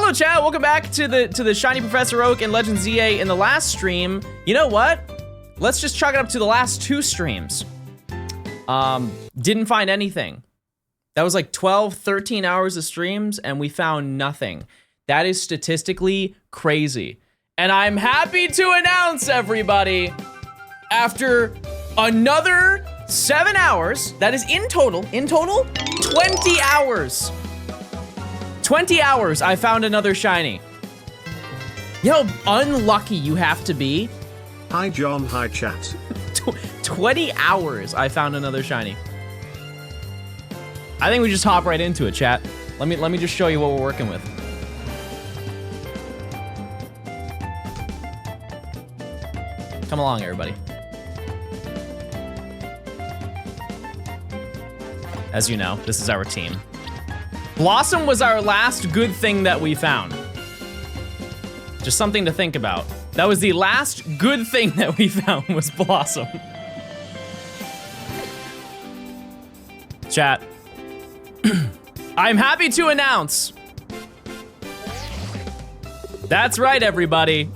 Hello, chat. Welcome back to the Shiny Professor Oak and Legend ZA in the last stream. You know what? Let's just chalk it up to the last 2 streams. Didn't find anything. That was like 12, 13 hours of streams, and we found nothing. That is statistically crazy. And I'm happy to announce, everybody, after another 7 hours, that is in total, 20 hours. 20 hours, I found another shiny. You know how unlucky you have to be? Hi John, hi chat. 20 hours, I found another shiny. I think we just hop right into it, chat. Let me just show you what we're working with. Come along, everybody. As you know, this is our team. Blossom was our last good thing that we found. Just something to think about. That was the last good thing that we found was Blossom. Chat. I'm happy to announce. That's right, everybody.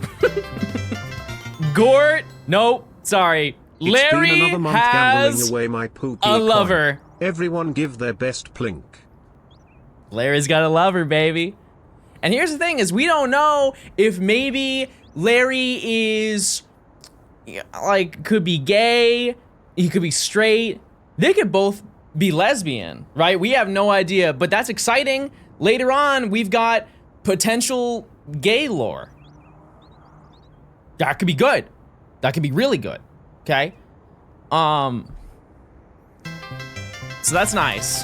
Gort, nope, sorry. Larry has away my pookie a lover. Coin. Everyone give their best plink. Larry's got a lover, baby. And here's the thing is we don't know if maybe Larry is like, could be gay, he could be straight. They could both be lesbian, right? We have no idea, but that's exciting. Later on, we've got potential gay lore. That could be good. That could be really good, okay? So that's nice.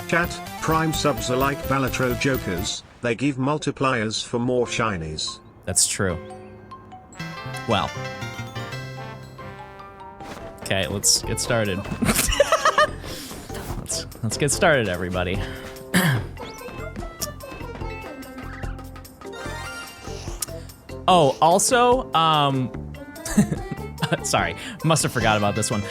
Chat, Prime subs are like Balatro Jokers. They give multipliers for more shinies. That's true. Well. Okay, let's get started. let's get started, everybody. Oh, also, sorry, must have forgot about this one.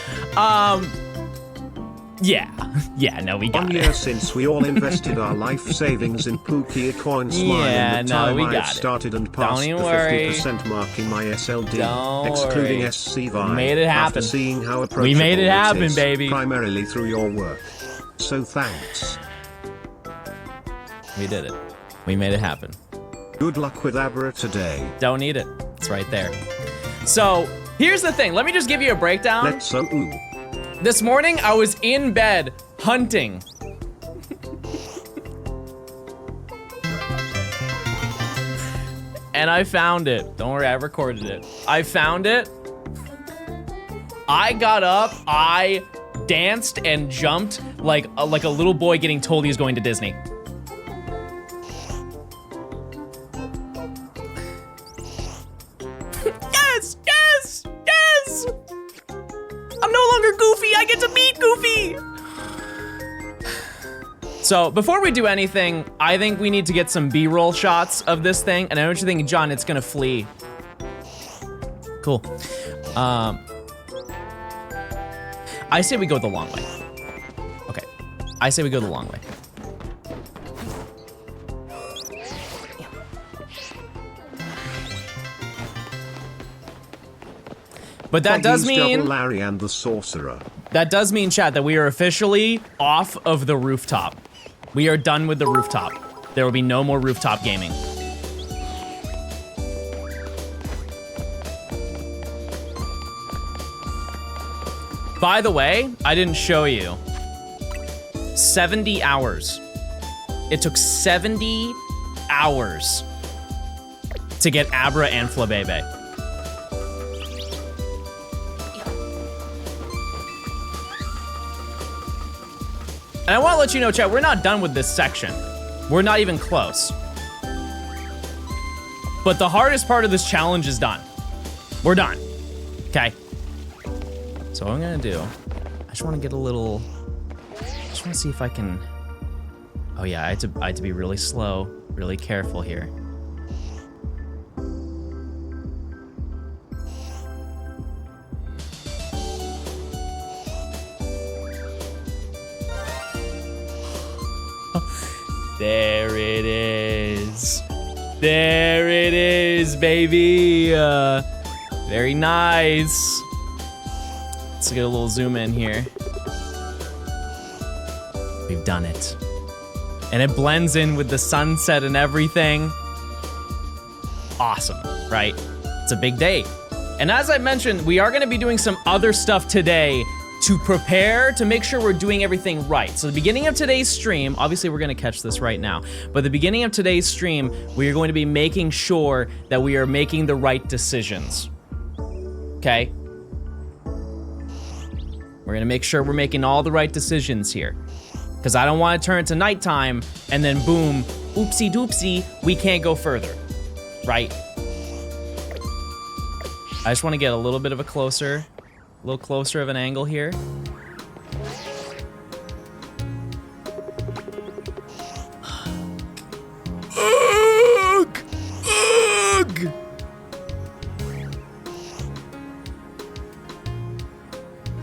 Yeah, no, we got 1 it. year since we all invested our life savings in Pookie coin smile Yeah, in the no, time we I got it. started and passed the even worry. 50% mark in my SLD, Don't excluding worry. SC We Vibe. made it happen. After seeing how approachable We made it happen, is, baby. primarily through your work. So thanks. We did it. We made it happen. Good luck with Abra today. Don't need it. It's right there. So, here's the thing. Let me just give you a breakdown. Let's ooh. This morning, I was in bed hunting. And I found it. Don't worry, I recorded it. I found it. I got up, I danced and jumped like a little boy getting told he's going to Disney. Yes, yes, yes! I'm no longer Goofy, I get to meet Goofy! So before we do anything, I think we need to get some B-roll shots of this thing. And I know what you're thinking, John, it's gonna flee. Cool. I say we go the long way. Okay, I say we go the long way. But that does mean Larry and the Sorcerer. That does mean, chat, that we are officially off of the rooftop. We are done with the rooftop. There will be no more rooftop gaming. By the way, I didn't show you. 70 hours. It took 70 hours to get Abra and Flabebe. And I want to let you know, chat, we're not done with this section. We're not even close. But the hardest part of this challenge is done. We're done, okay? So what I'm gonna do, I just wanna get a little, I just wanna see if I can, oh yeah, I had to be really slow, really careful here. There it is. There it is, baby. Very nice. Let's get a little zoom in here. We've done it. And it blends in with the sunset and everything. Awesome, right? It's a big day. And as I mentioned, we are gonna be doing some other stuff today to prepare to make sure we're doing everything right. So the beginning of today's stream, obviously we're gonna catch this right now, but the beginning of today's stream, we are going to be making sure that we are making the right decisions. Okay? We're gonna make sure we're making all the right decisions here. Because I don't want to turn it to nighttime and then boom, oopsie doopsie, we can't go further. Right? I just want to get a little bit of a little closer of an angle here. Ugh! Ugh!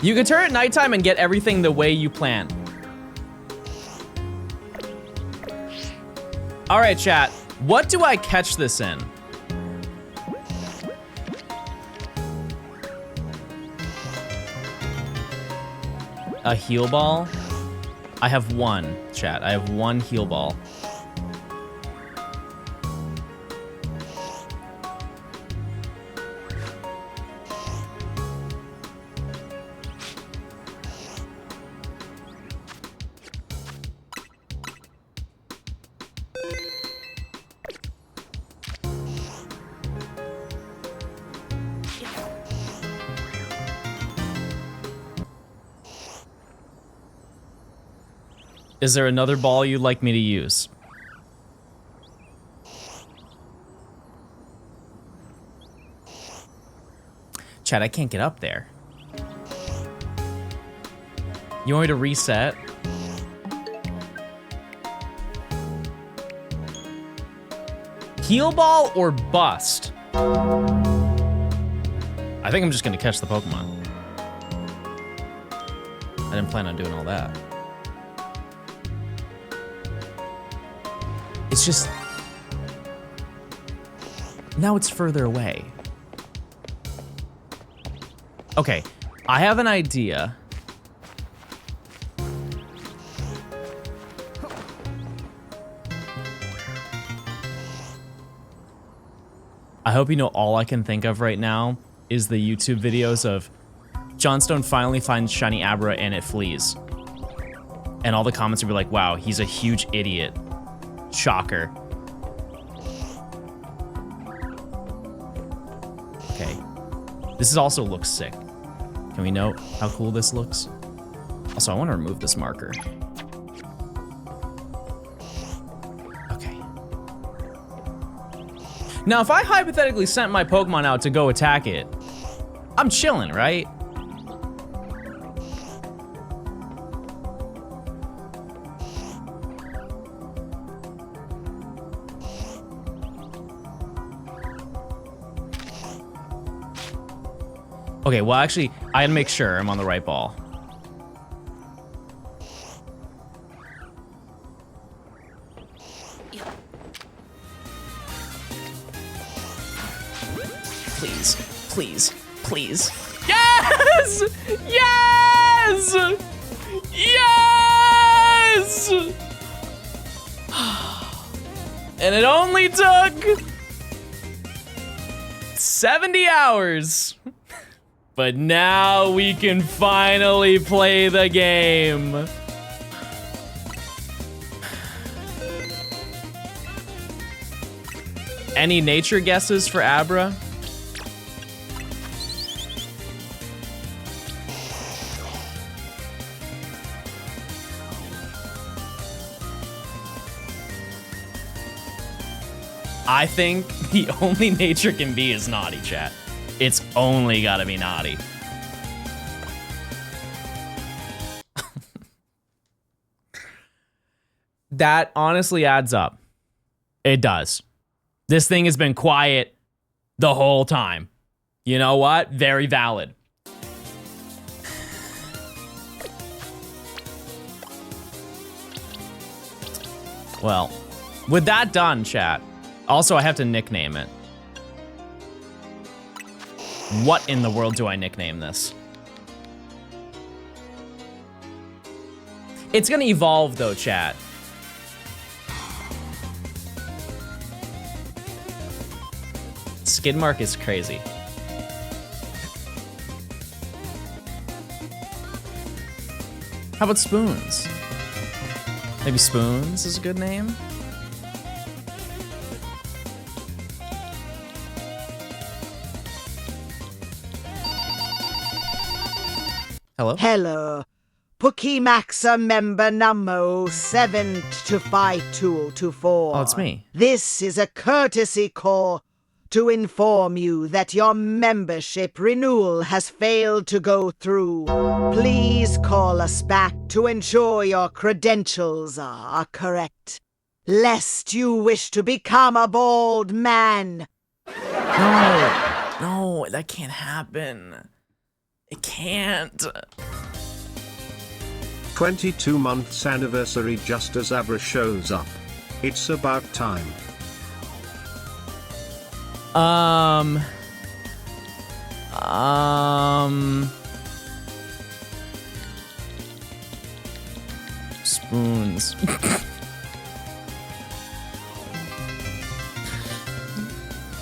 You can turn it nighttime and get everything the way you plan. All right, chat. What do I catch this in? A heal ball? I have one, chat. I have one heal ball. Is there another ball you'd like me to use? Chat, I can't get up there. You want me to reset? Heal ball or bust? I think I'm just gonna catch the Pokemon. I didn't plan on doing all that. It's just, now it's further away. Okay, I have an idea. I hope you know all I can think of right now is the YouTube videos of Johnstone finally finds shiny Abra and it flees. And all the comments would be like, wow, he's a huge idiot. Shocker. Okay. This also looks sick. Can we note how cool this looks? Also, I want to remove this marker. Okay. Now, if I hypothetically sent my Pokemon out to go attack it, I'm chilling, right? Okay, well, actually, I gotta make sure I'm on the right ball. Please, please, please. Yes! Yes! Yes! And it only took 70 hours. But now we can finally play the game. Any nature guesses for Abra? I think the only nature can be is naughty, chat. It's only gotta be naughty. That honestly adds up. It does. This thing has been quiet the whole time. You know what? Very valid. Well, with that done, chat. Also, I have to nickname it. What in the world do I nickname this? It's gonna evolve though, chat. Skid mark is crazy. How about Spoons? Maybe Spoons is a good name? Hello? Hello. Pookie Maxa member number 725224. Oh, it's me. This is a courtesy call to inform you that your membership renewal has failed to go through. Please call us back to ensure your credentials are correct, lest you wish to become a bald man. No, that can't happen. It can't. 22 months anniversary just as Abra shows up. It's about time. Spoons.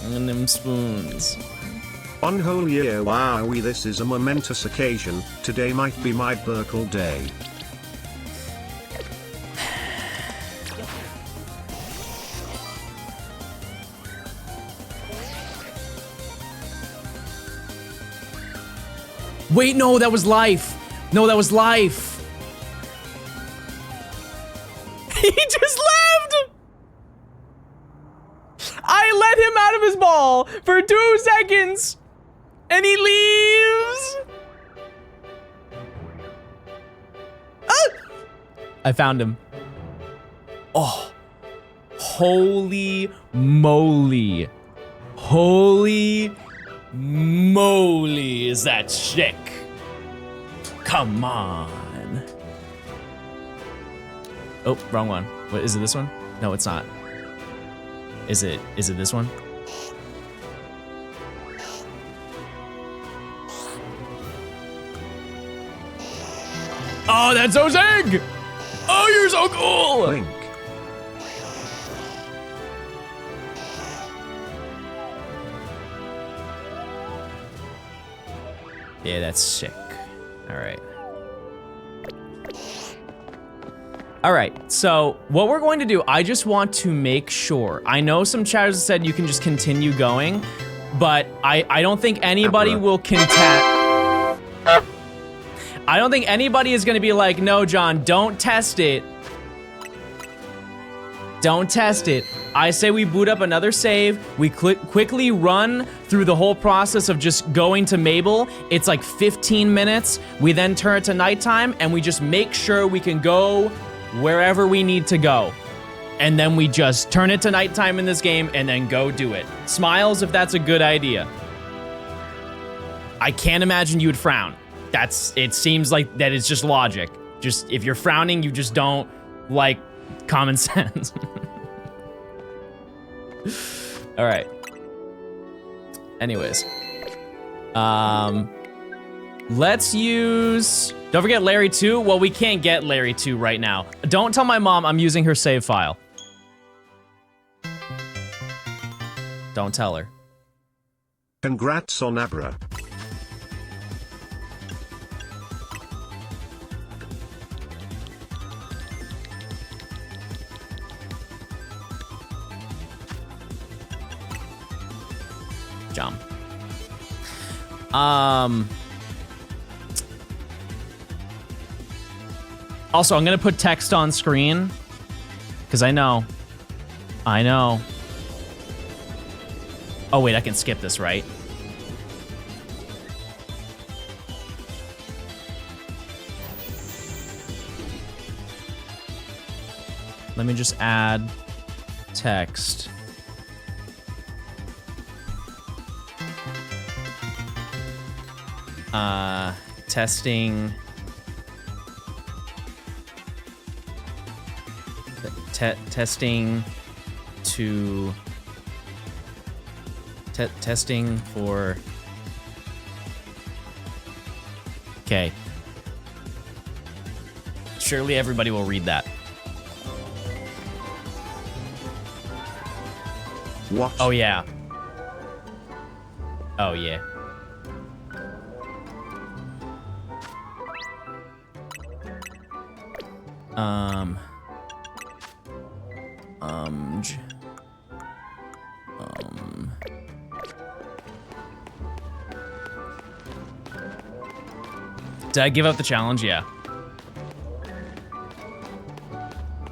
And them spoons. One whole year, wowee, this is a momentous occasion. Today might be my Burkle day. Wait, no, that was life. No, that was life. He just left. I let him out of his ball for 2 seconds. And he leaves. Ah! I found him. Oh. Holy moly. Holy moly, is that sick? Come on. Oh, wrong one. What, is it this one? No, it's not. Is it this one? Oh, that's Ozeg! Oh, you're so cool! Blink. Yeah, that's sick. All right. All right, so what we're going to do, I just want to make sure. I know some chatters said you can just continue going, but I don't think anybody will contest. I don't think anybody is gonna be like, no, John, don't test it. Don't test it. I say we boot up another save. We quickly run through the whole process of just going to Mabel. It's like 15 minutes. We then turn it to nighttime and we just make sure we can go wherever we need to go. And then we just turn it to nighttime in this game and then go do it. Smiles if that's a good idea. I can't imagine you would frown. It seems like that is just logic. Just, if you're frowning, you just don't like common sense. All right. Anyways. Let's use... Don't forget Larry 2. Well, we can't get Larry 2 right now. Don't tell my mom I'm using her save file. Don't tell her. Congrats on Abra. Jump. Also, I'm gonna put text on screen because I know. Oh wait, I can skip this, right? Let me just add text. Testing. testing to testing for. Okay. Surely everybody will read that. What? Oh yeah. Oh yeah. Did I give up the challenge? Yeah.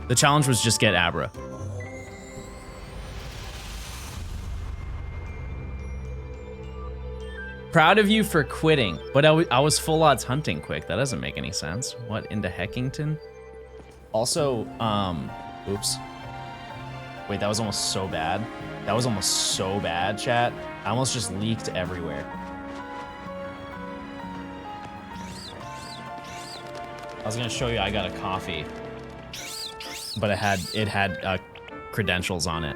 The challenge was just get Abra. Proud of you for quitting, but I was full odds hunting quick. That doesn't make any sense. What, into Heckington? Also, oops. Wait, that was almost so bad. That was almost so bad, chat. I almost just leaked everywhere. I was gonna show you I got a coffee, but it had credentials on it.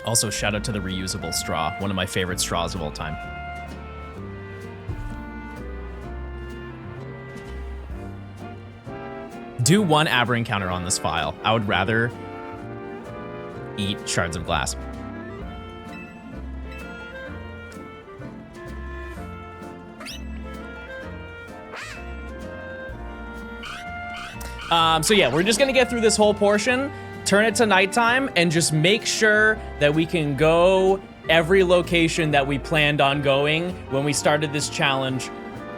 Also, shout out to the reusable straw, one of my favorite straws of all time. Do one Abra encounter on this file. I would rather eat shards of glass. So yeah, we're just gonna get through this whole portion, turn it to nighttime, and just make sure that we can go every location that we planned on going when we started this challenge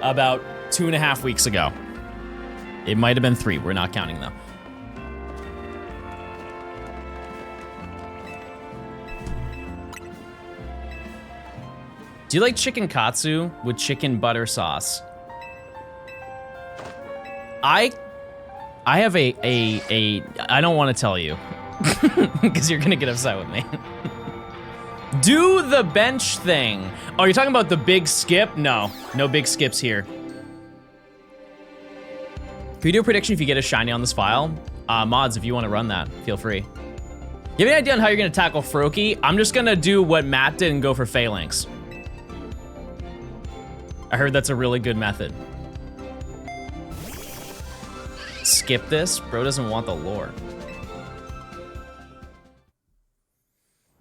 about 2.5 weeks ago. It might have been 3, we're not counting though. Do you like chicken katsu with chicken butter sauce? I have I don't want to tell you because you're gonna get upset with me. Do the bench thing. Oh, you're talking about the big skip? No big skips here. Can we do a prediction if you get a shiny on this file? Mods, if you want to run that, feel free. You have any idea on how you're gonna tackle Froakie? I'm just gonna do what Matt did and go for Phalanx. I heard that's a really good method. Skip this? Bro doesn't want the lore.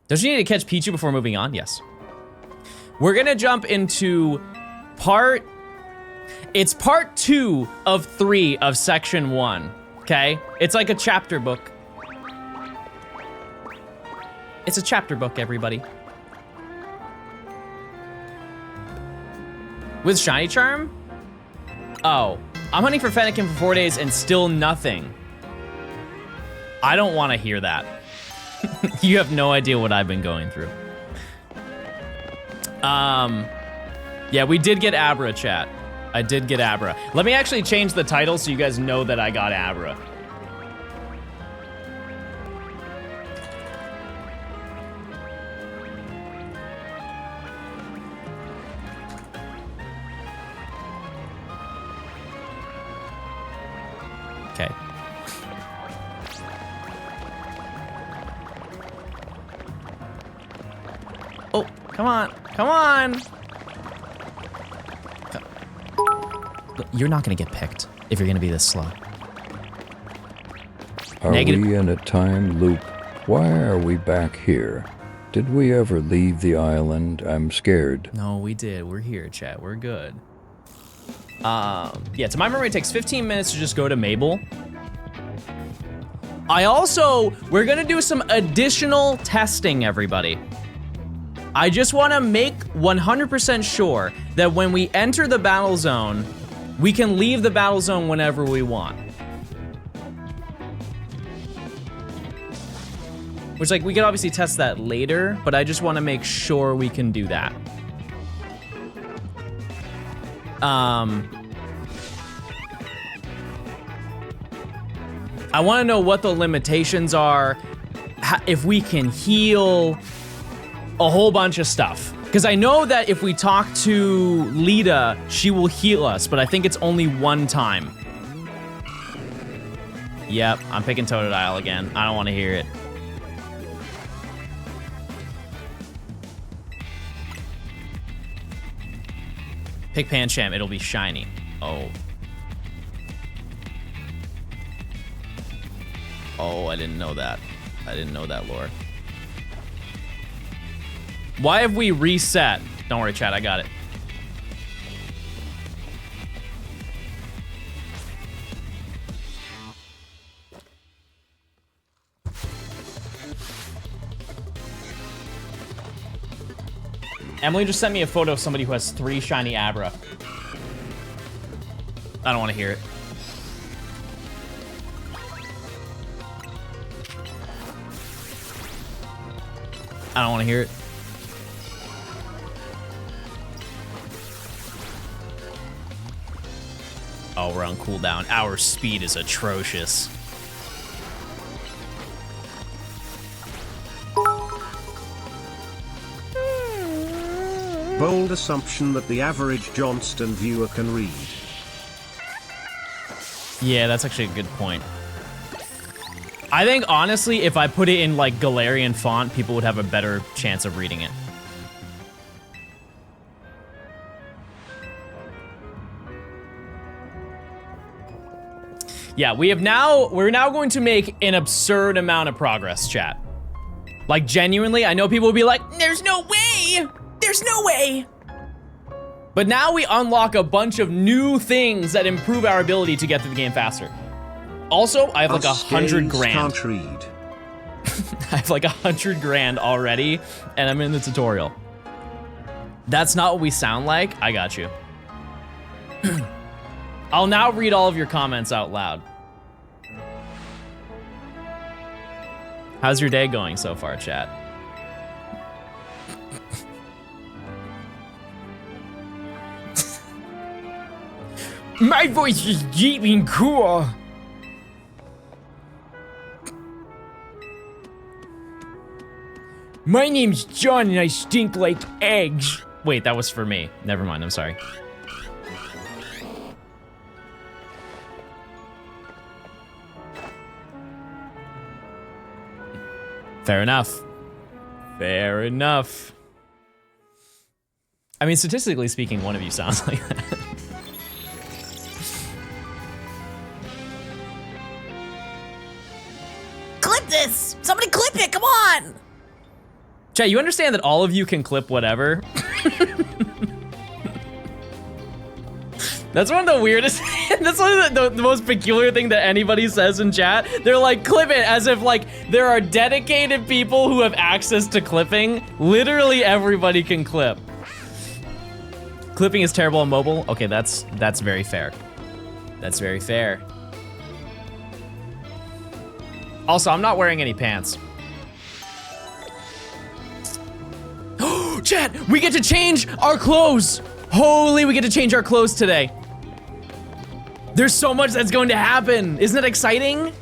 Don't you need to catch Pichu before moving on? Yes. We're gonna jump into it's part 2 of 3 of section 1, okay? It's like a chapter book. It's a chapter book, everybody. With Shiny Charm? Oh. I'm hunting for Fennekin for 4 days and still nothing. I don't want to hear that. You have no idea what I've been going through. Yeah, we did get Abra, chat. I did get Abra. Let me actually change the title so you guys know that I got Abra. Okay. Oh, come on. Come on. You're not gonna get picked if you're gonna be this slow. Are we in a time loop? Why are we back here? Did we ever leave the island? I'm scared. No, we did. We're here, chat. We're good. Yeah, to my memory, it takes 15 minutes to just go to Mabel. We're gonna do some additional testing, everybody. I just wanna make 100% sure that when we enter the battle zone, we can leave the battle zone whenever we want. Which, like, we could obviously test that later, but I just wanna make sure we can do that. I want to know what the limitations are, if we can heal, a whole bunch of stuff. Because I know that if we talk to Lita, she will heal us, but I think it's only one time. Yep, I'm picking Totodile again. I don't want to hear it. Pick Pancham, it'll be shiny. Oh. Oh, I didn't know that. I didn't know that lore. Why have we reset? Don't worry, chat, I got it. Emily just sent me a photo of somebody who has 3 shiny Abra. I don't want to hear it. I don't want to hear it. Oh, we're on cooldown. Our speed is atrocious. Bold assumption that the average Johnstone viewer can read. Yeah, that's actually a good point. I think, honestly, if I put it in, like, Galarian font, people would have a better chance of reading it. Yeah, we're now going to make an absurd amount of progress, chat. Like, genuinely, I know people will be like, there's no way! There's no way! But now we unlock a bunch of new things that improve our ability to get through the game faster. Also, I have like 100 grand. Can't read. I have like 100 grand already, and I'm in the tutorial. That's not what we sound like. I got you. I'll now read all of your comments out loud. How's your day going so far, chat? My voice is deep and cool. My name's John and I stink like eggs. Wait, that was for me. Never mind, I'm sorry. Fair enough. Fair enough. I mean, statistically speaking, one of you sounds like that. Clip this! Somebody clip it, come on! Chat, you understand that all of you can clip whatever? That's one of the weirdest, that's one of the most peculiar thing that anybody says in chat. They're like, clip it, as if like, there are dedicated people who have access to clipping. Literally everybody can clip. Clipping is terrible on mobile. Okay, that's very fair. That's very fair. Also, I'm not wearing any pants. Chat, we get to change our clothes. Holy, we get to change our clothes today. There's so much that's going to happen. Isn't it exciting?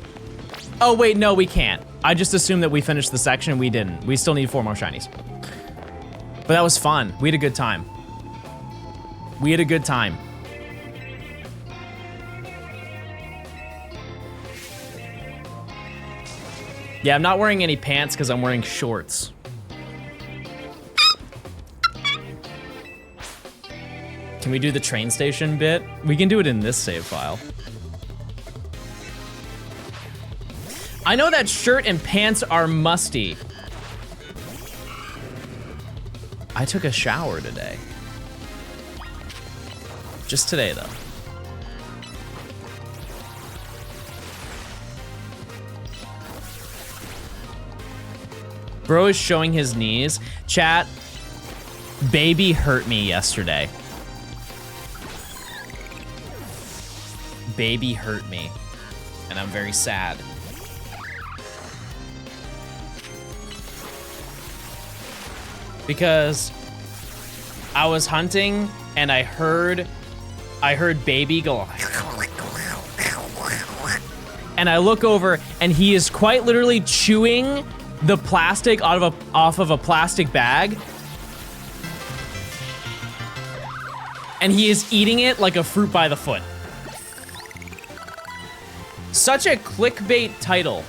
Oh wait, no, we can't. I just assumed that we finished the section. We didn't. We still need 4 more shinies. But that was fun. We had a good time. We had a good time. Yeah, I'm not wearing any pants because I'm wearing shorts. Can we do the train station bit? We can do it in this save file. I know that shirt and pants are musty. I took a shower today. Just today, though. Bro is showing his knees. Chat, baby hurt me yesterday. Baby hurt me, and I'm very sad. Because I was hunting and I heard baby go, and I look over and he is quite literally chewing the plastic off of a plastic bag, and he is eating it like a fruit by the foot. Such a clickbait title.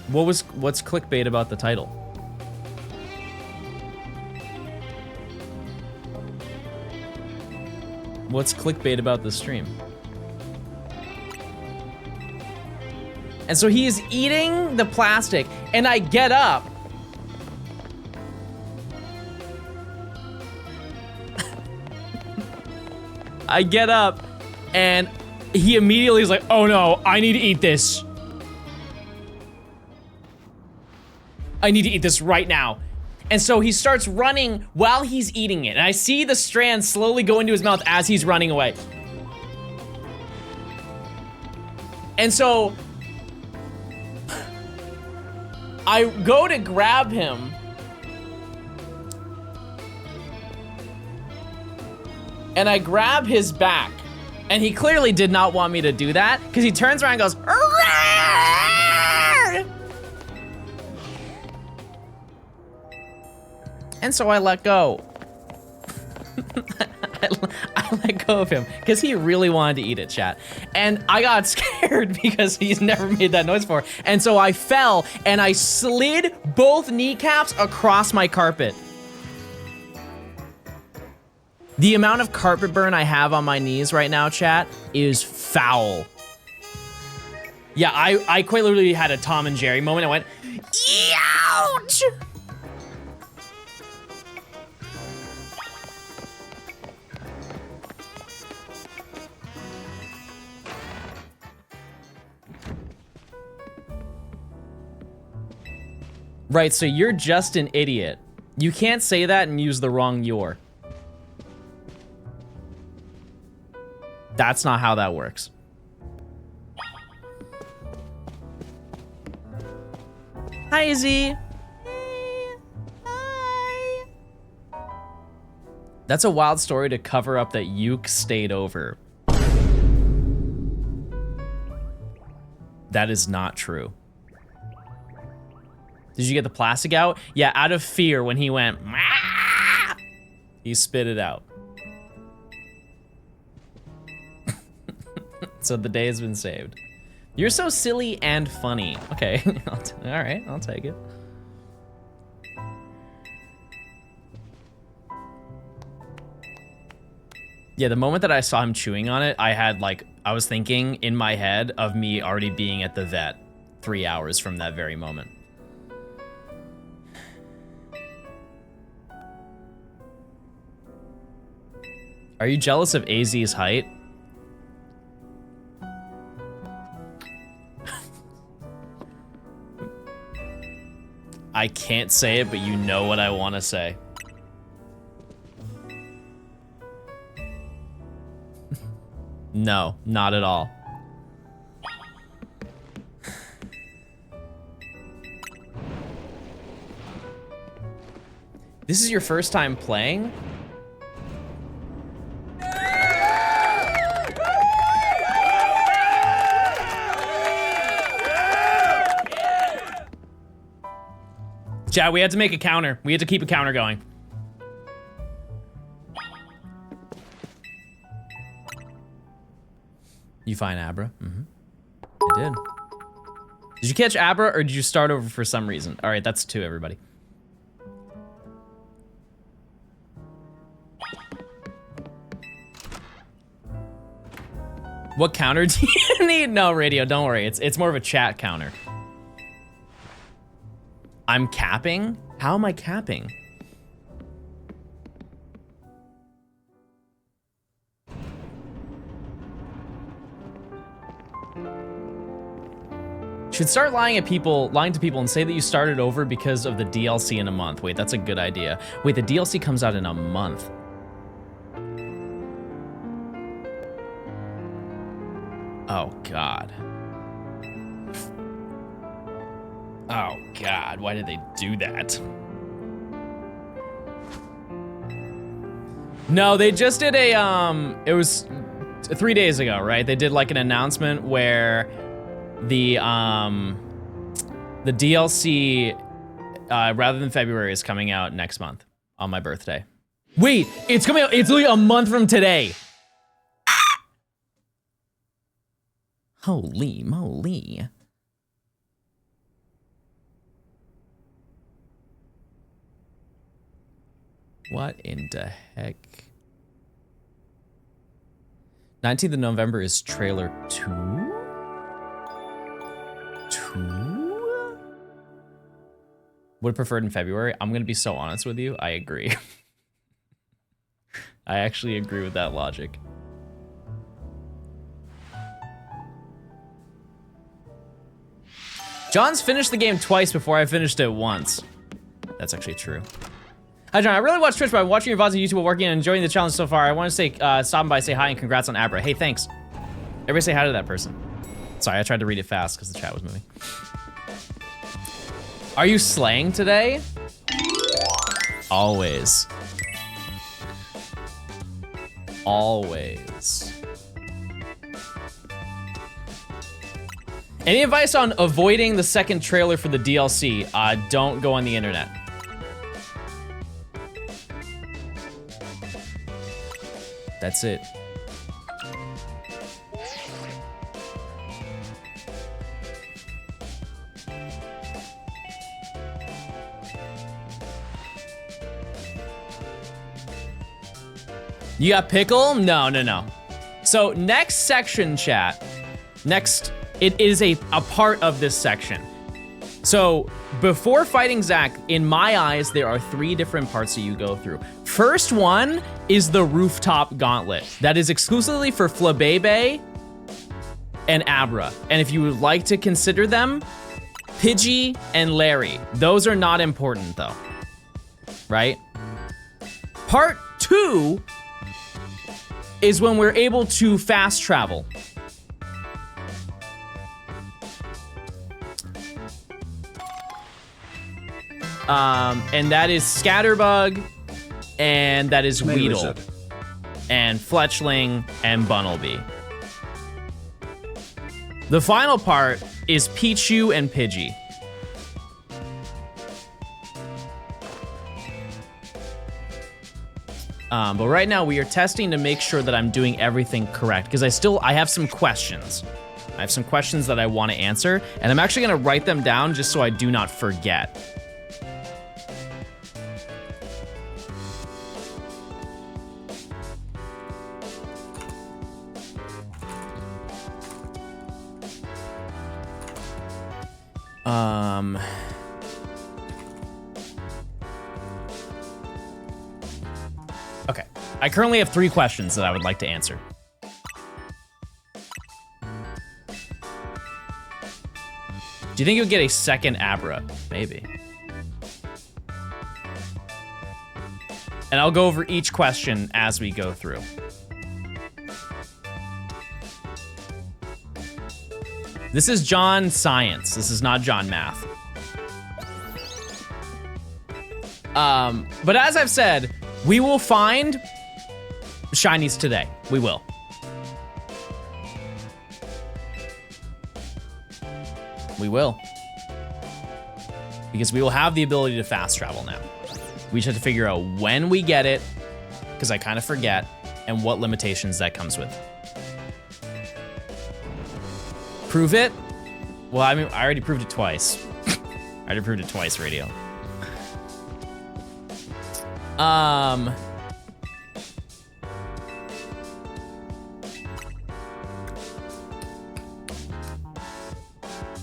What's clickbait about the title? What's clickbait about the stream? And so he is eating the plastic, and I get up. I get up, and he immediately is like, oh no, I need to eat this. I need to eat this right now. And so he starts running while he's eating it. And I see the strand slowly go into his mouth as he's running away. And so I go to grab him. And I grab his back. And he clearly did not want me to do that because he turns around and goes, "Arrgh!" And so I let go. I let go of him because he really wanted to eat it, chat. And I got scared because he's never made that noise before. And so I fell and I slid both kneecaps across my carpet. The amount of carpet burn I have on my knees right now, chat, is foul. Yeah, I quite literally had a Tom and Jerry moment. I went, ouch! Right, so you're just an idiot. You can't say that and use the wrong "you're." That's not how that works. Hi, Izzy. Hey. Hi. That's a wild story to cover up that Yuke stayed over. That is not true. Did you get the plastic out? Yeah, out of fear when he went, "Mah!" He spit it out. So the day has been saved. You're so silly and funny. Okay, all right, I'll take it. Yeah, the moment that I saw him chewing on it, I was thinking in my head of me already being at the vet 3 hours from that very moment. Are you jealous of AZ's height? I can't say it, but you know what I want to say. No, not at all. This is your first time playing? Chat, we had to make a counter. We had to keep a counter going. You find Abra? Mm-hmm. I did. Did you catch Abra or did you start over for some reason? All right, that's 2, everybody. What counter do you need? No, Radio, don't worry. It's more of a chat counter. I'm capping? How am I capping? Should start lying to people and say that you started over because of the DLC in a month. Wait, that's a good idea. Wait, the DLC comes out in a month. Oh, God. Oh, God, why did they do that? No, they just did a, it was 3 days ago, right? They did like an announcement where the DLC, rather than February, is coming out next month on my birthday. Wait, it's coming out, it's literally a month from today. Holy moly. What in the heck? 19th of November is trailer 2? 2? Would have preferred in February. I'm gonna be so honest with you. I agree. I actually agree with that logic. John's finished the game twice before I finished it once. That's actually true. Hi, John. I really watch Twitch, but I'm watching your VODs on YouTube while working and enjoying the challenge so far. I want to say, stopping by, say hi, and congrats on Abra. Hey, thanks. Everybody say hi to that person. Sorry, I tried to read it fast because the chat was moving. Are you slaying today? Always. Always. Any advice on avoiding the second trailer for the DLC? Don't go on the internet. That's it. You got pickle? No, no, no. So next section, chat. Next, it is a part of this section. So before fighting Zach, in my eyes, there are 3 different parts that you go through. First one is the rooftop gauntlet. That is exclusively for Flabebe and Abra. And if you would like to consider them, Pidgey and Larry. Those are not important though, right? Part 2 is when we're able to fast travel. And that is Scatterbug, and that is Weedle, and Fletchling, and Bunnelby. The final part is Pichu and Pidgey. But right now we are testing to make sure that I'm doing everything correct, because I have some questions. I have some questions that I want to answer, and I'm actually going to write them down just so I do not forget. Okay, I currently have 3 questions that I would like to answer. Do you think you would get a second Abra? Maybe. And I'll go over each question as we go through. This is John Science. This is not John Math. But as I've said, we will find shinies today. We will. We will. Because we will have the ability to fast travel now. We just have to figure out when we get it, because I kind of forget, and what limitations that comes with. Prove it? Well, I mean, I already proved it twice. I already proved it twice, Radio.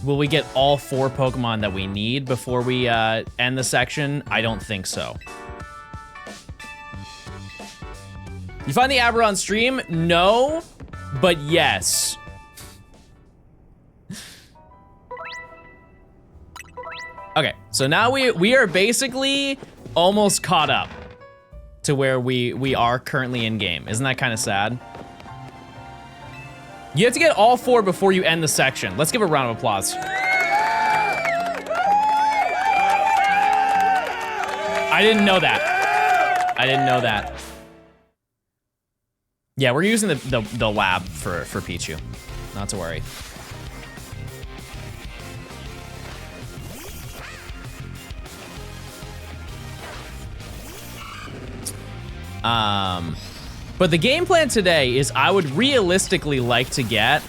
Will we get all 4 Pokemon that we need before we end the section? I don't think so. You find the Abra on stream? No, but yes. Okay, so now we are basically almost caught up to where we are currently in game. Isn't that kind of sad? You have to get all 4 before you end the section. Let's give a round of applause. I didn't know that. I didn't know that. Yeah, we're using the lab for Pichu. Not to worry. But the game plan today is I would realistically like to get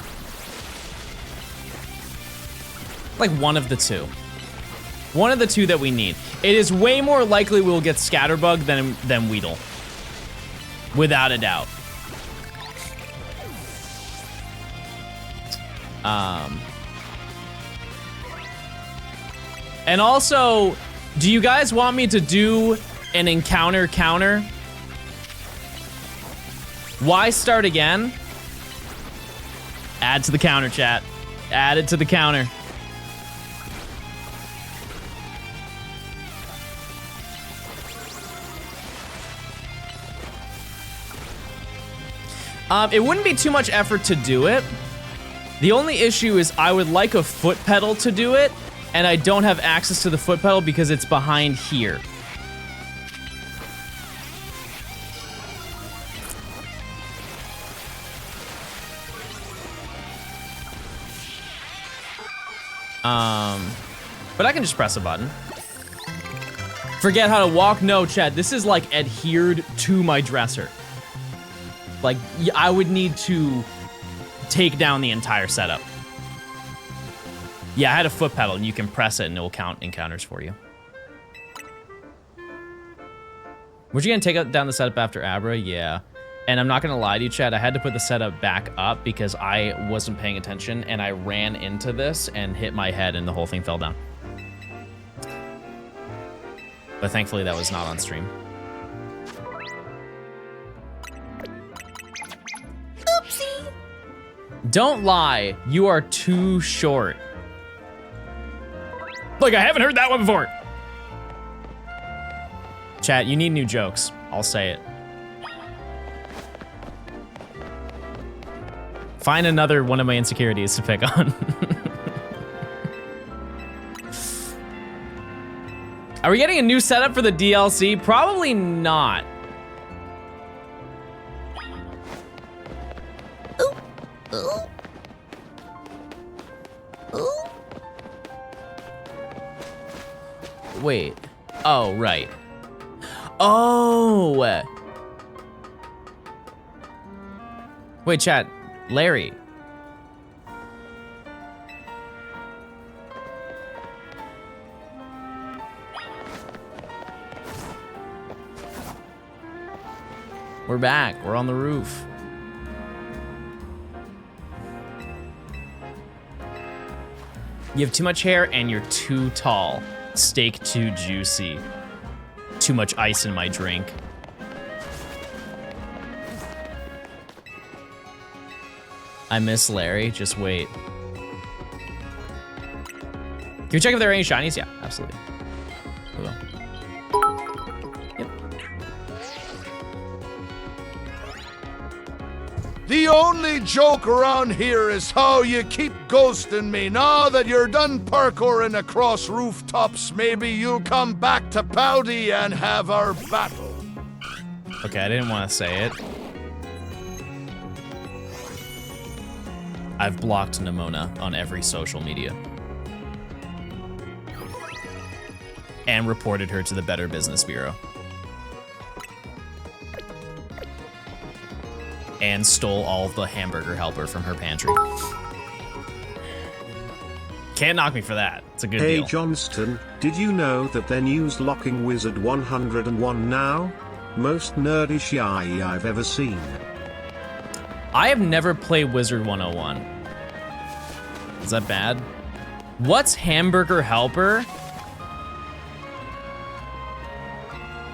Like one of the two. One of the two that we need. It is way more likely we'll get Scatterbug than Weedle. Without a doubt. And also, do you guys want me to do an encounter counter? Why start again? Add to the counter, chat. Add it to the counter. It wouldn't be too much effort to do it. The only issue is I would like a foot pedal to do it, and I don't have access to the foot pedal because it's behind here. But I can just press a button. Forget how to walk? No, Chad, this is like adhered to my dresser. Like, I would need to take down the entire setup. Yeah, I had a foot pedal, and you can press it, and it will count encounters for you. Were you gonna take down the setup after Abra? Yeah. And I'm not gonna lie to you, Chad, I had to put the setup back up because I wasn't paying attention, and I ran into this and hit my head, and the whole thing fell down. But thankfully, that was not on stream. Oopsie. Don't lie, you are too short. Look, I haven't heard that one before. Chat, you need new jokes. I'll say it. Find another one of my insecurities to pick on. Are we getting a new setup for the DLC? Probably not. Ooh. Ooh. Ooh. Wait. Oh, right. Oh. Wait, chat. Larry. We're back. We're on the roof. You have too much hair and you're too tall. Steak too juicy. Too much ice in my drink. I miss Larry. Just wait. Can we check if there are any shinies? Yeah, absolutely. We will. Yep. The only joke around here is how you keep ghosting me. Now that you're done parkouring across rooftops, maybe you'll come back to Pouty and have our battle. Okay, I didn't want to say it. I've blocked Nimona on every social media. And reported her to the Better Business Bureau. And stole all the hamburger helper from her pantry. Can't knock me for that. It's a good Hey deal. Johnston, did you know that they're news locking Wizard 101 now? Most nerdy shy I've ever seen. I have never played Wizard 101. Is that bad? What's hamburger helper?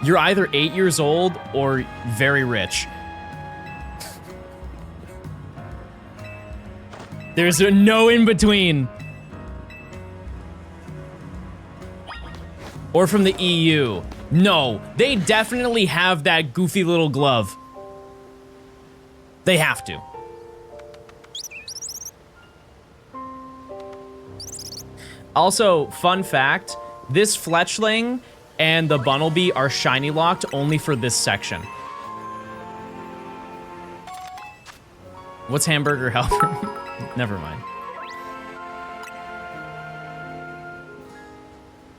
You're either 8 years old or very rich. There's no in between. Or from the EU. No, they definitely have that goofy little glove. They have to. Also, fun fact, this Fletchling and the Bunnelby are shiny locked only for this section. What's hamburger helper? Never mind.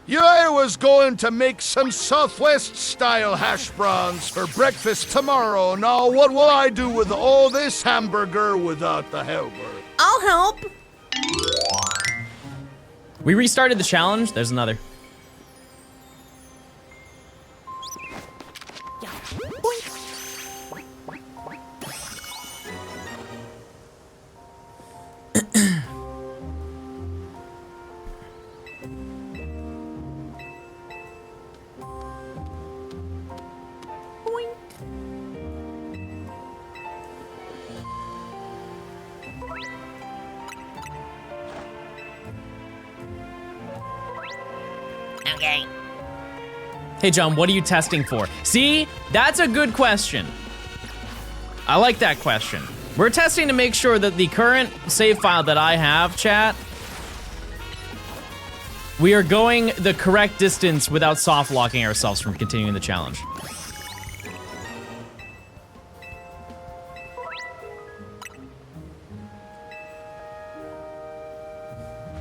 Yeah, I was going to make some Southwest-style hash browns for breakfast tomorrow. Now, what will I do with all this hamburger without the helper? I'll help. We restarted the challenge. There's another. Okay. Hey, John, what are you testing for? See, that's a good question. I like that question. We're testing to make sure that the current save file that I have, chat, we are going the correct distance without soft locking ourselves from continuing the challenge.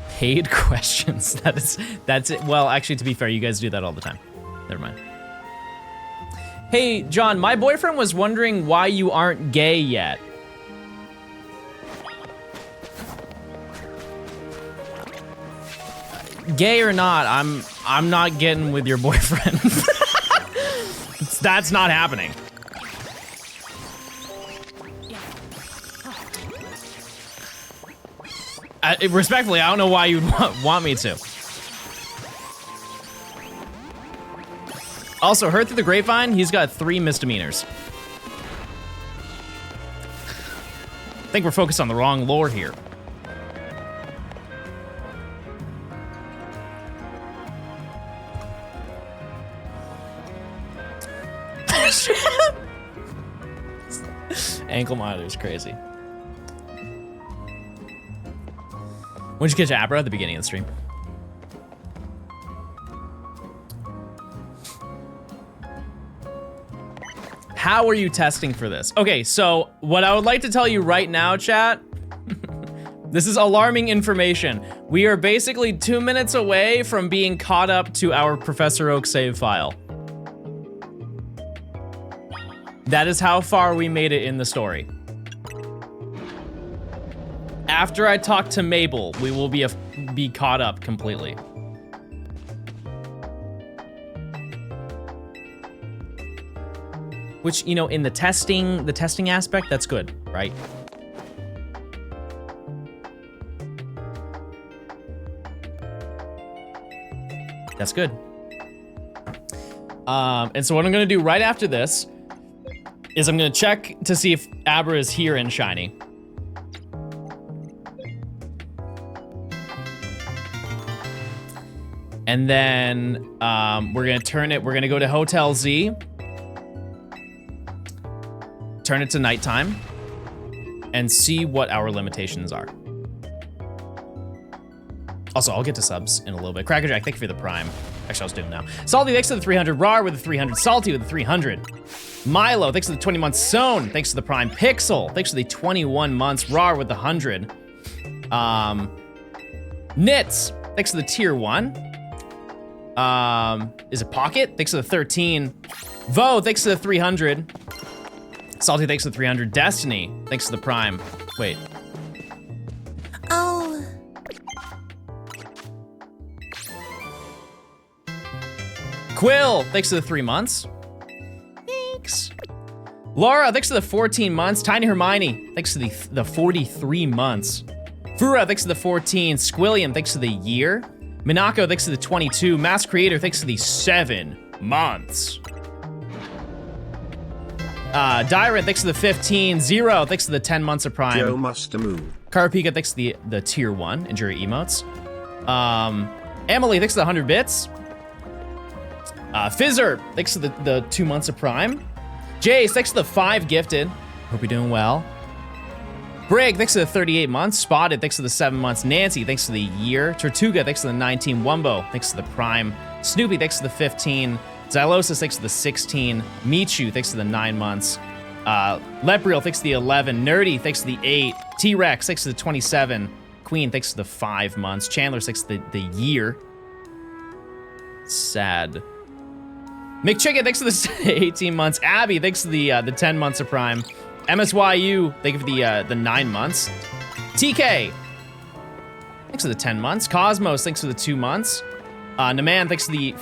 Paid questions. That's it. Well, actually, to be fair, you guys do that all the time. Never mind. Hey, John, my boyfriend was wondering why you aren't gay yet. Gay or not, I'm not getting with your boyfriend. That's not happening. Respectfully, I don't know why you'd want me to. Also, heard through the grapevine, he's got 3 misdemeanors. I think we're focused on the wrong lore here. Ankle monitor is crazy. When'd you catch Abra? At the beginning of the stream. How are you testing for this? Okay, so what I would like to tell you right now, chat, this is alarming information. We are basically 2 minutes away from being caught up to our Professor Oak save file. That is how far we made it in the story. After I talk to Mabel, we will be caught up completely. Which, you know, in the testing aspect, that's good, right? That's good. And so what I'm gonna do right after this is I'm gonna check to see if Abra is here in Shiny. And then we're gonna go to Hotel Z. Turn it to nighttime and see what our limitations are. Also, I'll get to subs in a little bit. Crackerjack, thank you for the prime. Actually, I was doing now. Salty, thanks for the 300. Rar with the 300. Salty with the 300. Milo, thanks for the 20 months. Zone, thanks for the prime. Pixel, thanks for the 21 months. Rar with the 100. Nits, thanks for the tier 1. Is it Pocket? Thanks for the 13. Vo, thanks for the 300. Salty, thanks for the 300. Destiny, thanks for the prime. Wait. Oh. Quill, thanks for the 3 months. Thanks. Laura, thanks for the 14 months. Tiny Hermione, thanks for the 43 months. Fura, thanks for the 14. Squilliam, thanks for the year. Minako, thanks for the 22. Mass Creator, thanks for the 7 months. Dyrant, thanks for the 15. Zero, thanks for the 10 months of Prime. Joe must move. Karapika, thanks for the tier 1 Injury emotes. Emily, thanks for the 100 bits. Fizzer, thanks for the 2 months of Prime. Jace, thanks for the 5 gifted. Hope you're doing well. Brig, thanks for the 38 months. Spotted, thanks for the 7 months. Nancy, thanks for the year. Tortuga, thanks for the 19. Wumbo, thanks for the Prime. Snoopy, thanks for the 15. Xylosis, thanks for the 16. Michu, thanks for the 9 months. Lepriel, thanks for the 11. Nerdy, thanks for the 8. T-Rex, thanks for the 27. Queen, thanks for the 5 months. Chandler, thanks for the year. Sad. McChicken, thanks for the 18 months. Abby, thanks for the 10 months of Prime. MSYU, thank you for the 9 months. TK, Thanks for the 10 months. Cosmos, thanks for the 2 months. Naman, thanks for the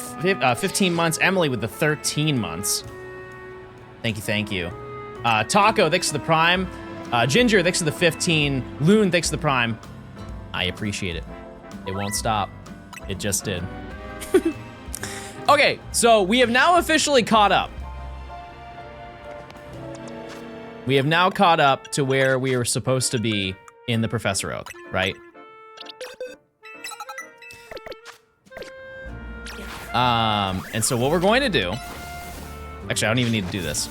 15 months. Emily with the 13 months. Thank you, thank you. Taco, thanks for the Prime. Ginger, thanks for the 15. Loon, thanks for the Prime. I appreciate it. It won't stop. It just did. Okay, so we have now officially caught up. We have now caught up to where we were supposed to be in the Professor Oak, right? And so what we're going to do, actually, I don't even need to do this.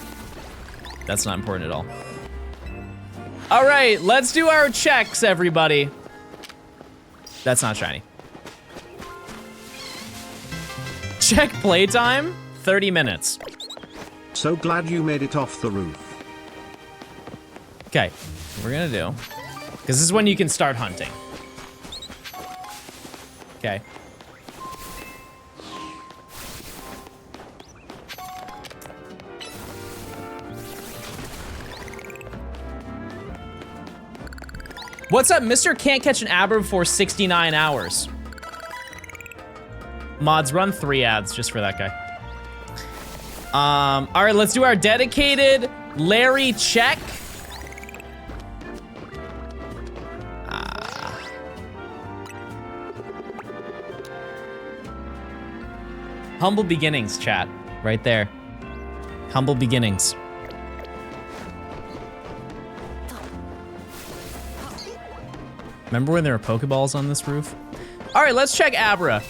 That's not important at all. All right, let's do our checks, everybody. That's not shiny. Check playtime, 30 minutes. So glad you made it off the roof. Okay, what we're gonna do, because this is when you can start hunting. Okay. What's up, Mr. Can't catch an Abra before 69 hours. Mods, run 3 ads just for that guy. All right, let's do our dedicated Larry check. Humble beginnings, chat, right there. Humble beginnings. Remember when there were Pokeballs on this roof? All right, let's check Abra.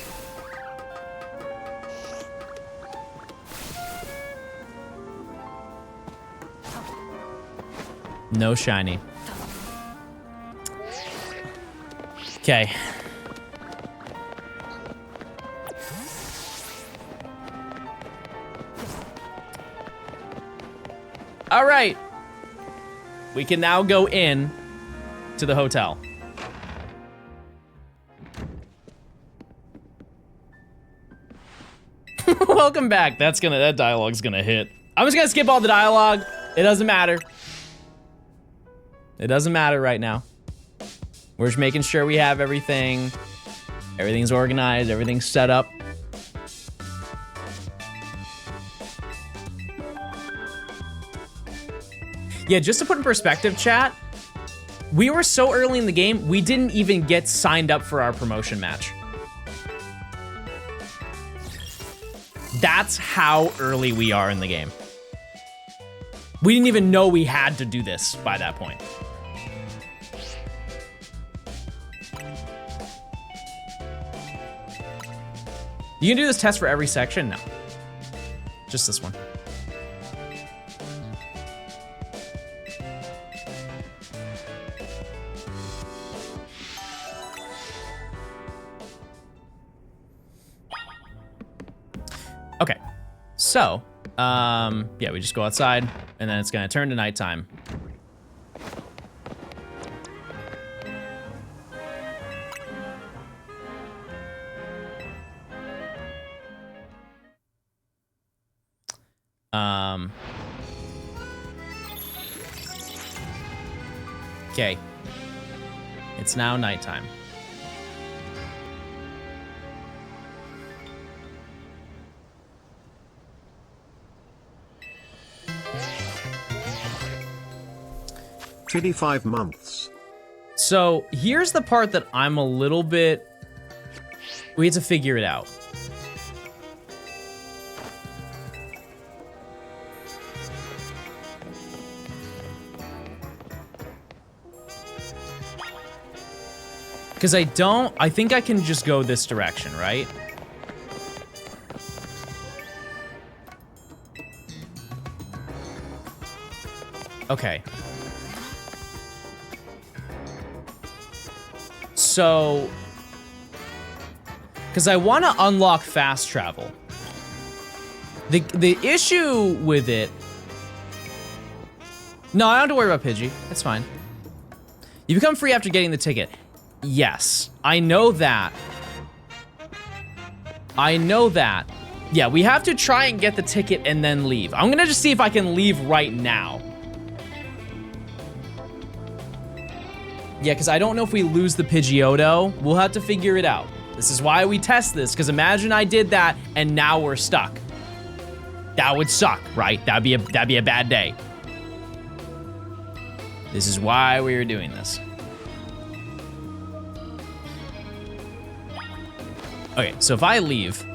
No shiny. Okay. All right. We can now go in to the hotel. Welcome back. That dialogue's gonna hit. I'm just gonna skip all the dialogue. It doesn't matter. It doesn't matter right now. We're just making sure we have everything. Everything's organized, everything's set up. Yeah, just to put in perspective, chat, we were so early in the game, we didn't even get signed up for our promotion match. That's how early we are in the game. We didn't even know we had to do this by that point. You can do this test for every section? No. Just this one. Okay, so, yeah, we just go outside, and then it's gonna turn to nighttime. Okay, it's now nighttime. Chilly 5 months. So here's the part that I'm a little bit, we have to figure it out. Because I think I can just go this direction, right? Okay. So, because I want to unlock fast travel. The issue with it, no, I don't have to worry about Pidgey. It's fine. You become free after getting the ticket. Yes, I know that. I know that. Yeah, we have to try and get the ticket and then leave. I'm gonna just see if I can leave right now. Yeah, because I don't know if we lose the Pidgeotto. We'll have to figure it out. This is why we test this, because imagine I did that and now we're stuck. That would suck, right? That'd be a bad day. This is why we were doing this. Okay, so if I leave.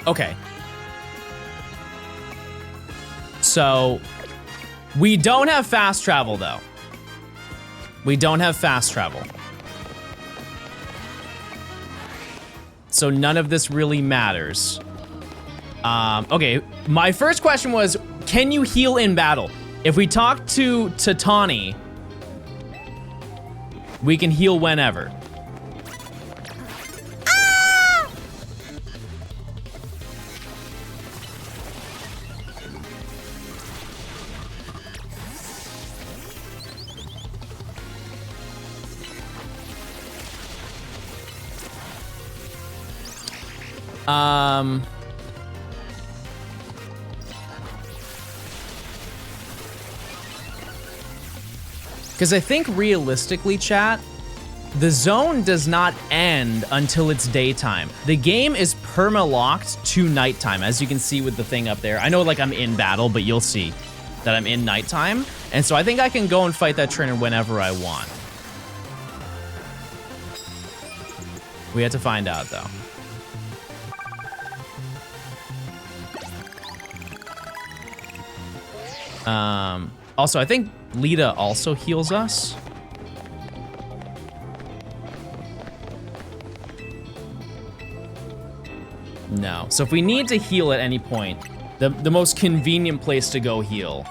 Okay. So, we don't have fast travel though. We don't have fast travel. So none of this really matters. Okay, my first question was, can you heal in battle? If we talk to Tawny, we can heal whenever. Because I think realistically, chat, the zone does not end until it's daytime. The game is perma-locked to nighttime, as you can see with the thing up there. I know like I'm in battle, but you'll see that I'm in nighttime. And so I think I can go and fight that trainer whenever I want. We have to find out though. Also, I think Lita also heals us. No. So if we need to heal at any point, the most convenient place to go heal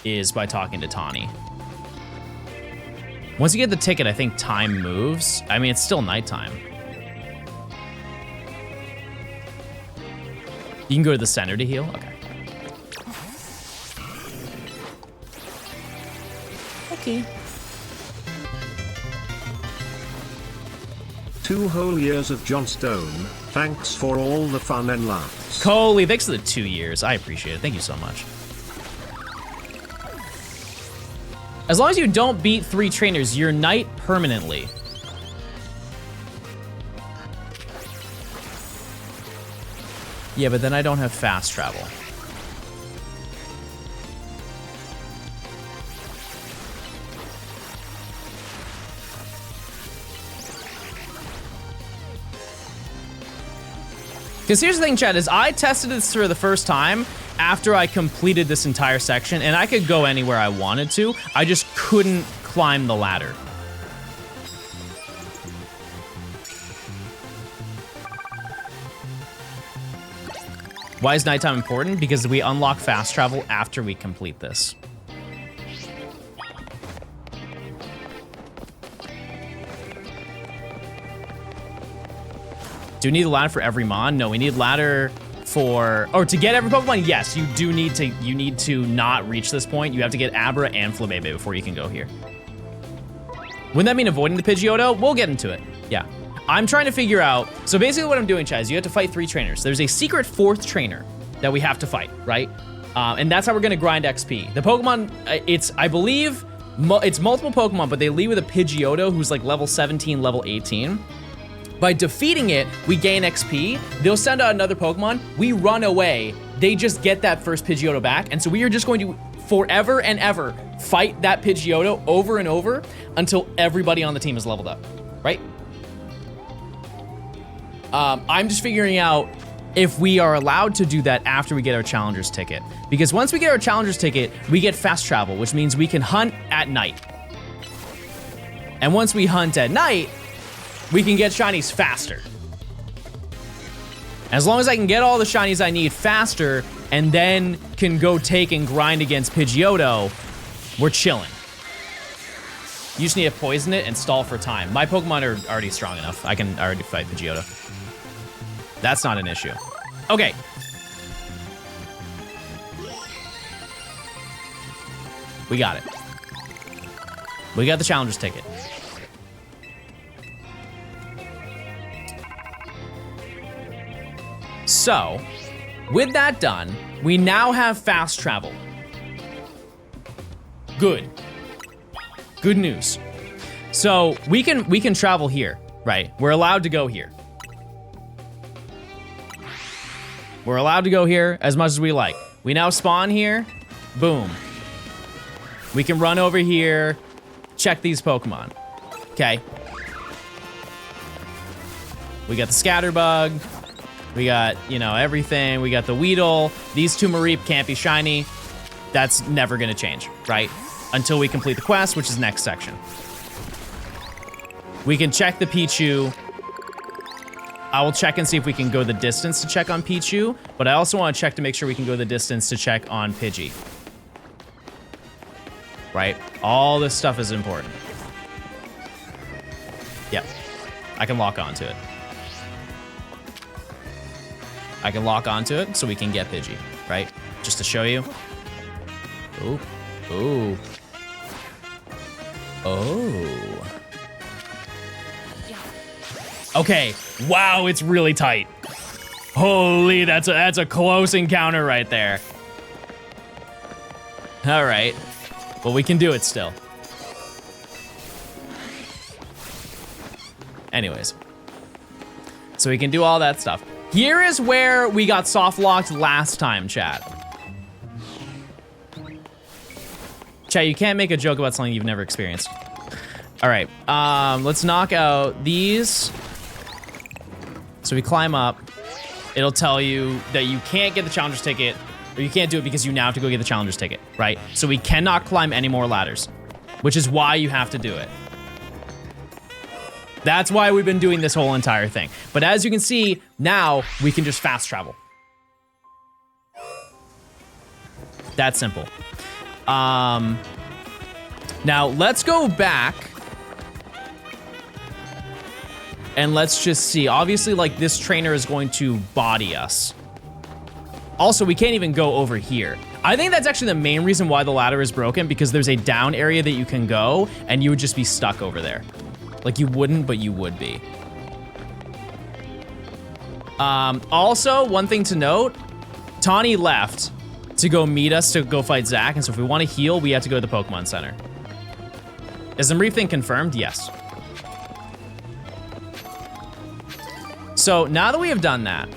is by talking to Tawny. Once you get the ticket, I think time moves. I mean, it's still nighttime. You can go to the center to heal? Okay. Okay. 2 whole years of Johnstone. Thanks for all the fun and laughs. Coley, thanks for the 2 years. I appreciate it. Thank you so much. As long as you don't beat 3 trainers, you're knight permanently. Yeah, but then I don't have fast travel. Because here's the thing, chat, is I tested this for the first time after I completed this entire section, and I could go anywhere I wanted to. I just couldn't climb the ladder. Why is nighttime important? Because we unlock fast travel after we complete this. Do we need a ladder for every mon? No, we need ladder for, or to get every Pokemon, yes, you do need to not reach this point. You have to get Abra and Flabébé before you can go here. Wouldn't that mean avoiding the Pidgeotto? We'll get into it, yeah. I'm trying to figure out, so basically what I'm doing, Chaz, you have to fight 3 trainers. There's a secret 4th trainer that we have to fight, right? And that's how we're gonna grind XP. The Pokemon, I believe, it's multiple Pokemon, but they lead with a Pidgeotto who's like level 17, level 18. By defeating it, we gain XP. They'll send out another Pokemon. We run away. They just get that first Pidgeotto back. And so we are just going to forever and ever fight that Pidgeotto over and over until everybody on the team is leveled up, right? I'm just figuring out if we are allowed to do that after we get our Challenger's ticket. Because once we get our Challenger's ticket, we get fast travel, which means we can hunt at night. And once we hunt at night, we can get shinies faster. As long as I can get all the shinies I need faster and then can go take and grind against Pidgeotto, we're chilling. You just need to poison it and stall for time. My Pokemon are already strong enough. I can already fight Pidgeotto. That's not an issue. Okay. We got it. We got the Challenger's ticket. So, with that done, we now have fast travel. Good. Good news. So we can travel here, right? We're allowed to go here. We're allowed to go here as much as we like. We now spawn here. Boom. We can run over here, check these Pokemon. Okay. We got the Scatterbug. We got, you know, everything. We got the Weedle. These two Mareep can't be shiny. That's never gonna change, right? Until we complete the quest, which is next section. We can check the Pichu. I will check and see if we can go the distance to check on Pichu, but I also want to check to make sure we can go the distance to check on Pidgey. Right? All this stuff is important. Yep. I can lock onto it. I can lock onto it so we can get Pidgey, right? Just to show you. Ooh. Ooh. Oh. Okay. Wow, it's really tight. Holy, that's a close encounter right there. All right. Well, we can do it still. Anyways. So we can do all that stuff. Here is where we got soft locked last time, chat. Chat, you can't make a joke about something you've never experienced. All right, let's knock out these. So we climb up. It'll tell you that you can't get the Challenger's ticket, or you can't do it because you now have to go get the Challenger's ticket, right? So we cannot climb any more ladders, which is why you have to do it. That's why we've been doing this whole entire thing. But as you can see, now we can just fast travel. That's simple. Now let's go back and let's just see. Obviously, like, this trainer is going to body us. Also, we can't even go over here. I think that's actually the main reason why the ladder is broken, because there's a down area that you can go and you would just be stuck over there. Like, you wouldn't, but you would be. Also, one thing to note, Tawny left to go meet us to go fight Zach, and so if we want to heal, we have to go to the Pokemon Center. Is the Mareep thing confirmed? Yes. So now that we have done that,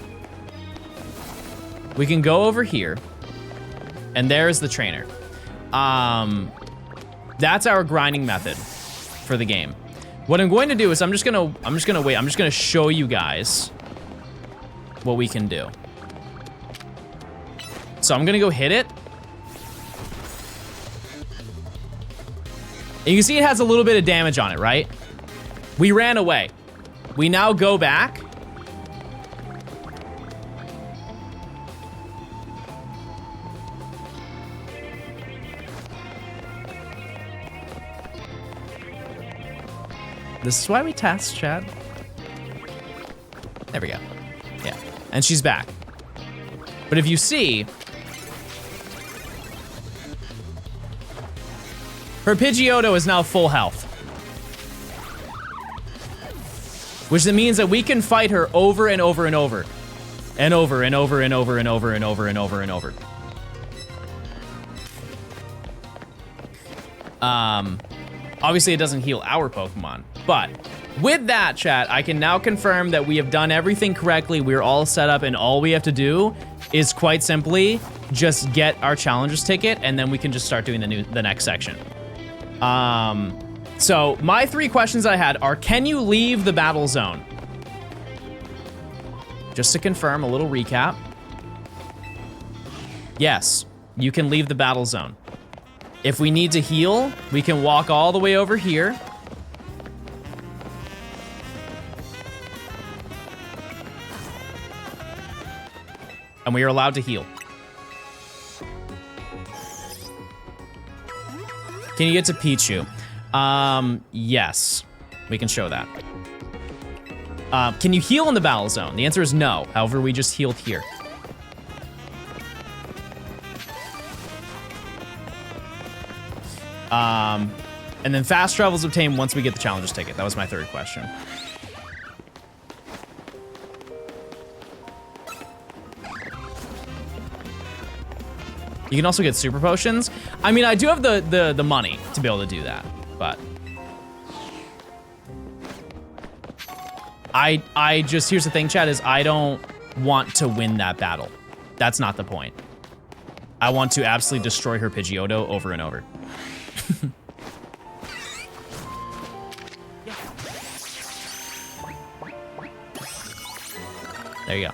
we can go over here, and there's the trainer. That's our grinding method for the game. What I'm going to do is I'm just gonna show you guys what we can do. So I'm gonna go hit it. And you can see it has a little bit of damage on it, right? We ran away. We now go back. This is why we test, Chad. There we go. Yeah, and she's back. But if you see, her Pidgeotto is now full health. Which means that we can fight her over and over and over. And over and over and over and over and over and over and over. Obviously it doesn't heal our Pokemon, but with that, chat, I can now confirm that we have done everything correctly. We're all set up, and all we have to do is quite simply just get our Challenger's ticket, and then we can just start doing the next section. So my 3 questions I had are, can you leave the battle zone? Just to confirm, a little recap. Yes, you can leave the battle zone. If we need to heal, we can walk all the way over here. And we are allowed to heal. Can you get to Pichu? Yes, we can show that. Can you heal in the battle zone? The answer is no. However, we just healed here. And then fast travel is obtained once we get the Challenger's ticket. That was my 3rd question. You can also get super potions. I mean, I do have the money to be able to do that, but I just, here's the thing, chat, is I don't want to win that battle. That's not the point. I want to absolutely destroy her Pidgeotto over and over. There you go.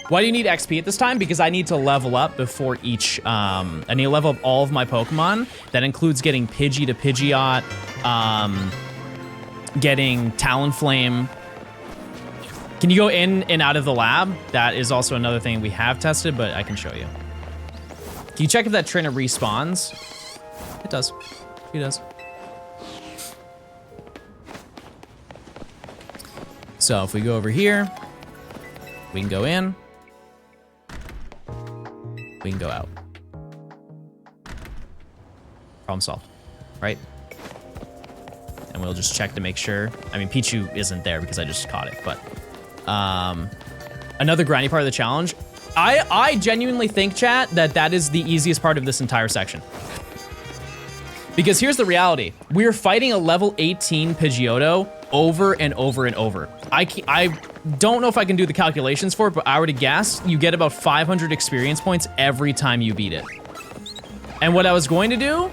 Why do you need XP at this time? Because I need to level up before each, I need to level up all of my Pokemon. That includes getting Pidgey to Pidgeot, getting Talonflame. Can you go in and out of the lab? That is also another thing we have tested, but I can show you. Can you check if that trainer respawns? It does. It does. So if we go over here, we can go in. We can go out. Problem solved, right? And we'll just check to make sure. I mean, Pichu isn't there because I just caught it, but another grindy part of the challenge. I genuinely think, chat, that is the easiest part of this entire section. Because here's the reality. We're fighting a level 18 Pidgeotto over and over and over. I don't know if I can do the calculations for it, but I were to guess, you get about 500 experience points every time you beat it. And what I was going to do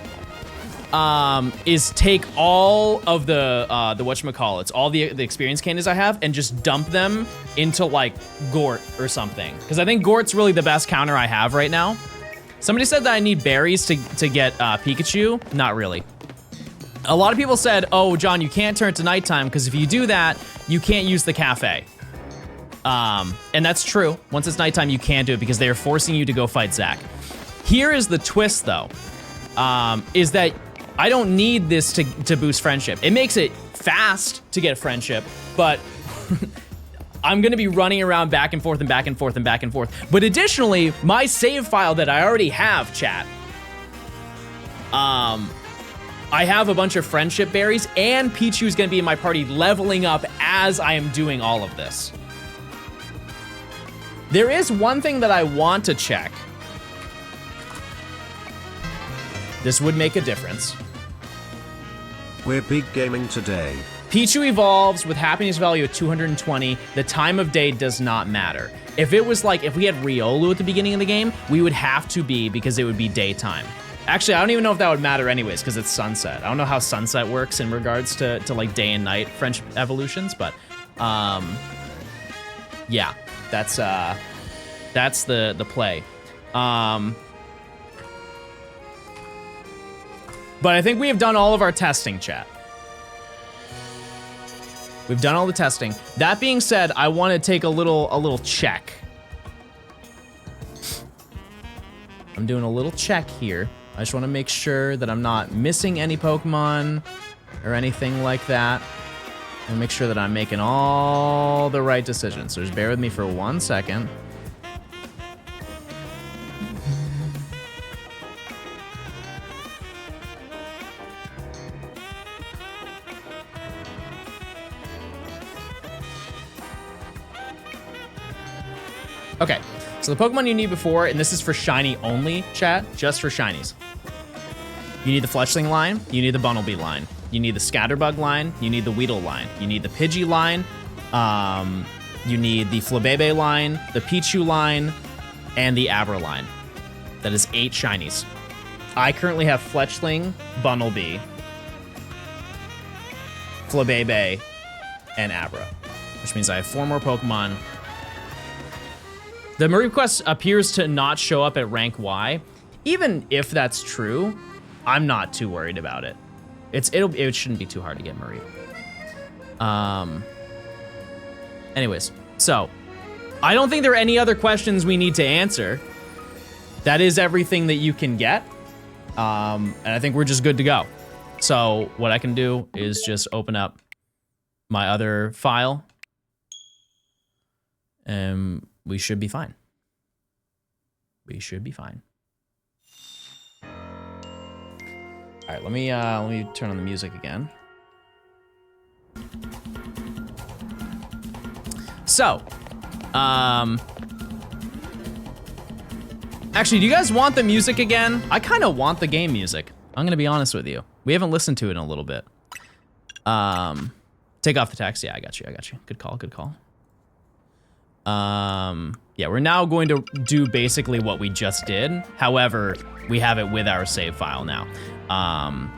is take all of the whatchamacallits, all the experience candies I have, and just dump them into like Gort or something. Because I think Gort's really the best counter I have right now. Somebody said that I need berries to get Pikachu. Not really. A lot of people said, oh, John, you can't turn it to nighttime because if you do that, you can't use the cafe. And that's true. Once it's nighttime, you can't do it because they are forcing you to go fight Zach. Here is the twist, though, is that I don't need this to boost friendship. It makes it fast to get friendship, but I'm gonna be running around back and forth and back and forth and back and forth. But additionally, my save file that I already have, chat, I have a bunch of friendship berries, and Pichu's gonna be in my party leveling up as I am doing all of this. There is one thing that I want to check. This would make a difference. We're big gaming today. Pichu evolves with happiness value of 220. The time of day does not matter. If it was like, if we had Riolu at the beginning of the game, we would have to be, because it would be daytime. Actually, I don't even know if that would matter anyways, because it's sunset. I don't know how sunset works in regards to like day and night French evolutions, but yeah, that's the play. But I think we have done all of our testing, chat. We've done all the testing. That being said, I want to take a little check. I'm doing a little check here. I just want to make sure that I'm not missing any Pokemon or anything like that. And make sure that I'm making all the right decisions. So just bear with me for 1 second. Okay, so the Pokemon you need before, and this is for shiny only, chat, just for shinies. You need the Fletchling line, you need the Bunnelby line, you need the Scatterbug line, you need the Weedle line, you need the Pidgey line, you need the Flabebe line, the Pichu line, and the Abra line. That is 8 shinies. I currently have Fletchling, Bunnelby, Flabebe, and Abra, which means I have 4 more Pokemon. The Marie quest appears to not show up at rank Y. Even if that's true, I'm not too worried about it. It shouldn't be too hard to get Marie. Anyways, so I don't think there are any other questions we need to answer. That is everything that you can get. And I think we're just good to go. So what I can do is just open up my other file. And we should be fine. We should be fine. All right, let me turn on the music again. So, actually, do you guys want the music again? I kind of want the game music. I'm gonna be honest with you. We haven't listened to it in a little bit. Take off the text. Yeah, I got you. Good call. Yeah, we're now going to do basically what we just did. However, we have it with our save file now.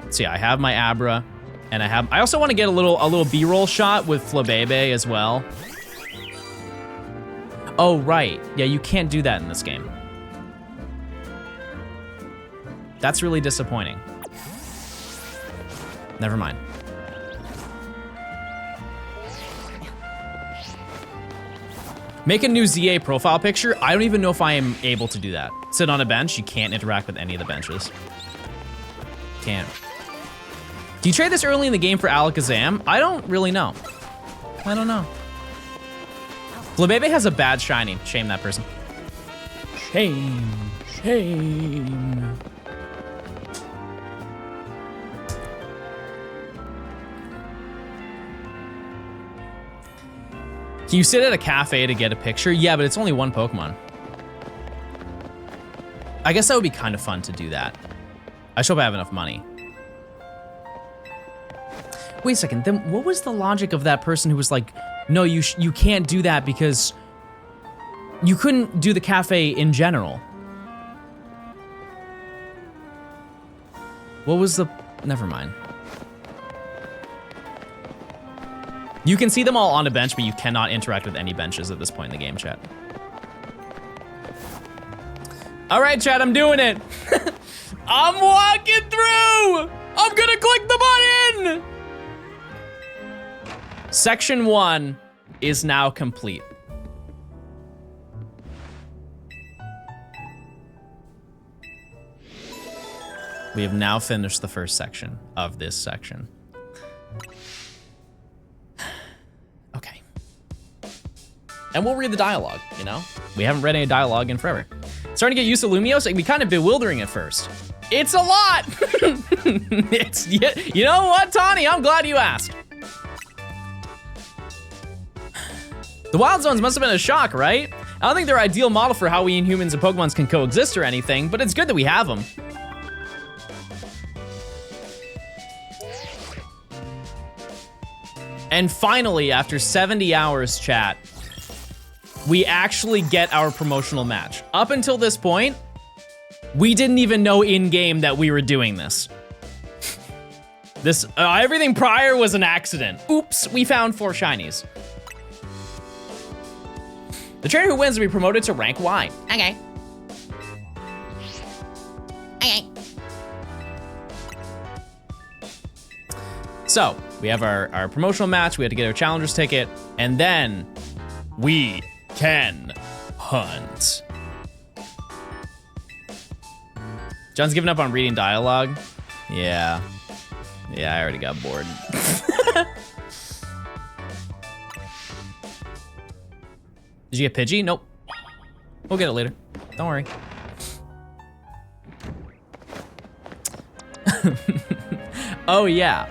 So yeah, I have my Abra, and I also want to get a little B-roll shot with Flabebe as well. Oh, right. Yeah, you can't do that in this game. That's really disappointing. Never mind. Make a new ZA profile picture? I don't even know if I am able to do that. Sit on a bench, you can't interact with any of the benches. Can't. Do you trade this early in the game for Alakazam? I don't really know. I don't know. Flabebe has a bad shiny. Shame that person. Shame. Can you sit at a cafe to get a picture? Yeah, but it's only one Pokemon. I guess that would be kind of fun to do that. I just hope I have enough money. Wait a second, then what was the logic of that person who was like, no, you can't do that because you couldn't do the cafe in general? What was the, never mind. You can see them all on a bench, but you cannot interact with any benches at this point in the game, chat. All right, chat, I'm doing it. I'm walking through. I'm gonna click the button. Section 1 is now complete. We have now finished the first section of this section. Okay. And we'll read the dialogue, you know? We haven't read any dialogue in forever. Starting to get used to Lumiose, it can be kind of bewildering at first. It's a lot! It's, you know what, Tawny? I'm glad you asked. The Wild Zones must have been a shock, right? I don't think they're ideal model for how we humans and Pokemons can coexist or anything, but it's good that we have them. And finally, after 70 hours, chat, we actually get our promotional match. Up until this point, we didn't even know in-game that we were doing this. Everything prior was an accident. Oops, we found 4 shinies. The trainer who wins will be promoted to rank Y. Okay. Okay. So, we have our promotional match, we had to get our challenger's ticket, and then we can hunt. John's given up on reading dialogue. Yeah, I already got bored. Did you get Pidgey? Nope. We'll get it later. Don't worry. Oh yeah.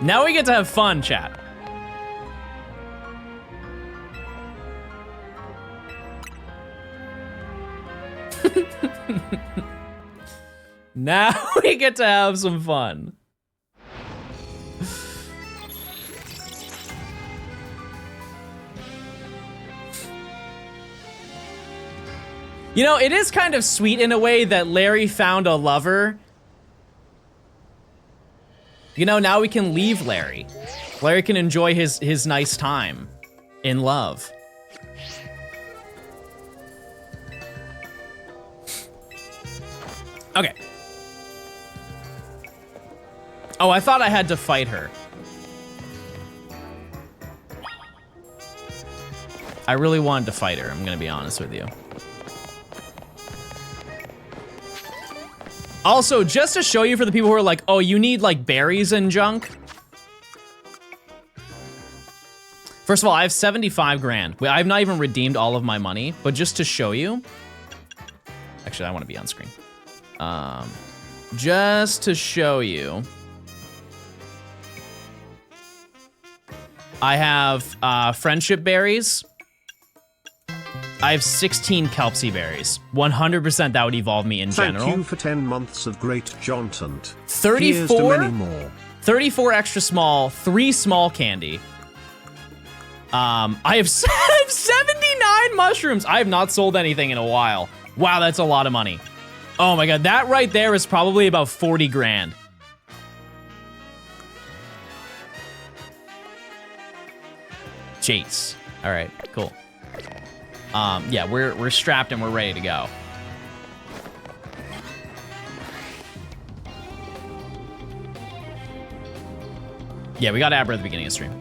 Now we get to have fun, chat. Now we get to have some fun. You know, it is kind of sweet in a way that Larry found a lover. You know, now we can leave Larry. Larry can enjoy his nice time in love. Okay. Oh, I thought I had to fight her. I really wanted to fight her, I'm gonna be honest with you. Also, just to show you for the people who are like, oh, you need like berries and junk. First of all, I have 75 grand. I've not even redeemed all of my money, but just to show you. Actually, I want to be on screen. Just to show you. I have friendship berries. I have 16 Kelpsy berries. 100% that would evolve me in general. Thank you for 10 months of great Johnstone. 34? Here's to many more. 34 extra small, 3 small candy. I have 79 mushrooms. I have not sold anything in a while. Wow, that's a lot of money. Oh my god, that right there is probably about 40 grand. Chase. All right, cool. Yeah, we're strapped and we're ready to go. Yeah, we got Abra at the beginning of the stream.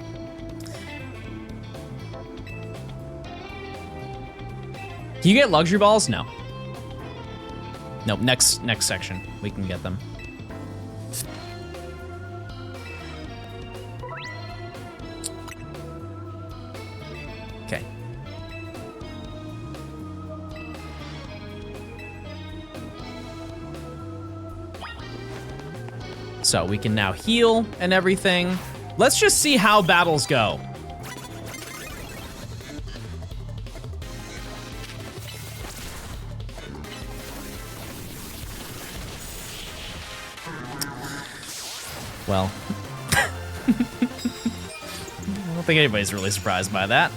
Can you get luxury balls? No. Nope, next section. We can get them. Okay. So we can now heal and everything. Let's just see how battles go. Well, I don't think anybody's really surprised by that.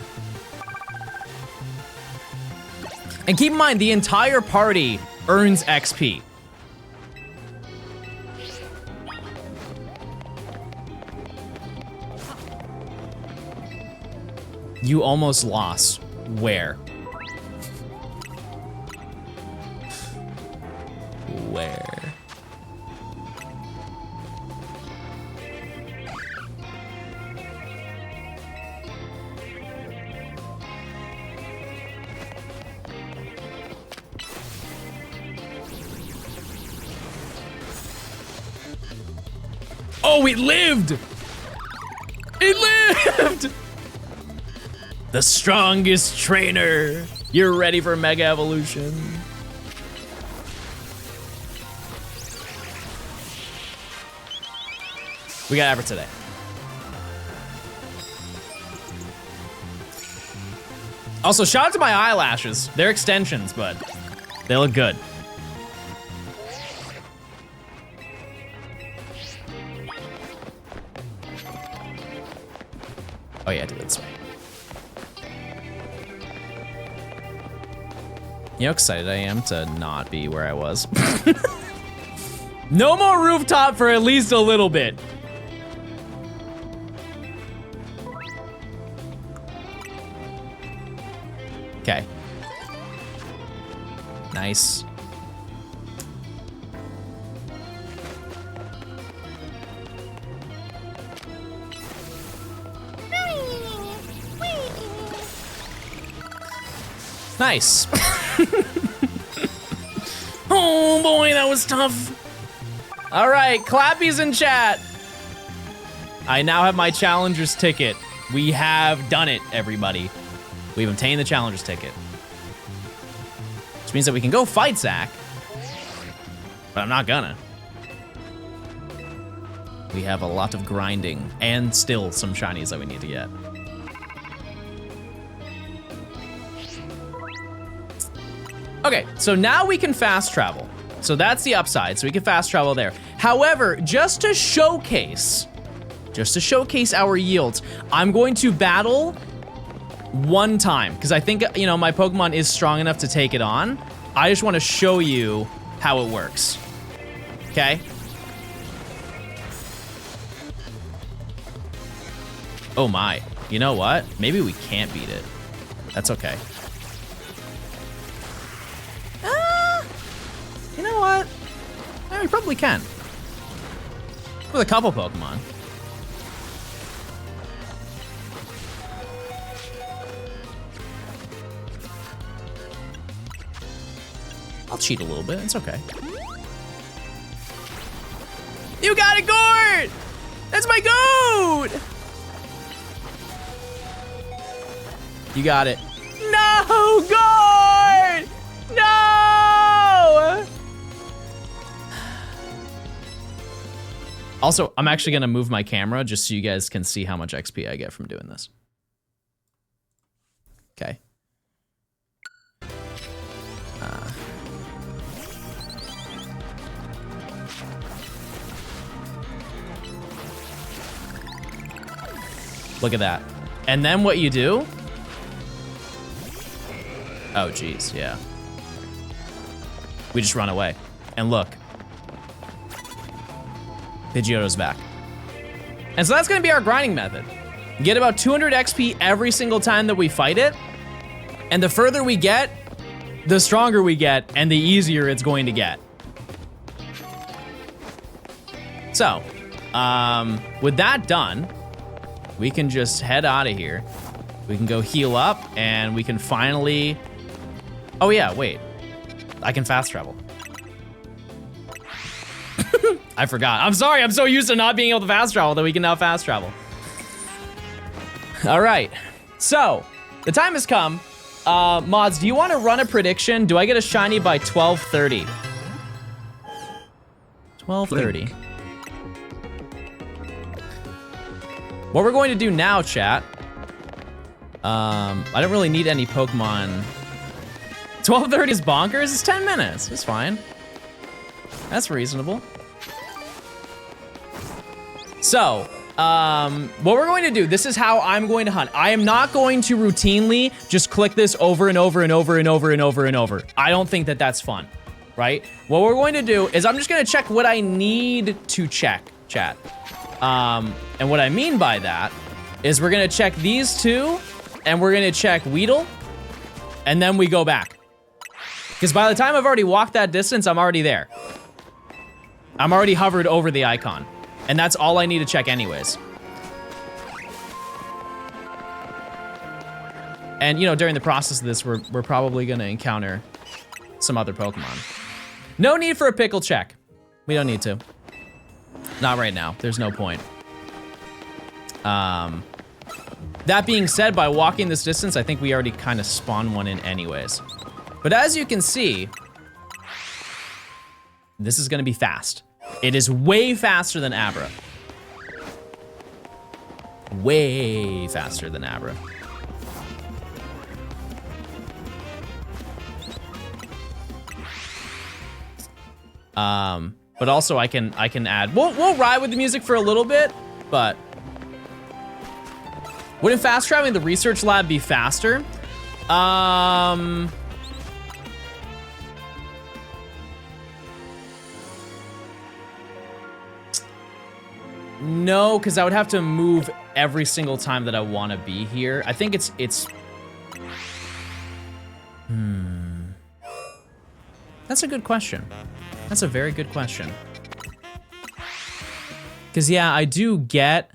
And keep in mind, the entire party earns XP. You almost lost. Where? Where? Oh, it lived! It lived! The strongest trainer. You're ready for Mega Evolution. We got Abra today. Also, shout out to my eyelashes. They're extensions, but they look good. Oh yeah, do it this way. You know how excited I am to not be where I was? No more rooftop for at least a little bit. Okay. Nice. Nice. Oh boy, that was tough. All right, clappies in chat. I now have my challenger's ticket. We have done it, everybody. We've obtained the challenger's ticket. Which means that we can go fight Zack. But I'm not gonna. We have a lot of grinding and still some shinies that we need to get. Okay, so now we can fast travel. So that's the upside, so we can fast travel there. However, just to showcase our yields, I'm going to battle one time, because I think, you know, my Pokemon is strong enough to take it on. I just want to show you how it works, okay? Oh my, you know what? Maybe we can't beat it. That's okay. You know what? Yeah, we probably can. With a couple Pokemon. I'll cheat a little bit, it's okay. You got it, Gord! That's my goat! You got it. No, Gord! No! Also, I'm actually gonna move my camera just so you guys can see how much XP I get from doing this. Okay. Look at that. And then what you do? Oh, geez, yeah. We just run away. And look. Pidgeotto's back. And so that's gonna be our grinding method. Get about 200 XP every single time that we fight it. And the further we get, the stronger we get, and the easier it's going to get. So, with that done, we can just head out of here. We can go heal up, and we can finally... Oh yeah, wait. I can fast travel. I forgot. I'm sorry, I'm so used to not being able to fast travel that we can now fast travel. All right, so the time has come. Mods, do you want to run a prediction? Do I get a shiny by 12:30? 12:30. What we're going to do now, chat. I don't really need any Pokemon. 12:30 is bonkers. It's 10 minutes. It's fine. That's reasonable. So, what we're going to do, this is how I'm going to hunt. I am not going to routinely just click this over and over and over and over and over and over. I don't think that that's fun, right? What we're going to do is I'm just going to check what I need to check, chat. And what I mean by that is we're going to check these two, and we're going to check Weedle, and then we go back. Because by the time I've already walked that distance, I'm already there. I'm already hovered over the icon. And that's all I need to check anyways. And, you know, during the process of this, we're probably gonna encounter some other Pokemon. No need for a pickle check. We don't need to. Not right now, there's no point. That being said, by walking this distance, I think we already kind of spawned one in anyways. But as you can see, this is gonna be fast. It is way faster than Abra. Way faster than Abra. But also I can add, we'll ride with the music for a little bit, but wouldn't fast traveling the research lab be faster? No, because I would have to move every single time that I want to be here. I think it's... That's a good question. That's a very good question. Because, yeah, I do get...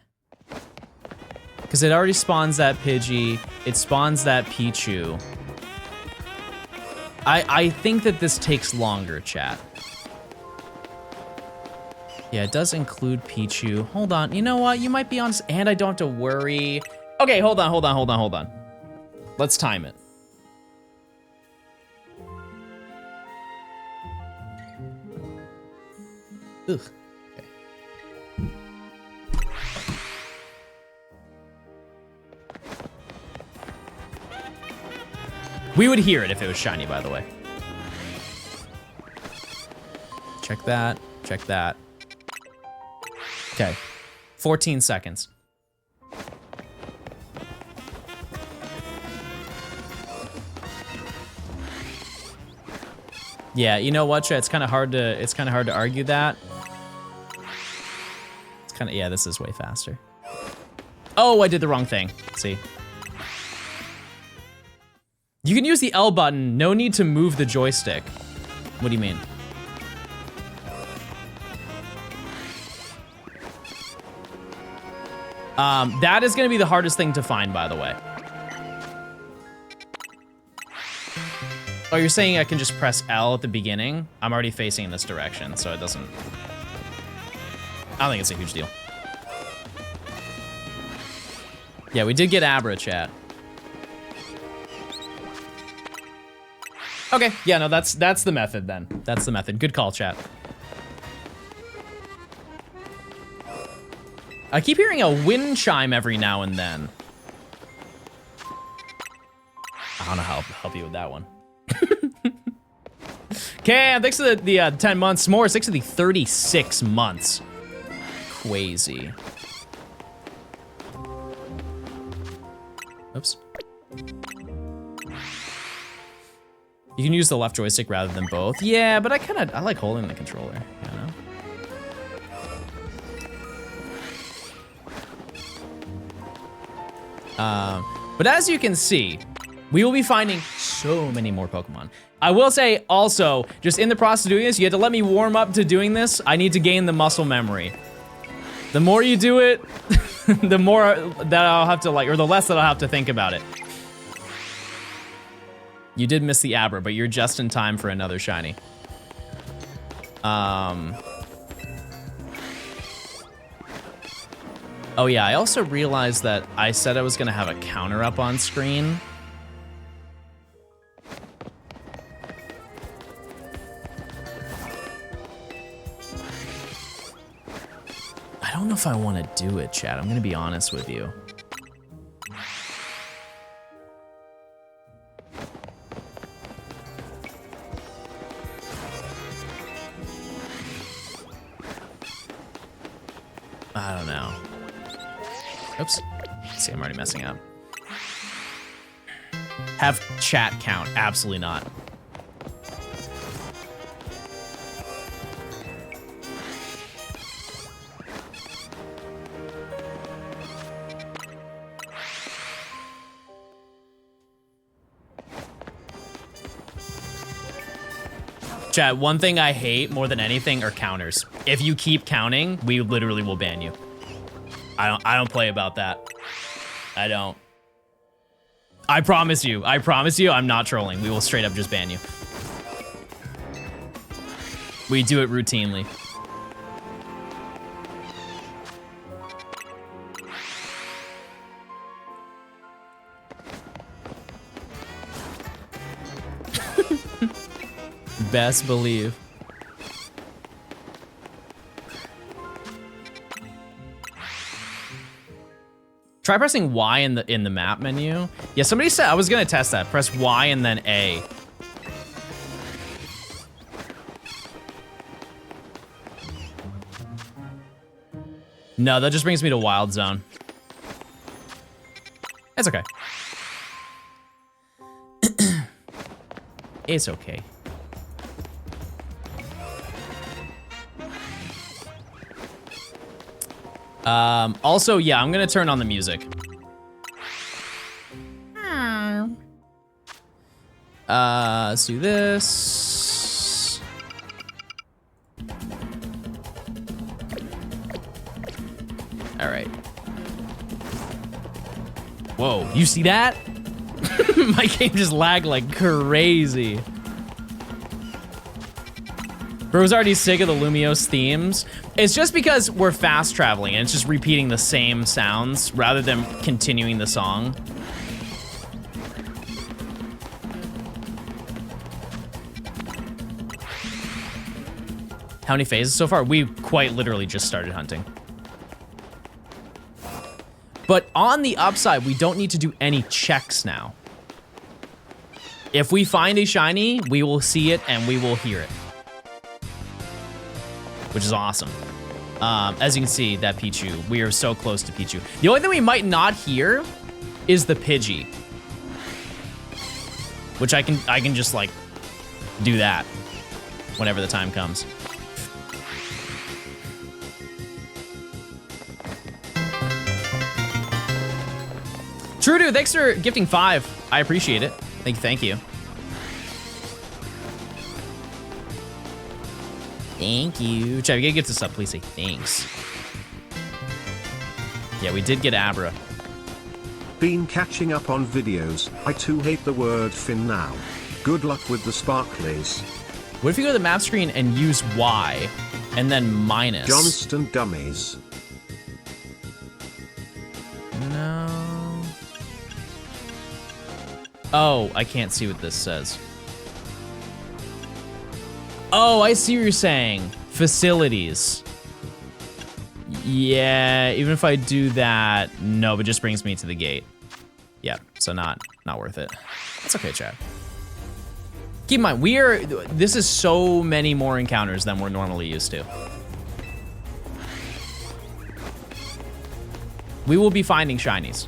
Because it already spawns that Pidgey. It spawns that Pichu. I think that this takes longer, chat. Yeah, it does include Pichu. Hold on, you know what? You might be honest, and I don't have to worry. Okay, hold on. Let's time it. Ugh, okay. We would hear it if it was shiny, by the way. Check that, check that. Okay, 14 seconds. Yeah, you know what, chat? It's kind of hard to argue that. It's kind of, yeah, this is way faster. Oh, I did the wrong thing. See? You can use the L button, no need to move the joystick. What do you mean? That is gonna be the hardest thing to find, by the way. Oh, you're saying I can just press L at the beginning? I'm already facing in this direction, so it doesn't... I don't think it's a huge deal. Yeah, we did get Abra, chat. Okay, yeah, no, that's the method then. That's the method. Good call, chat. I keep hearing a wind chime every now and then. I don't know how to help you with that one. Cam, thanks for the 10 months. S'mores, thanks for the 36 months. Crazy. Oops. You can use the left joystick rather than both. Yeah, but I like holding the controller, you know? But as you can see, we will be finding so many more Pokemon. I will say also, just in the process of doing this, you had to let me warm up to doing this. I need to gain the muscle memory. The more you do it, the more that I'll have to or the less that I'll have to think about it. You did miss the Abra, but you're just in time for another shiny. Oh yeah, I also realized that I said I was gonna have a counter up on screen. I don't know if I want to do it, chat. I'm gonna be honest with you. I don't know. Oops. See, I'm already messing up. Have chat count. Absolutely not. Chat, one thing I hate more than anything are counters. If you keep counting, we literally will ban you. I don't play about that. I don't. I promise you, I'm not trolling. We will straight up just ban you. We do it routinely. Best believe. Try pressing Y in the map menu. Yeah, somebody said I was gonna test that. Press Y and then A. No, that just brings me to Wild Zone. It's okay. It's okay. Also, yeah, I'm gonna turn on the music. Let's do this. All right. Whoa, you see that? My game just lagged like crazy. Bro's already sick of the Lumiose themes. It's just because we're fast traveling and it's just repeating the same sounds rather than continuing the song. How many phases so far? We quite literally just started hunting. But on the upside, we don't need to do any checks now. If we find a shiny, we will see it and we will hear it. Which is awesome. As you can see, that Pichu, we are so close to Pichu. The only thing we might not hear is the Pidgey. Which I can just like do that whenever the time comes. True Dude, thanks for gifting 5. I appreciate it. Thank you. Thank you. Chad, we gotta get this up, please say thanks. Yeah, we did get Abra. Been catching up on videos. I too hate the word fin now. Good luck with the sparklies. What if you go to the map screen and use Y and then minus? Johnstone dummies. No. Oh, I can't see what this says. Oh, I see what you're saying. Facilities. Yeah, even if I do that, no, it just brings me to the gate. Yeah, so not worth it. That's okay, Chad. Keep in mind, this is so many more encounters than we're normally used to. We will be finding shinies.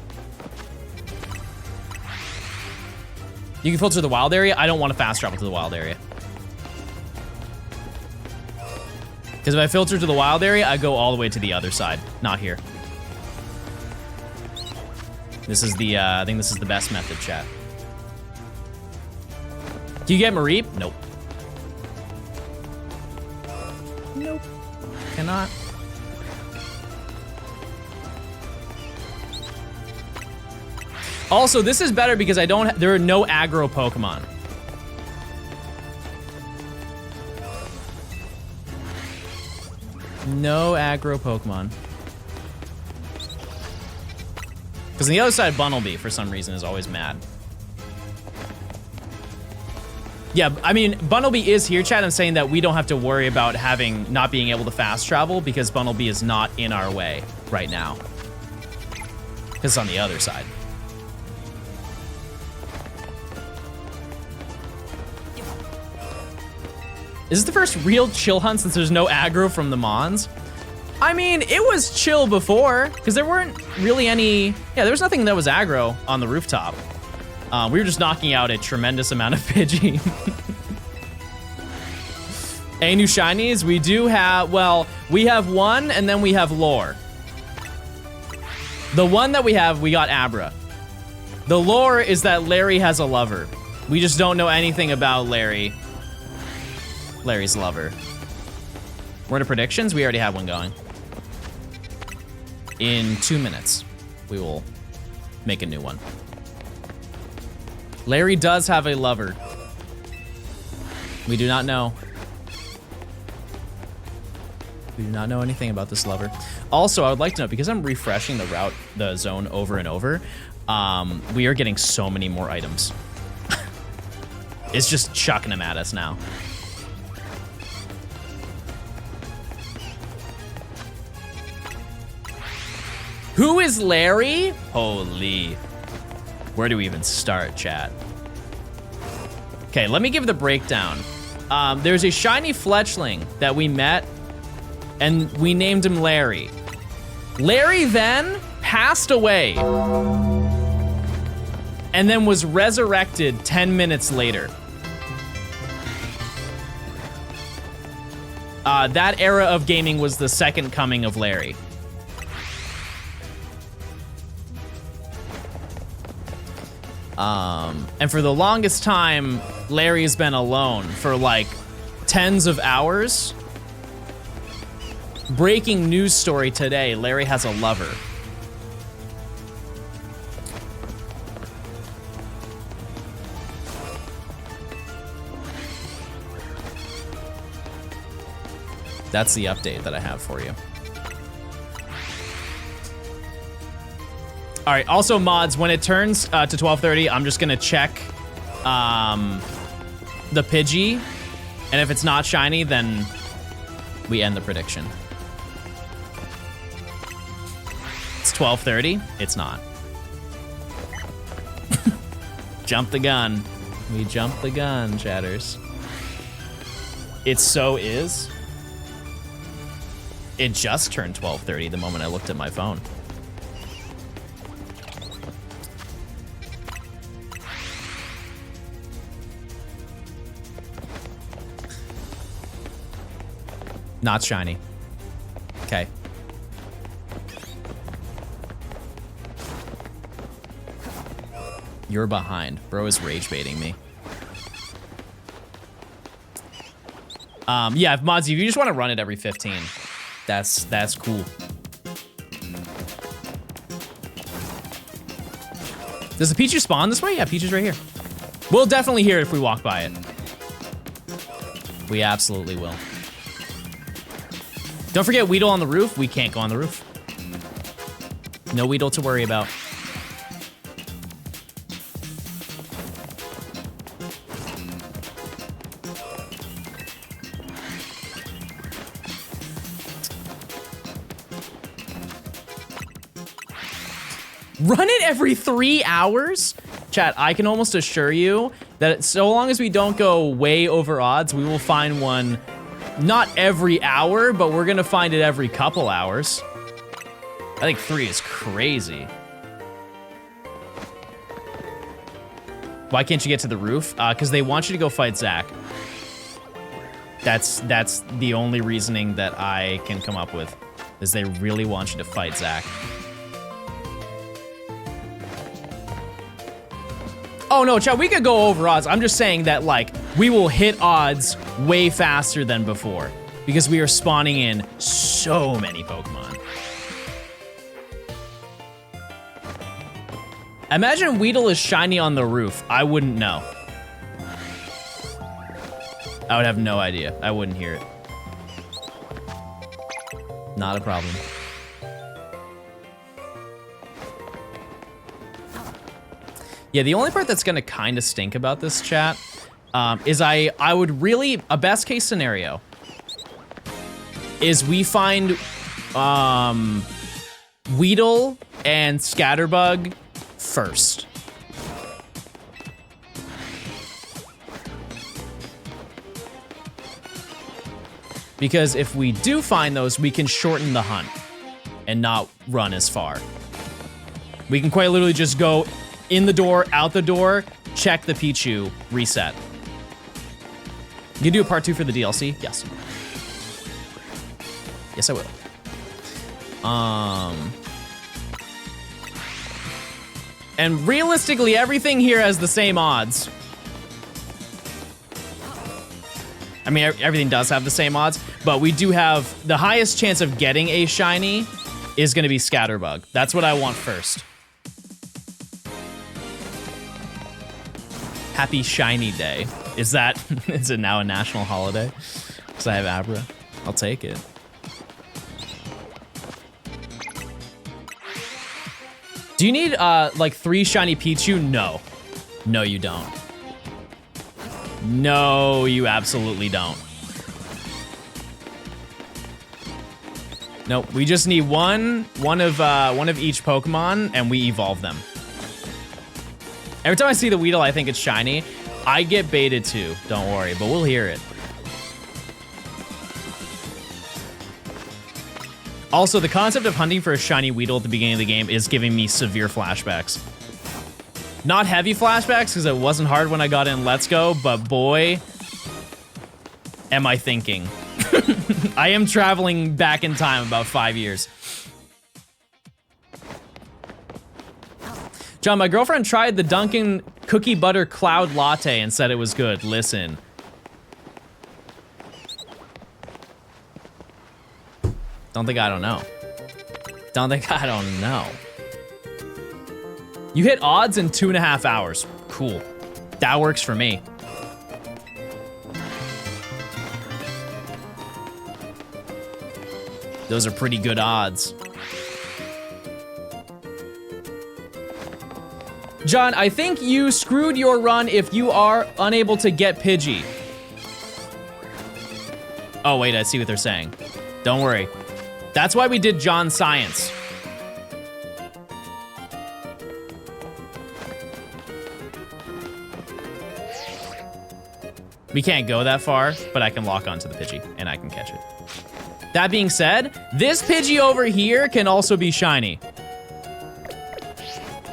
You can filter the wild area. I don't want to fast travel to the wild area. Because if I filter to the wild area, I go all the way to the other side, not here. This is the, I think this is the best method, chat. Do you get Mareep? Nope. Nope. Cannot. Also, this is better because there are no aggro Pokemon. No aggro Pokemon. Because on the other side, Bunnelby, for some reason, is always mad. Yeah, I mean, Bunnelby is here, chat. I'm saying that we don't have to worry about not being able to fast travel because Bunnelby is not in our way right now. Because it's on the other side. Is this the first real chill hunt since there's no aggro from the Mons? I mean, it was chill before, because there weren't really any... Yeah, there was nothing that was aggro on the rooftop. We were just knocking out a tremendous amount of Pidgey. Any new shinies? We do have... Well, we have one, and then we have lore. The one that we have, we got Abra. The lore is that Larry has a lover. We just don't know anything about Larry's lover. We're into predictions. We already have one going. In 2 minutes, we will make a new one. Larry does have a lover. We do not know. We do not know anything about this lover. Also, I would like to know, because I'm refreshing the zone over and over, we are getting so many more items. It's just chucking them at us now. Who is Larry? Holy. Where do we even start, chat? Okay, let me give the breakdown. There's a shiny fletchling that we met, and we named him Larry. Larry then passed away, and then was resurrected 10 minutes later. That era of gaming was the second coming of Larry. And for the longest time, Larry's been alone for like tens of hours. Breaking news story today, Larry has a lover. That's the update that I have for you. All right, also mods, when it turns to 12:30, I'm just gonna check the Pidgey, and if it's not shiny, then we end the prediction. It's 12:30, it's not. Jump the gun. We jumped the gun, chatters. It so is. It just turned 12:30 the moment I looked at my phone. Not shiny. Okay. You're behind. Bro is rage baiting me. Yeah, mods, if you just want to run it every 15, that's cool. Does the Pichu spawn this way? Yeah, Pichu's right here. We'll definitely hear it if we walk by it. We absolutely will. Don't forget Weedle on the roof. We can't go on the roof. No Weedle to worry about. Run it every 3 hours? Chat, I can almost assure you that so long as we don't go way over odds, we will find one, not every hour, but we're gonna find it every couple hours. I think 3 is crazy. Why can't you get to the roof? Because they want you to go fight Zach. That's the only reasoning that I can come up with, is they really want you to fight Zach. Oh no, chat, we could go over odds. I'm just saying that, like, we will hit odds way faster than before because we are spawning in so many Pokemon. Imagine Weedle is shiny on the roof. I wouldn't know. I would have no idea. I wouldn't hear it. Not a problem. Yeah, the only part that's gonna kind of stink about this, chat, is I would really, a best case scenario is we find Weedle and Scatterbug first. Because if we do find those, we can shorten the hunt and not run as far. We can quite literally just go in the door, out the door, check the Pichu, reset. You can do a part 2 for the DLC? Yes. Yes, I will. And realistically, everything here has the same odds. I mean, everything does have the same odds, but we do have the highest chance of getting a shiny is gonna be Scatterbug. That's what I want first. Happy Shiny Day. Is it now a national holiday? Because I have Abra. I'll take it. Do you need like 3 shiny Pichu? No. No, you don't. No, you absolutely don't. Nope, we just need one of each Pokemon, and we evolve them. Every time I see the Weedle, I think it's shiny. I get baited too, don't worry, but we'll hear it. Also, the concept of hunting for a shiny Weedle at the beginning of the game is giving me severe flashbacks. Not heavy flashbacks, because it wasn't hard when I got in Let's Go, but boy, am I thinking. I am traveling back in time about 5 years. John, my girlfriend tried the Dunkin' Cookie Butter Cloud Latte and said it was good. Listen. Don't think I don't know. Don't think I don't know. You hit odds in 2.5 hours. Cool. That works for me. Those are pretty good odds. John, I think you screwed your run if you are unable to get Pidgey. Oh, wait, I see what they're saying. Don't worry. That's why we did John Science. We can't go that far, but I can lock onto the Pidgey, and I can catch it. That being said, this Pidgey over here can also be shiny.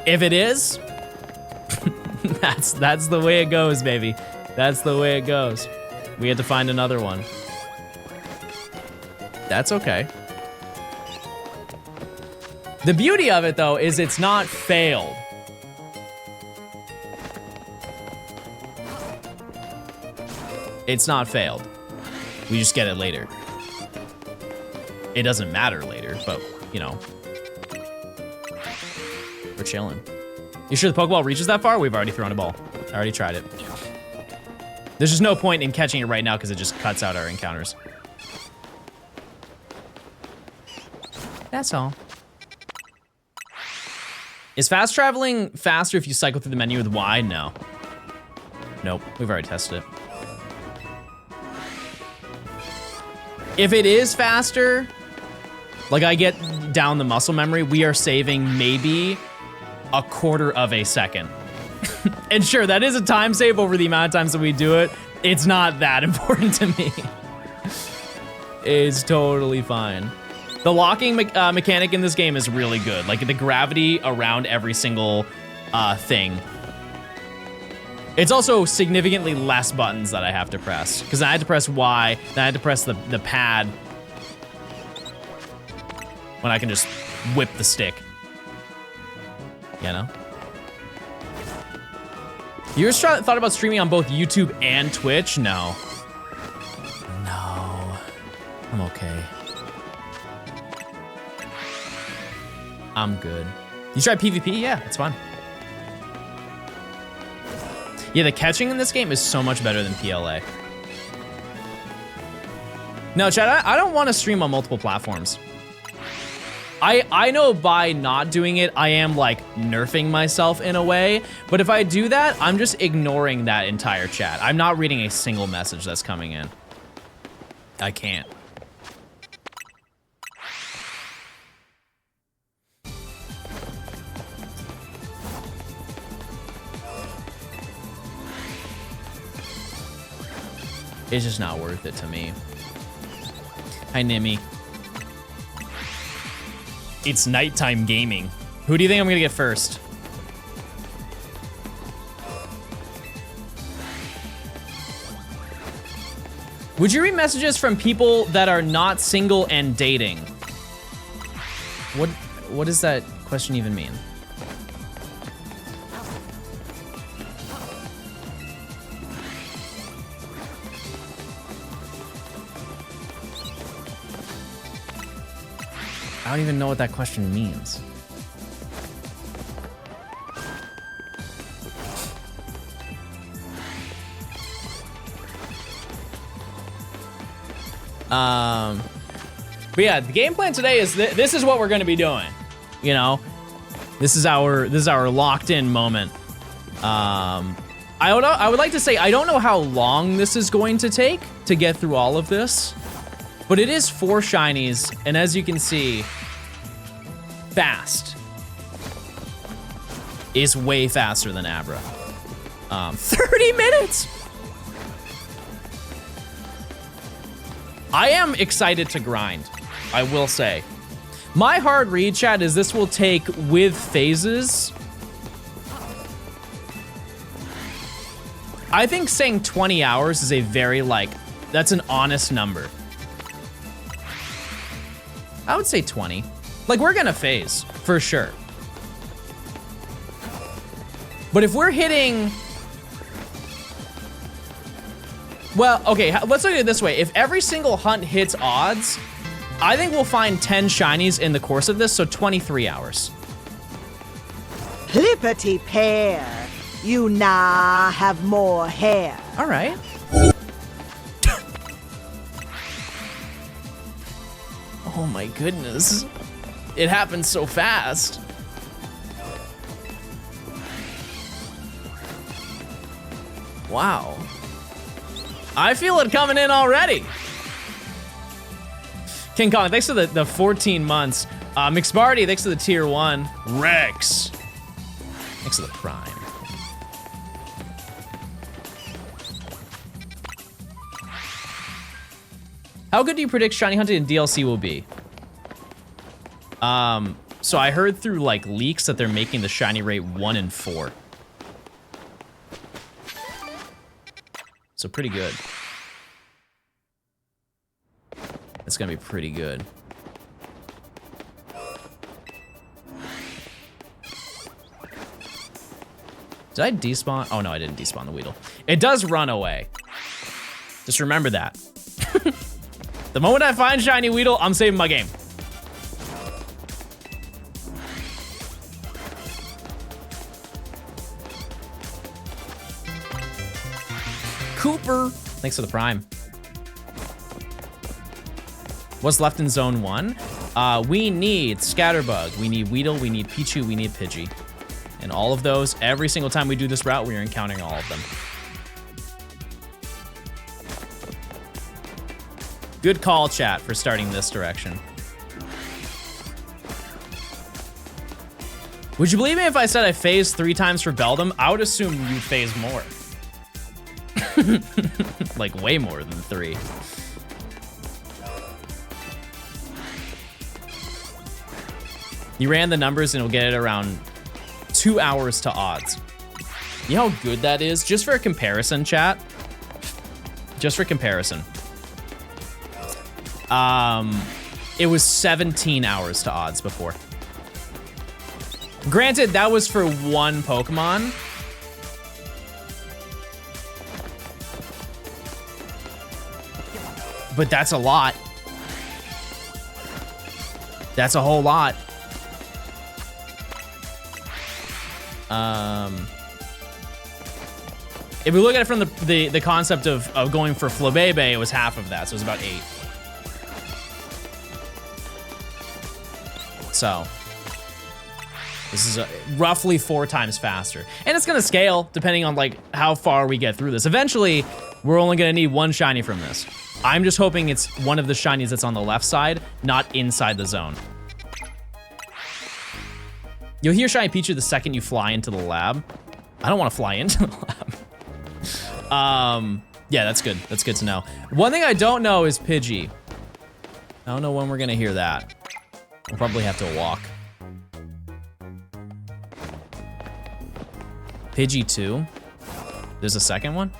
If it is, that's the way it goes, baby. That's the way it goes. We had to find another one. That's okay. The beauty of it, though, is it's not failed. It's not failed. We just get it later. It doesn't matter later, but, you know. We're chilling. You sure the Pokeball reaches that far? We've already thrown a ball. I already tried it. There's just no point in catching it right now because it just cuts out our encounters. That's all. Is fast traveling faster if you cycle through the menu with Y? No. Nope, we've already tested it. If it is faster, like I get down the muscle memory, we are saving maybe a quarter of a second. And sure, that is a time save over the amount of times that we do it. It's not that important to me. It's totally fine. The locking mechanic in this game is really good. Like the gravity around every single thing. It's also significantly less buttons that I have to press. Because I had to press Y, then I had to press the pad. When I can just whip the stick. You know? You ever thought about streaming on both YouTube and Twitch? No. No. I'm okay. I'm good. You tried PvP? Yeah, it's fun. Yeah, the catching in this game is so much better than PLA. No, Chad, I don't want to stream on multiple platforms. I know by not doing it, I am like nerfing myself in a way, but if I do that, I'm just ignoring that entire chat. I'm not reading a single message that's coming in. I can't. It's just not worth it to me. Hi, Nimmy. It's nighttime gaming. Who do you think I'm gonna get first? Would you read messages from people that are not single and dating? What does that question even mean? I don't even know what that question means. But yeah, the game plan today is this is what we're gonna be doing. You know, this is our locked in moment. I would like to say I don't know how long this is going to take to get through all of this, but it is 4 shinies, and as you can see, fast is way faster than Abra. 30 minutes. I am excited to grind, I will say. My hard read, chat, is this will take, with phases, I think saying 20 hours is a very, like, that's an honest number. I would say 20. Like, we're gonna phase, for sure. But if we're hitting... Well, okay, let's look at it this way. If every single hunt hits odds, I think we'll find 10 shinies in the course of this, so 23 hours. Flippity pear, you now have more hair. All right. Oh my goodness. It happened so fast. Wow. I feel it coming in already. King Kong, thanks for the 14 months. McSparty, thanks for the tier 1. Rex, thanks for the prime. How good do you predict shiny hunting in DLC will be? So I heard through like leaks that they're making the shiny rate 1 in 4. So pretty good. It's gonna be pretty good. Did I despawn? Oh no, I didn't despawn the Weedle. It does run away. Just remember that. The moment I find shiny Weedle, I'm saving my game. Cooper, thanks for the prime. What's left in zone 1? We need Scatterbug, we need Weedle, we need Pichu, we need Pidgey. And all of those, every single time we do this route, we are encountering all of them. Good call, chat, for starting this direction. Would you believe me if I said I phased 3 times for Beldum? I would assume you phase more. Like way more than 3. You ran the numbers and it'll get it around 2 hours to odds. You know how good that is? Just for a comparison, chat. Just for comparison. It was 17 hours to odds before. Granted, that was for 1 Pokemon. But that's a lot. That's a whole lot. If we look at it from the concept of going for Flabebe, it was half of that, so it was about 8. So this is roughly 4 times faster, and it's gonna scale depending on like how far we get through this. Eventually, we're only gonna need 1 shiny from this. I'm just hoping it's one of the shinies that's on the left side, not inside the zone. You'll hear Shiny Pichu the second you fly into the lab. I don't want to fly into the lab. Yeah, that's good. That's good to know. One thing I don't know is Pidgey. I don't know when we're gonna hear that. We'll probably have to walk. Pidgey 2. There's a second one?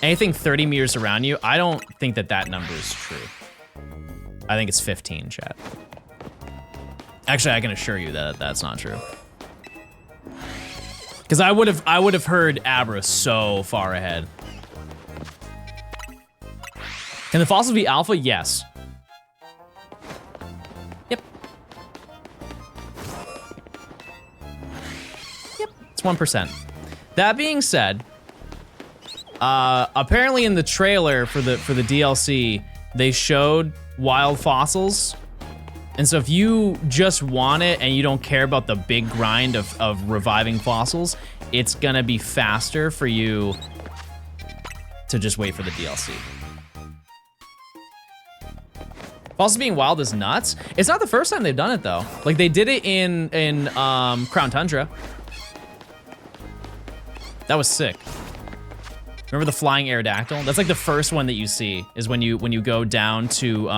Anything 30 meters around you, I don't think that that number is true. I think it's 15, chat. Actually, I can assure you that that's not true. Because I would have heard Abra so far ahead. Can the fossils be alpha? Yes. Yep. Yep, it's 1%. That being said, apparently in the trailer for the DLC, they showed wild fossils. And so if you just want it and you don't care about the big grind of reviving fossils, it's gonna be faster for you to just wait for the DLC. Fossils being wild is nuts. It's not the first time they've done it though. Like they did it in Crown Tundra. That was sick. Remember the flying Aerodactyl? That's like the first one that you see is when you go down to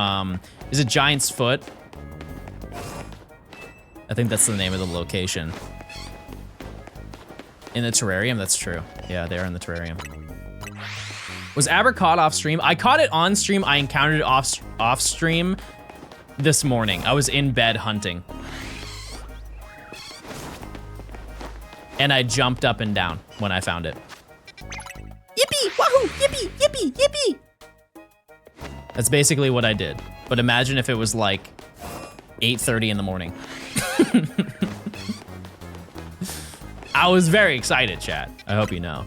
is it Giant's Foot? I think that's the name of the location. In the terrarium, that's true. Yeah, they are in the terrarium. Was Abra caught off stream? I caught it on stream. I encountered it off stream this morning. I was in bed hunting. And I jumped up and down when I found it. Yippee! Wahoo! Yippee! Yippee! Yippee! That's basically what I did. But imagine if it was like 8:30 in the morning. I was very excited, chat. I hope you know.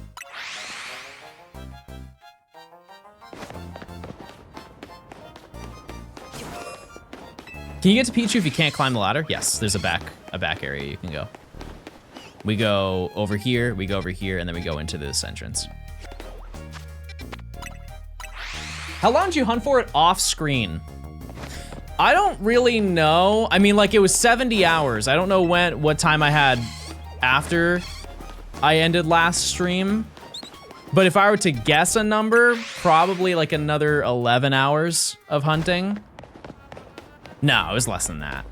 Can you get to Pichu if you can't climb the ladder? Yes, there's a back area you can go. We go over here, and then we go into this entrance. How long did you hunt for it off screen? I don't really know. I mean, like it was 70 hours. I don't know what time I had after I ended last stream. But if I were to guess a number, probably like another 11 hours of hunting. No, it was less than that.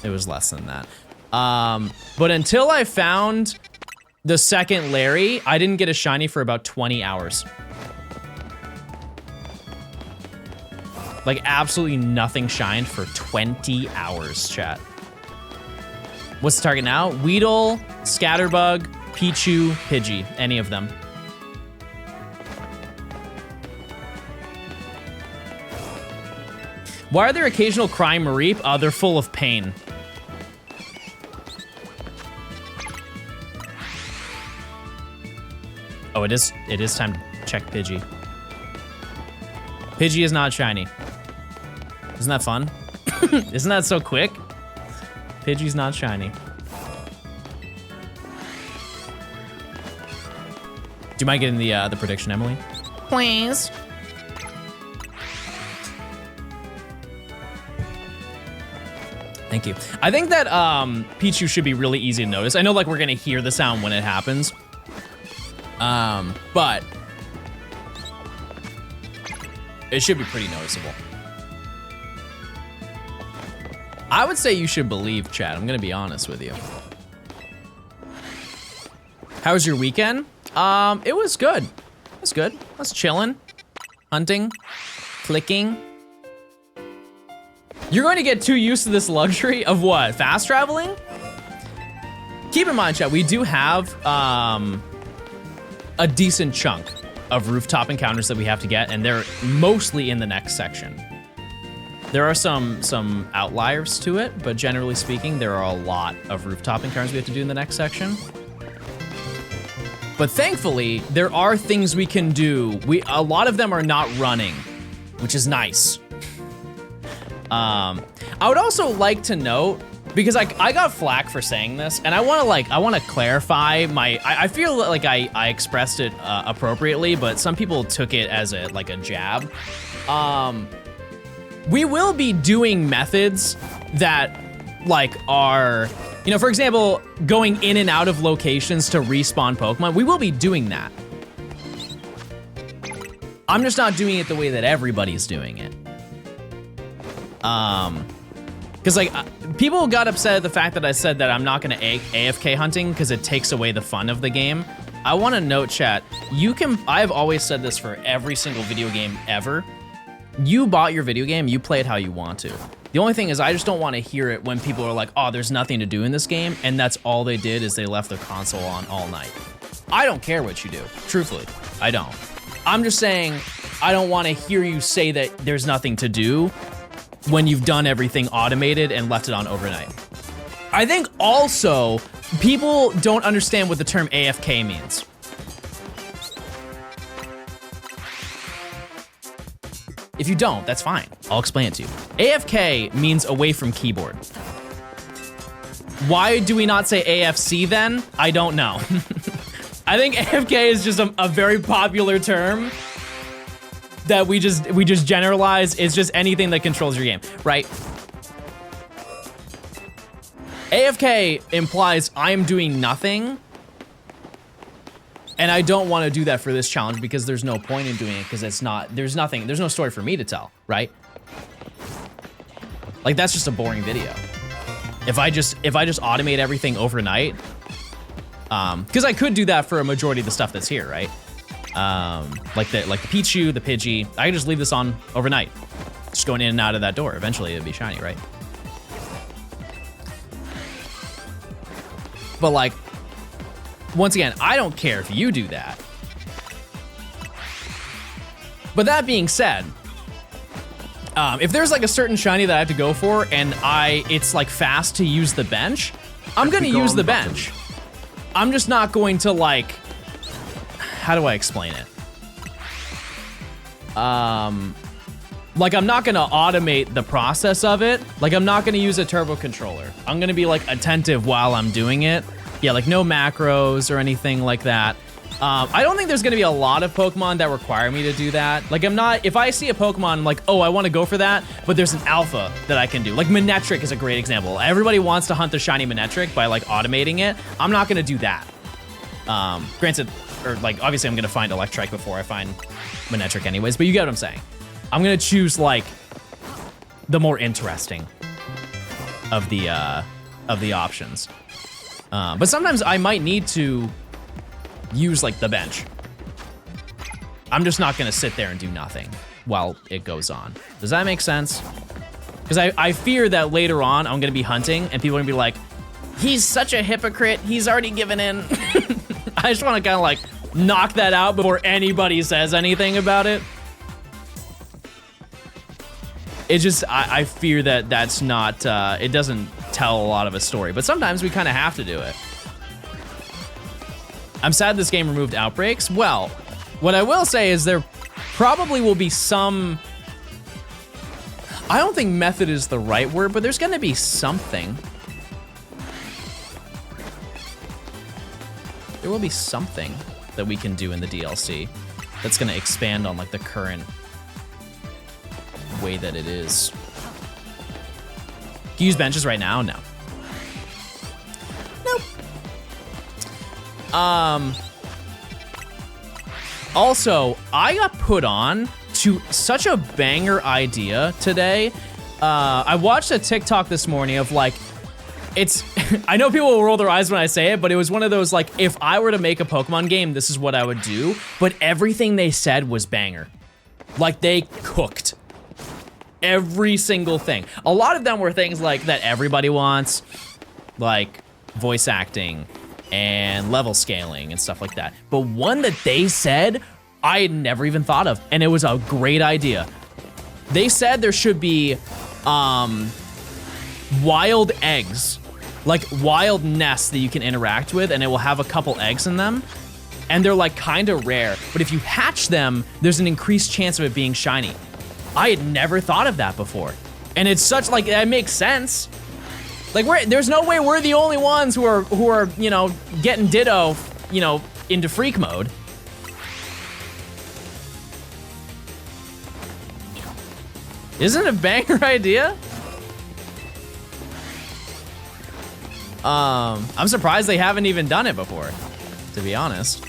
It was less than that. But until I found the second Larry, I didn't get a shiny for about 20 hours. Like absolutely nothing shined for 20 hours, chat. What's the target now? Weedle, Scatterbug, Pichu, Pidgey, any of them. Why are there occasional crying Mareep? They're full of pain. Oh, it is time to check Pidgey. Pidgey is not shiny. Isn't that fun? Isn't that so quick? Pidgey's not shiny. Do you mind getting the prediction, Emily? Please. Thank you. I think that Pichu should be really easy to notice. I know like we're gonna hear the sound when it happens. But it should be pretty noticeable. I would say you should believe, chat. I'm gonna be honest with you. How was your weekend? It was good. It was good. I was chilling, hunting, clicking. You're going to get too used to this luxury of what? Fast traveling? Keep in mind, chat, we do have a decent chunk of rooftop encounters that we have to get, and they're mostly in the next section. There are some outliers to it, but generally speaking, there are a lot of rooftop encounters we have to do in the next section. But thankfully, there are things we can do. A lot of them are not running, which is nice. I would also like to note, because I got flack for saying this, and I want to clarify I feel like I expressed it appropriately, but some people took it as a jab. We will be doing methods that are, you know, for example, going in and out of locations to respawn Pokemon. We will be doing that. I'm just not doing it the way that everybody's doing it. Because people got upset at the fact that I said that I'm not gonna AFK hunting because it takes away the fun of the game. I want to note, chat, I've always said this for every single video game ever. You bought your video game, you play it how you want to. The only thing is I just don't want to hear it when people are like, oh, there's nothing to do in this game, and that's all they did is they left their console on all night. I don't care what you do, truthfully, I don't. I'm just saying, I don't want to hear you say that there's nothing to do when you've done everything automated and left it on overnight. I think also, people don't understand what the term AFK means. If you don't, that's fine. I'll explain it to you. AFK means away from keyboard. Why do we not say AFC then? I don't know. I think AFK is just a very popular term that we just generalize. It's just anything that controls your game, right? AFK implies I'm doing nothing, and I don't want to do that for this challenge because there's no point in doing it because there's no story for me to tell, right? Like that's just a boring video. If I just automate everything overnight, because I could do that for a majority of the stuff that's here, right? Like the Pichu, the Pidgey, I can just leave this on overnight. Just going in and out of that door. Eventually it'd be shiny, right? But like, once again, I don't care if you do that. But that being said, if there's like a certain shiny that I have to go for and it's like fast to use the bench, I'm gonna use the bench. I'm just not going to like, how do I explain it? Like I'm not gonna automate the process of it. Like I'm not gonna use a turbo controller. I'm gonna be like attentive while I'm doing it. Yeah, like no macros or anything like that. I don't think there's gonna be a lot of Pokemon that require me to do that. Like if I see a Pokemon like, oh, I wanna go for that, but there's an alpha that I can do. Like Manectric is a great example. Everybody wants to hunt the shiny Manectric by like automating it. I'm not gonna do that. Granted, or like obviously I'm gonna find Electrike before I find Manectric anyways, but you get what I'm saying. I'm gonna choose like the more interesting of the options. But sometimes I might need to use like the bench. I'm just not gonna sit there and do nothing while it goes on. Does that make sense? Because I fear that later on I'm gonna be hunting and people are gonna be like, he's such a hypocrite, he's already given in. I just wanna kinda like knock that out before anybody says anything about it. It just, I fear that that's not, it doesn't tell a lot of a story, but sometimes we kind of have to do it. I'm sad this game removed outbreaks. Well, what I will say is there probably will be some, I don't think method is the right word, but there's gonna be something. There will be something that we can do in the DLC that's gonna expand on like the current way that it is. Can you use benches right now? No. Nope. Also, I got put on to such a banger idea today. I watched a TikTok this morning of like, it's, I know people will roll their eyes when I say it, but it was one of those like, if I were to make a Pokemon game, this is what I would do. But everything they said was banger. Like they cooked. Every single thing. A lot of them were things like that everybody wants, like voice acting and level scaling and stuff like that. But one that they said I had never even thought of, and it was a great idea. They said there should be wild eggs, like wild nests that you can interact with, and it will have a couple eggs in them. And they're like kind of rare, but if you hatch them, there's an increased chance of it being shiny. I had never thought of that before. And it's such like, that makes sense. Like there's no way we're the only ones who are, you know, getting Ditto, you know, into freak mode. Isn't it a banger idea? I'm surprised they haven't even done it before, to be honest.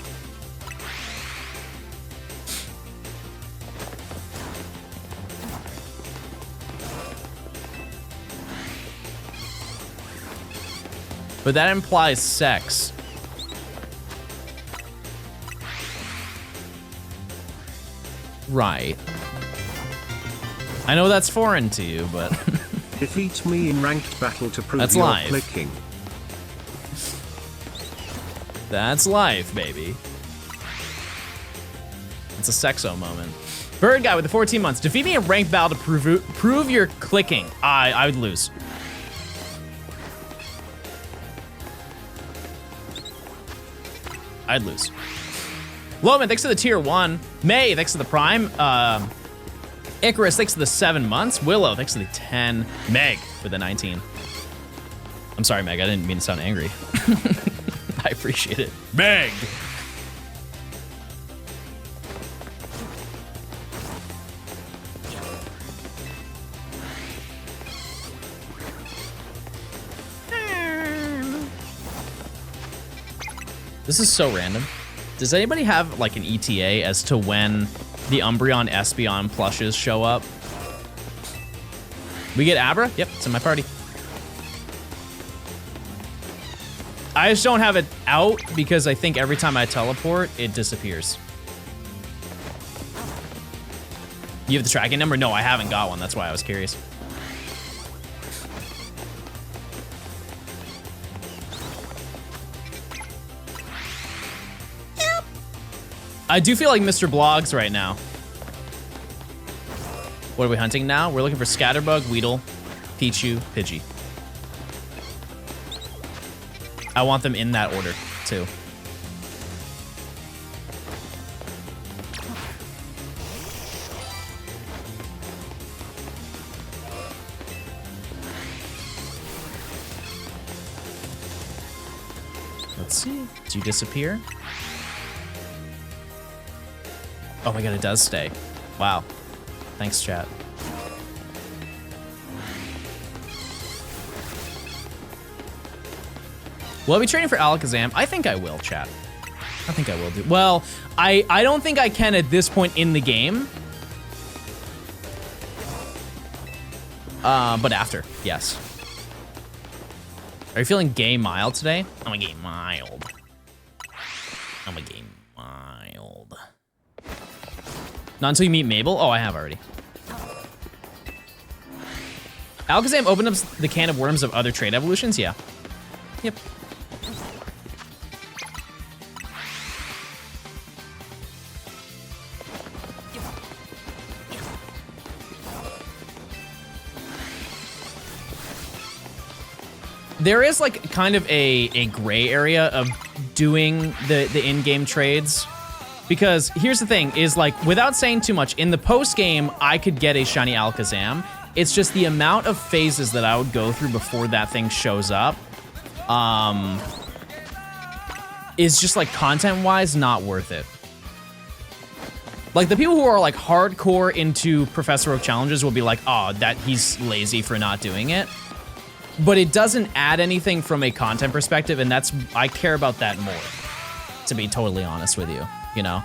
But that implies sex. Right. I know that's foreign to you, but Defeat me in ranked battle to prove That's you're live. clicking. that's life, baby. It's a sexo moment. Bird guy with the 14 months. Defeat me in ranked battle to prove you're clicking. I would lose. I'd lose. Loman, thanks to the tier 1. May, thanks to the prime. Icarus, thanks to the 7 months. Willow, thanks to the 10. Meg with the 19. I'm sorry, Meg, I didn't mean to sound angry. I appreciate it. Meg! This is so random. Does anybody have like an ETA as to when the Umbreon Espeon plushes show up? We get Abra? Yep, it's in my party. I just don't have it out because I think every time I teleport, it disappears. You have the tracking number? No, I haven't got one. That's why I was curious. I do feel like Mr. Blogs right now. What are we hunting now? We're looking for Scatterbug, Weedle, Pichu, Pidgey. I want them in that order, too. Let's see. Do you disappear? Oh my god, it does stay. Wow. Thanks, chat. Will I be training for Alakazam? I think I will, chat. I think I will do. Well, I don't think I can at this point in the game. But after, yes. Are you feeling gay mild today? I'm a gay mild. I'm a gay mild. Not until you meet Mabel? Oh, I have already. Alakazam opened up the can of worms of other trait evolutions? Yeah. Yep. There is like kind of a gray area of doing the in-game trades. Because here's the thing, is like, without saying too much, in the post-game, I could get a shiny Alakazam. It's just the amount of phases that I would go through before that thing shows up, is just like content-wise not worth it. Like the people who are like hardcore into Professor Oak challenges will be like, oh, that he's lazy for not doing it. but it doesn't add anything from a content perspective, and I care about that more, to be totally honest with you, you know?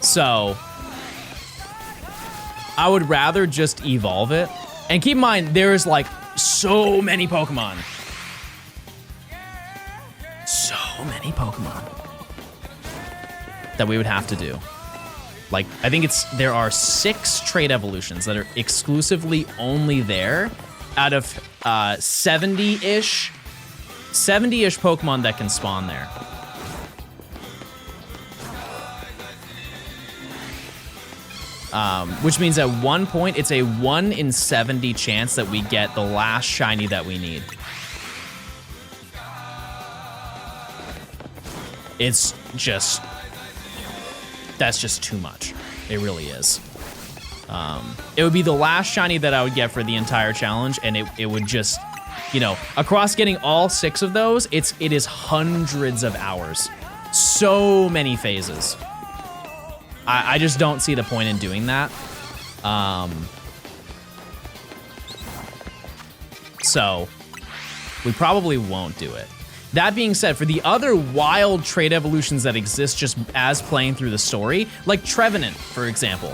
So I would rather just evolve it. And keep in mind, there's like so many Pokemon. So many Pokemon that we would have to do. Like, I think there are 6 trait evolutions that are exclusively only there out of 70-ish Pokemon that can spawn there. Which means at one point, it's a 1 in 70 chance that we get the last shiny that we need. It's just... That's just too much. It really is. It would be the last shiny that I would get for the entire challenge, and it would just... You know, across getting all 6 of those, it is hundreds of hours. So many phases. I just don't see the point in doing that. So, we probably won't do it. That being said, for the other wild trait evolutions that exist just as playing through the story, like Trevenant, for example,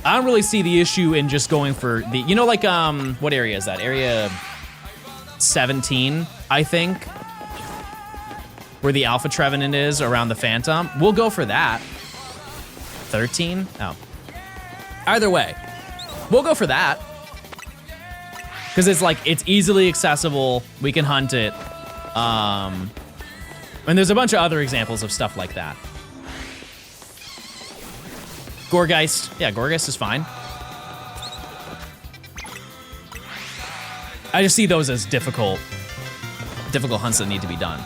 I don't really see the issue in just going for the, you know, like, what area is that? Area 17, I think, where the Alpha Trevenant is around the Phantom. We'll go for that. 13? Oh. Either way, we'll go for that. Because it's like, it's easily accessible. We can hunt it. And there's a bunch of other examples of stuff like that. Gorgeist. Yeah, Gorgeist is fine. I just see those as difficult hunts that need to be done.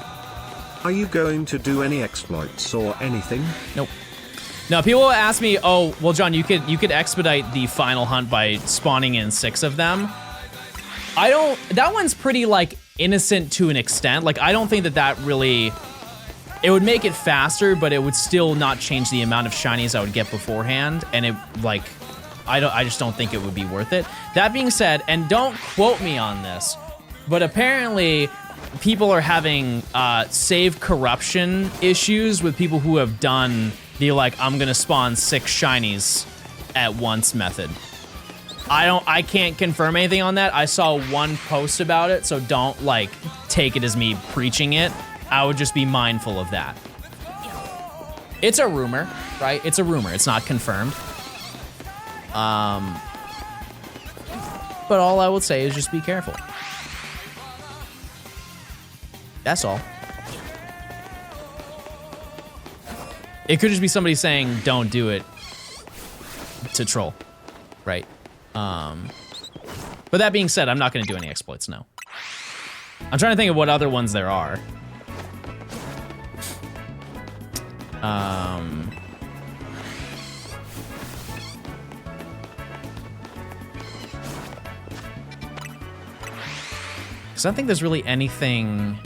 Are you going to do any exploits or anything? Nope. Now, people will ask me, oh, well, John, you could expedite the final hunt by spawning in 6 of them. That one's pretty, like, innocent to an extent. Like, I don't think that really, it would make it faster, but it would still not change the amount of shinies I would get beforehand. And it, like, I just don't think it would be worth it. That being said, and don't quote me on this, but apparently people are having save corruption issues with people who have done the, like, I'm gonna spawn 6 shinies at once method. I can't confirm anything on that. I saw one post about it, so don't, like, take it as me preaching it. I would just be mindful of that. It's a rumor, right? It's a rumor. It's not confirmed. But all I would say is just be careful. That's all. It could just be somebody saying, don't do it to troll, right? But that being said, I'm not gonna do any exploits, no. I'm trying to think of what other ones there are. Because I don't think there's really anything...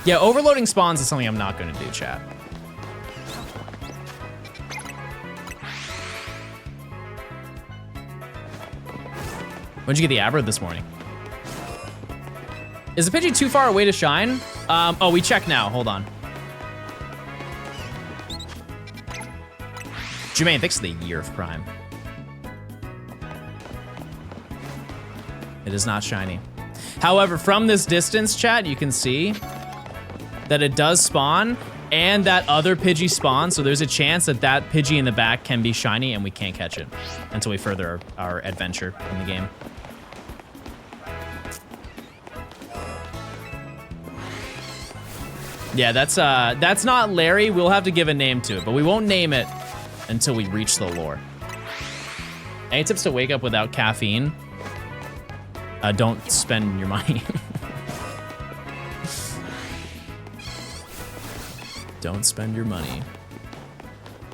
Yeah, overloading spawns is something I'm not going to do, chat. When'd you get the Abra this morning? Is the Pidgey too far away to shine? Oh, we check now. Hold on. Jermaine, thanks for the year of Prime. It is not shiny. However, from this distance, chat, you can see that it does spawn, and that other Pidgey spawns, so there's a chance that that Pidgey in the back can be shiny, and we can't catch it until we further our adventure in the game. Yeah, that's not Larry. We'll have to give a name to it, but we won't name it until we reach the lore. Any tips to wake up without caffeine? Don't spend your money. Don't spend your money.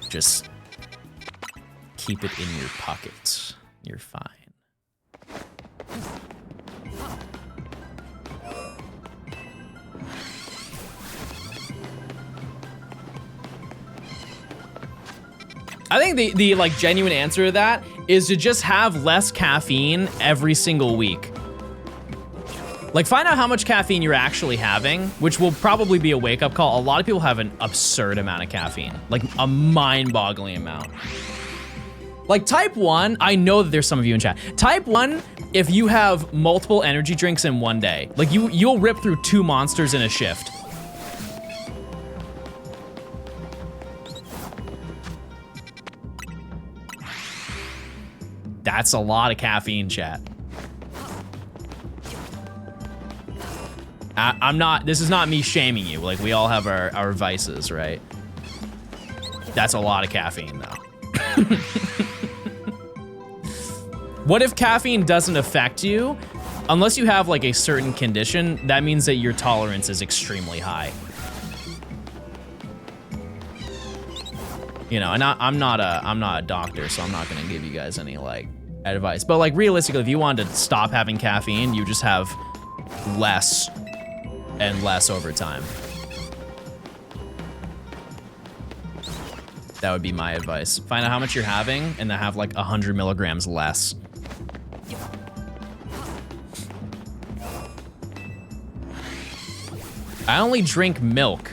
Just keep it in your pocket. You're fine. I think the like genuine answer to that is to just have less caffeine every single week. Like find out how much caffeine you're actually having, which will probably be a wake-up call. A lot of people have an absurd amount of caffeine, like a mind-boggling amount. Like type 1, I know that there's some of you in chat. Type 1, if you have multiple energy drinks in one day, like you'll rip through 2 monsters in a shift. That's a lot of caffeine, chat. This is not me shaming you. Like, we all have our vices, right? That's a lot of caffeine, though. What if caffeine doesn't affect you? Unless you have, like, a certain condition, that means that your tolerance is extremely high. You know, and I'm not a doctor, so I'm not gonna give you guys any, like, advice. But, like, realistically, if you wanted to stop having caffeine, you just have less and less over time. That would be my advice. Find out how much you're having and then have like 100 milligrams less. I only drink milk.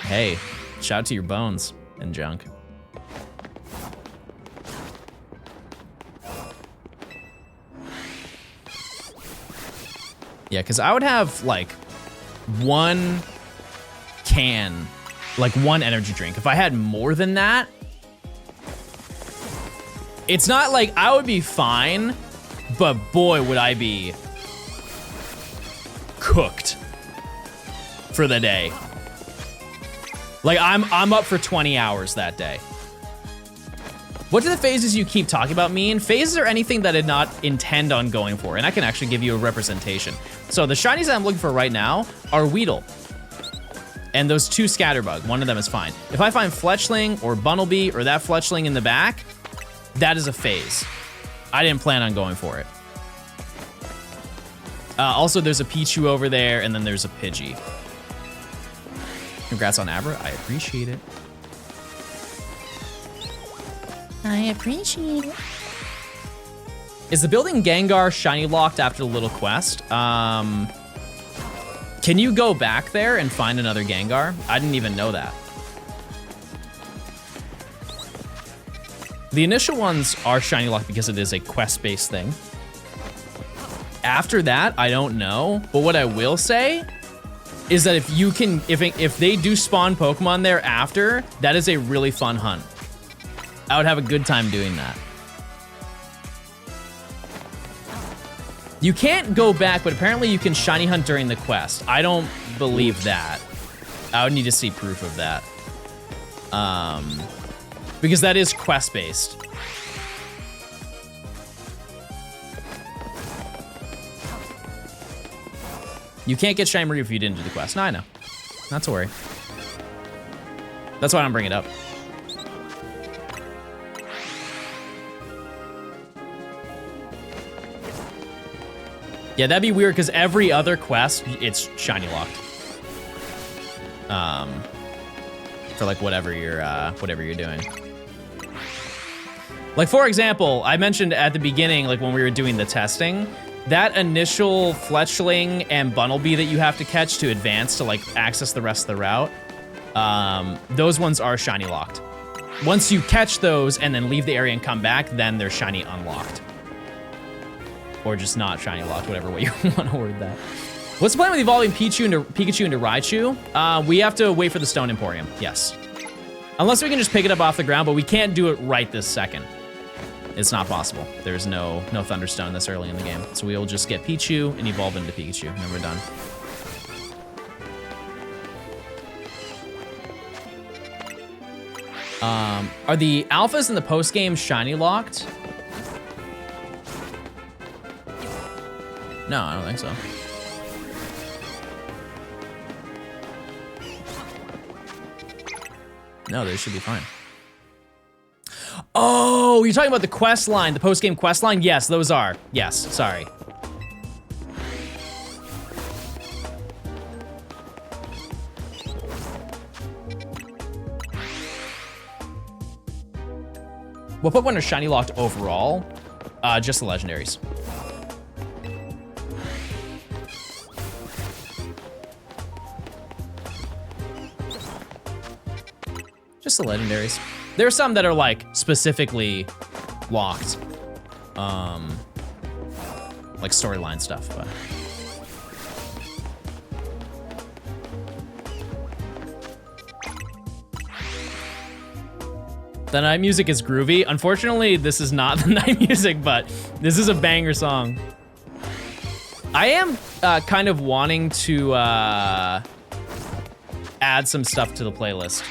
Hey, shout out to your bones and junk. Yeah, because I would have, like, 1 can, like, 1 energy drink. If I had more than that, it's not like I would be fine, but boy, would I be cooked for the day. Like, I'm up for 20 hours that day. What do the phases you keep talking about mean? Phases are anything that I did not intend on going for, and I can actually give you a representation. So the shinies that I'm looking for right now are Weedle. And those 2 Scatterbug, one of them is fine. If I find Fletchling or Bunnelby or that Fletchling in the back, that is a phase. I didn't plan on going for it. Also, there's a Pichu over there, and then there's a Pidgey. Congrats on Abra, I appreciate it. I appreciate it. Is the building Gengar shiny locked after the little quest? Can you go back there and find another Gengar? I didn't even know that. The initial ones are shiny locked because it is a quest-based thing. After that, I don't know. But what I will say is that if they do spawn Pokemon there after, that is a really fun hunt. I would have a good time doing that. You can't go back, but apparently you can shiny hunt during the quest. I don't believe that. I would need to see proof of that. Because that is quest-based. You can't get Shiny Marie if you didn't do the quest. No, I know. Not to worry. That's why I don't bring it up. Yeah, that'd be weird because every other quest, it's shiny locked. For like whatever you're doing. Like for example, I mentioned at the beginning, like when we were doing the testing, that initial Fletchling and Bunnelby that you have to catch to advance to like access the rest of the route, those ones are shiny locked. Once you catch those and then leave the area and come back, then they're shiny unlocked. Or just not shiny locked, whatever way you want to word that. What's the plan with evolving Pikachu into Raichu? We have to wait for the Stone Emporium, yes. Unless we can just pick it up off the ground, but we can't do it right this second. It's not possible. There's no Thunderstone this early in the game. So we will just get Pichu and evolve into Pikachu, and then we're done. Are the alphas in the post-game shiny locked? No, I don't think so. No, they should be fine. Oh, you're talking about the quest line, the post-game quest line? Yes, those are. Yes, sorry. What Pokemon are shiny locked overall? Just the legendaries. Just the legendaries. There are some that are like specifically locked. Like storyline stuff, but. The night music is groovy. Unfortunately, this is not the night music, but this is a banger song. I am kind of wanting to add some stuff to the playlist.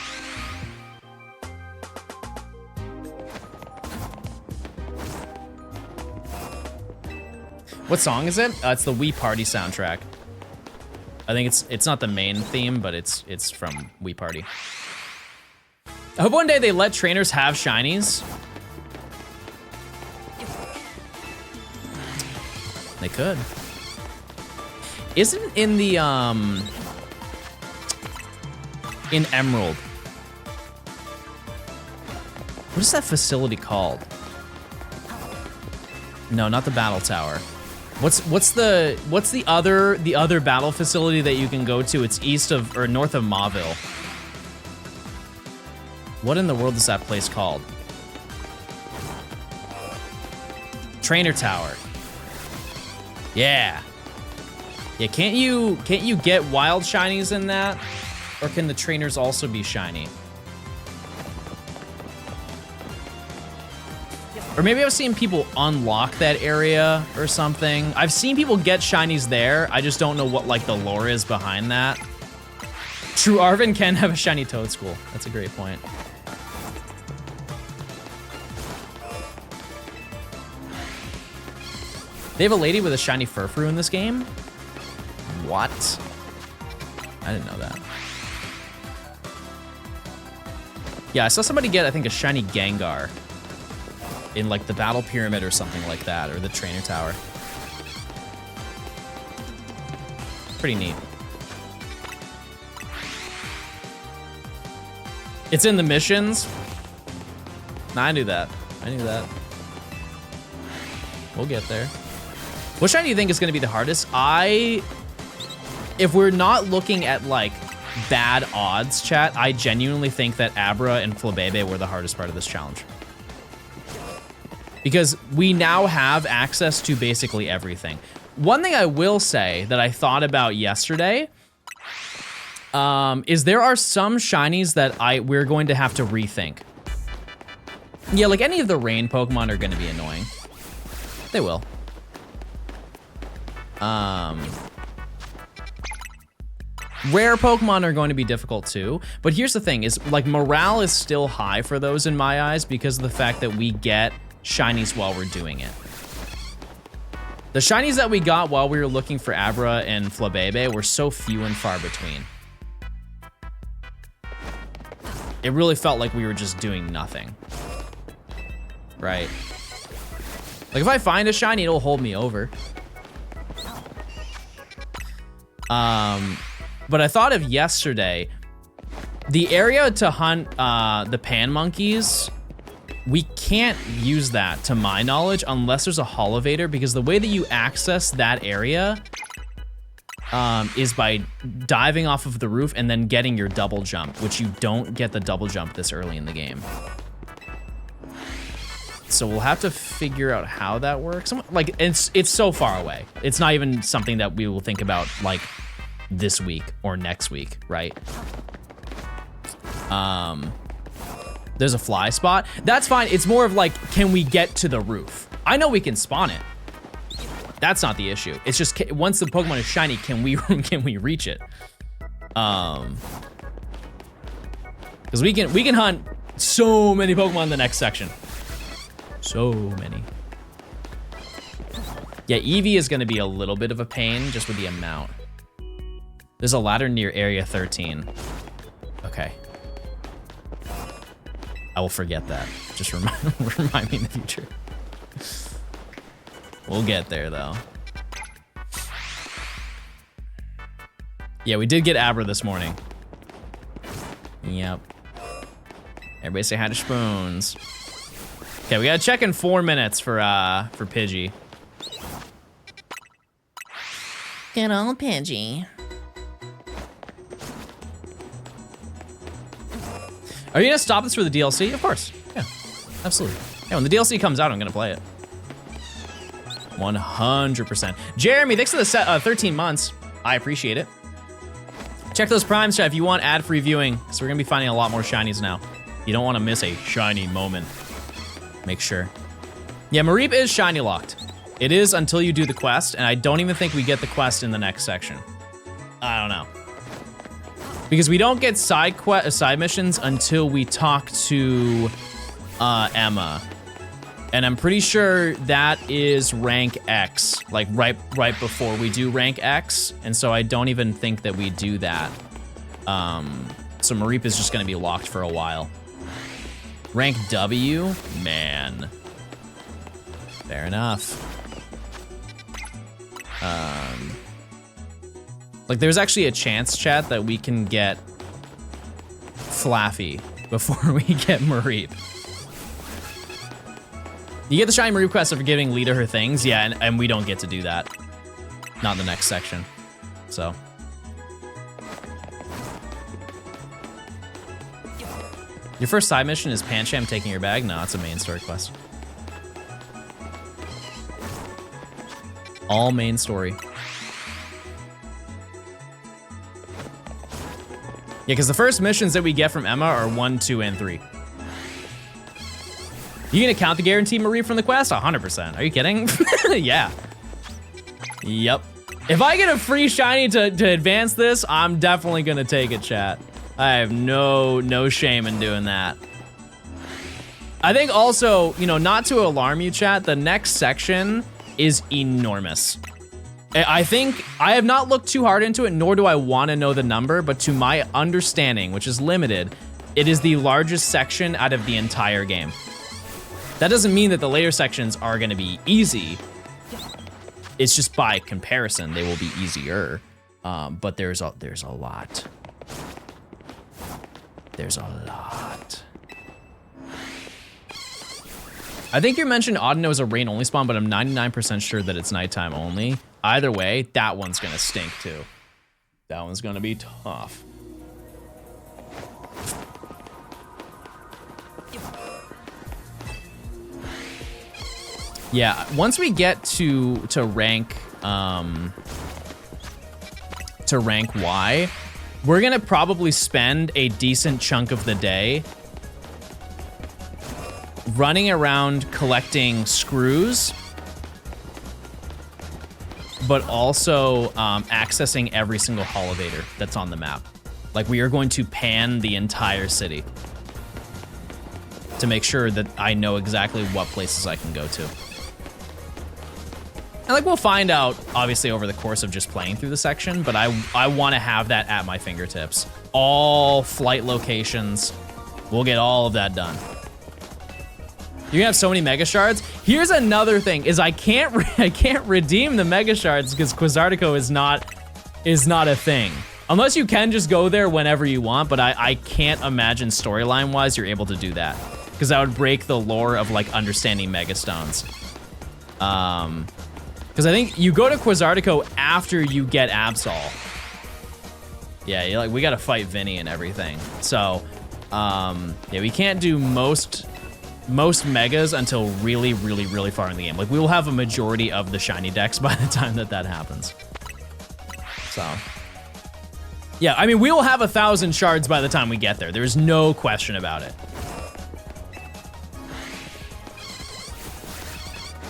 What song is it? It's the Wii Party soundtrack. I think it's not the main theme, but it's from Wii Party. I hope one day they let trainers have shinies. They could. Isn't in the in Emerald? What is that facility called? No, not the battle tower. What's the other battle facility that you can go to? It's east of or north of Mauville. What in the world is that place called? Trainer Tower. Yeah. Yeah, can't you get wild shinies in that? Or can the trainers also be shiny? Or maybe I've seen people unlock that area or something. I've seen people get shinies there. I just don't know what like the lore is behind that. True, Arvin can have a shiny Toadschool. That's a great point. They have a lady with a shiny Furfrou in this game? What? I didn't know that. Yeah, I saw somebody get, I think, a shiny Gengar in like the Battle Pyramid or something like that, or the Trainer Tower. Pretty neat. It's in the missions? Nah, I knew that. I knew that. We'll get there. What shiny do you think is gonna be the hardest? If we're not looking at like bad odds, chat, I genuinely think that Abra and Flabebe were the hardest part of this challenge. Because we now have access to basically everything. One thing I will say that I thought about yesterday is there are some shinies that we're going to have to rethink. Yeah, like any of the rain Pokemon are gonna be annoying. They will. Rare Pokemon are going to be difficult too, but here's the thing is like morale is still high for those in my eyes because of the fact that we get shinies while we're doing it. The shinies that we got while we were looking for Abra and Flabebe were so few and far between. It really felt like we were just doing nothing. Right? Like if I find a shiny, it'll hold me over. But I thought of yesterday, the area to hunt the pan monkeys, we can't use that to my knowledge unless there's a Holovator, because the way that you access that area is by diving off of the roof and then getting your double jump, which you don't get the double jump this early in the game. So we'll have to figure out how that works. Like it's so far away. It's not even something that we will think about like this week or next week, right? There's a fly spot. That's fine. It's more of like, can we get to the roof? I know we can spawn it. That's not the issue. It's just once the Pokemon is shiny, can we reach it? Because we can hunt so many Pokemon in the next section. So many. Yeah, Eevee is gonna be a little bit of a pain just with the amount. There's a ladder near area 13. Okay. I will forget that. Just remind me in the future. We'll get there though. Yeah, we did get Abra this morning. Yep. Everybody say hi to Spoons. Okay, we gotta check in 4 minutes for Pidgey. Good old Pidgey. Are you gonna stop this for the DLC? Of course. Yeah, absolutely. Yeah, when the DLC comes out, I'm gonna play it. 100%. Jeremy, thanks for the 13 months. I appreciate it. Check those primes, chat, if you want ad-free viewing, because we're gonna be finding a lot more shinies now. You don't want to miss a shiny moment. Make sure. Yeah, Mareep is shiny locked. It is until you do the quest, and I don't even think we get the quest in the next section. I don't know. Because we don't get side missions until we talk to Emma. And I'm pretty sure that is rank X, like right before we do rank X. And so I don't even think that we do that. So Mareep is just gonna be locked for a while. Rank W? Man. Fair enough. Like there's actually a chance, chat, that we can get Flaffy before we get Mareep. You get the shiny Mareep quest for giving Lita her things, yeah, and we don't get to do that. Not in the next section, so. Your first side mission is Pancham taking your bag? No, it's a main story quest. All main story. Yeah, because the first missions that we get from Emma are 1, 2, and 3. You gonna count the guaranteed Mareep from the quest? 100%. Are you kidding? Yeah. Yep. If I get a free shiny to advance this, I'm definitely gonna take it, chat. I have no shame in doing that. I think also, you know, not to alarm you, chat, the next section is enormous. I think, I have not looked too hard into it, nor do I want to know the number, but to my understanding, which is limited, it is the largest section out of the entire game. That doesn't mean that the later sections are going to be easy. It's just by comparison, they will be easier. But there's a lot. There's a lot. I think you mentioned Audino is a rain-only spawn, but I'm 99% sure that it's nighttime only. Either way, that one's gonna stink too. That one's gonna be tough. Yeah, once we get to rank Y, we're gonna probably spend a decent chunk of the day running around collecting screws, but also accessing every single elevator that's on the map. Like, we are going to pan the entire city to make sure that I know exactly what places I can go to. And like, we'll find out, obviously, over the course of just playing through the section, but I want to have that at my fingertips. All flight locations, we'll get all of that done. You're gonna have so many Mega Shards. Here's another thing, is I can't redeem the Mega Shards because Quasartico is not a thing. Unless you can just go there whenever you want, but I can't imagine storyline-wise you're able to do that. Because that would break the lore of, like, understanding Mega Stones. Because I think you go to Quasartico after you get Absol. Yeah, you're like, we gotta fight Vinny and everything. So, yeah, we can't do most megas until really far in the game. Like, we will have a majority of the shiny decks by the time that happens. So, yeah, I mean, we will have 1,000 shards by the time we get there. There's no question about it.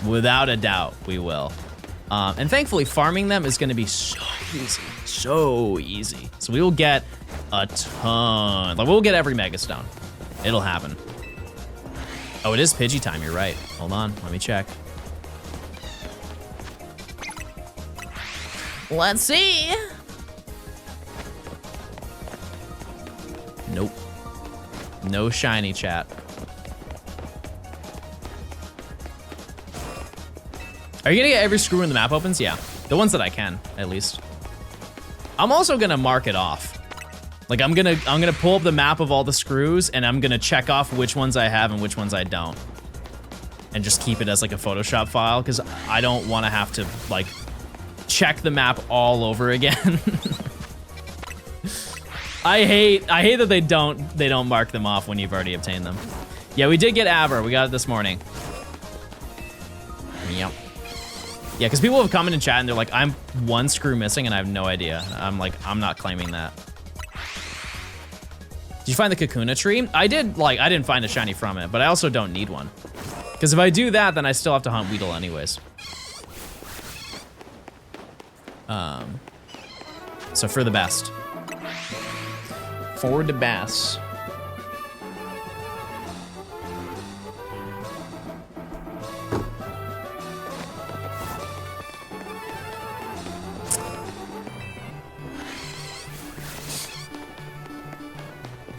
Without a doubt, we will. And thankfully, farming them is gonna be so easy. So we will get a ton. Like, we'll get every Mega Stone. It'll happen. Oh, it is Pidgey time, you're right. Hold on, let me check. Let's see. Nope. No shiny, chat. Are you gonna get every screw when the map opens? Yeah, the ones that I can, at least. I'm also gonna mark it off. Like, I'm gonna pull up the map of all the screws, and I'm gonna check off which ones I have and which ones I don't. and just keep it as like a Photoshop file, because I don't want to have to like check the map all over again. I hate that they don't mark them off when you've already obtained them. Yeah, we did get Abra. We got it this morning. Yep. Yeah, because people have come in and chat and they're like, I'm one screw missing and I have no idea. I'm like, I'm not claiming that. Did you find the Kakuna tree? I didn't find a shiny from it, but I also don't need one. Because if I do that, then I still have to hunt Weedle anyways. So for the best. For the best.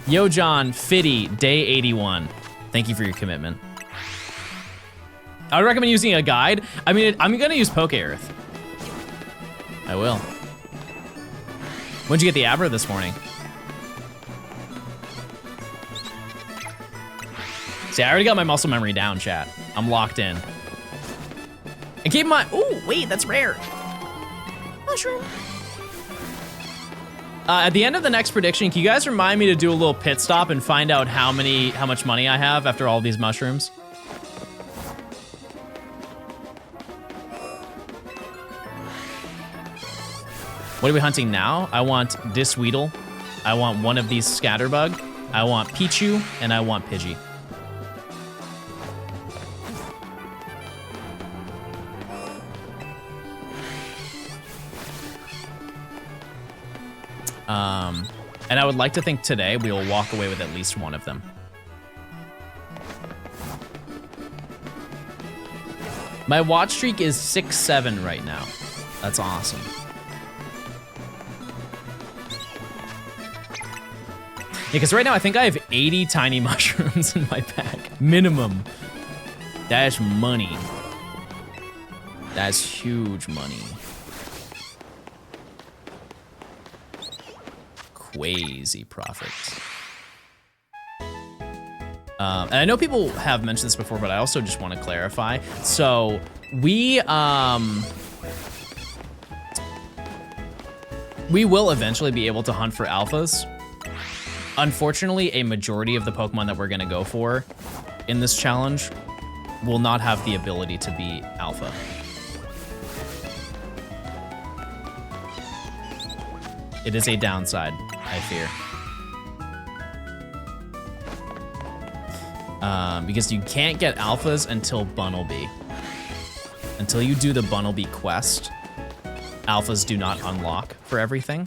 Yo, John, Fitty, day 81. Thank you for your commitment. I would recommend using a guide. I mean, I'm gonna use Poke Earth. I will. When'd you get the Abra this morning? See, I already got my muscle memory down, chat. I'm locked in. And keep in mind, oh, wait, that's rare. Mushroom. At the end of the next prediction, can you guys remind me to do a little pit stop and find out how much money I have after all these mushrooms? What are we hunting now? I want this Weedle. I want one of these Scatterbug. I want Pichu, and I want Pidgey. And I would like to think today we will walk away with at least one of them. My watch streak is 6-7 right now. That's awesome. Yeah, because right now I think I have 80 tiny mushrooms in my pack. Minimum. That's money. That's huge money. Crazy profits. And I know people have mentioned this before, but I also just want to clarify. So we will eventually be able to hunt for alphas. Unfortunately, a majority of the Pokemon that we're gonna go for in this challenge will not have the ability to be alpha. It is a downside, I fear. Because you can't get alphas until Bunnelby. Until you do the Bunnelby quest, alphas do not unlock for everything.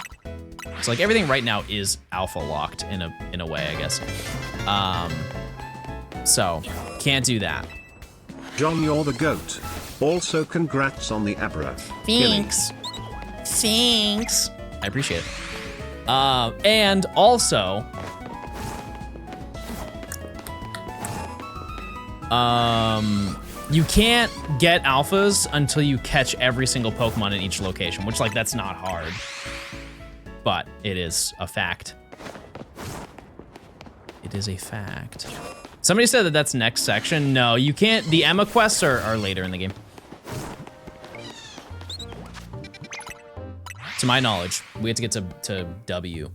So like everything right now is alpha locked in a way, I guess. So can't do that. John, you're the GOAT. Also, congrats on the Abra. Thanks. Thanks. I appreciate it. And also, you can't get alphas until you catch every single Pokemon in each location, which like that's not hard, but it is a fact. It is a fact. Somebody said that that's next section. No, you can't. The Emma quests are later in the game. To my knowledge, we have to get to W.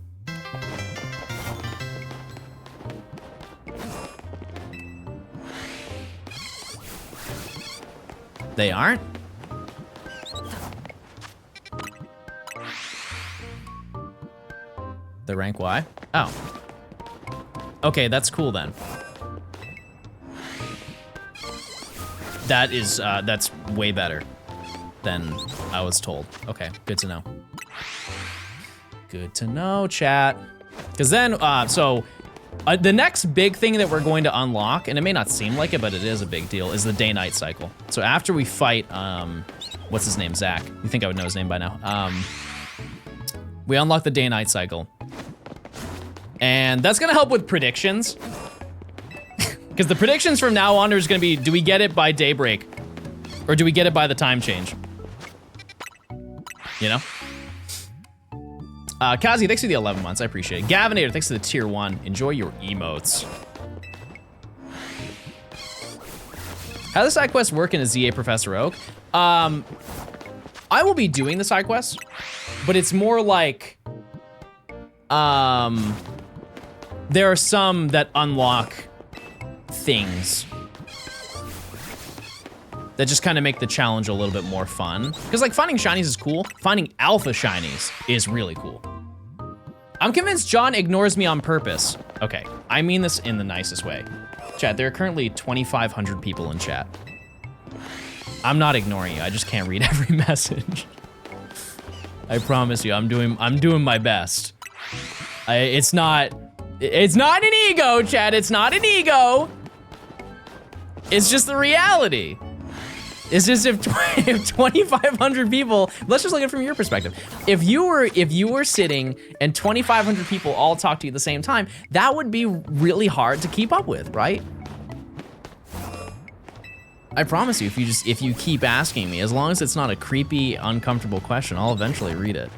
They aren't? The rank Y? Oh. Okay, that's cool then. That is, that's way better than I was told. Okay, good to know. Good to know, chat. Because then, the next big thing that we're going to unlock, and it may not seem like it, but it is a big deal, is the day-night cycle. So after we fight, what's his name, Zach? You think I would know his name by now. We unlock the day-night cycle. And that's gonna help with predictions. Because the predictions from now on is gonna be, do we get it by daybreak? Or do we get it by the time change? You know? Kazi, thanks for the 11 months, I appreciate it. Gavinator, thanks for the tier 1. Enjoy your emotes. How does the side quest work in a ZA Professor Oak? I will be doing the side quests, but it's more like, there are some that unlock things that just kind of make the challenge a little bit more fun. Because like finding shinies is cool. Finding alpha shinies is really cool. I'm convinced John ignores me on purpose. Okay, I mean this in the nicest way. Chat, there are currently 2,500 people in chat. I'm not ignoring you, I just can't read every message. I promise you, I'm doing my best. It's not an ego, chat, it's not an ego. It's just the reality. It's just if 2,500 people, let's just look at it from your perspective. If you were sitting and 2,500 people all talk to you at the same time, that would be really hard to keep up with, right? I promise you, if you keep asking me, as long as it's not a creepy, uncomfortable question, I'll eventually read it.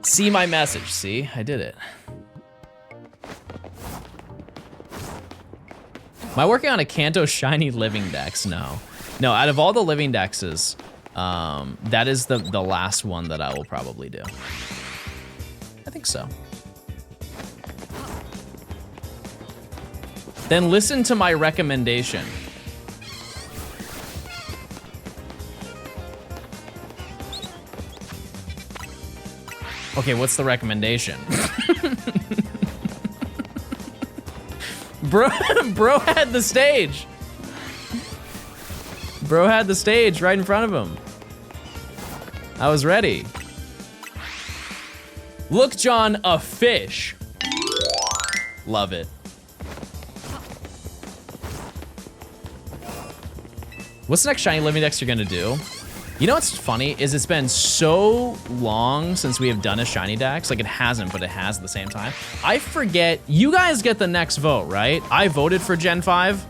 See my message, see? I did it. Am I working on a Kanto shiny living dex? No. No, out of all the living dexes, that is the last one that I will probably do. I think so. Then listen to my recommendation. Okay, what's the recommendation? Bro had the stage. Bro had the stage right in front of him. I was ready. Look, John, a fish. Love it. What's the next shiny living dex you're gonna do? You know what's funny is it's been so long since we have done a shiny dex. Like it hasn't, but it has at the same time. I forget, you guys get the next vote, right? I voted for Gen 5.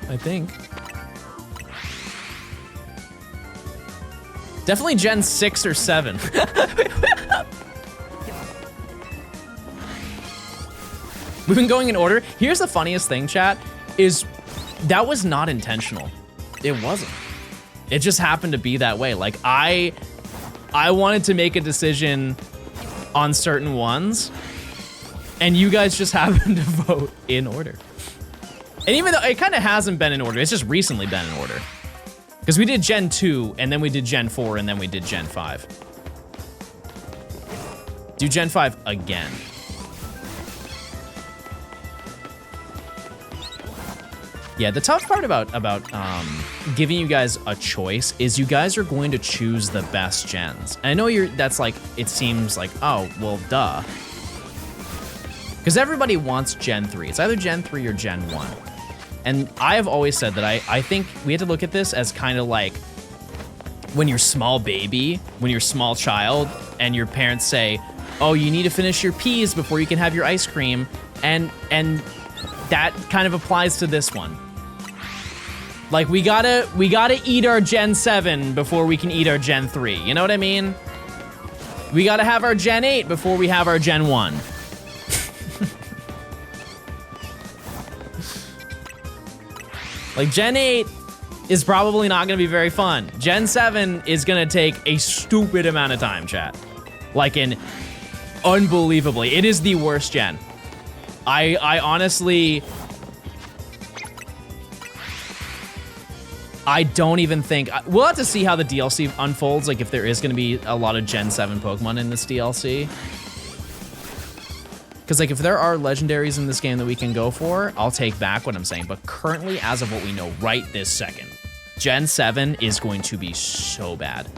I think. Definitely Gen 6 or 7. We've been going in order. Here's the funniest thing, chat, is that was not intentional. It wasn't. It just happened to be that way. Like I wanted to make a decision on certain ones, and you guys just happened to vote in order. And even though it kind of hasn't been in order, it's just recently been in order. Because we did Gen 2, and then we did Gen 4, and then we did Gen 5. Do Gen 5 again. Yeah, the tough part about giving you guys a choice is you guys are going to choose the best gens. And I know that's like, it seems like, oh, well, duh. Because everybody wants Gen 3. It's either Gen 3 or Gen 1. And I have always said that I think we have to look at this as kind of like when you're small baby, when you're small child, and your parents say, oh, you need to finish your peas before you can have your ice cream. And that kind of applies to this one. Like we gotta eat our Gen 7 before we can eat our Gen 3. You know what I mean? We gotta have our Gen 8 before we have our Gen 1. Like Gen 8 is probably not gonna be very fun. Gen 7 is gonna take a stupid amount of time, chat. Like unbelievably. It is the worst gen. I honestly, I don't even think, we'll have to see how the DLC unfolds, like if there is gonna be a lot of Gen 7 Pokemon in this DLC. Because like if there are legendaries in this game that we can go for, I'll take back what I'm saying. But currently, as of what we know right this second, Gen 7 is going to be so bad.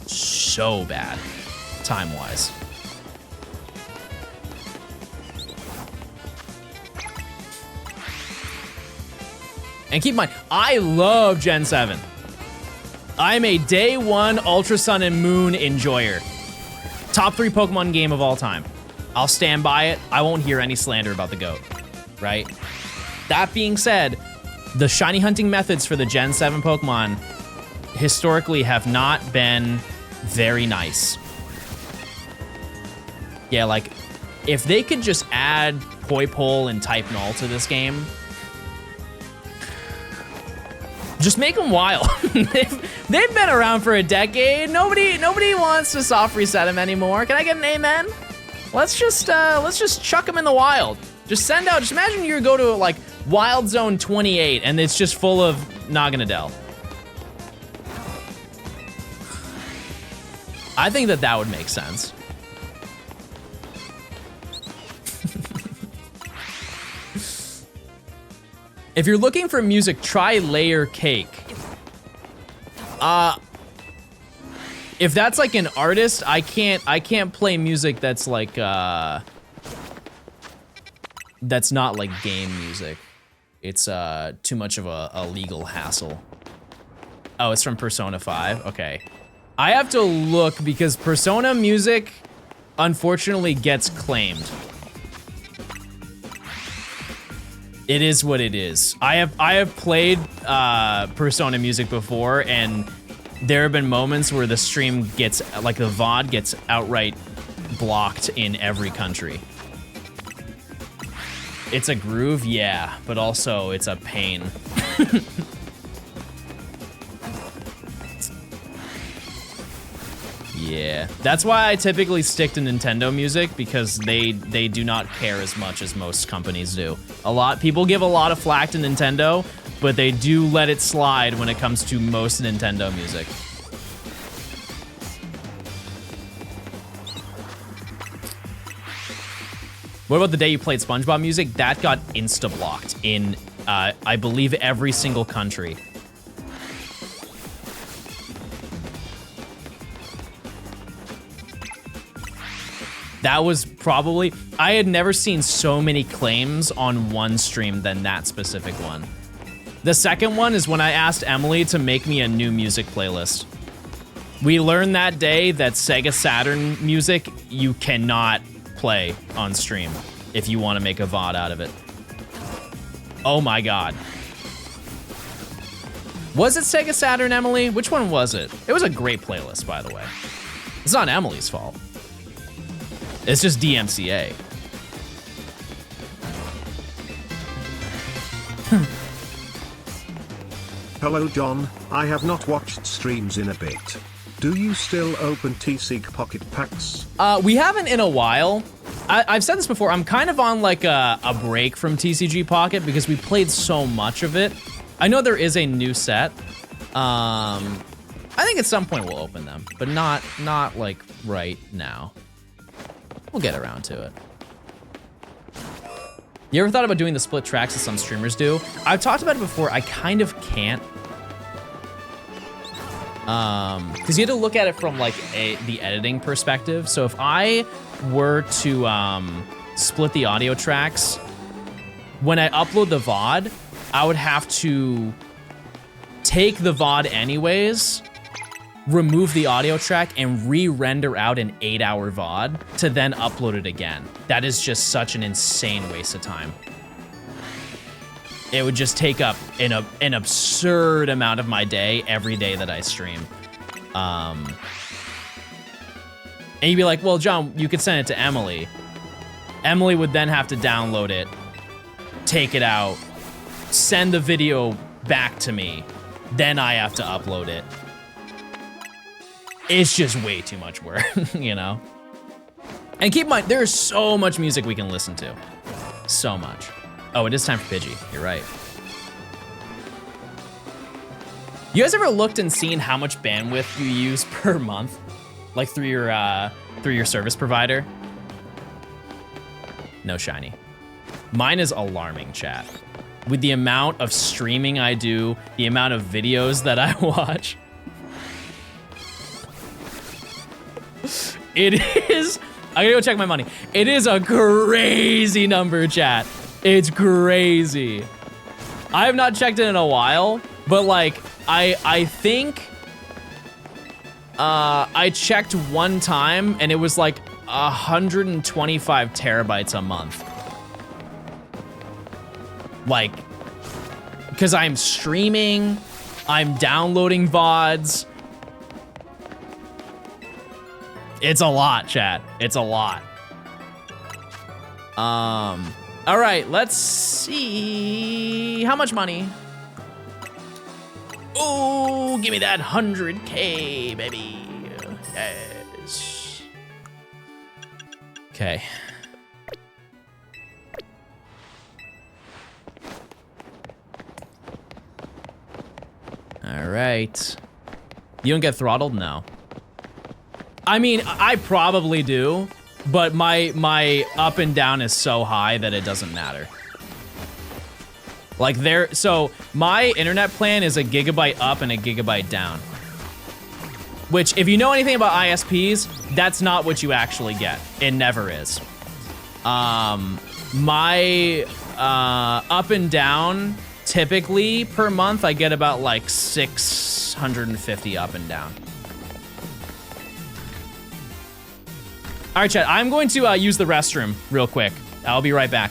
So bad, time-wise. And keep in mind, I love Gen 7. I'm a day one Ultra Sun and Moon enjoyer. Top 3 Pokemon game of all time. I'll stand by it. I won't hear any slander about the GOAT, right? That being said, the shiny hunting methods for the Gen 7 Pokemon historically have not been very nice. Yeah, like, if they could just add Poi Pole and Type Null to this game, just make them wild. They've been around for a decade. Nobody wants to soft reset them anymore. Can I get an amen? Let's just chuck them in the wild. Just send out, just imagine you go to like Wild Zone 28 and it's just full of Naganadel. I think that would make sense. If you're looking for music, try Layer Cake. If that's like an artist, I can't play music that's like that's not like game music. It's too much of a legal hassle. Oh, it's from Persona 5. Okay. I have to look because Persona music unfortunately gets claimed. It is what it is. I have played Persona music before, and there have been moments where the stream gets, like the VOD gets outright blocked in every country. It's a groove, yeah, but also it's a pain. Yeah, that's why I typically stick to Nintendo music, because they do not care as much as most companies do. People give a lot of flack to Nintendo, but they do let it slide when it comes to most Nintendo music. What about the day you played SpongeBob music? That got insta-blocked in, I believe, every single country. That was probably, I had never seen so many claims on one stream than that specific one. The second one is when I asked Emily to make me a new music playlist. We learned that day that Sega Saturn music, you cannot play on stream if you want to make a VOD out of it. Oh my God. Was it Sega Saturn, Emily? Which one was it? It was a great playlist, by the way. It's not Emily's fault. It's just DMCA. Hello John, I have not watched streams in a bit. Do you still open T-Seek Pocket Packs? We haven't in a while. I've said this before, I'm kind of on like a break from TCG Pocket because we played so much of it. I know there is a new set. I think at some point we'll open them, but not like right now. We'll get around to it. You ever thought about doing the split tracks that some streamers do? I've talked about it before. I kind of can't. Because you have to look at it from like the editing perspective. So if I were to split the audio tracks, when I upload the VOD, I would have to take the VOD anyways, remove the audio track, and re-render out an 8-hour VOD to then upload it again. That is just such an insane waste of time. It would just take up an absurd amount of my day every day that I stream. And you'd be like, well, John, you could send it to Emily. Emily would then have to download it, take it out, send the video back to me. Then I have to upload it. It's just way too much work, you know? And keep in mind, there's so much music we can listen to. So much. Oh, it is time for Pidgey. You're right. You guys ever looked and seen how much bandwidth you use per month? Like through your service provider? No shiny. Mine is alarming, chat. With the amount of streaming I do, the amount of videos that I watch. It is, I gotta go check my money. It is a crazy number, chat. It's crazy. I have not checked it in a while, but like, I think I checked one time and it was like 125 terabytes a month. Like, because I'm streaming, I'm downloading VODs. It's a lot, chat. It's a lot. All right, let's see. How much money? Oh, give me that 100K, baby. Yes. Okay. All right. You don't get throttled? No. I mean, I probably do, but my up and down is so high that it doesn't matter. Like so my internet plan is a gigabyte up and a gigabyte down. Which, if you know anything about ISPs, that's not what you actually get. It never is. My up and down, typically per month, I get about like 650 up and down. All right, chat, I'm going to use the restroom real quick. I'll be right back.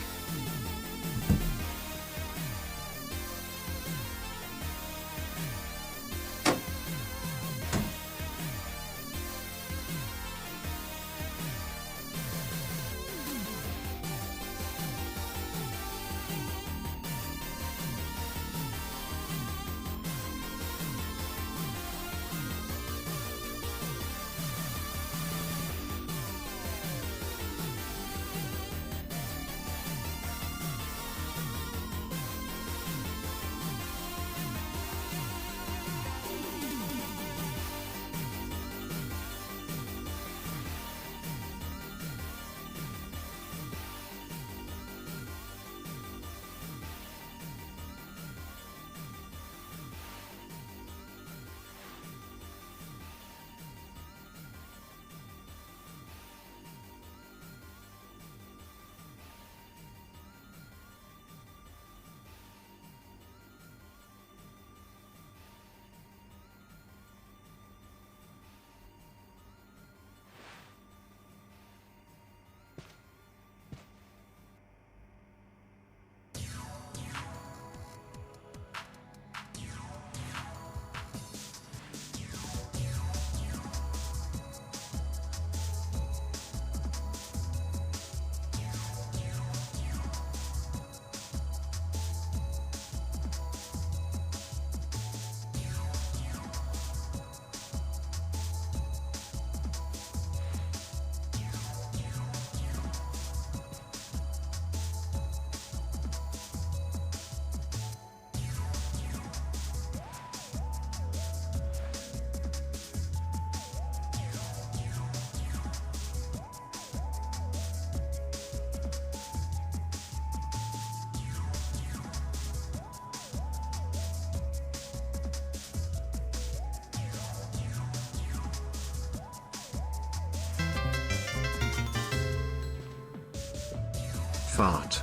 Fart.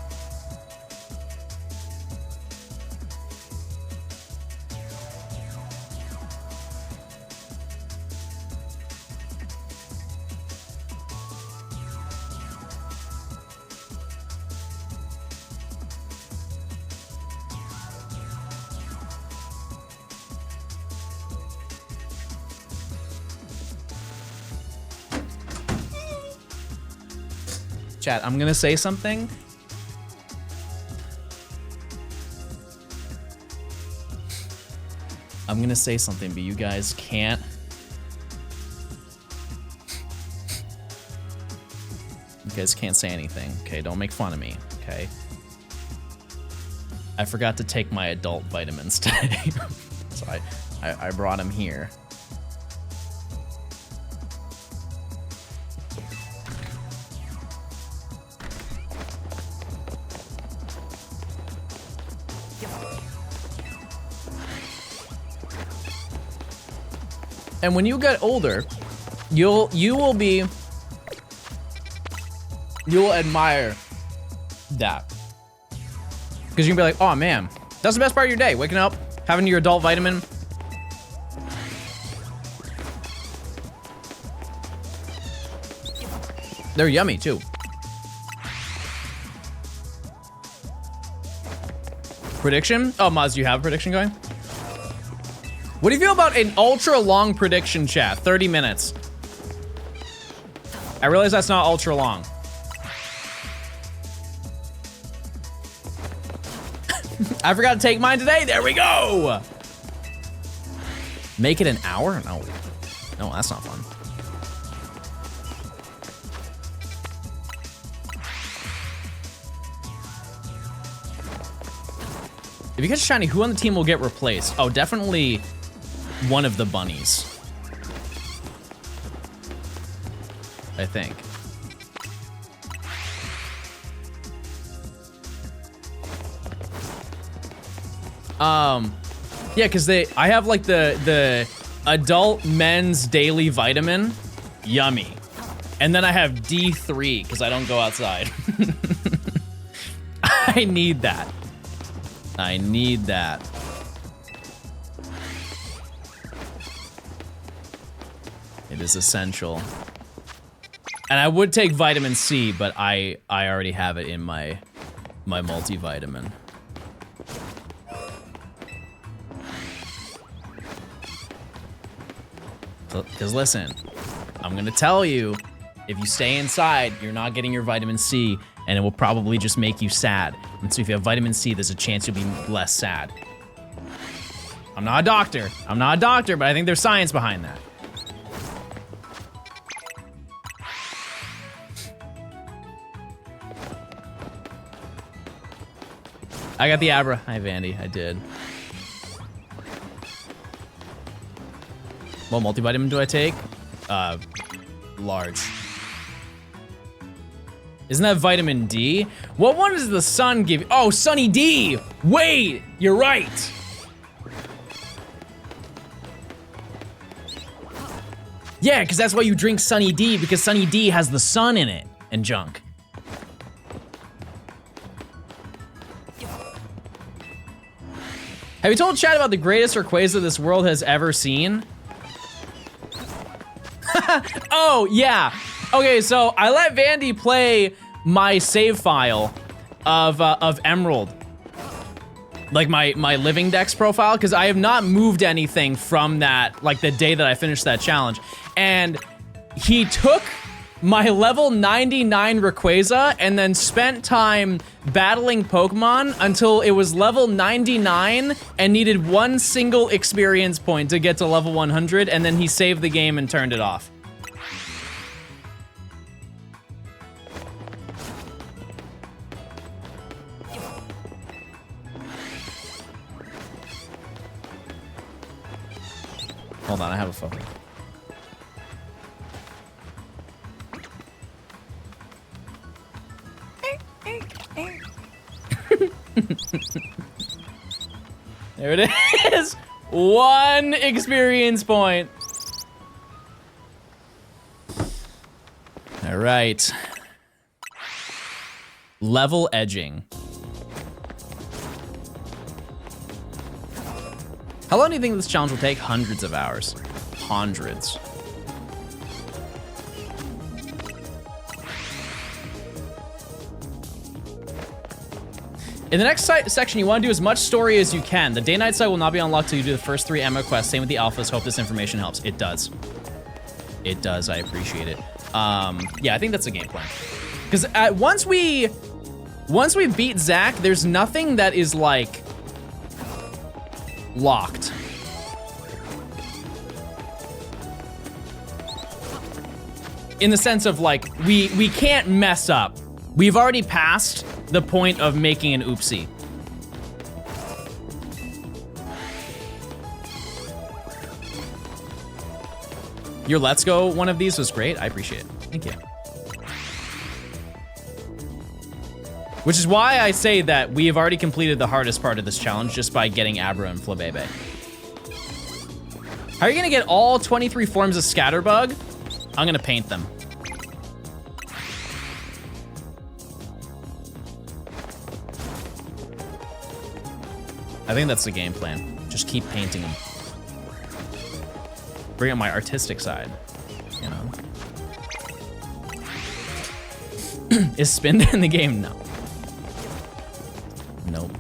Chat, I'm gonna say something. I'm gonna say something, but you guys can't. You guys can't say anything, okay? Don't make fun of me, okay? I forgot to take my adult vitamins today, so I brought them here. And when you get older, you will admire that. Because you can be like, oh man, that's the best part of your day. Waking up, having your adult vitamin. They're yummy too. Prediction? Oh, Maz, do you have a prediction going? What do you feel about an ultra long prediction chat? 30 minutes. I realize that's not ultra long. I forgot to take mine today. There we go. Make it an hour? No. No, that's not fun. If you catch a shiny, who on the team will get replaced? Oh, definitely one of the bunnies. I think. Yeah, because I have like the adult men's daily vitamin, yummy. And then I have D3 because I don't go outside. I need that. I need that. It is essential. And I would take vitamin C, but I already have it in my multivitamin. Because listen, I'm gonna tell you, if you stay inside, you're not getting your vitamin C, and it will probably just make you sad. And so if you have vitamin C, there's a chance you'll be less sad. I'm not a doctor. I'm not a doctor, but I think there's science behind that. I got the Abra. Hi, Vandy. I did. What multivitamin do I take? Large. Isn't that vitamin D? What one does the sun give you? Oh, Sunny D! Wait! You're right! Yeah, because that's why you drink Sunny D, because Sunny D has the sun in it and junk. Have you told Chad about the greatest Rayquaza this world has ever seen? Oh, yeah. Okay, so I let Vandy play my save file of Emerald. Like my living dex profile, because I have not moved anything from that, like the day that I finished that challenge. And he took my level 99 Rayquaza and then spent time battling Pokemon until it was level 99 and needed one single experience point to get to level 100, and then he saved the game and turned it off. Hold on, I have a phone. There it is. One experience point. All right. Level edging. How long do you think this challenge will take? Hundreds of hours. Hundreds. In the next section, you want to do as much story as you can. The day-night side will not be unlocked till you do the first 3 Emma quests. Same with the alphas. Hope this information helps. It does. It does. I appreciate it. Yeah, I think that's the game plan. Because once we beat Zach, there's nothing that is like locked. In the sense of like, we can't mess up. We've already passed the point of making an oopsie. Your Let's Go one of these was great. I appreciate it. Thank you. Which is why I say that we have already completed the hardest part of this challenge just by getting Abra and Flabebe. How are you gonna get all 23 forms of Scatterbug? I'm gonna paint them. I think that's the game plan. Just keep painting them. Bring out my artistic side, you know? Is Spin in the game? No. Nope.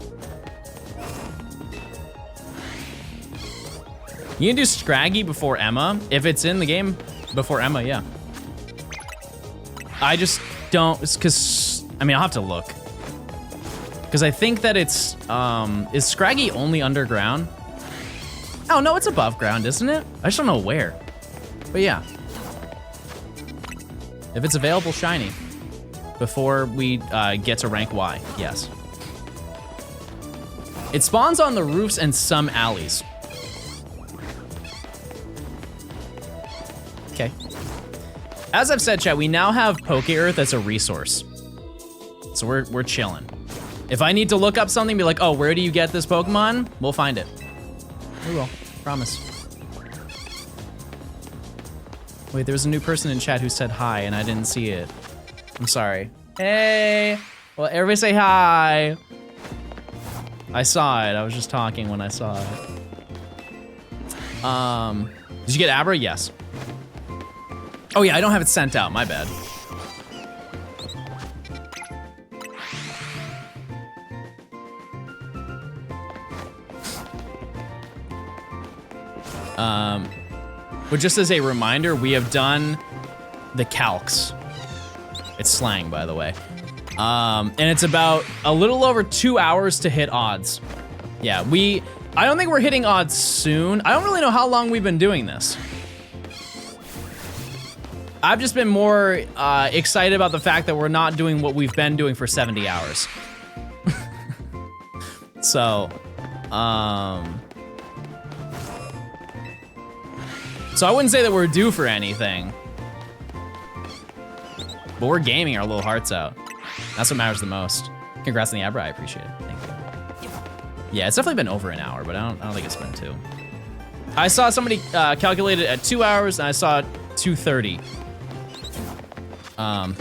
You can do Scraggy before Emma. If it's in the game before Emma, yeah. I just don't, because, I mean, I'll have to look. Because I think that it's, is Scraggy only underground? Oh, no, it's above ground, isn't it? I just don't know where. But yeah. If it's available shiny before we get to rank Y, yes. It spawns on the roofs and some alleys. Okay. As I've said, chat, we now have Poke Earth as a resource. So we're chilling. If I need to look up something, be like, oh, where do you get this Pokemon? We'll find it. We will, promise. Wait, there was a new person in chat who said hi and I didn't see it. I'm sorry. Hey, well, everybody say hi. I saw it, I was just talking when I saw it. Did you get Abra? Yes. Oh yeah, I don't have it sent out, my bad. But just as a reminder, we have done the calcs. It's slang, by the way. And it's about a little over 2 hours to hit odds. Yeah, I don't think we're hitting odds soon. I don't really know how long we've been doing this. I've just been more excited about the fact that we're not doing what we've been doing for 70 hours. So I wouldn't say that we're due for anything. But we're gaming our little hearts out. That's what matters the most. Congrats on the Abra, I appreciate it. Thank you. Yeah, it's definitely been over an hour, but I don't think it's been 2. I saw somebody calculate it at 2 hours, and I saw 2:30. So I'm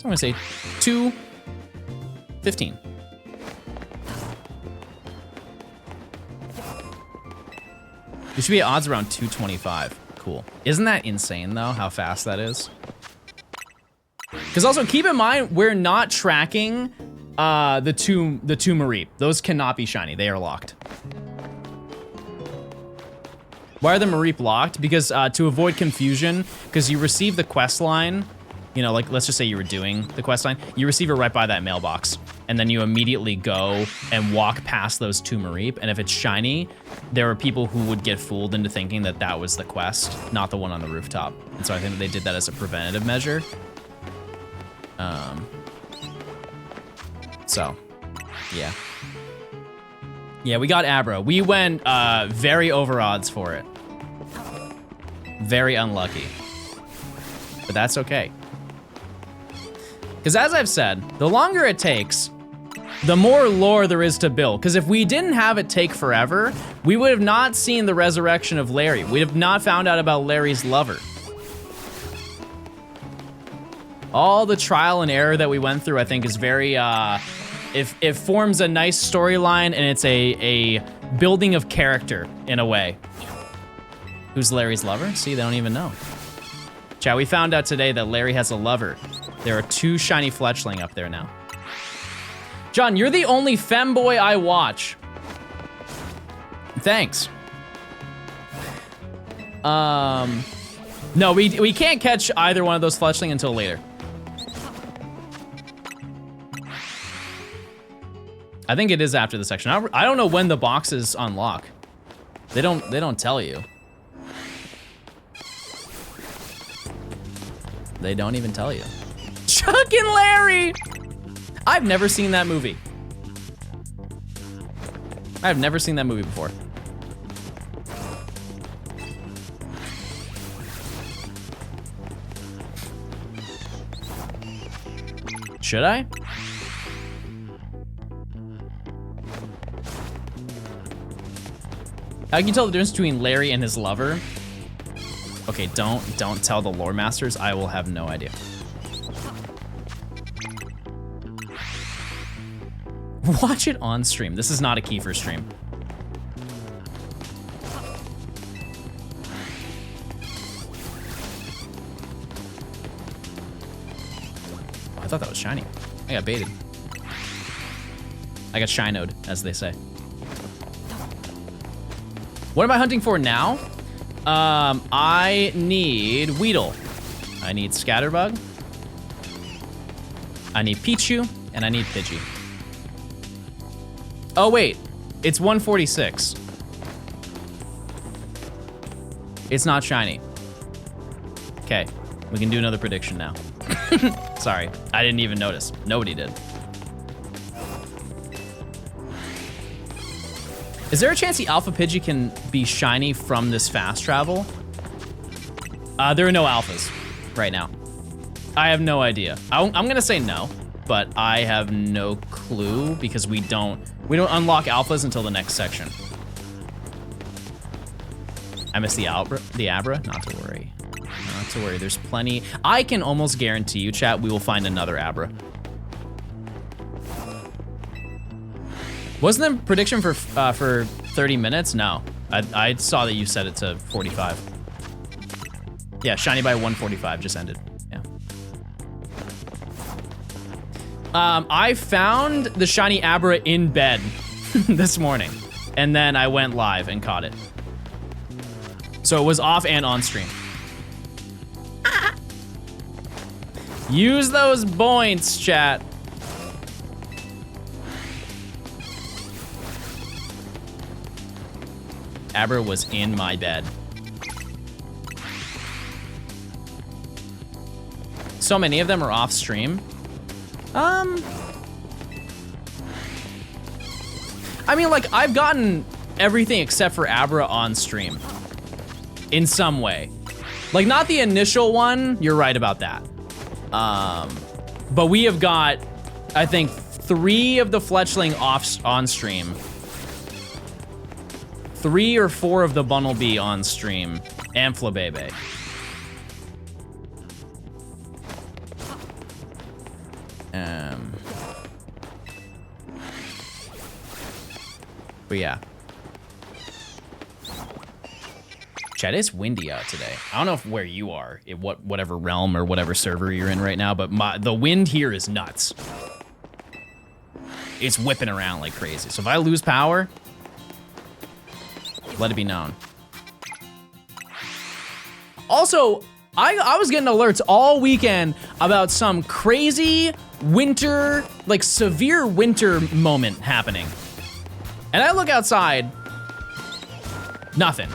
gonna say 2:15. There should be odds around 225. Cool. Isn't that insane though, how fast that is? Because also keep in mind, we're not tracking the two Mareep. Those cannot be shiny, they are locked. Why are the Mareep locked? Because to avoid confusion, because you receive the quest line, you know, like let's just say you were doing the quest line, you receive it right by that mailbox. And then you immediately go and walk past those 2 Mareep. And if it's shiny, there are people who would get fooled into thinking that that was the quest, not the one on the rooftop. And so I think that they did that as a preventative measure. So, yeah. Yeah, we got Abra. We went very over odds for it. Very unlucky. But that's okay. Because as I've said, the longer it takes, the more lore there is to build. Because if we didn't have it take forever, we would have not seen the resurrection of Larry. We'd have not found out about Larry's lover. All the trial and error that we went through, I think, is very, it forms a nice storyline, and it's a building of character, in a way. Who's Larry's lover? See, they don't even know. Chat, we found out today that Larry has a lover. There are 2 shiny Fletchling up there now. John, you're the only femboy I watch. Thanks. No, we can't catch either one of those Fletchling until later. I think it is after the section. I don't know when the boxes unlock. They don't tell you. They don't even tell you. Chuck and Larry! I've never seen that movie. I've never seen that movie before. Should I? How can you tell the difference between Larry and his lover? Okay, don't tell the lore masters. I will have no idea. Watch it on stream. This is not a Kiefer stream. I thought that was shiny. I got baited. I got shinoed, as they say. What am I hunting for now? I need Weedle. I need Scatterbug. I need Pichu, and I need Pidgey. Oh wait, it's 146. It's not shiny. Okay, we can do another prediction now. Sorry, I didn't even notice. Nobody did. Is there a chance the Alpha Pidgey can be shiny from this fast travel? There are no alphas right now. I have no idea. I'm gonna say no, but I have no clue because we don't unlock alphas until the next section. I missed the Abra, not to worry. Not to worry, there's plenty. I can almost guarantee you, chat, we will find another Abra. Wasn't the prediction for 30 minutes? No, I saw that you set it to 45. Yeah, shiny by 145 just ended. Yeah. I found the shiny Abra in bed this morning, and then I went live and caught it. So it was off and on stream. Use those points, chat. Abra was in my bed. So many of them are off stream. I mean, like, I've gotten everything except for Abra on stream. In some way. Like, not the initial one, you're right about that. But we have got, I think, 3 of the Fletchling on stream. 3 or 4 of the Bunnelby on stream, and Flabebe. But yeah. Chat, it's windy out today. I don't know if where you are, in whatever realm or whatever server you're in right now, but the wind here is nuts. It's whipping around like crazy. So if I lose power, let it be known. Also, I was getting alerts all weekend about some crazy winter, like severe winter moment happening. And I look outside, nothing.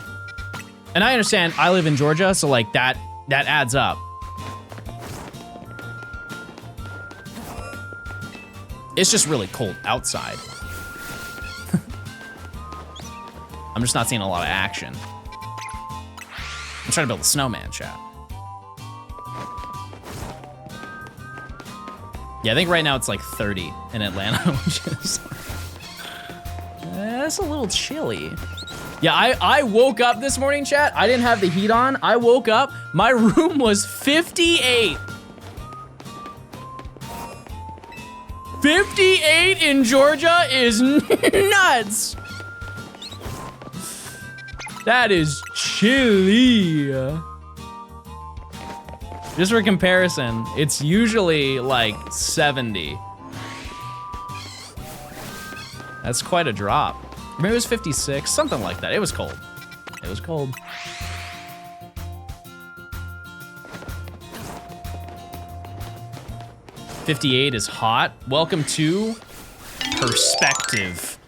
And I understand I live in Georgia, so like that adds up. It's just really cold outside. I'm just not seeing a lot of action. I'm trying to build a snowman, chat. Yeah, I think right now it's like 30 in Atlanta, which is... that's a little chilly. Yeah, I woke up this morning, chat. I didn't have the heat on. I woke up, my room was 58. 58 in Georgia is nuts. That is chilly. Just for comparison, it's usually like 70. That's quite a drop. Maybe it was 56, something like that. It was cold. It was cold. $58 is hot. Welcome to Perspective.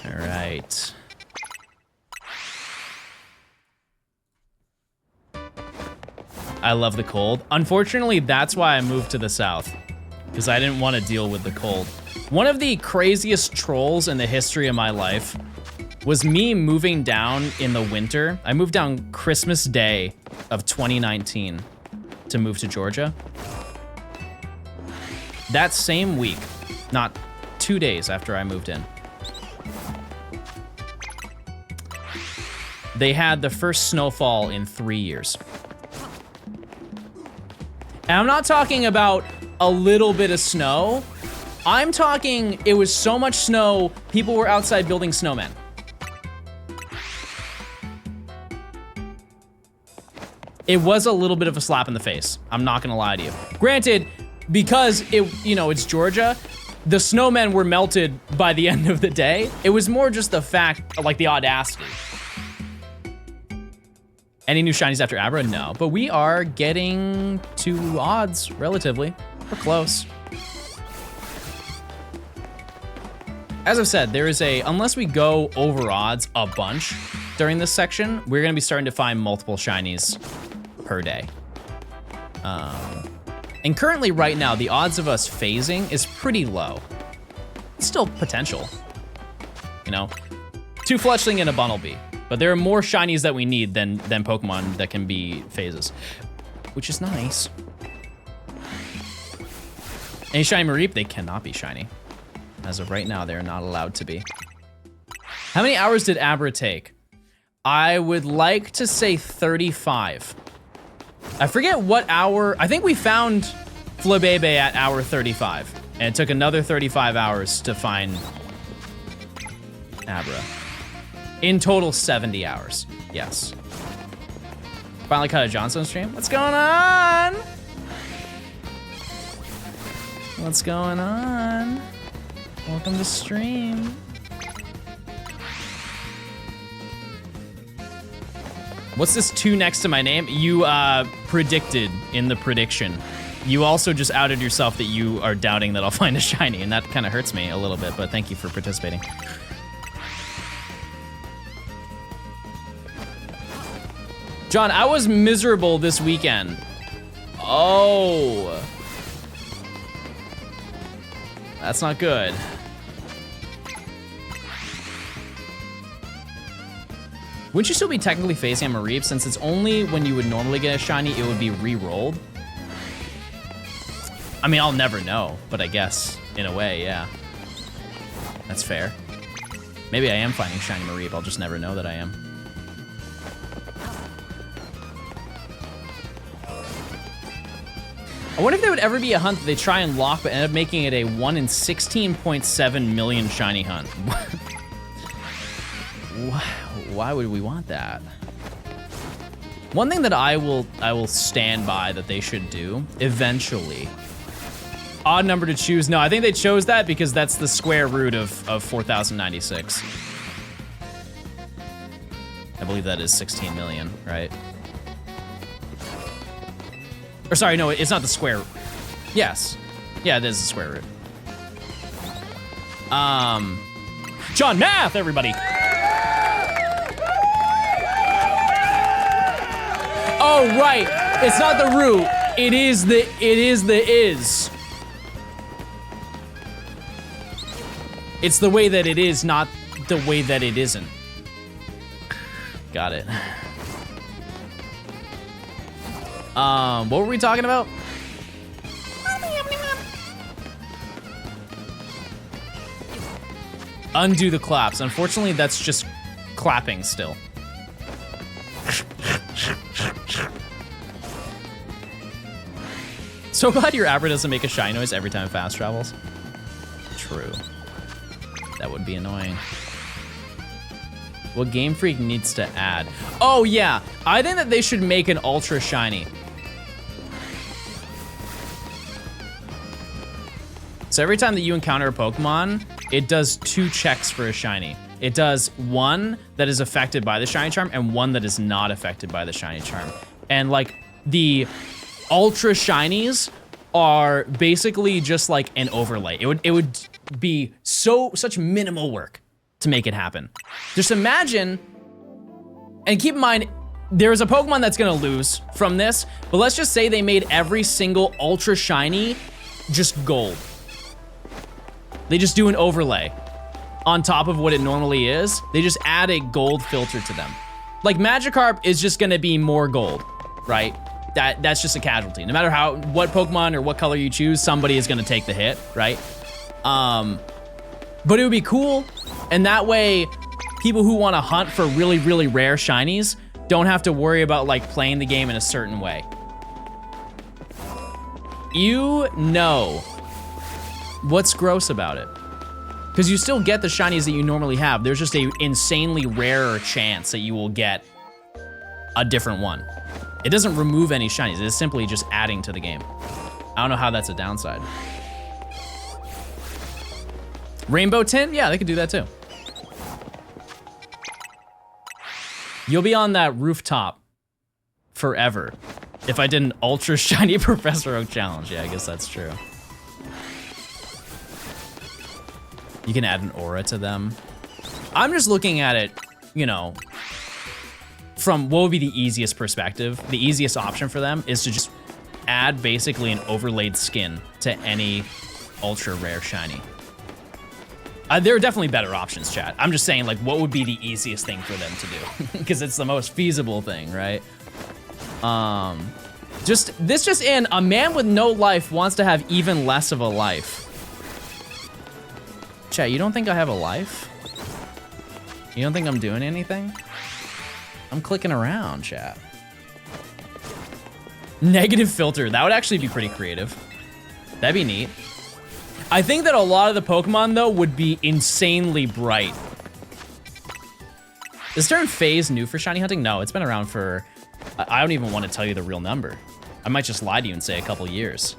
All right. I love the cold. Unfortunately, that's why I moved to the south, because I didn't want to deal with the cold. One of the craziest trolls in the history of my life was me moving down in the winter. I moved down Christmas Day of 2019 to move to Georgia. That same week, not 2 days after I moved in, they had the first snowfall in 3 years. And I'm not talking about a little bit of snow. I'm talking, it was so much snow, people were outside building snowmen. It was a little bit of a slap in the face. I'm not gonna lie to you. Granted, because it's Georgia, the snowmen were melted by the end of the day. It was more just the fact, like the audacity. Any new shinies after Abra? No, but we are getting to odds relatively. We're close. As I've said, there is unless we go over odds a bunch during this section, we're gonna be starting to find multiple shinies per day. And currently right now, the odds of us phasing is pretty low. It's still potential, you know? 2 Fletchling and a Bunnelby, but there are more shinies that we need than Pokemon that can be phases, which is nice. Any shiny Mareep? They cannot be shiny. As of right now, they're not allowed to be. How many hours did Abra take? I would like to say 35. I forget what hour. I think we found Flabebe at hour 35. And it took another 35 hours to find Abra. In total, 70 hours. Yes. Finally caught a Johnstone stream. What's going on? What's going on? Welcome to stream. What's this 2 next to my name? You predicted in the prediction. You also just outed yourself that you are doubting that I'll find a shiny, and that kind of hurts me a little bit, but thank you for participating. John, I was miserable this weekend. Oh. That's not good. Wouldn't you still be technically facing a Mareep, since it's only when you would normally get a shiny, it would be re-rolled? I mean, I'll never know, but I guess, in a way, yeah. That's fair. Maybe I am finding shiny Mareep, I'll just never know that I am. I wonder if there would ever be a hunt that they try and lock, but end up making it a 1 in 16.7 million shiny hunt. Why would we want that? One thing that I will stand by that they should do eventually. Odd number to choose. No, I think they chose that because that's the square root of 4096. I believe that is 16 million, right? Or sorry, no, it's not the square root. Yes. Yeah, it is the square root. John Math, everybody. Oh, right. It's not the root. It is the is. It's the way that it is, not the way that it isn't. Got it. What were we talking about? Undo the claps. Unfortunately, that's just clapping still. So glad your Abra doesn't make a shy noise every time it fast travels. True. That would be annoying. What Game Freak needs to add? Oh yeah, I think that they should make an ultra shiny. So every time that you encounter a Pokemon, it does 2 checks for a shiny. It does 1 that is affected by the shiny charm and 1 that is not affected by the shiny charm. And like the ultra shinies are basically just like an overlay. It would be such minimal work to make it happen. Just imagine, and keep in mind, there's a Pokemon that's gonna lose from this, but let's just say they made every single ultra shiny just gold. They just do an overlay on top of what it normally is. They just add a gold filter to them. Like Magikarp is just gonna be more gold, right? That's just a casualty. No matter what Pokemon or what color you choose, somebody is gonna take the hit, right? But it would be cool, and that way, people who wanna hunt for really, really rare shinies don't have to worry about like playing the game in a certain way. You know what's gross about it. Because you still get the shinies that you normally have. There's just a insanely rarer chance that you will get a different one. It doesn't remove any shinies. It is simply just adding to the game. I don't know how that's a downside. Rainbow tint? Yeah, they could do that too. You'll be on that rooftop forever if I did an ultra shiny Professor Oak challenge. Yeah, I guess that's true. You can add an aura to them. I'm just looking at it, you know, from what would be the easiest perspective. The easiest option for them is to just add basically an overlaid skin to any ultra rare shiny. There are definitely better options, chat. I'm just saying, like, what would be the easiest thing for them to do? Because it's the most feasible thing, right? This just in, a man with no life wants to have even less of a life. Chat, you don't think I have a life? You don't think I'm doing anything? I'm clicking around, chat. Negative filter, that would actually be pretty creative. That'd be neat. I think that a lot of the Pokemon, though, would be insanely bright. Is term phase new for shiny hunting? No, it's been around for, I don't even want to tell you the real number. I might just lie to you and say a couple years.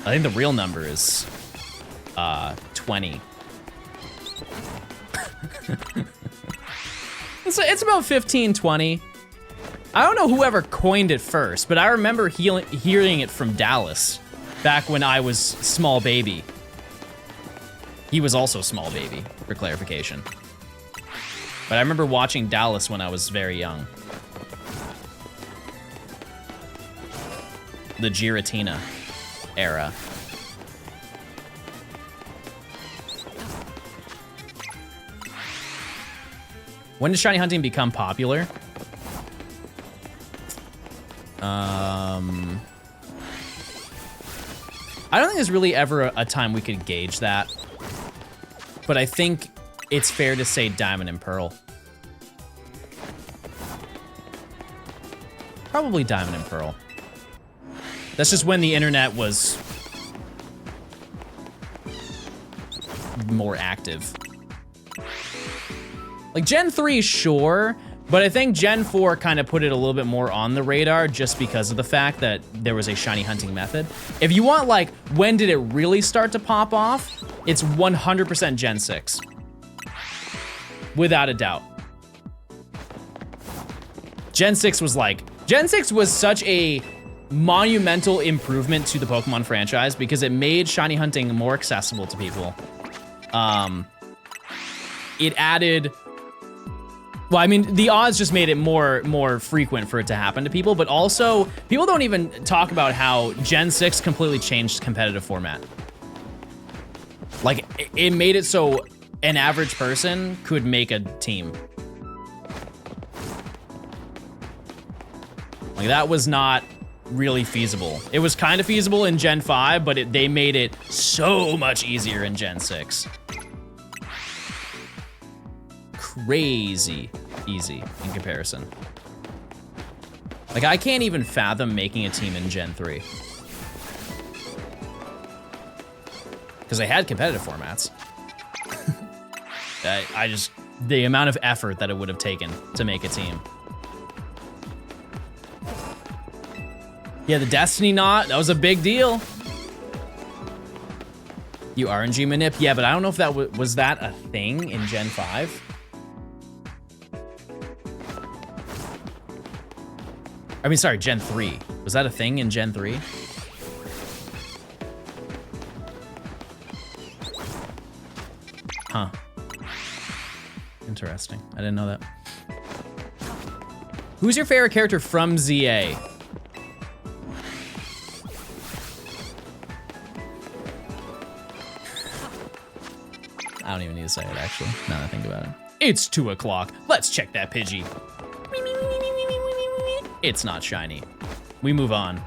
I think the real number is 20. It's about 15, 20. I don't know whoever coined it first, but I remember hearing it from Dallas back when I was small baby. He was also small baby, for clarification. But I remember watching Dallas when I was very young. The Giratina era. When did shiny hunting become popular? I don't think there's really ever a time we could gauge that. But I think it's fair to say Diamond and Pearl. Probably Diamond and Pearl. That's just when the internet was more active. Like Gen 3, sure, but I think Gen 4 kind of put it a little bit more on the radar just because of the fact that there was a shiny hunting method. If you want, like, when did it really start to pop off? It's 100% Gen 6. Without a doubt. Gen 6 was such a monumental improvement to the Pokemon franchise because it made shiny hunting more accessible to people. It added, well, I mean, the odds just made it more frequent for it to happen to people, but also, people don't even talk about how Gen 6 completely changed competitive format. Like, it made it so an average person could make a team. Like, that was not really feasible. It was kind of feasible in Gen 5, but they made it so much easier in Gen 6. Crazy easy in comparison. Like, I can't even fathom making a team in Gen 3. Because they had competitive formats. The amount of effort that it would have taken to make a team. Yeah, the Destiny Knot, that was a big deal. You RNG manip? Yeah, but I don't know if that was that a thing in Gen 5? I mean, sorry, Gen 3. Was that a thing in Gen 3? Huh. Interesting. I didn't know that. Who's your favorite character from ZA? I don't even need to say it, actually, now that I think about it. It's 2 o'clock. Let's check that Pidgey. It's not shiny. We move on.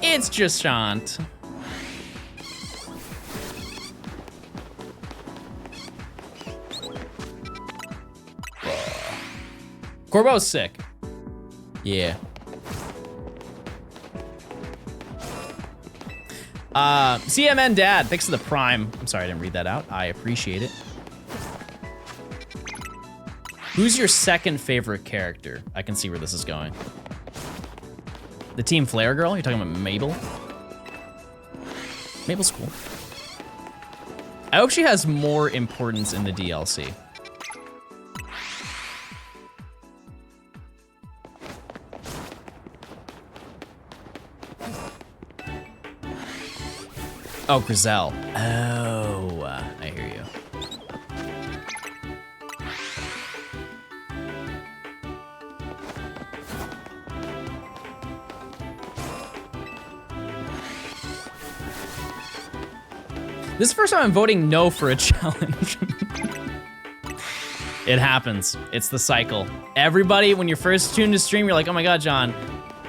It's just Shant. Corbo's sick. Yeah. CMN Dad, thanks for the Prime. I'm sorry I didn't read that out. I appreciate it. Who's your second favorite character? I can see where this is going. The Team Flare girl? You're talking about Mabel? Mabel's cool. I hope she has more importance in the DLC. Oh, Grizel. Oh, I hear you. This is the first time I'm voting no for a challenge. It happens. It's the cycle. Everybody, when you're first tuned to stream, you're like, oh my God, John,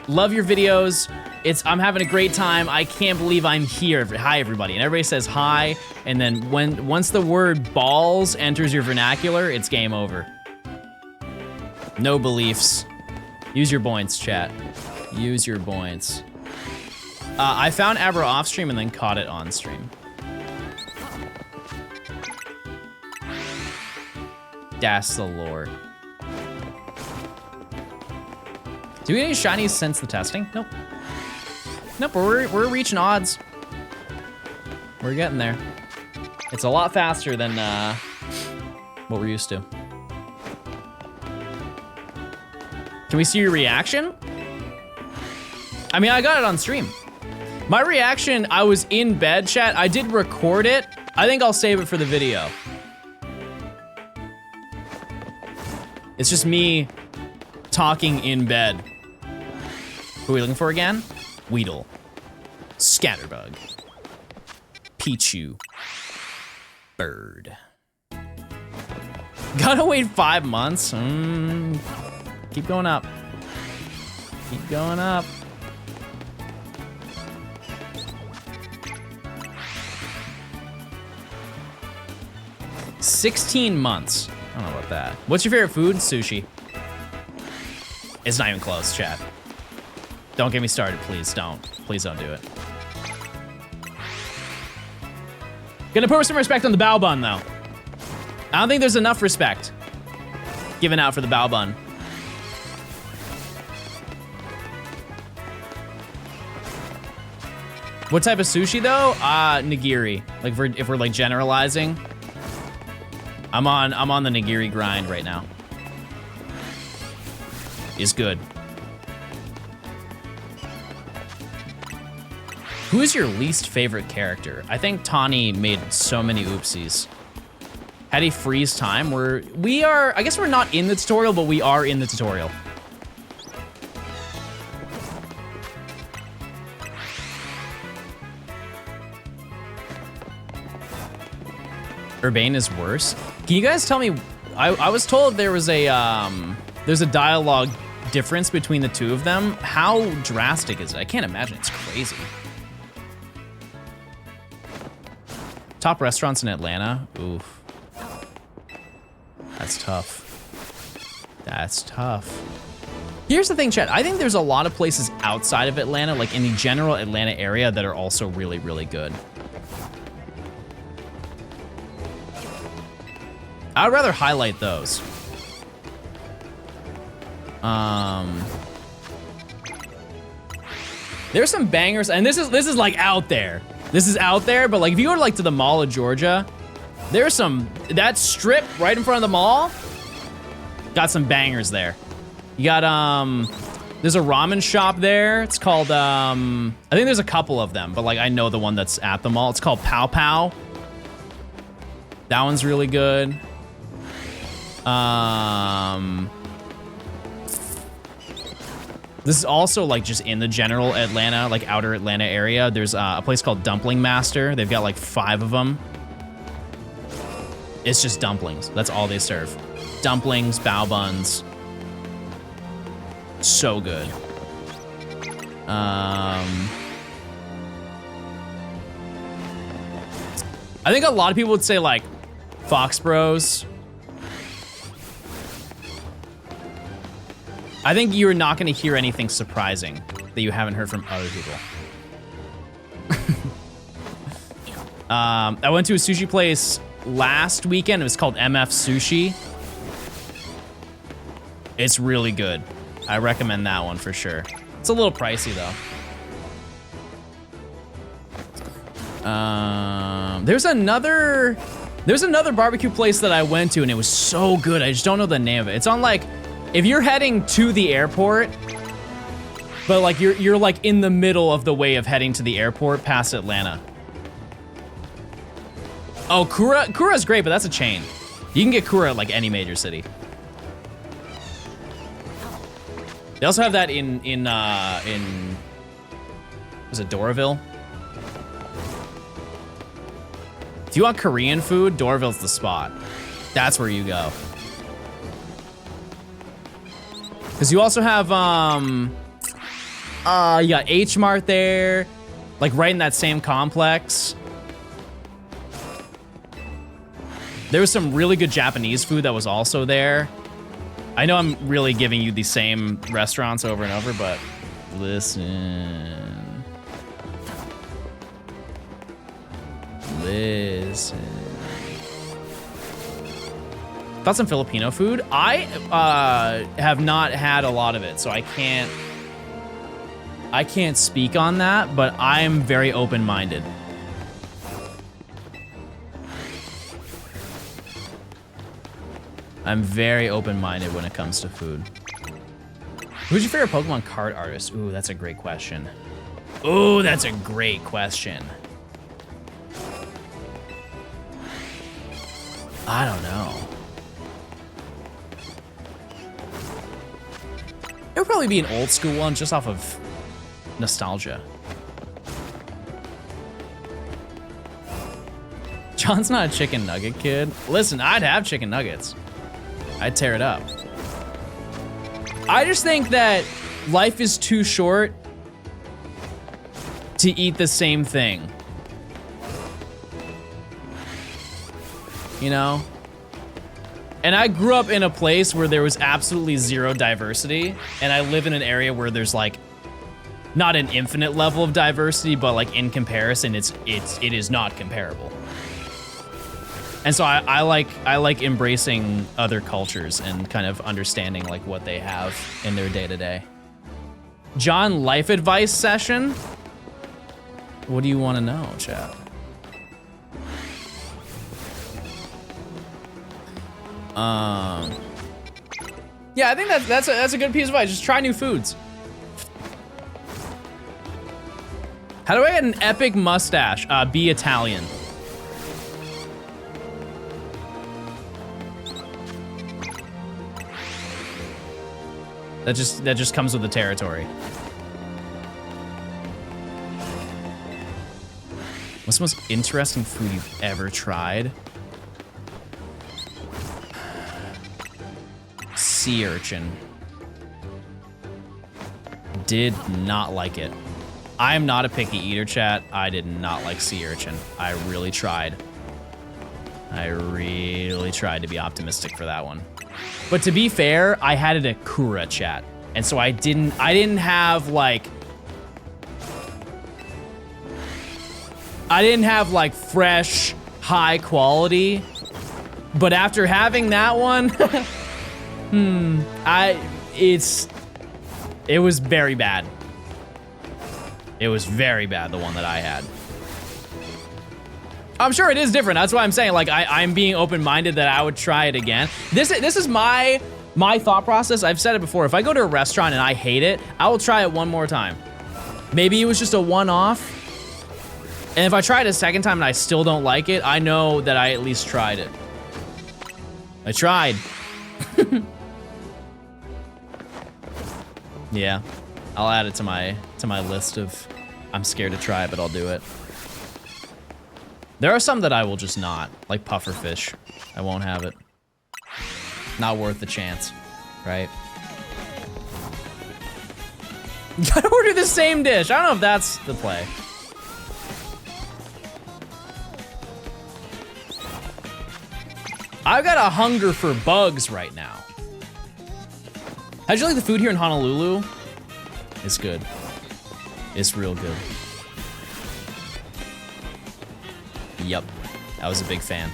love your videos. I'm having a great time. I can't believe I'm here. Hi, everybody. And everybody says hi. And then once the word balls enters your vernacular, it's game over. No beliefs. Use your points, chat. Use your points. I found Abra off stream and then caught it on stream. That's the lore. Do we get any shinies since the testing? Nope. Nope, we're reaching odds. We're getting there. It's a lot faster than what we're used to. Can we see your reaction? I mean, I got it on stream. My reaction, I was in bed, chat. I did record it. I think I'll save it for the video. It's just me talking in bed. Who are we looking for again? Weedle. Scatterbug. Pichu. Bird. Gotta wait 5 months. Keep going up. Keep going up. $16 months. I don't know about that. What's your favorite food? Sushi. It's not even close, chat. Don't get me started, please don't. Please don't do it. Gonna put some respect on the bao bun, though. I don't think there's enough respect given out for the bao bun. What type of sushi, though? Nigiri. Like, if we're like generalizing. I'm on the nigiri grind right now. It's good. Who is your least favorite character? I think Tawny made so many oopsies. Had he freeze time? We are, I guess we're not in the tutorial, but we are in the tutorial. Urbane is worse. Can you guys tell me, I was told there was there's a dialogue difference between the two of them. How drastic is it? I can't imagine, it's crazy. Top restaurants in Atlanta? Oof. That's tough. That's tough. Here's the thing, chat. I think there's a lot of places outside of Atlanta, like in the general Atlanta area, that are also really, really good. I would rather highlight those. There's some bangers, and this is like out there. This is out there, but like if you go to like to the Mall of Georgia, there's that strip right in front of the mall, got some bangers there. You got there's a ramen shop there. It's called I think there's a couple of them, but like I know the one that's at the mall. It's called Pow Pow. That one's really good. This is also like just in the general Atlanta, like outer Atlanta area. There's a place called Dumpling Master. They've got like 5 of them. It's just dumplings. That's all they serve. Dumplings, bao buns. So good. I think a lot of people would say like Fox Bros. I think you're not gonna hear anything surprising that you haven't heard from other people. I went to a sushi place last weekend. It was called MF Sushi. It's really good. I recommend that one for sure. It's a little pricey though. There's another barbecue place that I went to and it was so good. I just don't know the name of it. It's on like, if you're heading to the airport, but like you're like in the middle of the way of heading to the airport past Atlanta. Oh, Kura's great, but that's a chain. You can get Kura at like any major city. They also have that in was it Doraville? If you want Korean food, Doraville's the spot. That's where you go. Cause you also have you got H Mart there, like right in that same complex. There was some really good Japanese food that was also there. I know I'm really giving you the same restaurants over and over, but listen. Got some Filipino food. I have not had a lot of it, so I can't speak on that, but I'm very open-minded. I'm very open-minded when it comes to food. Who's your favorite Pokemon card artist? Ooh, that's a great question. Ooh, that's a great question. I don't know. It would probably be an old school one just off of nostalgia. John's not a chicken nugget kid. Listen, I'd have chicken nuggets. I'd tear it up. I just think that life is too short to eat the same thing. You know? And I grew up in a place where there was absolutely zero diversity, and I live in an area where there's like not an infinite level of diversity, but like in comparison, it is not comparable. And so I like embracing other cultures and kind of understanding like what they have in their day-to-day. John, life advice session? What do you want to know, chat? Yeah, I think that's a good piece of advice. Just try new foods. How do I get an epic mustache? Be Italian. That just comes with the territory. What's the most interesting food you've ever tried? Sea urchin. Did not like it. I am not a picky eater, chat. I did not like sea urchin. I really tried. I really tried to be optimistic for that one. But to be fair, I had it at Kura, chat. And so I didn't have like fresh, high quality. But after having that one, it was very bad. It was very bad, the one that I had. I'm sure it is different. That's why I'm saying, like, I'm being open-minded that I would try it again. This is my thought process. I've said it before. If I go to a restaurant and I hate it, I will try it one more time. Maybe it was just a one-off. And if I try it a second time and I still don't like it, I know that I at least tried it. I tried. Yeah, I'll add it to my list of I'm scared to try it, but I'll do it. There are some that I will just not, like pufferfish. I won't have it. Not worth the chance, right? You gotta order the same dish. I don't know if that's the play. I've got a hunger for bugs right now. How'd you like the food here in Honolulu? It's good. It's real good. Yup, I was a big fan.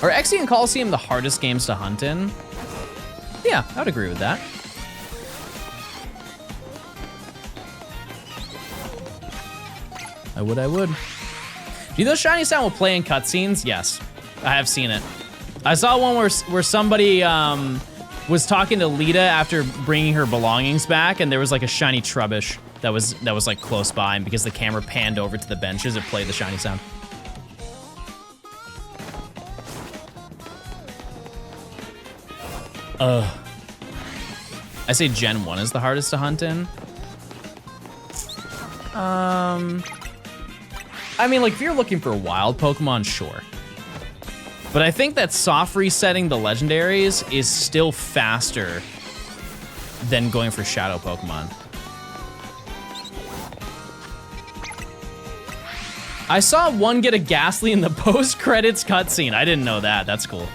Are Exy and Coliseum the hardest games to hunt in? Yeah, I would agree with that. I would. Do those shiny sound will play in cutscenes? Yes, I have seen it. I saw one where somebody was talking to Lita after bringing her belongings back, and there was like a shiny Trubbish that was like close by, and because the camera panned over to the benches, it played the shiny sound. I say Gen 1 is the hardest to hunt in. I mean, like, if you're looking for wild Pokemon, sure. But I think that soft resetting the legendaries is still faster than going for shadow Pokemon. I saw one get a Ghastly in the post-credits cutscene. I didn't know that. That's cool.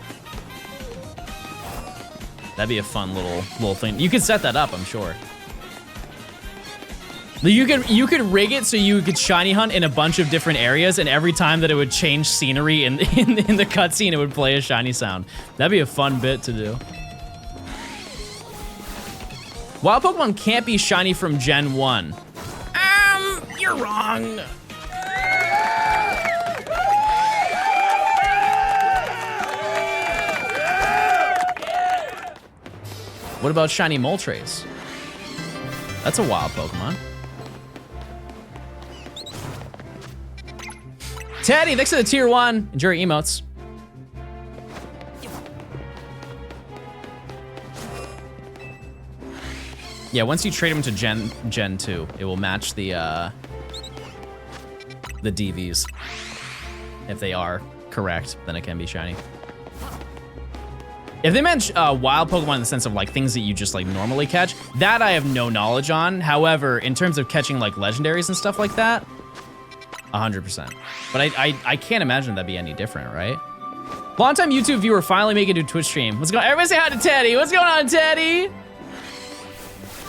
That'd be a fun little thing. You could set that up, I'm sure. You could rig it so you could shiny hunt in a bunch of different areas, and every time that it would change scenery in the cutscene, it would play a shiny sound. That'd be a fun bit to do. Wild Pokemon can't be shiny from Gen 1. You're wrong. What about shiny Moltres? That's a wild Pokemon. Teddy, thanks for the tier 1. Enjoy your emotes. Yeah, once you trade them to Gen 2, it will match the DVs. If they are correct, then it can be shiny. If they meant wild Pokemon in the sense of like things that you just like normally catch, that I have no knowledge on. However, in terms of catching like legendaries and stuff like that, 100%. But I can't imagine that'd be any different, right? Long-time YouTube viewer finally making it to a Twitch stream. What's going on? Everybody say hi to Teddy. What's going on, Teddy?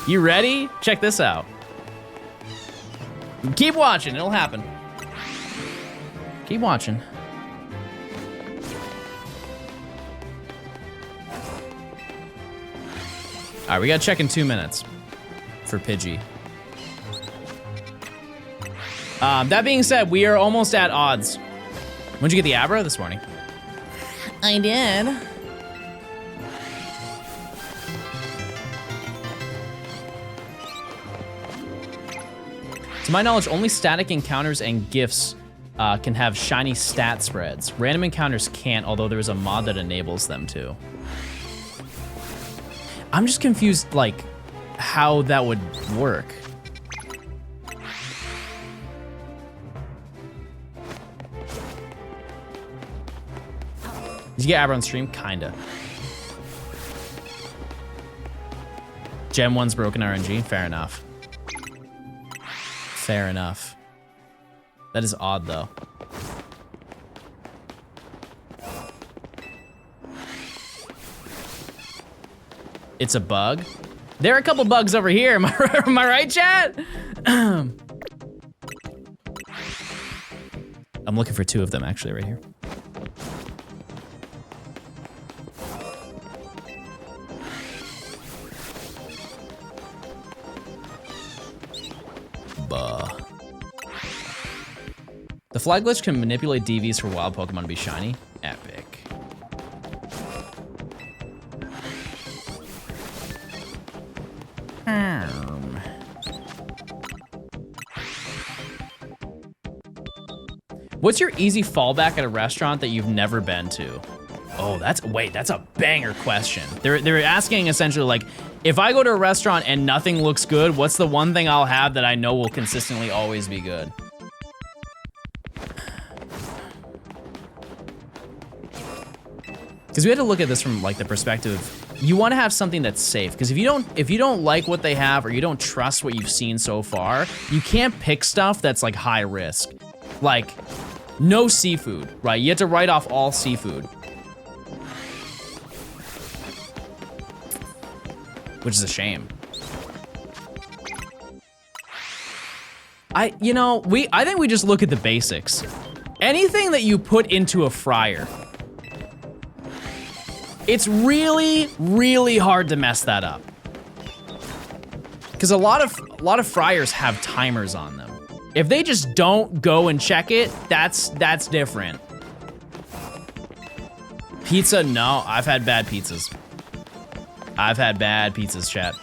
You ready? Check this out. Keep watching, it'll happen. Keep watching. All right, we gotta check in 2 minutes for Pidgey. That being said, we are almost at odds. When'd you get the Abra? This morning. I did. To my knowledge, only static encounters and gifts can have shiny stat spreads. Random encounters can't, although there is a mod that enables them to. I'm just confused, like, how that would work. Did you get Abra on stream? Kinda. Gen 1's broken RNG? Fair enough. Fair enough. That is odd, though. It's a bug? There are a couple bugs over here. Am I right, chat? I'm looking for 2 of them, actually, right here. The fly glitch can manipulate DVs for wild Pokemon to be shiny. Epic. What's your easy fallback at a restaurant that you've never been to? Oh, that's a banger question. They're asking essentially like, if I go to a restaurant and nothing looks good, what's the one thing I'll have that I know will consistently always be good? Because we had to look at this from like the perspective, you want to have something that's safe. Because if you don't like what they have or you don't trust what you've seen so far, you can't pick stuff that's like high risk. Like no seafood, right? You have to write off all seafood. Which is a shame. I think we just look at the basics. Anything that you put into a fryer, it's really, really hard to mess that up. Because a lot of fryers have timers on them. If they just don't go and check it, that's different. Pizza, no, I've had bad pizzas. I've had bad pizzas, chat.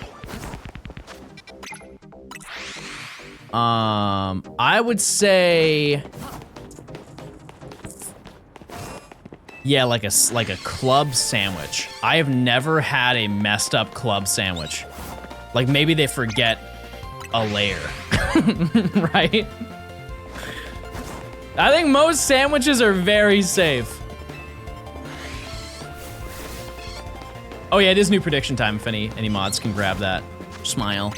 I would say, yeah, like a club sandwich. I have never had a messed up club sandwich. Like maybe they forget a layer, right? I think most sandwiches are very safe. Oh yeah, it is new prediction time if any mods can grab that. Smile.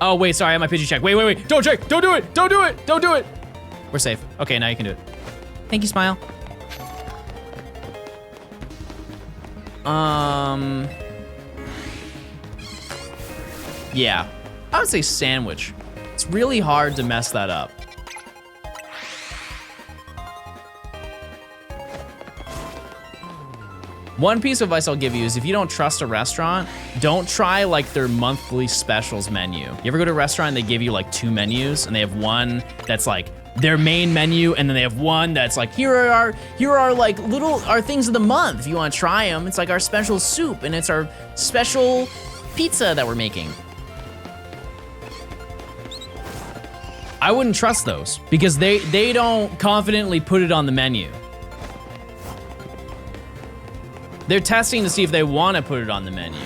Oh wait, sorry, I have my Pidgey check. Wait, don't check, don't do it, don't do it, don't do it. We're safe. Okay, now you can do it. Thank you, Smile. Yeah, I would say sandwich. It's really hard to mess that up. One piece of advice I'll give you is if you don't trust a restaurant, don't try like their monthly specials menu. You ever go to a restaurant and they give you like 2 menus and they have one that's like their main menu and then they have one that's like, here are like our things of the month. If you want to try them, it's like our special soup and it's our special pizza that we're making. I wouldn't trust those because they don't confidently put it on the menu. They're testing to see if they want to put it on the menu.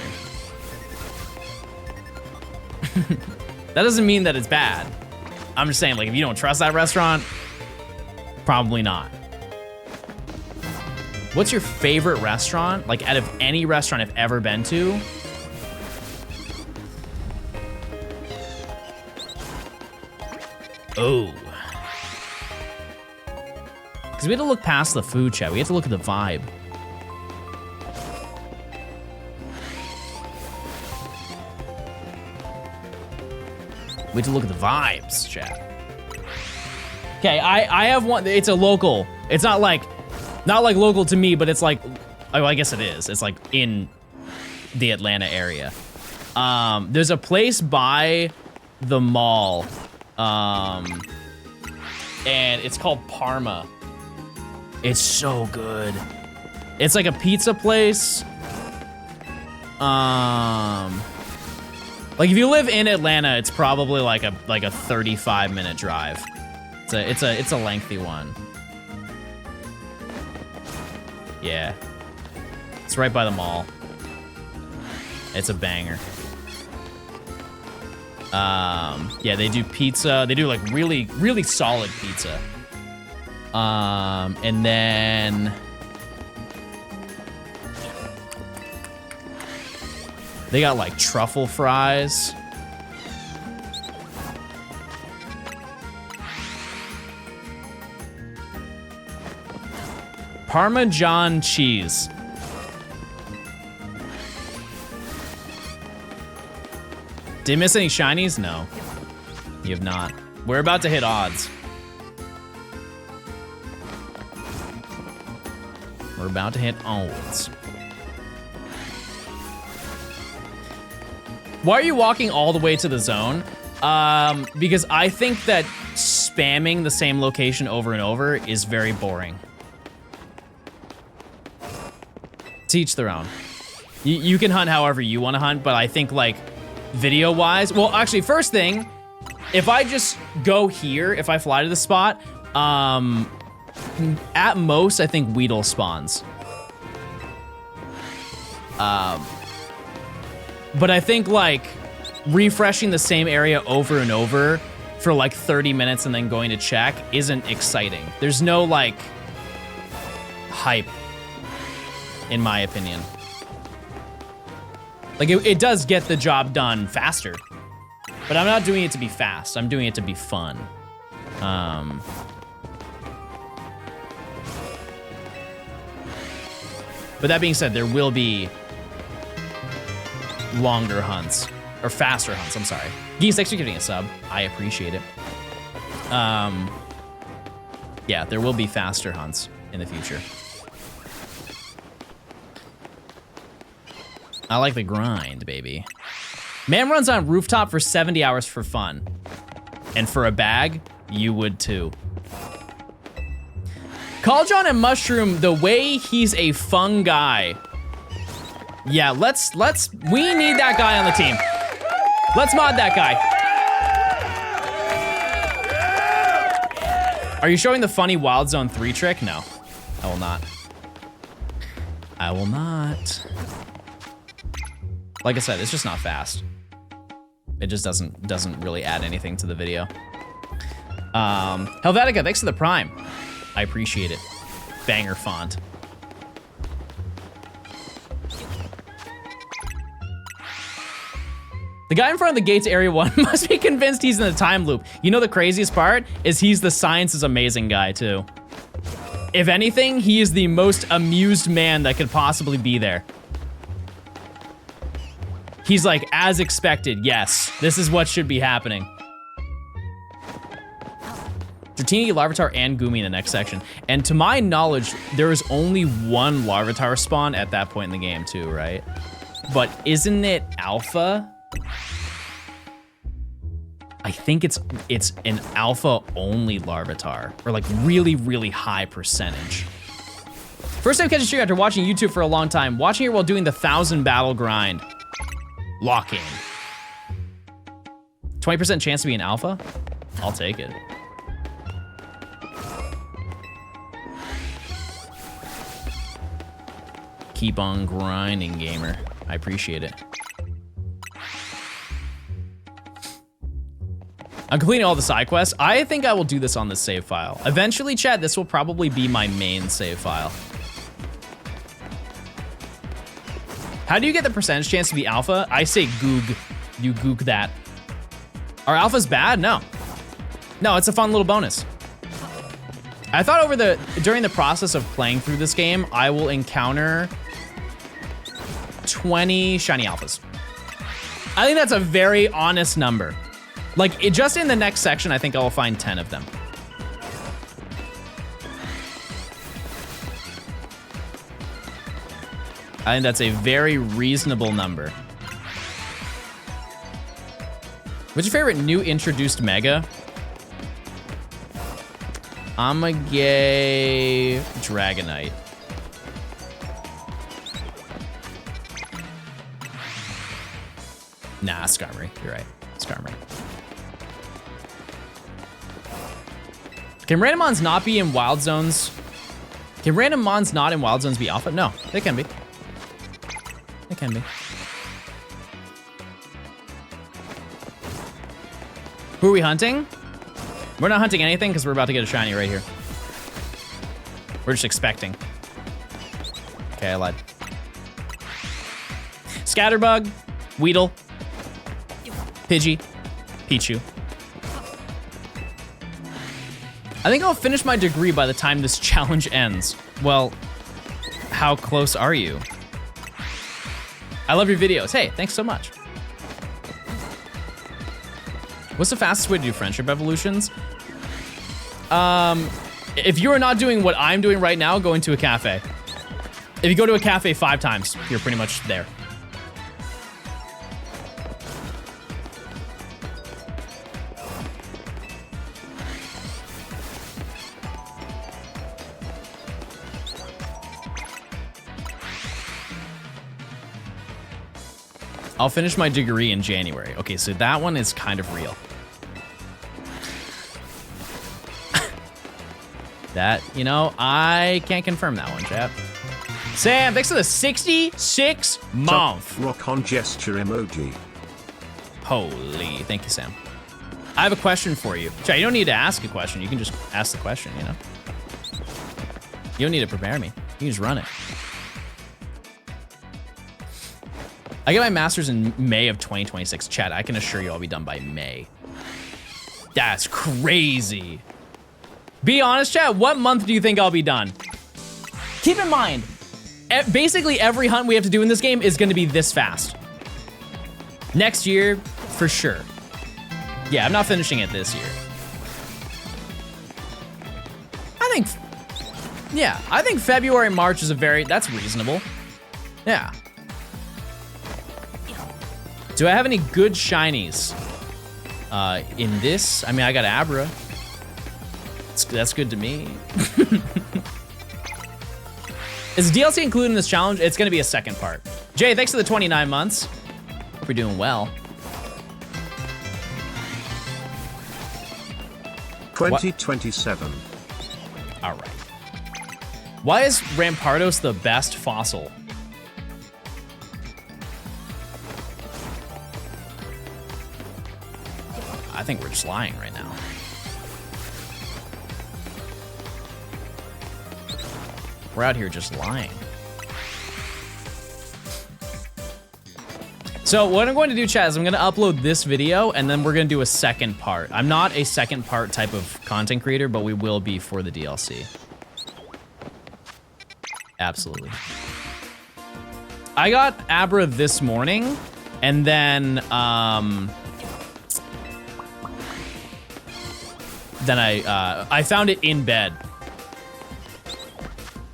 That doesn't mean that it's bad. I'm just saying, like, if you don't trust that restaurant, probably not. What's your favorite restaurant? Like, out of any restaurant I've ever been to? Oh. Because we have to look past the food, chat. We have to look at the vibe. We have to look at the vibes, chat. Okay, I have one. It's a local. It's not like local to me, but it's like, oh, I guess it is. It's like in the Atlanta area. There's a place by the mall, and it's called Parma. It's so good. It's like a pizza place. Like if you live in Atlanta, it's probably like a 35-minute drive. It's a lengthy one. Yeah. It's right by the mall. It's a banger. Yeah, they do pizza. They do like really, really solid pizza. And then they got like truffle fries. Parmesan cheese. Did you miss any shinies? No, you have not. We're about to hit odds. We're about to hit odds. Why are you walking all the way to the zone? Because I think that spamming the same location over and over is very boring. To each their own. You can hunt however you want to hunt, but I think like video-wise, well, actually, first thing, if I just go here, if I fly to the spot, at most, I think Weedle spawns. But I think like refreshing the same area over and over for like 30 minutes and then going to check isn't exciting. There's no like hype, in my opinion. Like it does get the job done faster, but I'm not doing it to be fast. I'm doing it to be fun. But that being said, there will be longer hunts, or faster hunts, I'm sorry. Geese, thanks for giving a sub. I appreciate it. Yeah, there will be faster hunts in the future. I like the grind, baby. Man runs on rooftop for 70 hours for fun. And for a bag, you would too. Call John and Mushroom the way he's a fun guy. Yeah, we need that guy on the team. Let's mod that guy. Are you showing the funny Wild Zone 3 trick? No, I will not. I will not. Like I said, it's just not fast. It just doesn't really add anything to the video. Helvetica, thanks for the Prime. I appreciate it. Banger font. The guy in front of the gates area 1 must be convinced he's in a time loop. You know the craziest part is he's the science is amazing guy too. If anything, he is the most amused man that could possibly be there. He's like, as expected, yes, this is what should be happening. Dratini, Larvitar, and Goomy in the next section. And to my knowledge, there is only one Larvitar spawn at that point in the game too, right? But isn't it Alpha? I think it's an Alpha only Larvitar, or like really, really high percentage. First time catching stream after watching YouTube for a long time. Watching it while doing the 1,000 battle grind. Locking. 20% chance to be an Alpha? I'll take it. Keep on grinding, gamer. I appreciate it. I'm completing all the side quests. I think I will do this on the save file. Eventually, chat, this will probably be my main save file. How do you get the percentage chance to be alpha? I say goog. You goog that. Are alphas bad? No. No, it's a fun little bonus. I thought during the process of playing through this game, I will encounter 20 shiny alphas. I think that's a very honest number. Like, just in the next section, I think I will find 10 of them. I think that's a very reasonable number. What's your favorite new introduced mega? I'm a gay Dragonite. Nah, Skarmory. You're right. Skarmory. Can random mons not be in wild zones? Can random mons not in wild zones be alpha? No, they can be. They can be. Who are we hunting? We're not hunting anything because we're about to get a shiny right here. We're just expecting. Okay, I lied. Scatterbug, Weedle, Pidgey, Pichu. I think I'll finish my degree by the time this challenge ends. Well, how close are you? I love your videos. Hey, thanks so much. What's the fastest way to do friendship evolutions? If you are not doing what I'm doing right now, go into a cafe. If you go to a cafe 5 times, you're pretty much there. I'll finish my degree in January. Okay, so that one is kind of real. That, you know, I can't confirm that one, chap. Sam, thanks for the 66 month. Rock on gesture emoji. Holy, thank you, Sam. I have a question for you. Chat, you don't need to ask a question. You can just ask the question, you know? You don't need to prepare me. You can just run it. I get my master's in May of 2026. Chat, I can assure you I'll be done by May. That's crazy. Be honest, chat, what month do you think I'll be done? Keep in mind, basically every hunt we have to do in this game is gonna be this fast. Next year, for sure. Yeah, I'm not finishing it this year. I think February, March is that's reasonable. Yeah. Do I have any good shinies in this? I mean, I got Abra. That's good to me. Is DLC included in this challenge? It's gonna be a second part. Jay, thanks for the 29 months. Hope you're doing well. 2027. All right. Why is Rampardos the best fossil? I think we're just lying right now. We're out here just lying. So what I'm going to do, chat, is I'm going to upload this video, and then we're going to do a second part. I'm not a second part type of content creator, but we will be for the DLC. Absolutely. I got Abra this morning, and then I found it in bed.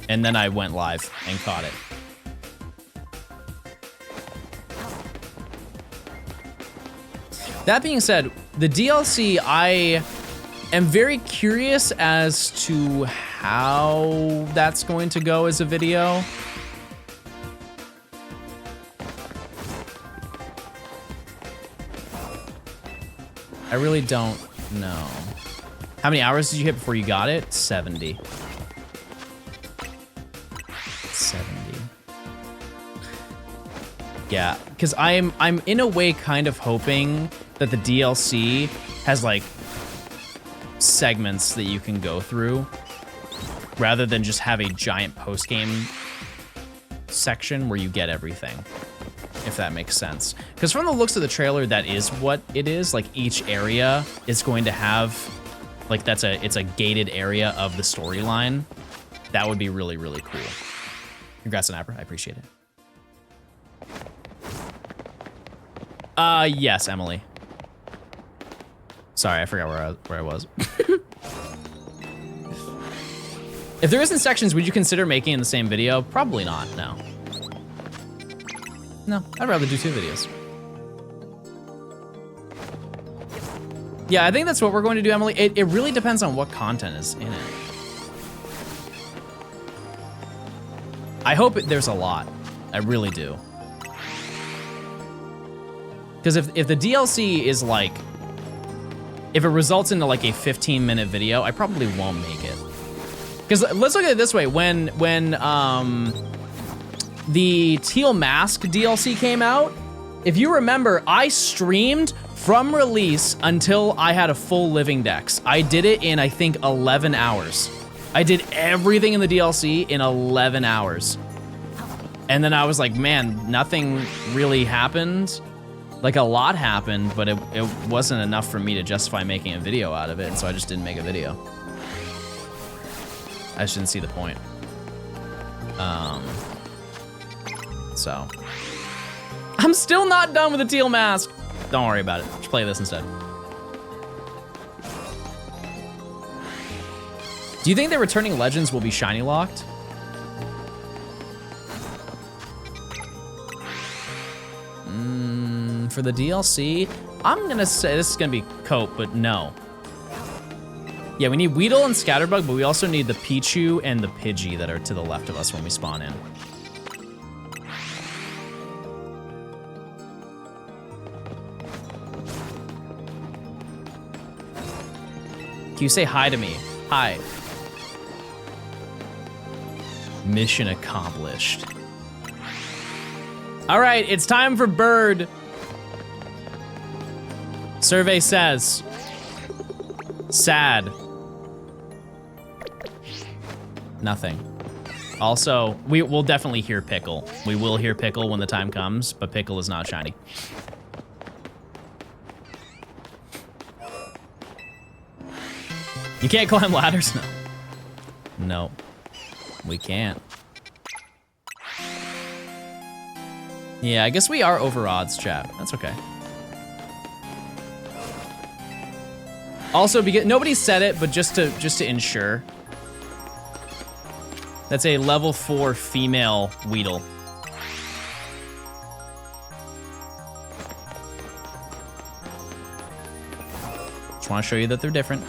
And then I went live and caught it. That being said, the DLC, I am very curious as to how that's going to go as a video. I really don't know. How many hours did you hit before you got it? 70. 70. Yeah, because I'm in a way kind of hoping that the DLC has like segments that you can go through rather than just have a giant post-game section where you get everything, if that makes sense. Because from the looks of the trailer, that is what it is. Like each area is going to have, like it's a gated area of the storyline. That would be really, really cool. Congrats on Abra, I appreciate it. Yes, Emily. Sorry, I forgot where I was. If there isn't sections, would you consider making it in the same video? Probably not, no. No, I'd rather do 2 videos. Yeah, I think that's what we're going to do, Emily. It really depends on what content is in it. I hope there's a lot. I really do. Because if the DLC is like, if it results into like a 15-minute video, I probably won't make it. Because let's look at it this way: when the Teal Mask DLC came out, if you remember, I streamed from release until I had a full living dex. I did it in, I think, 11 hours. I did everything in the DLC in 11 hours. And then I was like, man, nothing really happened. Like, a lot happened, but it wasn't enough for me to justify making a video out of it, and so I just didn't make a video. I just didn't see the point. So. I'm still not done with the Teal Mask. Don't worry about it. Just play this instead. Do you think the returning legends will be shiny locked? For the DLC, I'm gonna say this is gonna be Cope, but no. Yeah, we need Weedle and Scatterbug, but we also need the Pichu and the Pidgey that are to the left of us when we spawn in. Can you say hi to me? Hi. Mission accomplished. All right, it's time for Bird. Survey says, sad. Nothing. Also, we'll definitely hear Pickle. We will hear Pickle when the time comes, but Pickle is not shiny. You can't climb ladders? No. No, we can't. Yeah, I guess we are over odds, chat. That's okay. Also, because nobody said it, but just to ensure. That's a level 4 female Weedle. Just want to show you that they're different.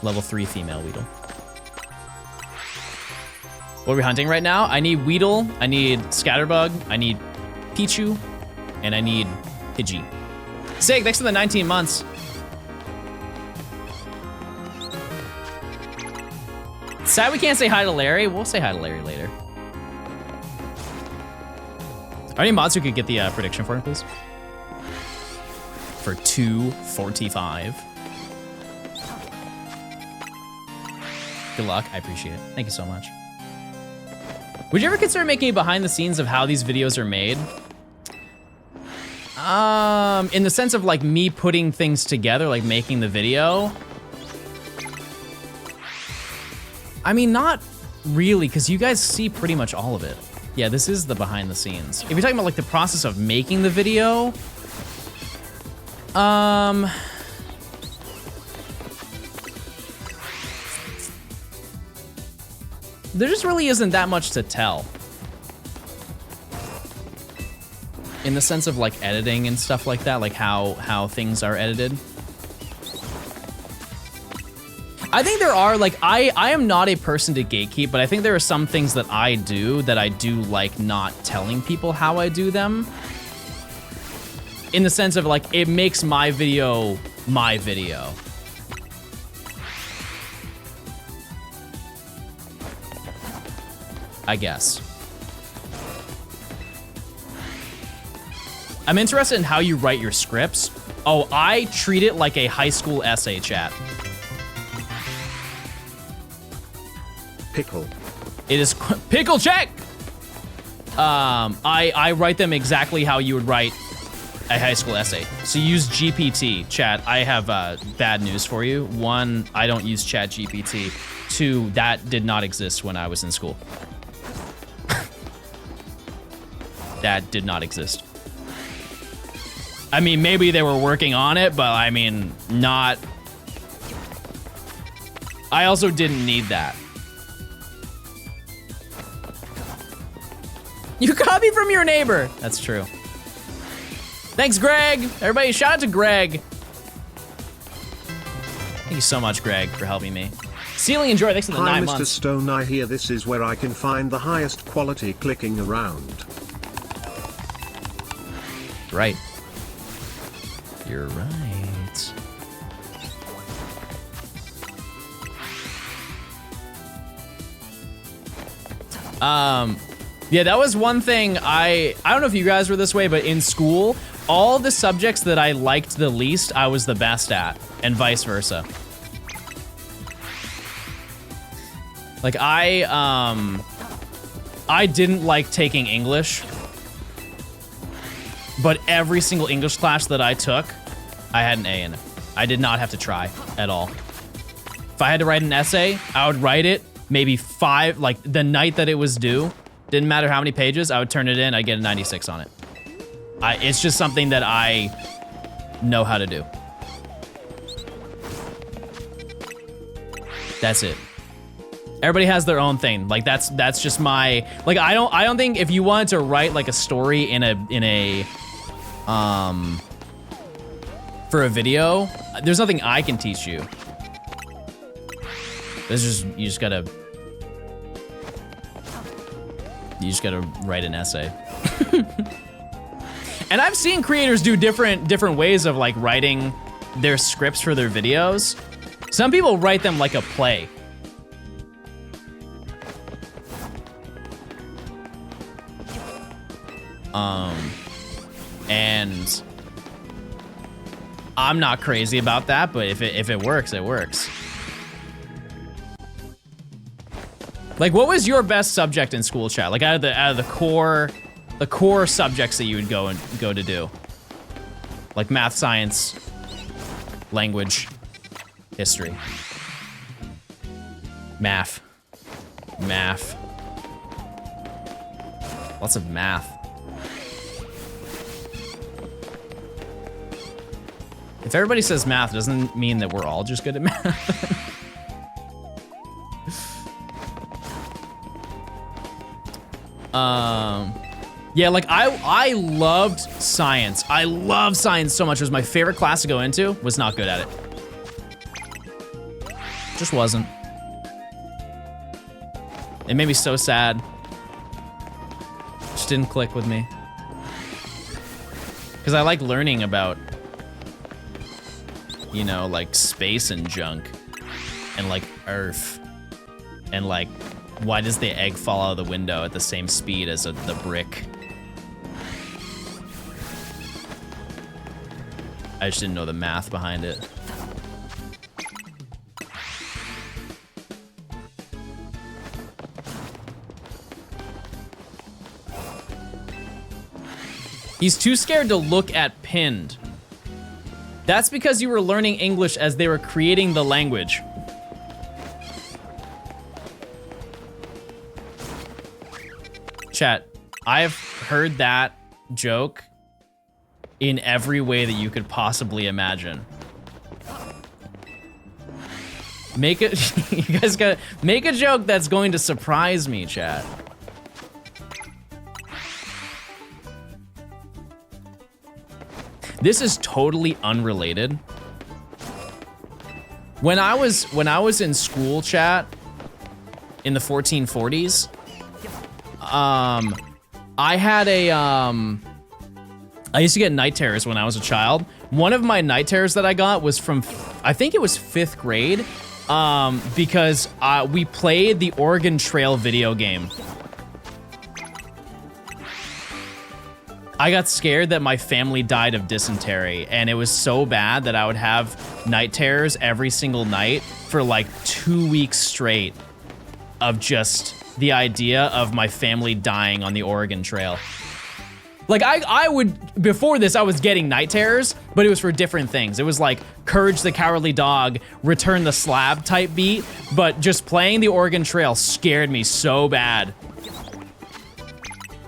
Level 3 female Weedle. What are we hunting right now? I need Weedle, I need Scatterbug, I need Pichu, and I need Pidgey. Sig, thanks for the 19 months. Sad we can't say hi to Larry. We'll say hi to Larry later. Are there any mods who could get the prediction for him, please? For 245. Good luck. I appreciate it. Thank you so much. Would you ever consider making a behind the scenes of how these videos are made? In the sense of like me putting things together, like making the video. I mean, not really, because you guys see pretty much all of it. Yeah, this is the behind the scenes. If you're talking about like the process of making the video, there just really isn't that much to tell. In the sense of like editing and stuff like that, like how things are edited. I think there are, like, I am not a person to gatekeep, but I think there are some things that I do like not telling people how I do them. In the sense of like, it makes my video my video. I guess. I'm interested in how you write your scripts. Oh, I treat it like a high school essay, chat. Pickle. It is pickle check. I write them exactly how you would write a high school essay. So use GPT, chat. I have bad news for you. 1, I don't use Chat GPT. 2, that did not exist when I was in school. That did not exist. I mean, maybe they were working on it, but I mean, not. I also didn't need that. You copied from your neighbor. That's true. Thanks, Greg. Everybody, shout out to Greg. Thank you so much, Greg, for helping me. Ceiling Enjoy, thanks for the 9 Mr. months. Stone, I hear this is where I can find the highest quality clicking around. Right. You're right. Yeah, that was one thing I don't know if you guys were this way, but in school, all the subjects that I liked the least, I was the best at, and vice versa. Like I didn't like taking English, but every single English class that I took, I had an A in it. I did not have to try at all. If I had to write an essay, I would write it maybe 5, like the night that it was due. Didn't matter how many pages, I would turn it in, I'd get a 96 on it. It's just something that I know how to do. That's it. Everybody has their own thing. Like that's just my, like I don't think if you wanted to write like a story in a for a video, there's nothing I can teach you. This is just you just gotta write an essay. And I've seen creators do different ways of like writing their scripts for their videos. Some people write them like a play. And I'm not crazy about that, but if it works, it works. Like, what was your best subject in school, chat? Like, out of the core subjects that you would go to do, like math, science, language, history, math, lots of math. If everybody says math, doesn't mean that we're all just good at math. Yeah, like I loved science. I love science so much. It was my favorite class to go into. Was not good at it. Just wasn't. It made me so sad. Just didn't click with me. Because I like learning about you know, like space and junk, and like Earth, and like, why does the egg fall out of the window at the same speed as the brick? I just didn't know the math behind it. He's too scared to look at pinned. That's because you were learning English as they were creating the language. Chat, I've heard that joke in every way that you could possibly imagine. Make it, you guys gotta make a joke that's going to surprise me, chat. This is totally unrelated. When I was in school, chat, in the 1440s, I had a, I used to get night terrors when I was a child. One of my night terrors that I got was from, I think it was 5th grade, because we played the Oregon Trail video game. I got scared that my family died of dysentery, and it was so bad that I would have night terrors every single night for like 2 weeks straight of just the idea of my family dying on the Oregon Trail. Like I would, before this, I was getting night terrors, but it was for different things. It was like Courage the Cowardly Dog, Return the Slab type beat, but just playing the Oregon Trail scared me so bad.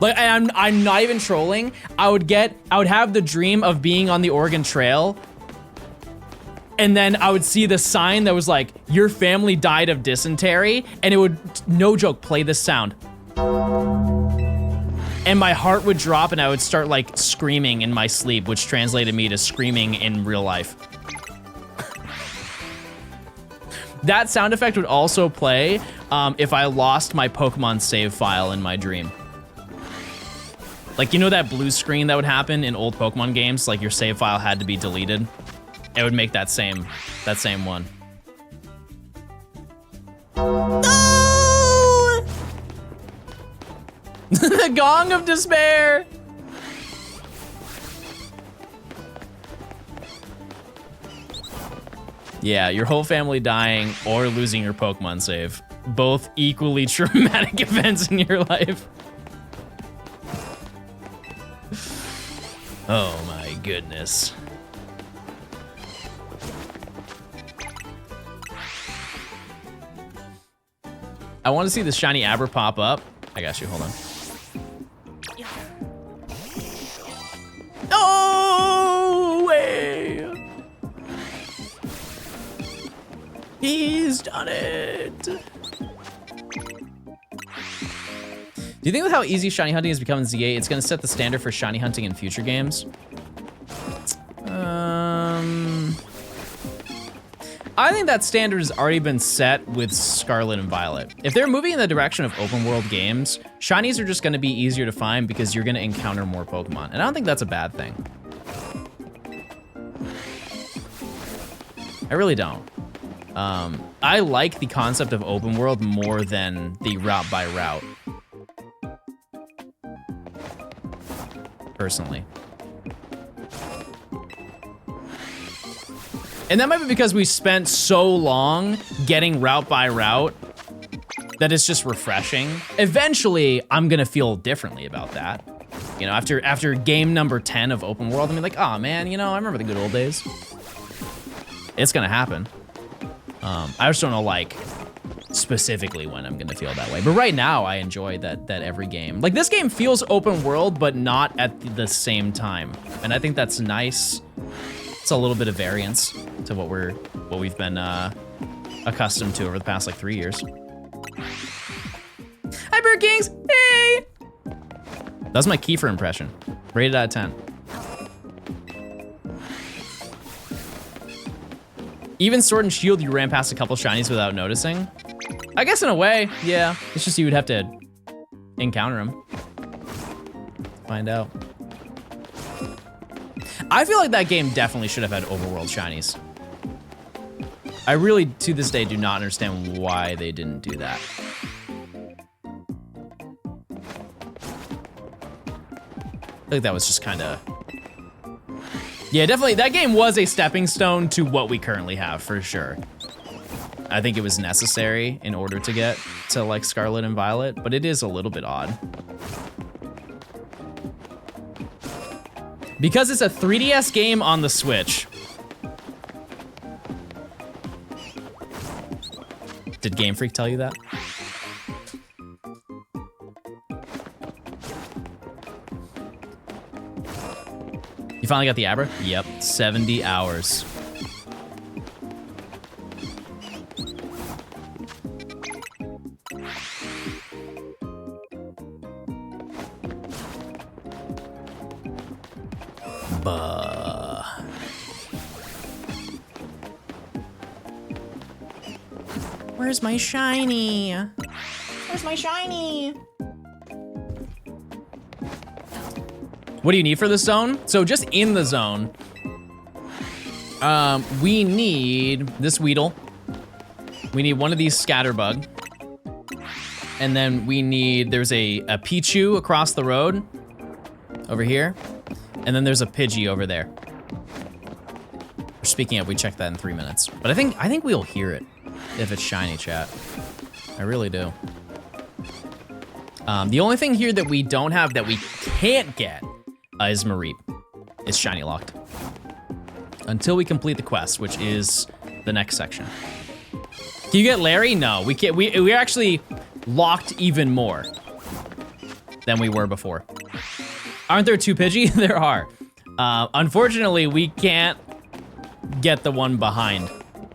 Like, and I'm not even trolling. I would have the dream of being on the Oregon Trail, and then I would see the sign that was like, your family died of dysentery, and it would, no joke, play this sound. And my heart would drop and I would start like screaming in my sleep, which translated me to screaming in real life. That sound effect would also play if I lost my Pokemon save file in my dream. Like, you know that blue screen that would happen in old Pokemon games? Like your save file had to be deleted. It would make that same one. No! The Gong of Despair. Yeah, your whole family dying or losing your Pokemon save. Both equally traumatic events in your life. Oh my goodness. I want to see the shiny Abra pop up. I got you, hold on. No way! He's done it! Do you think with how easy shiny hunting has become in Z8, it's gonna set the standard for shiny hunting in future games? I think that standard has already been set with Scarlet and Violet. If they're moving in the direction of open world games, shinies are just gonna be easier to find because you're gonna encounter more Pokemon. And I don't think that's a bad thing. I really don't. I like the concept of open world more than the route by route. Personally. And that might be because we spent so long getting route by route that it's just refreshing. Eventually, I'm gonna feel differently about that. You know, after game number 10 of open world, I'm gonna be like, oh man, you know, I remember the good old days. It's gonna happen. I just don't know, like, specifically when I'm gonna feel that way. But right now, I enjoy that every game. Like, this game feels open world, but not at the same time. And I think that's nice. It's a little bit of variance to what we've been accustomed to over the past like 3 years. Hi, Bird Kings! Hey! That was my Kiefer impression. Rated out of 10. Even Sword and Shield, you ran past a couple shinies without noticing. I guess in a way, yeah. It's just you would have to encounter them. Find out. I feel like that game definitely should have had overworld shinies. I really, to this day, do not understand why they didn't do that. I think that was just kind of... Yeah, definitely, that game was a stepping stone to what we currently have, for sure. I think it was necessary in order to get to, like, Scarlet and Violet, but it is a little bit odd. Because it's a 3DS game on the Switch. Did Game Freak tell you that? You finally got the Abra? Yep, 70 hours. Buh. Where's my shiny? Where's my shiny? What do you need for this zone? So just in the zone, we need this Weedle. We need one of these Scatterbug. And then we need, there's a Pichu across the road over here. And then there's a Pidgey over there. Speaking of, we checked that in 3 minutes. But I think we'll hear it if it's shiny, chat. I really do. The only thing here that we don't have that we can't get is Mareep. It's shiny locked. Until we complete the quest, which is the next section. Can you get Larry? No, we can't. We're actually locked even more than we were before. Aren't there 2 Pidgey? There are. Unfortunately, we can't get the one behind.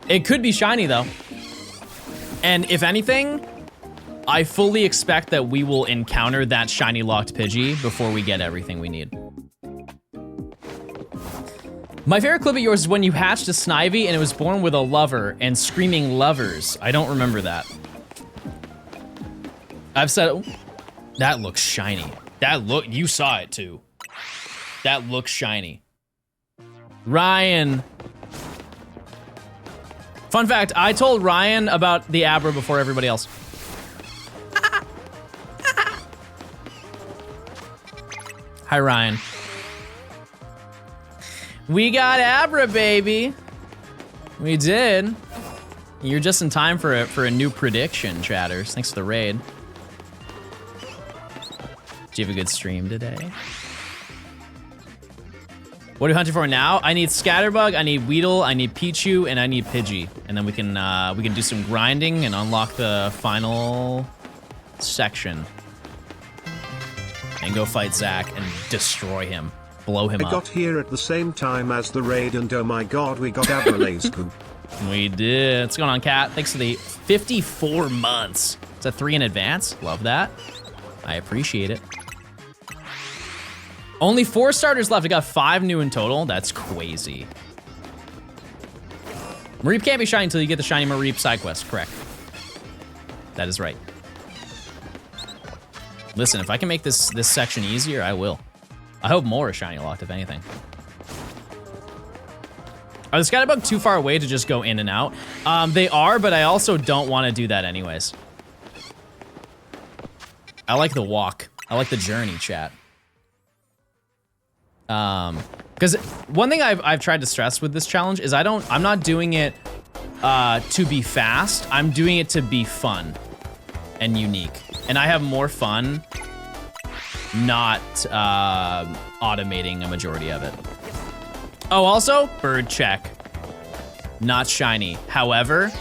It could be shiny though. And if anything, I fully expect that we will encounter that shiny locked Pidgey before we get everything we need. My favorite clip of yours is when you hatched a Snivy and it was born with a lover and screaming lovers. I don't remember that. I've said, oh, that looks shiny. You saw it too. That looks shiny. Ryan. Fun fact, I told Ryan about the Abra before everybody else. Hi, Ryan. We got Abra, baby. We did. You're just in time for a new prediction, chatters. Thanks for the raid. Did you have a good stream today? What are you hunting for now? I need Scatterbug, I need Weedle, I need Pichu, and I need Pidgey. And then we can do some grinding and unlock the final section. And go fight Zach and destroy him. Blow him up. I got here at the same time as the raid and oh my god, we got Abralazeku. We did. What's going on, Cat? Thanks for the 54 months. It's a 3 in advance. Love that. I appreciate it. Only 4 starters left. I got 5 new in total. That's crazy. Mareep can't be shiny until you get the shiny Mareep side quest. Correct. That is right. Listen, if I can make this section easier, I will. I hope more is shiny locked, if anything. Are the Scatterbug too far away to just go in and out? They are, but I also don't want to do that anyways. I like the walk. I like the journey, chat. Because one thing I've tried to stress with this challenge is I'm not doing it to be fast. I'm doing it to be fun and unique. And I have more fun not automating a majority of it. Oh, also, bird check. Not shiny. However,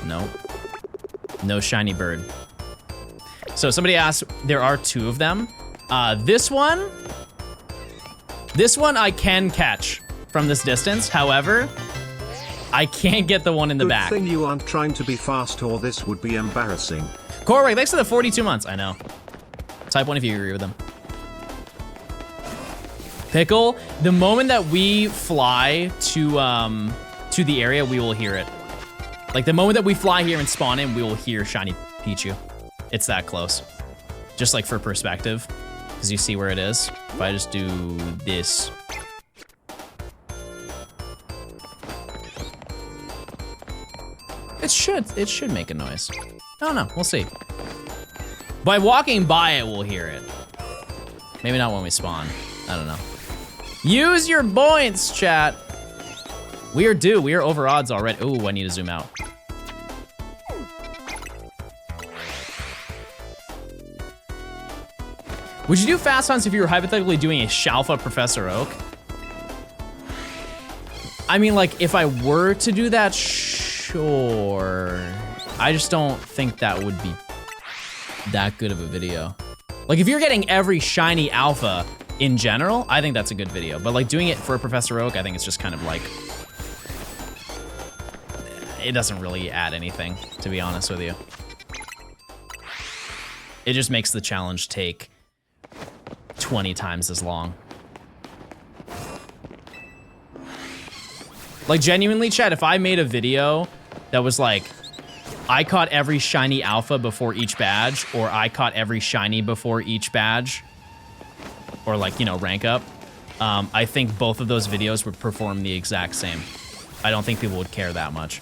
no. No shiny bird. So somebody asked, there are 2 of them. This one I can catch from this distance. However, I can't get the one in the back. Good thing you aren't trying to be fast or this would be embarrassing. Corey, thanks for the 42 months. I know. Type 1 if you agree with them. Pickle, the moment that we fly to the area, we will hear it. Like the moment that we fly here and spawn in, we will hear shiny Pichu. It's that close. Just like for perspective, because you see where it is. If I just do this. It should make a noise. I don't know, we'll see. By walking by it, we'll hear it. Maybe not when we spawn. I don't know. Use your points, chat. We are due. We are over odds already. Ooh, I need to zoom out. Would you do fast hunts if you were hypothetically doing a Shalfa Professor Oak? I mean, like, if I were to do that, sure. I just don't think that would be that good of a video. Like, if you're getting every shiny alpha in general, I think that's a good video. But like doing it for Professor Oak, I think it's just kind of like, it doesn't really add anything, to be honest with you. It just makes the challenge take 20 times as long. Like, genuinely, chat, if I made a video that was like, I caught every shiny alpha before each badge, or I caught every shiny before each badge, or like, you know, rank up, I think both of those videos would perform the exact same. I don't think people would care that much.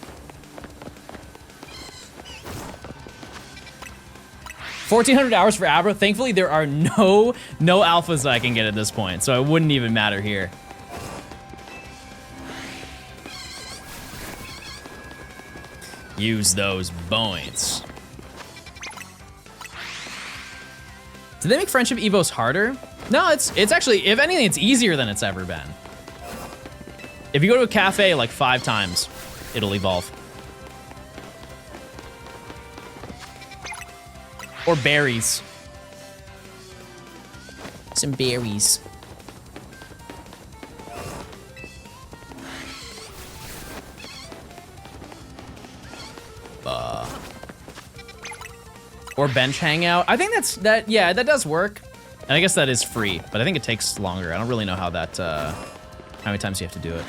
1,400 hours for Abra. Thankfully, there are no alphas that I can get at this point, so it wouldn't even matter here. Use those points. Did they make friendship evos harder? No, it's actually, if anything, it's easier than it's ever been. If you go to a cafe like 5 times, it'll evolve. Or berries. Some berries. Or bench hangout. I think yeah, that does work. And I guess that is free, but I think it takes longer. I don't really know how that, how many times you have to do it.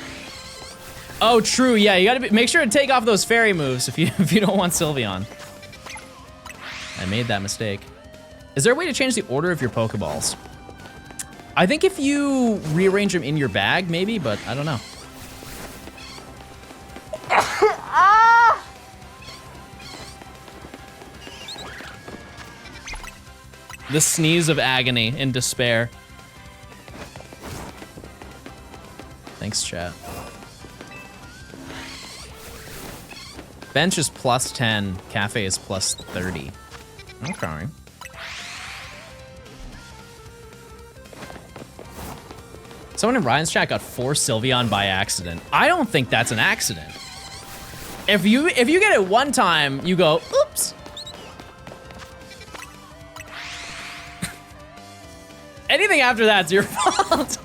Oh, true, yeah, you gotta make sure to take off those fairy moves if you don't want Sylveon. I made that mistake. Is there a way to change the order of your Pokeballs? I think if you rearrange them in your bag, maybe, but I don't know. The sneeze of agony and despair. Thanks, chat. Bench is plus 10, cafe is plus 30. Okay. Someone in Ryan's chat got 4 Sylveon by accident. I don't think that's an accident. If you get it one time, you go, oops. Anything after that's your fault.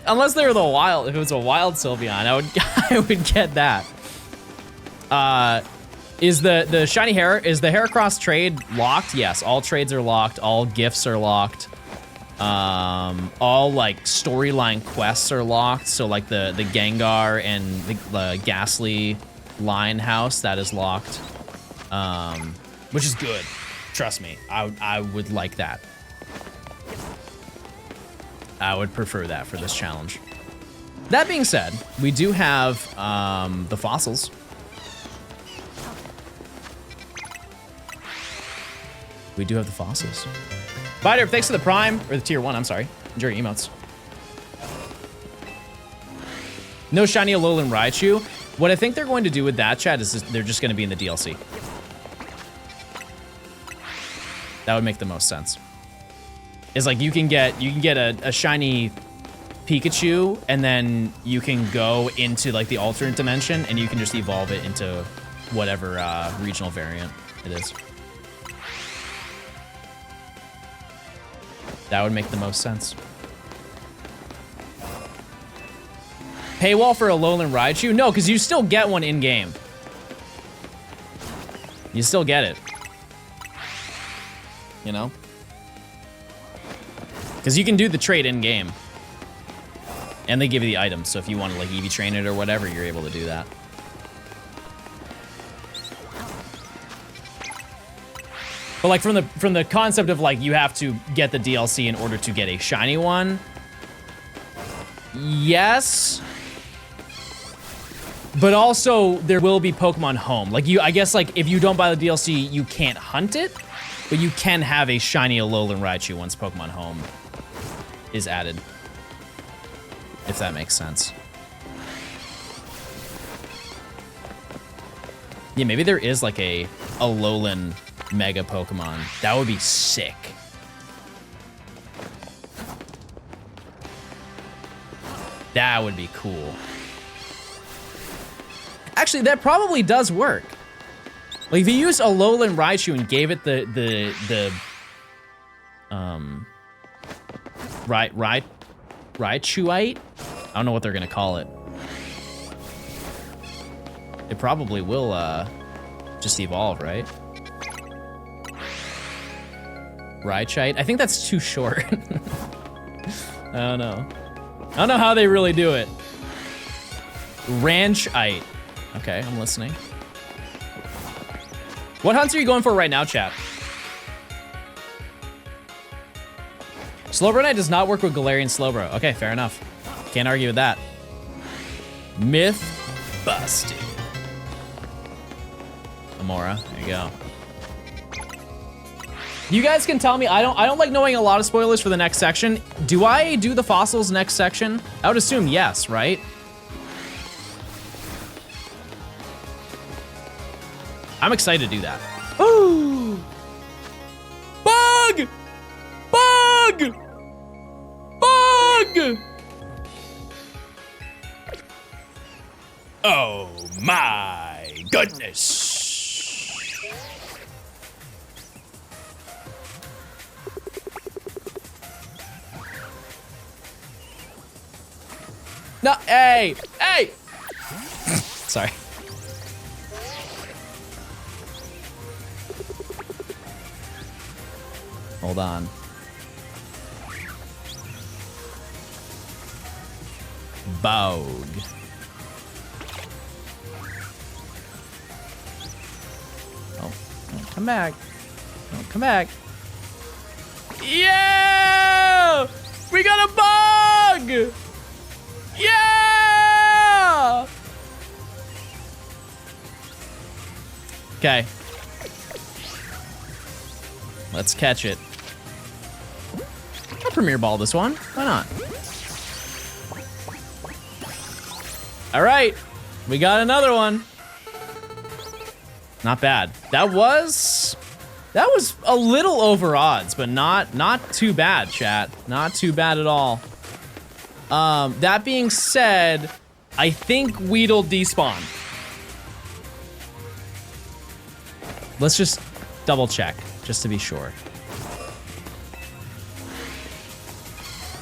Unless they were the wild, if it was a wild Sylveon, I would get that. Is the shiny hair, is the Heracross trade locked? Yes, all trades are locked, all gifts are locked. All like storyline quests are locked. So like the Gengar and the Ghastly line house, that is locked. Which is good. Trust me, I would like that. I would prefer that for this challenge. That being said, we do have the fossils. We do have the fossils. Biter, thanks for the prime, or the tier 1, I'm sorry. Enjoy your emotes. No shiny Alolan Raichu. What I think they're going to do with that, chat, is they're just going to be in the DLC. That would make the most sense. Is like you can get a shiny Pikachu, and then you can go into like the alternate dimension, and you can just evolve it into whatever regional variant it is. That would make the most sense. Paywall for Alolan Raichu? No, because you still get one in game. You still get it. You know? Because you can do the trade in game. And they give you the items, so if you want to like EV train it or whatever, you're able to do that. But like from the concept of like you have to get the DLC in order to get a shiny one. Yes. But also, there will be Pokemon Home. Like, I guess, like, if you don't buy the DLC, you can't hunt it, but you can have a shiny Alolan Raichu once Pokemon Home is added. If that makes sense. Yeah, maybe there is, like, a Alolan Mega Pokemon. That would be sick. That would be cool. Actually, that probably does work. Like, if you use Alolan Raichu and gave it Raichuite? I don't know what they're gonna call it. It probably will, just evolve, right? Raichite? I think that's too short. I don't know. I don't know how they really do it. Ranchite. Okay, I'm listening. What hunts are you going for right now, chat? Slowbro Knight does not work with Galarian Slowbro. Okay, fair enough. Can't argue with that. Myth busted. Amora, there you go. You guys can tell me, I don't like knowing a lot of spoilers for the next section. Do I do the fossils next section? I would assume yes, right? I'm excited to do that. Ooh! Bug! Bug! Bug! Oh my goodness. No, hey, hey! Sorry. Hold on. Bogue. Oh, come back. Oh, come back. Yeah! We got a bug! Yeah! Okay. Let's catch it. I'll Premier Ball this one. Why not? All right. We got another one. Not bad. That was a little over odds, but not too bad, chat. Not too bad at all. That being said, I think Weedle despawned. Let's just double check, just to be sure.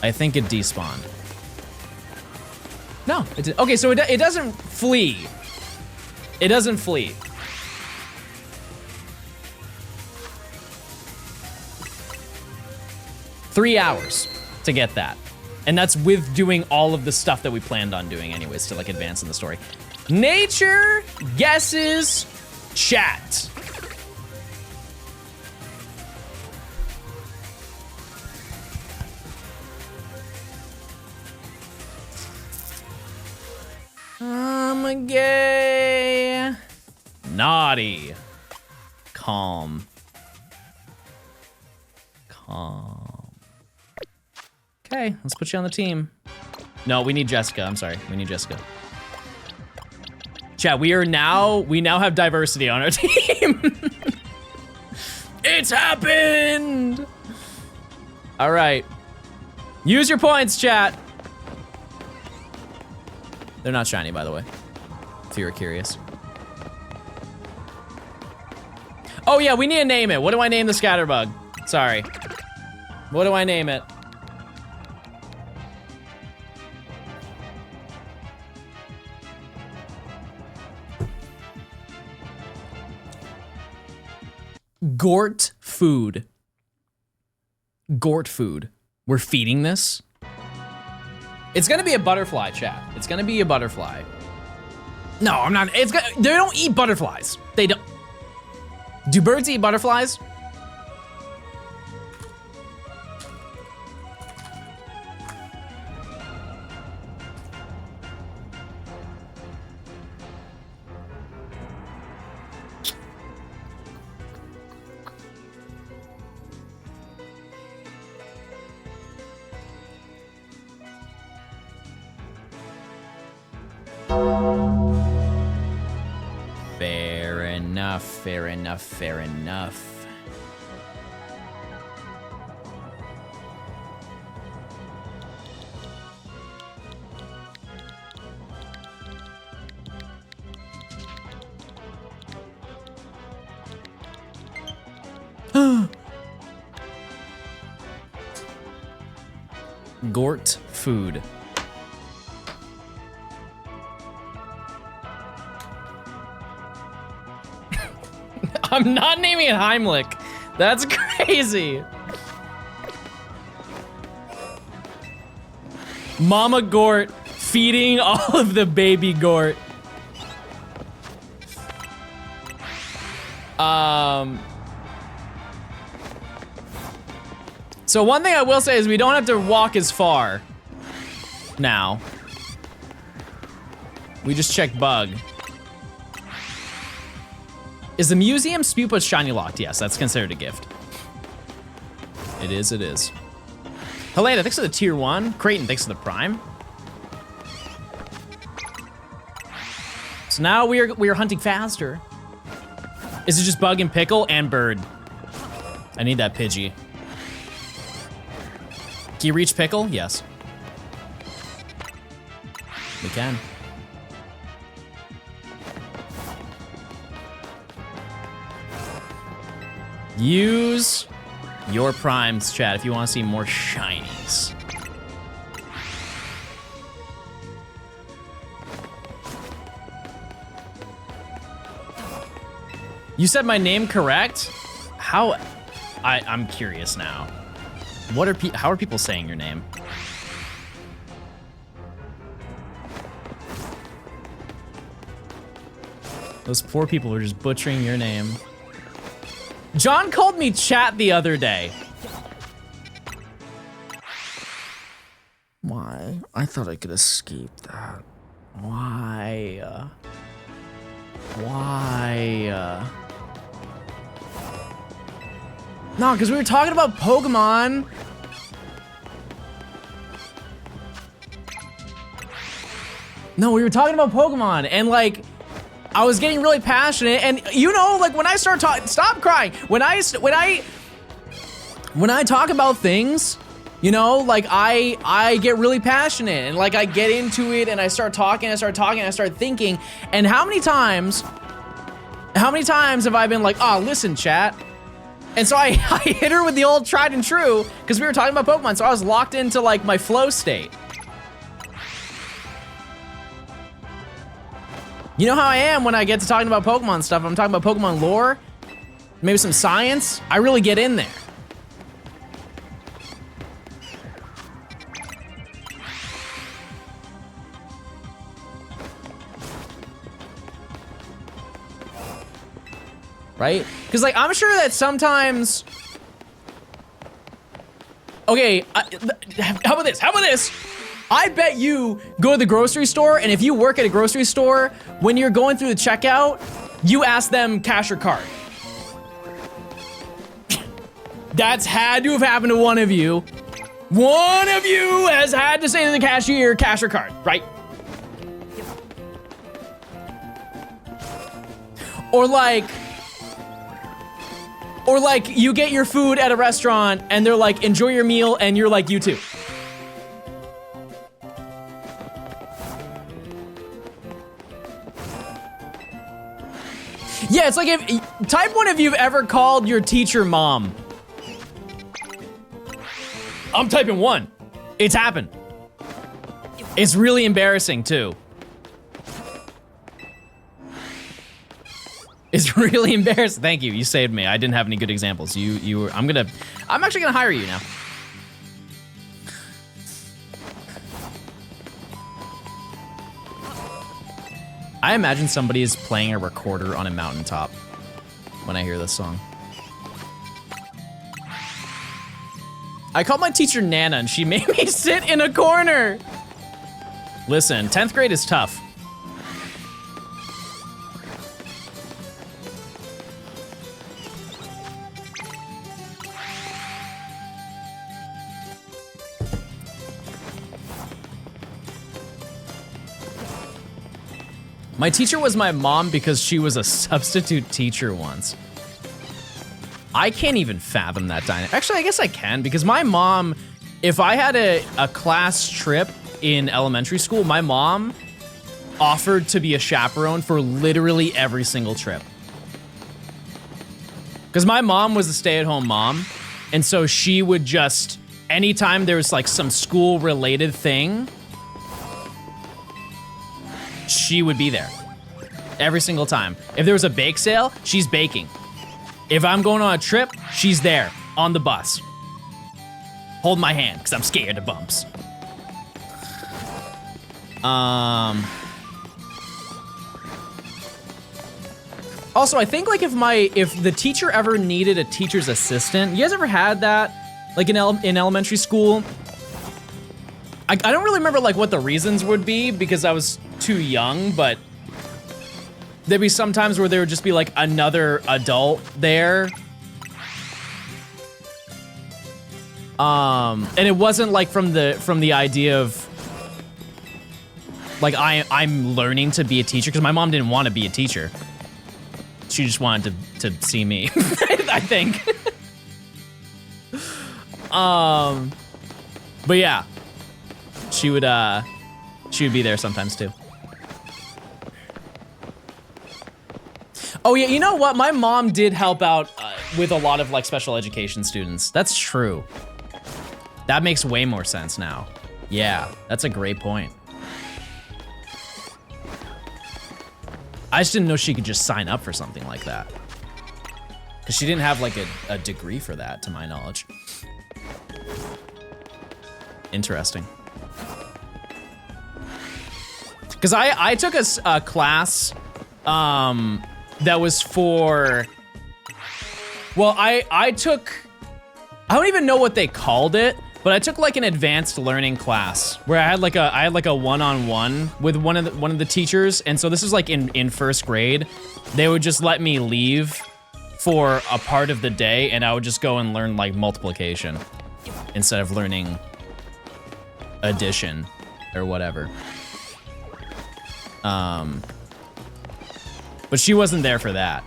I think it despawned. No, it did. Okay, so it doesn't flee. It doesn't flee. Three hours to get that. And that's with doing all of the stuff that we planned on doing anyways to like advance in the story. Nature guesses chat. I'm gay. Naughty. Calm. Calm. Okay, let's put you on the team. No, we need Jessica. I'm sorry. We need Jessica. Chat, we now have diversity on our team. It's happened. All right. Use your points, chat. They're not shiny, by the way, if you were curious. Oh yeah, we need to name it. What do I name the Scatterbug? Sorry. What do I name it? Gort food. Gort food. We're feeding this. It's gonna be a butterfly, chat. It's gonna be a butterfly. No, I'm not. They don't eat butterflies. They don't. Do birds eat butterflies? Fair enough, fair enough, fair enough. Gort food. I'm not naming it Heimlich. That's crazy. Mama Gort feeding all of the baby Gort. So one thing I will say is we don't have to walk as far now. We just check bug. Is the museum Spewput's shiny locked? Yes, that's considered a gift. It is, it is. Helena, thanks for the tier 1. Creighton, thanks for the prime. So now we are hunting faster. Is it just bug and pickle and bird? I need that Pidgey. Can you reach pickle? Yes. We can. Use your primes, chat, if you want to see more shinies. You said my name correct? How? I'm curious now. What are how are people saying your name? Those poor people are just butchering your name. John called me chat the other day. Why? I thought I could escape that. Why? Why? No, because we were talking about Pokemon. No, we were talking about Pokemon, and like, I was getting really passionate, and you know, like when I start talking, stop crying. When I talk about things, you know, like I get really passionate, and like I get into it, and I start talking, and I start thinking, and how many times have I been like, oh, listen, chat. And so I hit her with the old tried and true, because we were talking about Pokemon, so I was locked into like my flow state. You know how I am when I get to talking about Pokemon stuff. I'm talking about Pokemon lore, maybe some science. I really get in there. Right? Because like, I'm sure that sometimes, okay, how about this? How about this? I bet you go to the grocery store, and if you work at a grocery store, when you're going through the checkout, you ask them cash or card. That's had to have happened to one of you. One of you has had to say to the cashier, cash or card, right? Or like you get your food at a restaurant and they're like, enjoy your meal, and you're like, you too. Yeah, it's like if, type one if you've ever called your teacher mom. I'm typing 1. It's happened. It's really embarrassing too. It's really embarrassing. Thank you, you saved me. I didn't have any good examples. You were, I'm actually gonna hire you now. I imagine somebody is playing a recorder on a mountaintop when I hear this song. I called my teacher Nana and she made me sit in a corner. Listen, 10th grade is tough. My teacher was my mom because she was a substitute teacher once. I can't even fathom that dynamic. Actually, I guess I can, because my mom, if I had a class trip in elementary school, my mom offered to be a chaperone for literally every single trip. Because my mom was a stay-at-home mom, and so she would just, anytime there was like some school-related thing, she would be there. Every single time. If there was a bake sale, she's baking. If I'm going on a trip, she's there on the bus. Hold my hand, because I'm scared of bumps. Also, I think like if the teacher ever needed a teacher's assistant, you guys ever had that? Like in elementary school? I don't really remember like what the reasons would be because I was too young, but there'd be some times where there would just be like another adult there. And it wasn't like from the idea of like I'm learning to be a teacher, because my mom didn't want to be a teacher. She just wanted to see me, I think. But yeah, she would be there sometimes too. Oh yeah, you know what? My mom did help out with a lot of like special education students. That's true. That makes way more sense now. Yeah, that's a great point. I just didn't know she could just sign up for something like that. Because she didn't have like a degree for that, to my knowledge. Interesting. Because I took a class that was for, well, I don't even know what they called it, but I took like an advanced learning class where I had like a one-on-one with one of the teachers. And so this is like in first grade. They would just let me leave for a part of the day, and I would just go and learn like multiplication instead of learning addition or whatever. But she wasn't there for that.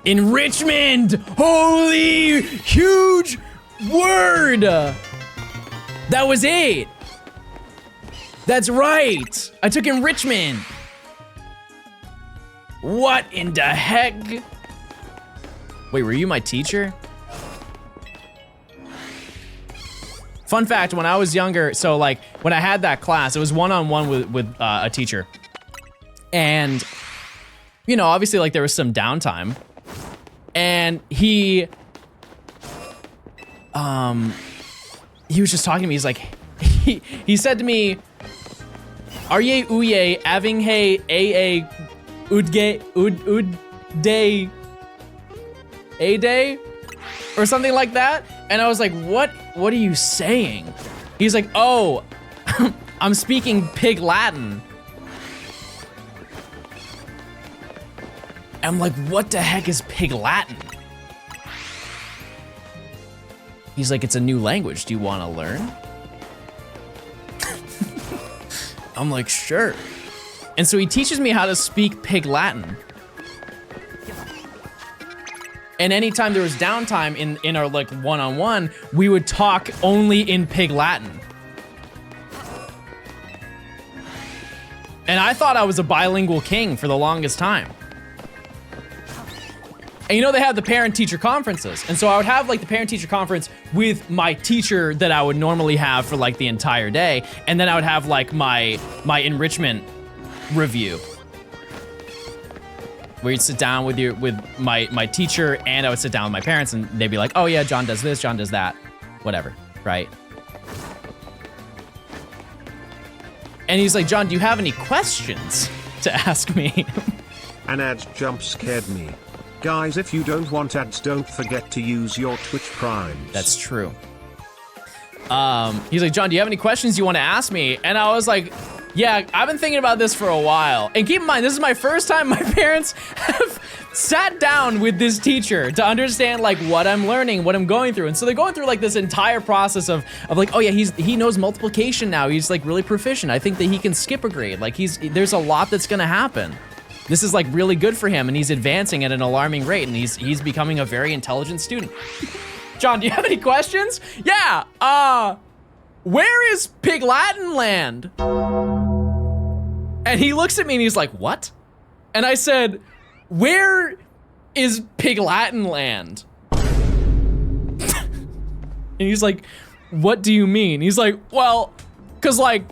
In Richmond! Holy huge word! That was it! That's right! I took in Richmond! What in the heck? Wait, were you my teacher? Fun fact, when I was younger, so like when I had that class, it was one-on-one with a teacher. And, you know, obviously like there was some downtime. And he was just talking to me. He's like, he said to me, "Arye uye avinghe a udge udde a day," or something like that. And I was like, what are you saying? He's like, "Oh, I'm speaking Pig Latin." I'm like, what the heck is Pig Latin? He's like, "It's a new language. Do you want to learn?" I'm like, "Sure." And so he teaches me how to speak Pig Latin. And anytime there was downtime in our like one-on-one, we would talk only in Pig Latin. And I thought I was a bilingual king for the longest time. And you know, they have the parent-teacher conferences. And so I would have like the parent-teacher conference with my teacher that I would normally have for like the entire day. And then I would have like my enrichment review, where you'd sit down with my teacher, and I would sit down with my parents, and they'd be like, "Oh yeah, John does this, John does that," whatever, right? And he's like, "John, do you have any questions to ask me?" An ad jump scared me. Guys, if you don't want ads, don't forget to use your Twitch Primes. That's true. He's like, "John, do you have any questions you want to ask me?" And I was like, "Yeah, I've been thinking about this for a while." And keep in mind, this is my first time my parents have sat down with this teacher to understand like what I'm learning, what I'm going through. And so they're going through like this entire process of like, oh yeah, he knows multiplication now. He's like really proficient. I think that he can skip a grade. Like there's a lot that's gonna happen. This is like really good for him, and he's advancing at an alarming rate, and he's becoming a very intelligent student. John, do you have any questions? Yeah, where is Pig Latin land? And he looks at me and he's like, what? And I said, where is Pig Latin land? And he's like, what do you mean? He's like, well, cause like,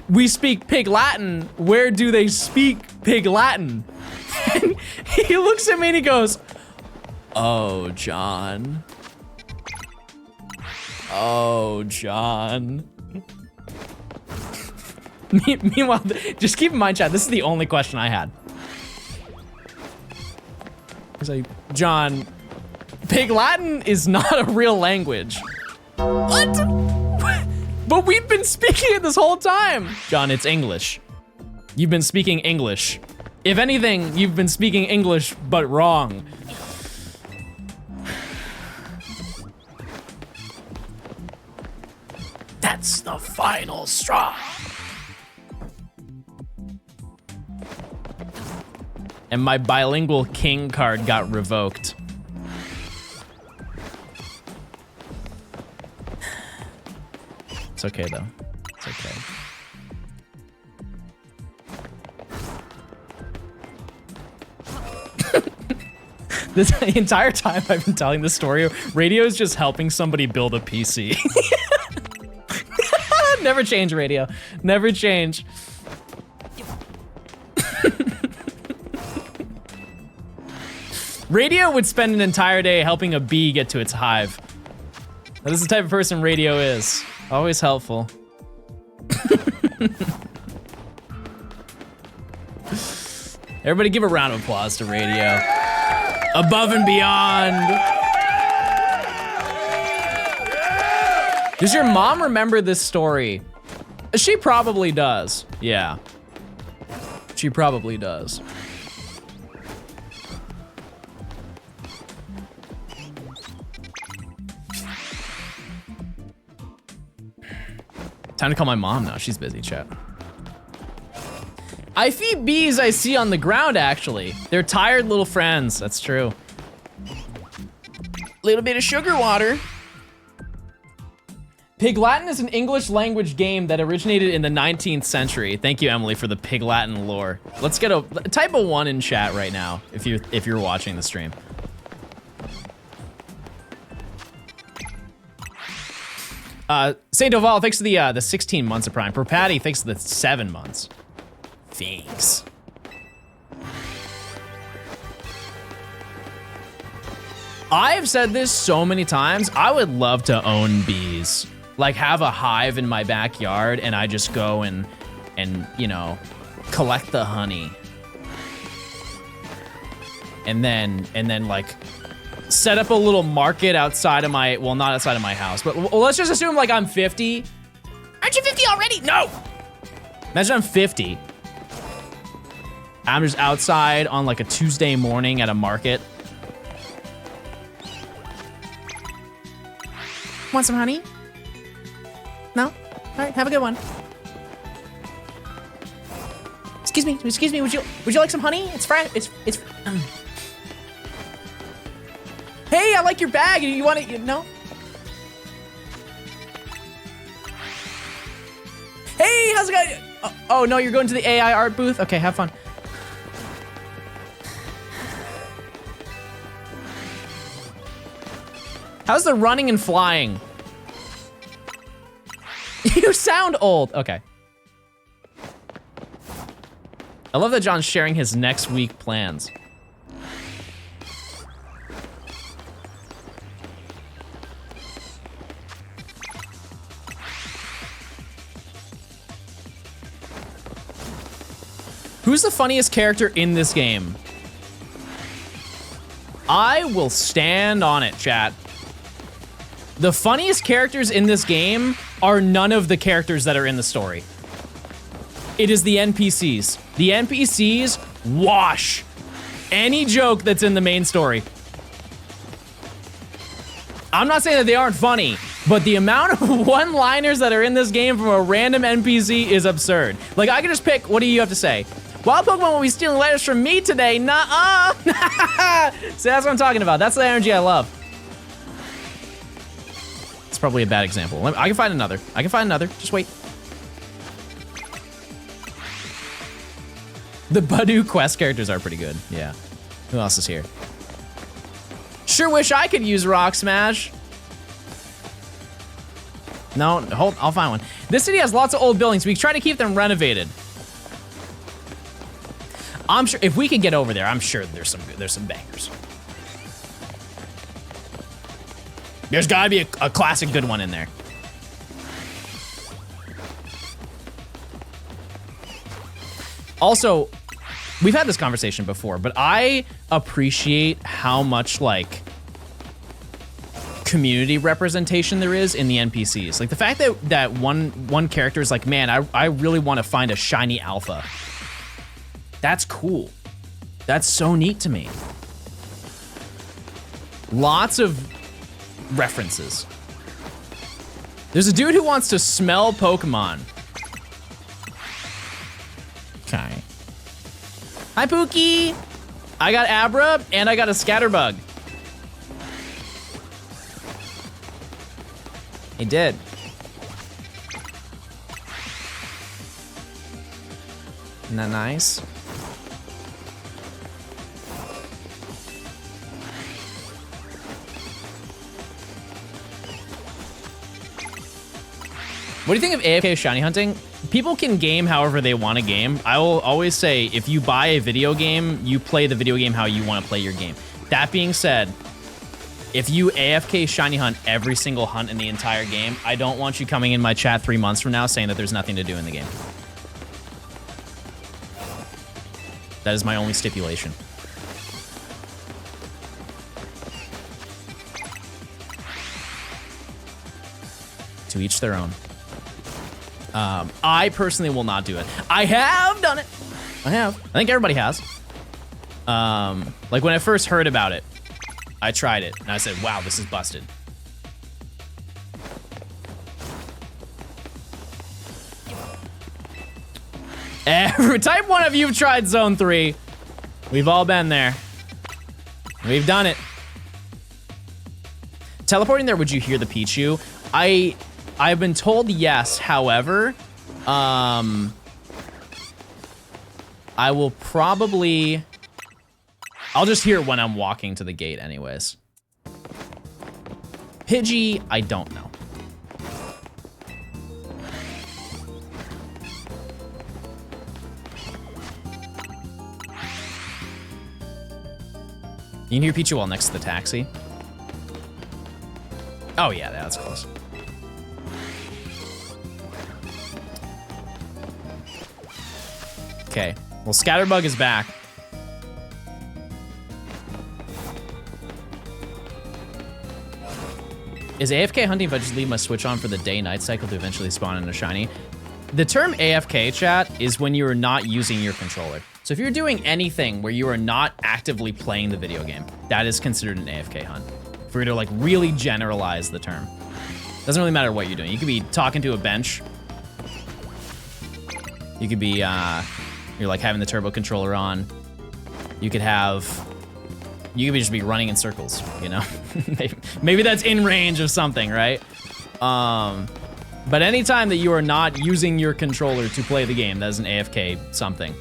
we speak Pig Latin, where do they speak Pig Latin? And he looks at me and he goes, oh, John. Oh, John. Meanwhile, just keep in mind, chat, this is the only question I had. He's like, John, Pig Latin is not a real language. What? But we've been speaking it this whole time. John, it's English. You've been speaking English. If anything, you've been speaking English, but wrong. That's the final straw. And my bilingual king card got revoked. It's okay though, it's okay. This entire time I've been telling this story, radio is just helping somebody build a PC. Never change, radio, never change. Radio would spend an entire day helping a bee get to its hive. That is the type of person radio is. Always helpful. Everybody give a round of applause to radio. Above and beyond. Does your mom remember this story? She probably does. Yeah. She probably does. Time to call my mom now. She's busy, chat. I feed bees I see on the ground, actually. They're tired little friends. That's true. Little bit of sugar water. Pig Latin is an English language game that originated in the 19th century. Thank you, Emily, for the Pig Latin lore. Let's get type a 1 in chat right now if you're watching the stream. Saint Oval, thanks for the 16 months of Prime. For Patty, thanks for the 7 months. Thanks. I've said this so many times. I would love to own bees. Like have a hive in my backyard and I just go and you know, collect the honey. And then like set up a little market outside of my, well, not outside of my house, but let's just assume like I'm 50. Aren't you 50 already? No. Imagine I'm 50. I'm just outside on like a Tuesday morning at a market. Want some honey? No? All right, have a good one. Excuse me, would you like some honey? It's fresh, it's Hey, I like your bag. You want it? No? Hey, how's it going? Oh, no, you're going to the AI art booth? Okay, have fun. How's the running and flying? You sound old. Okay. I love that John's sharing his next week plans. Who's the funniest character in this game? I will stand on it, chat. The funniest characters in this game are none of the characters that are in the story. It is the NPCs. The NPCs wash any joke that's in the main story. I'm not saying that they aren't funny, but the amount of one-liners that are in this game from a random NPC is absurd. Like, I can just pick, what do you have to say? Wild Pokemon will be stealing letters from me today, nuh-uh. See, that's what I'm talking about. That's the energy I love. It's probably a bad example. I can find another. I can find another. Just wait. The Badu quest characters are pretty good. Yeah. Who else is here? Sure wish I could use Rock Smash. No, hold, I'll find one. This city has lots of old buildings. We try to keep them renovated. I'm sure if we can get over there, I'm sure there's some bangers. There's gotta be a classic good one in there. Also, we've had this conversation before, but I appreciate how much like community representation there is in the NPCs. Like the fact that one character is like, man, I really want to find a shiny alpha. That's cool. That's so neat to me. Lots of references. There's a dude who wants to smell Pokemon. Okay. Hi, Pookie. I got Abra and I got a Scatterbug. He did. Isn't that nice? What do you think of AFK shiny hunting? People can game however they want to game. I will always say, if you buy a video game, you play the video game how you want to play your game. That being said, if you AFK shiny hunt every single hunt in the entire game, I don't want you coming in my chat 3 months from now saying that there's nothing to do in the game. That is my only stipulation. To each their own. I personally will not do it. I have done it. I have. I think everybody has. Like when I first heard about it, I tried it and I said, wow, this is busted. Every type one of you've tried Zone 3. We've all been there. We've done it. Teleporting there, would you hear the Pichu? I've been told yes, however, I will probably, I'll just hear it when I'm walking to the gate anyways. Pidgey, I don't know. You can hear Pichu while next to the taxi. Oh yeah, that's close. Okay, well, Scatterbug is back. Is AFK hunting if I just leave my switch on for the day-night cycle to eventually spawn in a shiny? The term AFK, chat, is when you are not using your controller. So if you're doing anything where you are not actively playing the video game, that is considered an AFK hunt. If we were to like really generalize the term. Doesn't really matter what you're doing. You could be talking to a bench. You could be, you're like having the turbo controller on. You could just be running in circles, you know? Maybe that's in range of something, right? But anytime that you are not using your controller to play the game, that is an AFK something.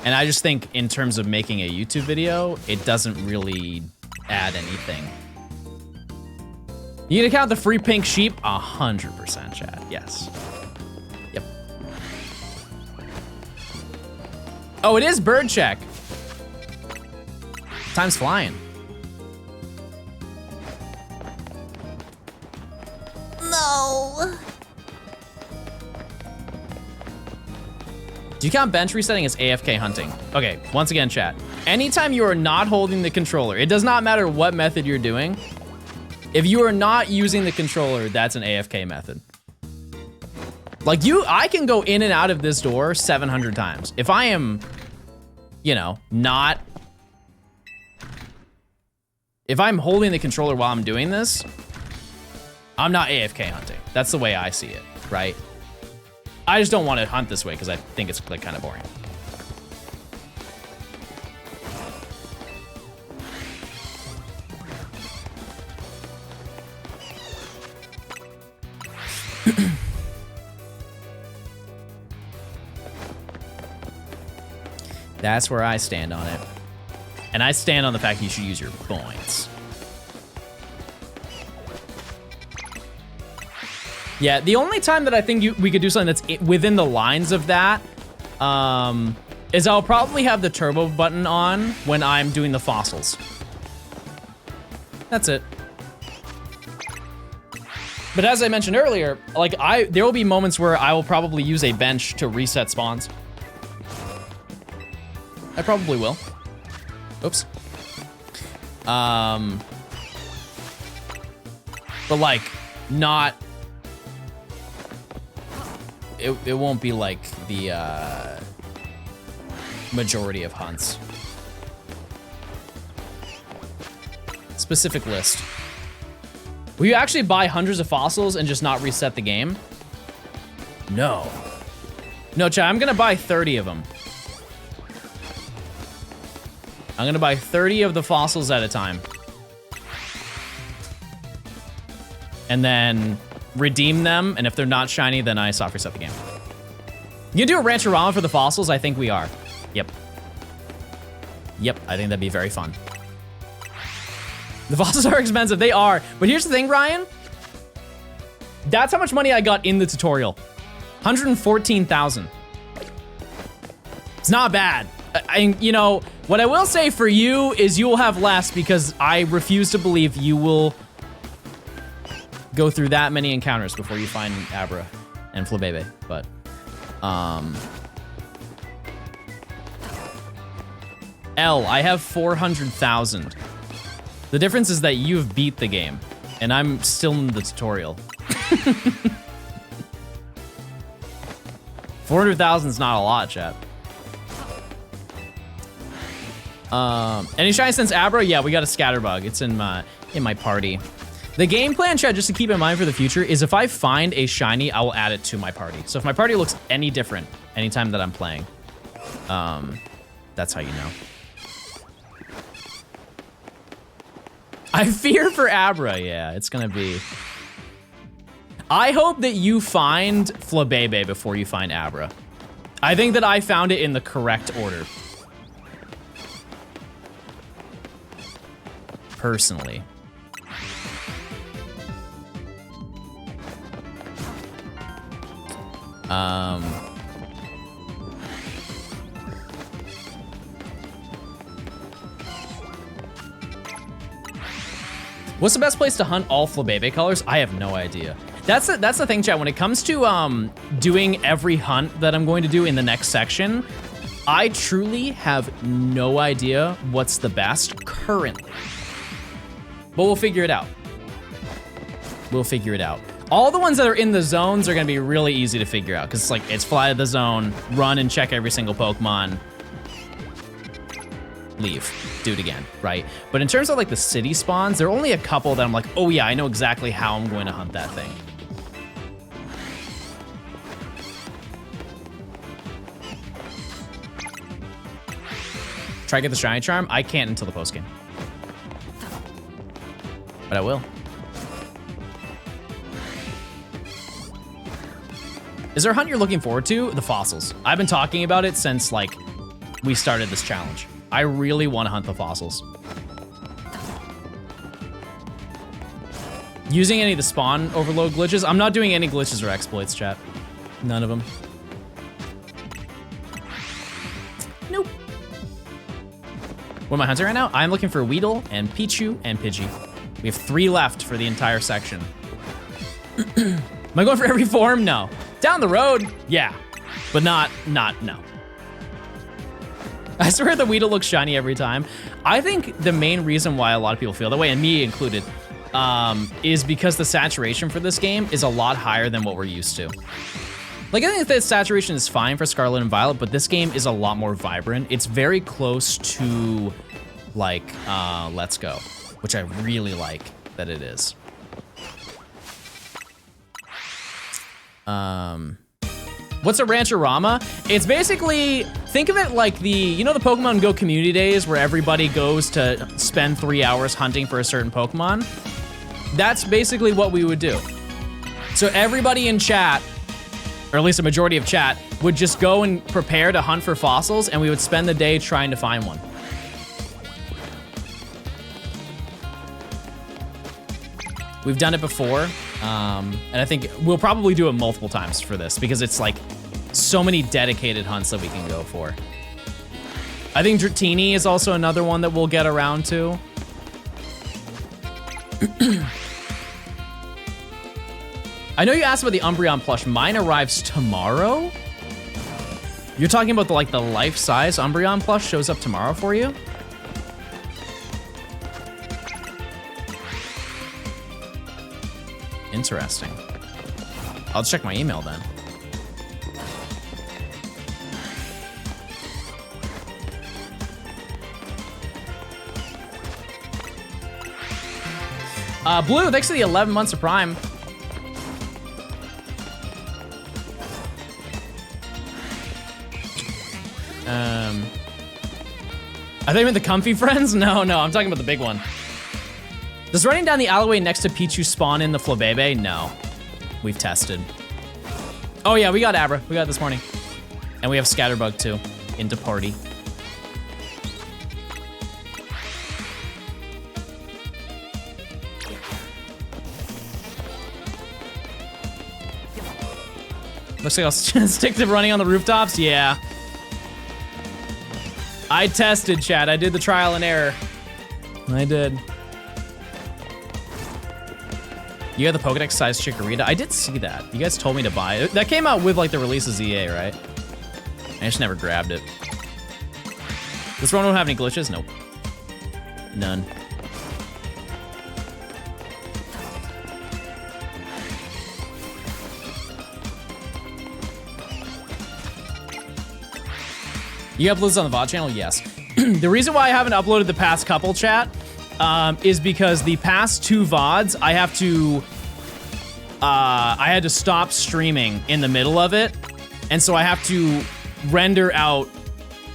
And I just think in terms of making a YouTube video, it doesn't really add anything. You can count the free pink sheep? 100%, chat, yes. Yep. Oh, it is bird check. Time's flying. No. Do you count bench resetting as AFK hunting? Okay, once again, chat. Anytime you are not holding the controller, it does not matter what method you're doing. If you are not using the controller, that's an AFK method. Like I can go in and out of this door 700 times. If I am, you know, not, if I'm holding the controller while I'm doing this, I'm not AFK hunting. That's the way I see it, right? I just don't want to hunt this way because I think it's like kind of boring. That's where I stand on it. And I stand on the fact you should use your points. Yeah, the only time that I think we could do something that's within the lines of that is I'll probably have the turbo button on when I'm doing the fossils. That's it. But as I mentioned earlier, like there will be moments where I will probably use a bench to reset spawns. I probably will. Oops. But like, not. It won't be like the majority of hunts. Specific list. Will you actually buy hundreds of fossils and just not reset the game? No. No, chat, I'm gonna buy 30 of them. I'm gonna buy 30 of the fossils at a time. And then redeem them, and if they're not shiny, then I soft reset the game. You do a Rancherama for the fossils? I think we are. Yep. Yep, I think that'd be very fun. The fossils are expensive, they are. But here's the thing, Ryan. That's how much money I got in the tutorial. 114,000. It's not bad. You know, what I will say for you is you will have less because I refuse to believe you will go through that many encounters before you find Abra and Flabebe, but, L, I have 400,000. The difference is that you've beat the game, and I'm still in the tutorial. 400,000 is not a lot, chat. Any shiny since Abra? Yeah, we got a scatterbug. It's in my party. The game plan, chat, just to keep in mind for the future, is if I find a shiny, I will add it to my party. So if my party looks any different anytime that I'm playing, that's how you know. I fear for Abra, yeah, it's gonna be. I hope that you find Flabebe before you find Abra. I think that I found it in the correct order. Personally. What's the best place to hunt all Flabebe colors? I have no idea. That's the thing, chat. When it comes to doing every hunt that I'm going to do in the next section, I truly have no idea what's the best currently. But we'll figure it out. We'll figure it out. All the ones that are in the zones are gonna be really easy to figure out because it's like, it's fly to the zone, run and check every single Pokemon, leave, do it again, right? But in terms of like the city spawns, there are only a couple that I'm like, oh yeah, I know exactly how I'm going to hunt that thing. Try to get the shiny charm? I can't until the post game. But I will. Is there a hunt you're looking forward to? The fossils. I've been talking about it since like we started this challenge. I really want to hunt the fossils. Using any of the spawn overload glitches? I'm not doing any glitches or exploits, chat. None of them. Nope. What am I hunting right now? I'm looking for Weedle and Pichu and Pidgey. We have 3 left for the entire section. Am I going for every form? No. Down the road, yeah. But not, no. I swear the Weedle looks shiny every time. I think the main reason why a lot of people feel that way, and me included, is because the saturation for this game is a lot higher than what we're used to. Like, I think that saturation is fine for Scarlet and Violet, but this game is a lot more vibrant. It's very close to, like, Let's Go, which I really like that it is. What's a Rancherama? It's basically, think of it like the, you know the Pokemon Go community days where everybody goes to spend 3 hours hunting for a certain Pokemon? That's basically what we would do. So everybody in chat, or at least a majority of chat, would just go and prepare to hunt for fossils, and we would spend the day trying to find one. We've done it before, and I think we'll probably do it multiple times for this, because it's like so many dedicated hunts that we can go for. I think Dratini is also another one that we'll get around to. I know you asked about the Umbreon plush. Mine arrives tomorrow? You're talking about the life-size Umbreon plush shows up tomorrow for you? Interesting. I'll check my email then. Blue, thanks for the 11 months of Prime. I thought you meant the comfy friends? No, I'm talking about the big one. Does running down the alleyway next to Pichu spawn in the Flabebe? No. We've tested. Oh yeah, we got Abra. We got it this morning. And we have Scatterbug too, into party. Looks like I'll stick to running on the rooftops? Yeah. I tested, chat. I did the trial and error. I did. You got the Pokedex-sized Chikorita? I did see that. You guys told me to buy it. That came out with, like, the release of ZA, right? I just never grabbed it. This one don't have any glitches? Nope. None. You upload this on the VOD channel? Yes. The reason why I haven't uploaded the past couple, chat, is because the past 2 VODs, I had to stop streaming in the middle of it, and so I have to render out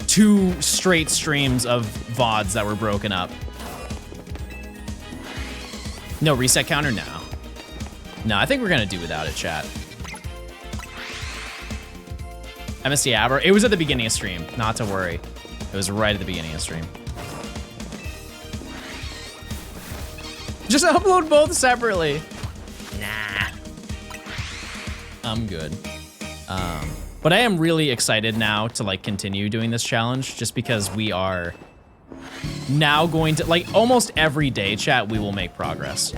2 straight streams of VODs that were broken up. No reset counter? No. No, I think we're gonna do without it, chat. MSD Abra. It was at the beginning of stream, not to worry. It was right at the beginning of stream. Just upload both separately. Nah. I'm good. But I am really excited now to like continue doing this challenge just because we are now going to, like, almost every day, chat, we will make progress.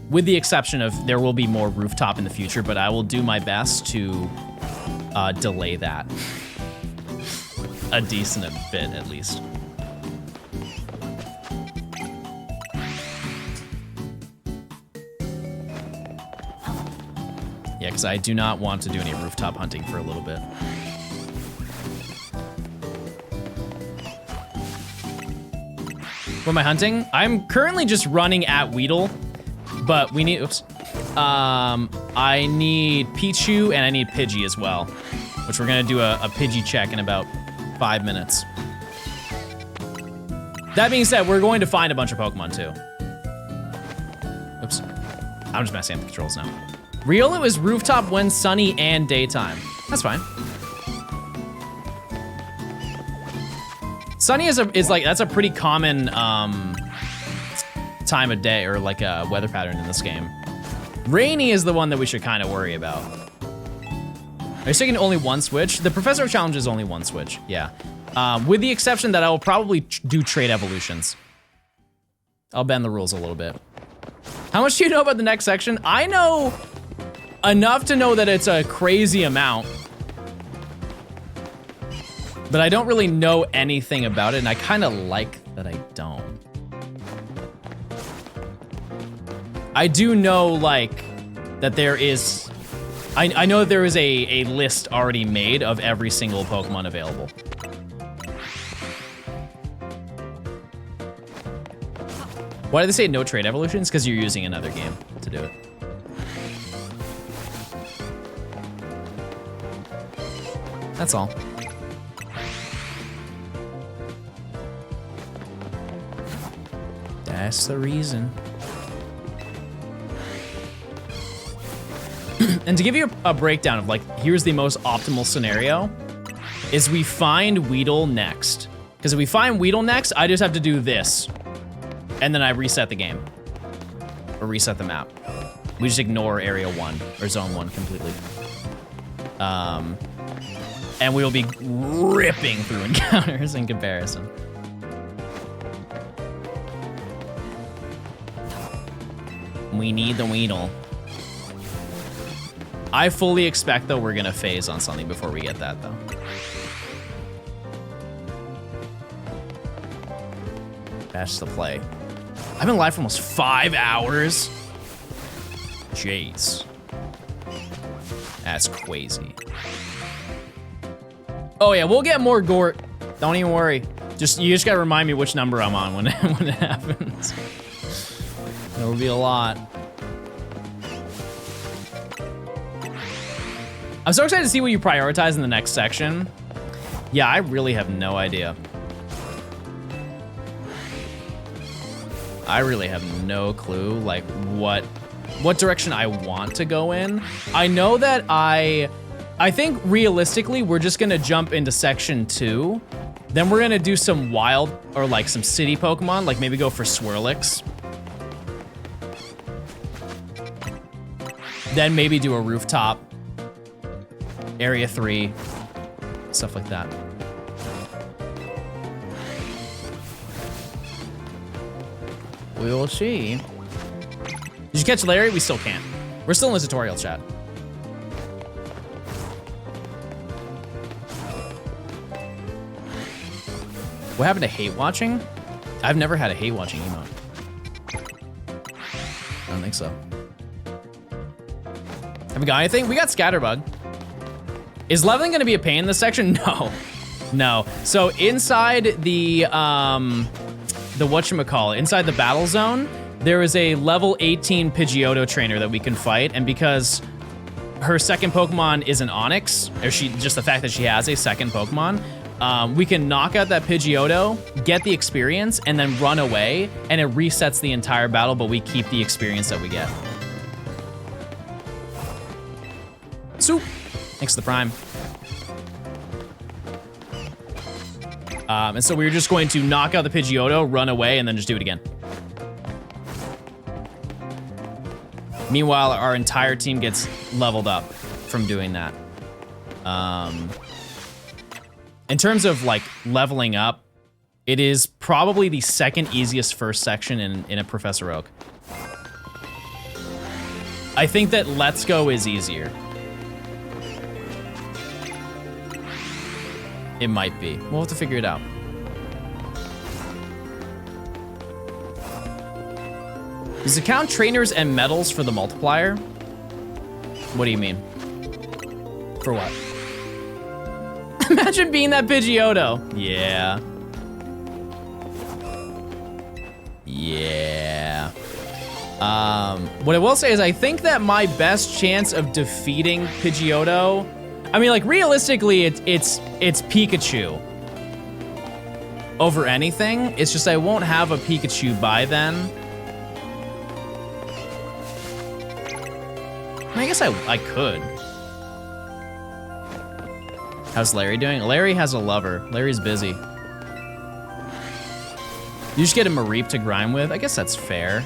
With the exception of there will be more rooftop in the future, but I will do my best to delay that a decent bit, at least. Yeah, because I do not want to do any rooftop hunting for a little bit. What am I hunting? I'm currently just running at Weedle. But we need, oops. I need Pichu and I need Pidgey as well, which we're gonna do a Pidgey check in about 5 minutes. That being said, we're going to find a bunch of Pokemon too. Oops. I'm just messing up the controls now. Riolu is rooftop when sunny and daytime. That's fine. Sunny is that's a pretty common, time of day, or like a weather pattern in this game. Rainy is the one that we should kind of worry about. Are you taking only one switch? The Professor Challenge is only one switch, yeah. With the exception that I will probably do trade evolutions. I'll bend the rules a little bit. How much do you know about the next section? I know enough to know that it's a crazy amount, but I don't really know anything about it, and I kind of like that I don't. I do know, like, that there is... I know that there is a list already made of every single Pokemon available. Why do they say no trade evolutions? Because you're using another game to do it. That's all. That's the reason. And to give you a breakdown of like, here's the most optimal scenario, is we find Weedle next. Because if we find Weedle next, I just have to do this. And then I reset the game. Or reset the map. We just ignore Area 1, or Zone 1 completely. And we will be ripping through encounters in comparison. We need the Weedle. I fully expect, though, we're gonna phase on something before we get that, though. That's the play. I've been live for almost 5 hours. Jeez. That's crazy. Oh yeah, we'll get more Gort. Don't even worry. You just gotta remind me which number I'm on when when it happens. There will be a lot. I'm so excited to see what you prioritize in the next section. Yeah, I really have no idea. I really have no clue, like, what direction I want to go in. I know that I think realistically, we're just gonna jump into section 2. Then we're gonna do some wild, or like some city Pokemon, like maybe go for Swirlix. Then maybe do a rooftop. Area 3, stuff like that. We will see. Did you catch Larry? We still can't. We're still in the tutorial chat. What happened to hate watching? I've never had a hate watching emote. I don't think so. Have we got anything? We got Scatterbug. Is leveling gonna be a pain in this section? No, no. So inside the whatchamacallit, inside the battle zone, there is a level 18 Pidgeotto trainer that we can fight, and because her second Pokemon is an Onix, or just the fact that she has a second Pokemon, we can knock out that Pidgeotto, get the experience, and then run away, and it resets the entire battle, but we keep the experience that we get. So, thanks to the Prime. And so we were just going to knock out the Pidgeotto, run away, and then just do it again. Meanwhile, our entire team gets leveled up from doing that. In terms of like leveling up, it is probably the second easiest first section in a Professor Oak. I think that Let's Go is easier. It might be. We'll have to figure it out. Does it count trainers and medals for the multiplier? What do you mean? For what? Imagine being that Pidgeotto. Yeah. Yeah. What I will say is I think that my best chance of defeating Pidgeotto, I mean, like, realistically, it's Pikachu over anything. It's just I won't have a Pikachu by then. I guess I could. How's Larry doing? Larry has a lover. Larry's busy. You just get him a Reap to grind with. I guess that's fair.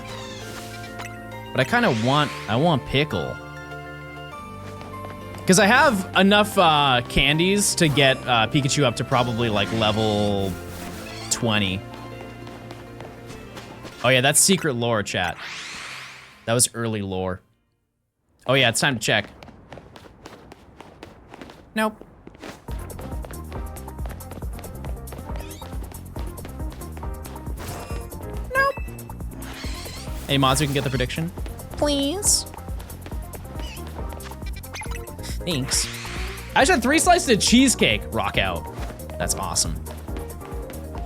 But I kind of want Pickle. Because I have enough candies to get Pikachu up to probably like level 20. Oh yeah, that's secret lore, chat. That was early lore. Oh yeah, it's time to check. Nope. Nope. Hey mods, we can get the prediction, please. Thanks. I just had 3 slices of cheesecake. Rock out. That's awesome.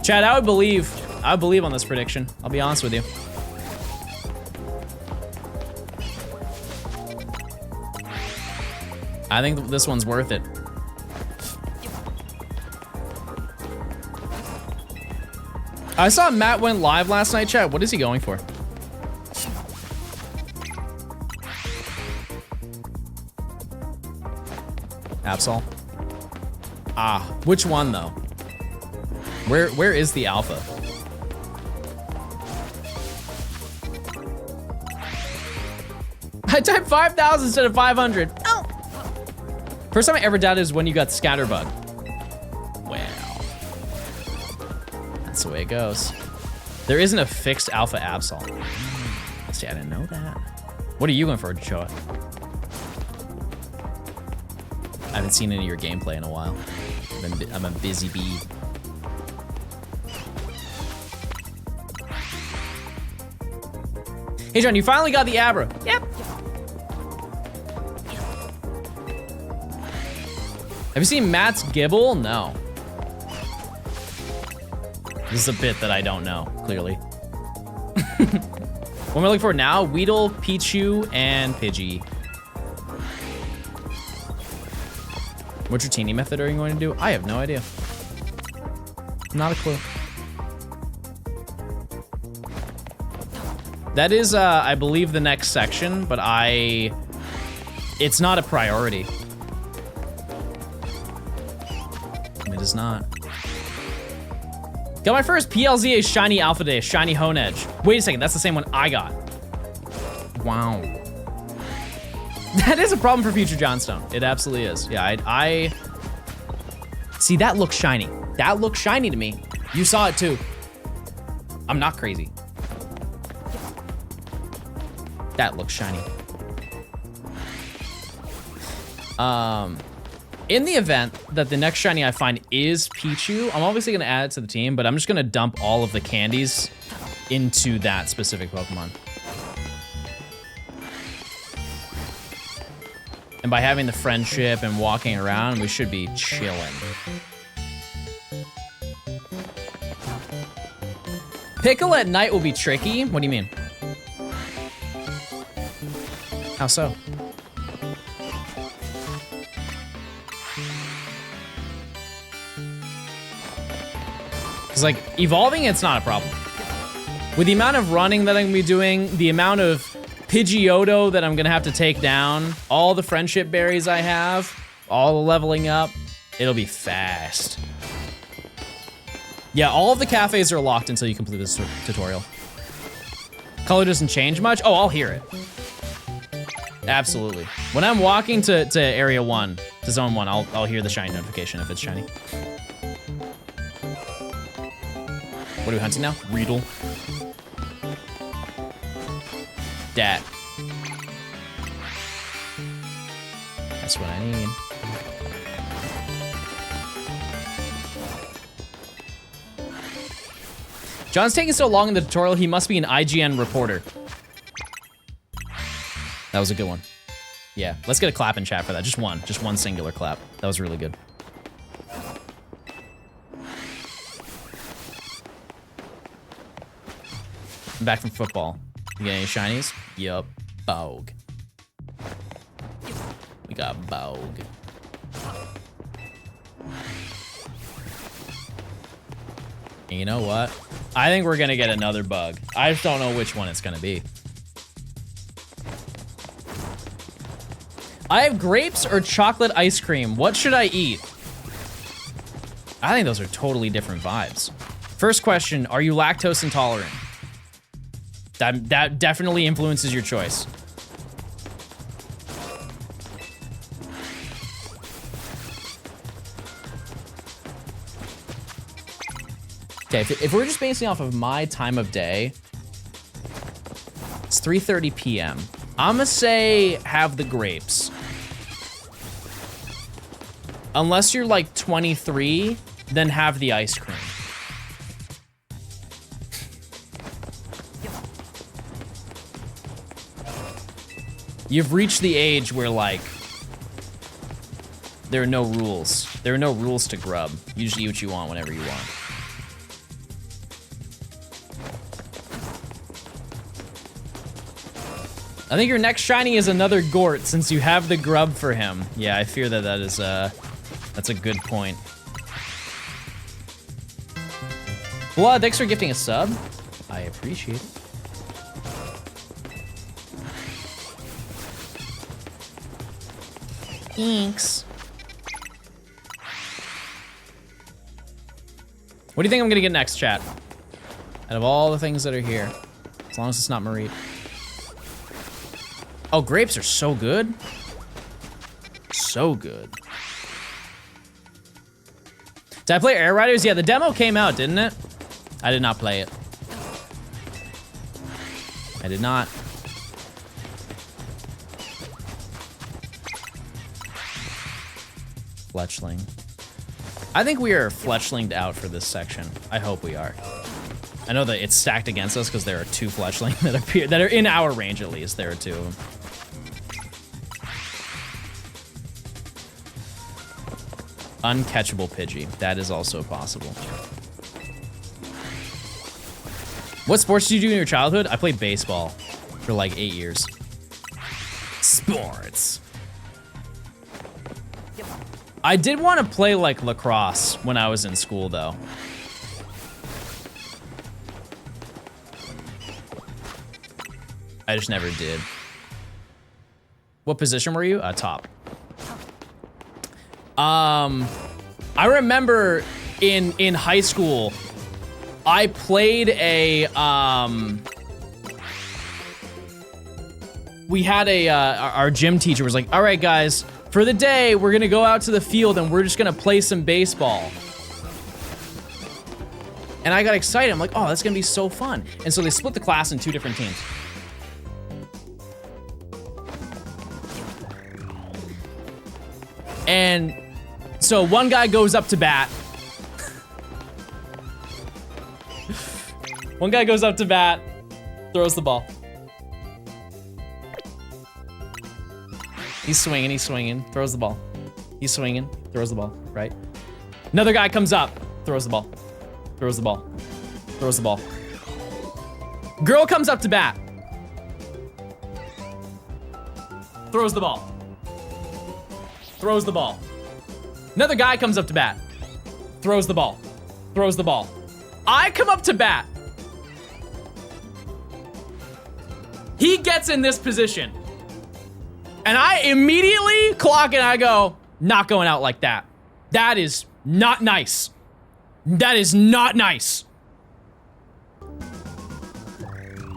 Chad, I would believe on this prediction. I'll be honest with you. I think this one's worth it. I saw Matt went live last night, chat. What is he going for? Absol. Ah, which one though? Where is the alpha? I typed 5,000 instead of 500. Oh. First time I ever doubted is when you got Scatterbug. Wow. That's the way it goes. There isn't a fixed alpha Absol. See, I didn't know that. What are you going for, Joa? I haven't seen any of your gameplay in a while. I'm a busy bee. Hey, John, you finally got the Abra. Yep. Have you seen Matt's Gibble? No. This is a bit that I don't know, clearly. What am I looking for now? Weedle, Pichu, and Pidgey. Which routine method are you going to do? I have no idea. Not a clue. That is, I believe, the next section, but it's not a priority. It is not. Got my first PLZA Shiny Alpha Day, Shiny Honedge. Wait a second, that's the same one I got. Wow. That is a problem for future Johnstone. It absolutely is. Yeah, I see, that looks shiny. That looks shiny to me. You saw it too. I'm not crazy. That looks shiny. In the event that the next shiny I find is Pichu, I'm obviously gonna add it to the team, but I'm just gonna dump all of the candies into that specific Pokemon. And by having the friendship and walking around, we should be chilling. Pickle at night will be tricky? What do you mean? How so? Because, like, evolving, it's not a problem. With the amount of running that I'm gonna be doing, the amount of Pidgeotto that I'm gonna have to take down, all the friendship berries I have, all the leveling up, it'll be fast. Yeah, all of the cafes are locked until you complete this tutorial. Color doesn't change much? Oh, I'll hear it. Absolutely. When I'm walking to area 1, to zone 1, I'll hear the shiny notification if it's shiny. What are we hunting now? Weedle. Dat. That's what I need. John's taking so long in the tutorial, he must be an IGN reporter. That was a good one. Yeah, let's get a clap in chat for that. Just one singular clap. That was really good. I'm back from football. You get any shinies? Yup. Bog. We got Bog. And you know what? I think we're gonna get another bug. I just don't know which one it's gonna be. I have grapes or chocolate ice cream. What should I eat? I think those are totally different vibes. First question, are you lactose intolerant? That definitely influences your choice. Okay, if we're just basing off of my time of day, it's 3:30 p.m. I'm gonna say have the grapes. Unless you're like 23, then have the ice cream. You've reached the age where, like, there are no rules. There are no rules to grub. You just eat what you want whenever you want. I think your next shiny is another Gort since you have the grub for him. Yeah, I fear that that's a good point. Blood, thanks for gifting a sub. I appreciate it. Thanks. What do you think I'm gonna get next, chat? Out of all the things that are here, as long as it's not Marie. Oh, grapes are so good. So good. Did I play Air Riders? Yeah, the demo came out, didn't it? I did not play it. I did not. Fletchling. I think we are fletchlinged out for this section. I hope we are. I know that it's stacked against us because there are 2 fletchling that appear that are in our range at least. There are 2 of them. Uncatchable Pidgey. That is also possible. What sports did you do in your childhood? I played baseball for like 8 years. Sports. I did want to play like lacrosse when I was in school though. I just never did. What position were you? Top. I remember in high school, I played a, we had a, our gym teacher was like, all right, guys, for the day, we're gonna go out to the field and we're just gonna play some baseball. And I got excited. I'm like, oh, that's gonna be so fun. And so they split the class in 2 different teams. And so one guy goes up to bat. One guy goes up to bat, throws the ball. He's swinging, throws the ball. He's swinging, throws the ball, right? Another guy comes up, throws the ball, throws the ball, throws the ball. Girl comes up to bat. Throws the ball. Throws the ball. Another guy comes up to bat. Throws the ball. Throws the ball. I come up to bat. He gets in this position. And I immediately clock it and I go, not going out like that. That is not nice. That is not nice.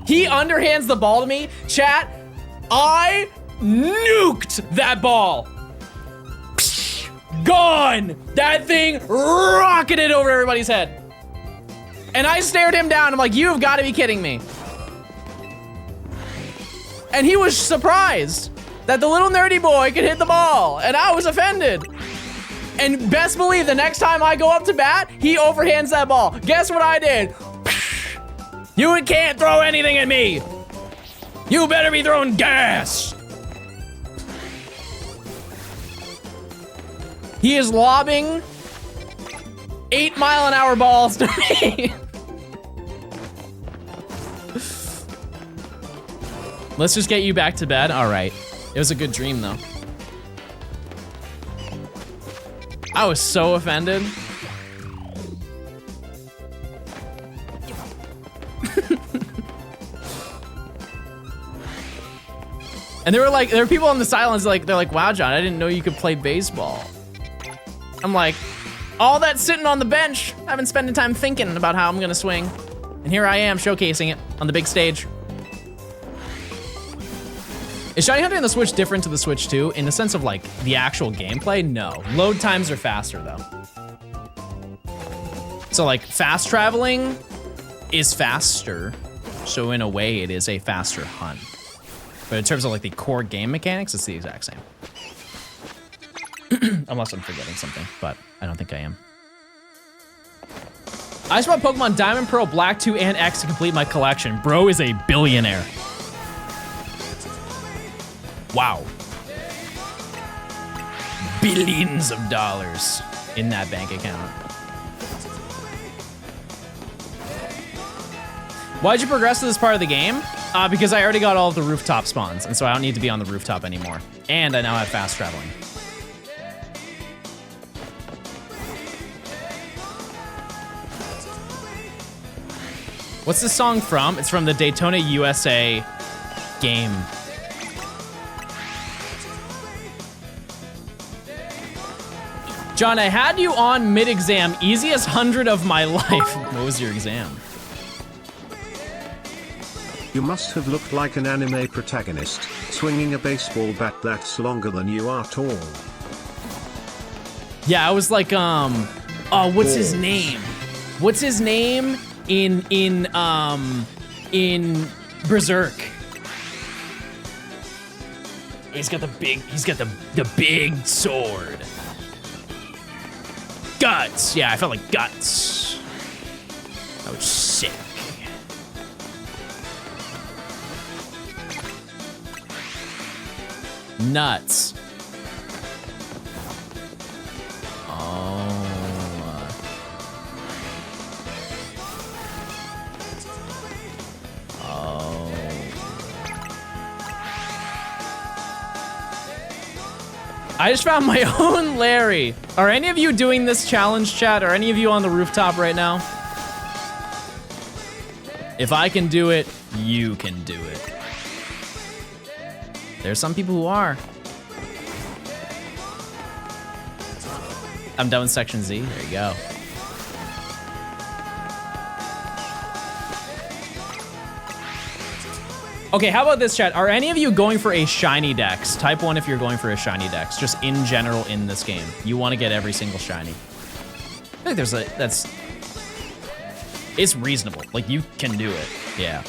He underhands the ball to me. Chat, I nuked that ball. Gone! That thing rocketed over everybody's head. And I stared him down. I'm like, you have got to be kidding me. And he was surprised that the little nerdy boy could hit the ball. And I was offended. And best believe the next time I go up to bat, he overhands that ball. Guess what I did? You can't throw anything at me. You better be throwing gas. He is lobbing 8-mile-an-hour balls to me. Let's just get you back to bed. All right. It was a good dream, though. I was so offended. And there were people on the sidelines they're like, wow, John, I didn't know you could play baseball. I'm like, all that sitting on the bench, I've been spending time thinking about how I'm gonna swing. And here I am showcasing it on the big stage. Is Shiny Hunter in the Switch different to the Switch 2 in the sense of like the actual gameplay? No, load times are faster though. So like fast traveling is faster. So in a way it is a faster hunt. But in terms of like the core game mechanics, it's the exact same. Unless I'm forgetting something, but I don't think I am. I just bought Pokemon Diamond, Pearl, Black 2, and X to complete my collection. Bro is a billionaire. Wow. billions of dollars in that bank account. Why'd you progress to this part of the game? Because I already got all of the rooftop spawns, and so I don't need to be on the rooftop anymore. And I now have fast traveling. What's this song from? It's from the Daytona USA game. John, I had you on mid-exam, easiest 100 of my life. What was your exam? You must have looked like an anime protagonist, swinging a baseball bat that's longer than you are tall. Yeah, I was like, oh, what's his name? What's his name in Berserk? He's got the big sword. Guts. Yeah, I felt like Guts. That was sick. Nuts. I just found my own Larry. Are any of you doing this challenge, chat? Are any of you on the rooftop right now? If I can do it, you can do it. There's some people who are. I'm done with section Z. There you go. Okay, how about this, chat? Are any of you going for a shiny dex? Type 1 if you're going for a shiny dex, just in general in this game. You want to get every single shiny. I think it's reasonable. Like, you can do it. Yeah.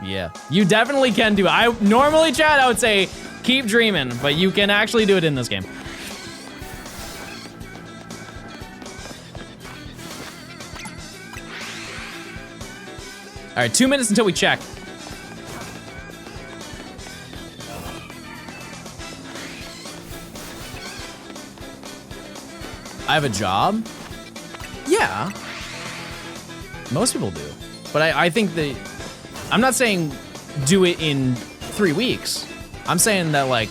Yeah, you definitely can do it. Normally, chat, I would say keep dreaming, but you can actually do it in this game. All right, 2 minutes until we check. I have a job? Yeah. Most people do. But I think that, I'm not saying do it in 3 weeks. I'm saying that, like,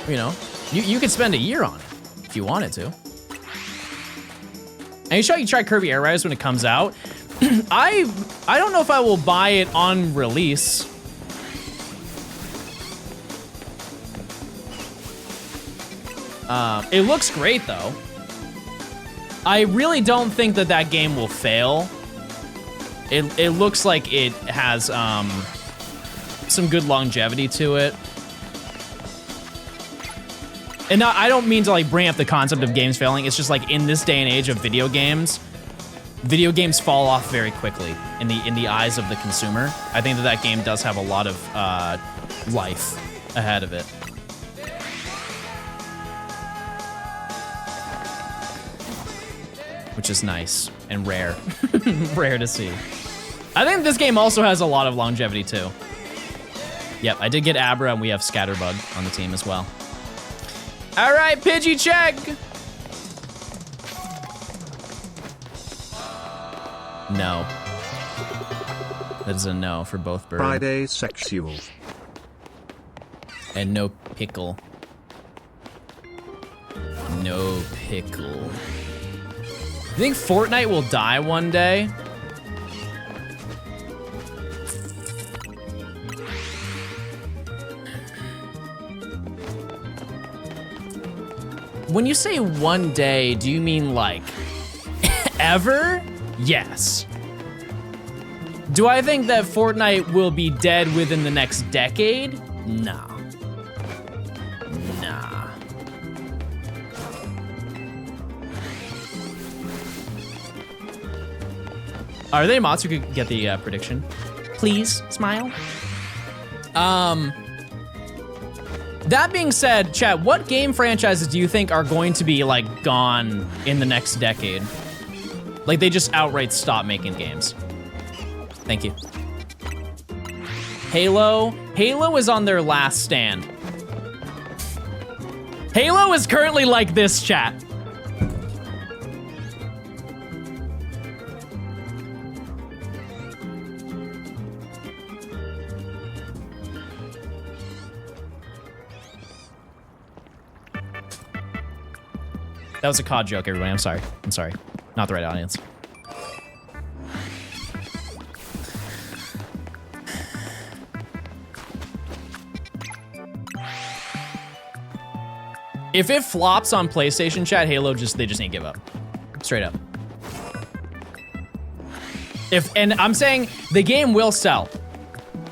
you know, you could spend a year on it if you wanted to. And you should try Kirby Air Riders when it comes out. I don't know if I will buy it on release. It looks great though. I really don't think that that game will fail. It looks like it has some good longevity to it. And I don't mean to like bring up the concept of games failing. It's just like in this day and age of video games fall off very quickly in the eyes of the consumer. I think that game does have a lot of life ahead of it. Which is nice and rare. Rare to see. I think this game also has a lot of longevity too. Yep, I did get Abra and we have Scatterbug on the team as well. All right, Pidgey check. No. That is a no for both birds. Friday sexual. And no pickle. No pickle. You think Fortnite will die one day? When you say one day, do you mean like ever? Yes. Do I think that Fortnite will be dead within the next decade? Nah. Nah. Are there mods who could get the prediction? Please, smile. That being said, chat, what game franchises do you think are going to be like gone in the next decade? Like they just outright stop making games. Thank you. Halo. Halo is on their last stand. Halo is currently like this, chat. That was a COD joke, everybody. I'm sorry. I'm sorry. Not the right audience. If it flops on PlayStation, chat, Halo they just need to give up. Straight up. And I'm saying the game will sell.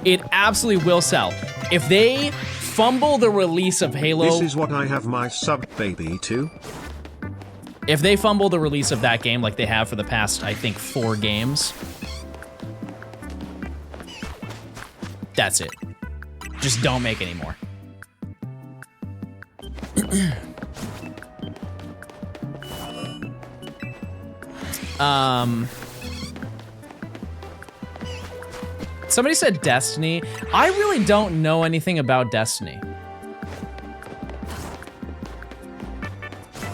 It absolutely will sell. If they fumble the release of Halo. This is what I have my sub baby to. If they fumble the release of that game like they have for the past, I think, 4 games. That's it. Just don't make any more. Somebody said Destiny. I really don't know anything about Destiny.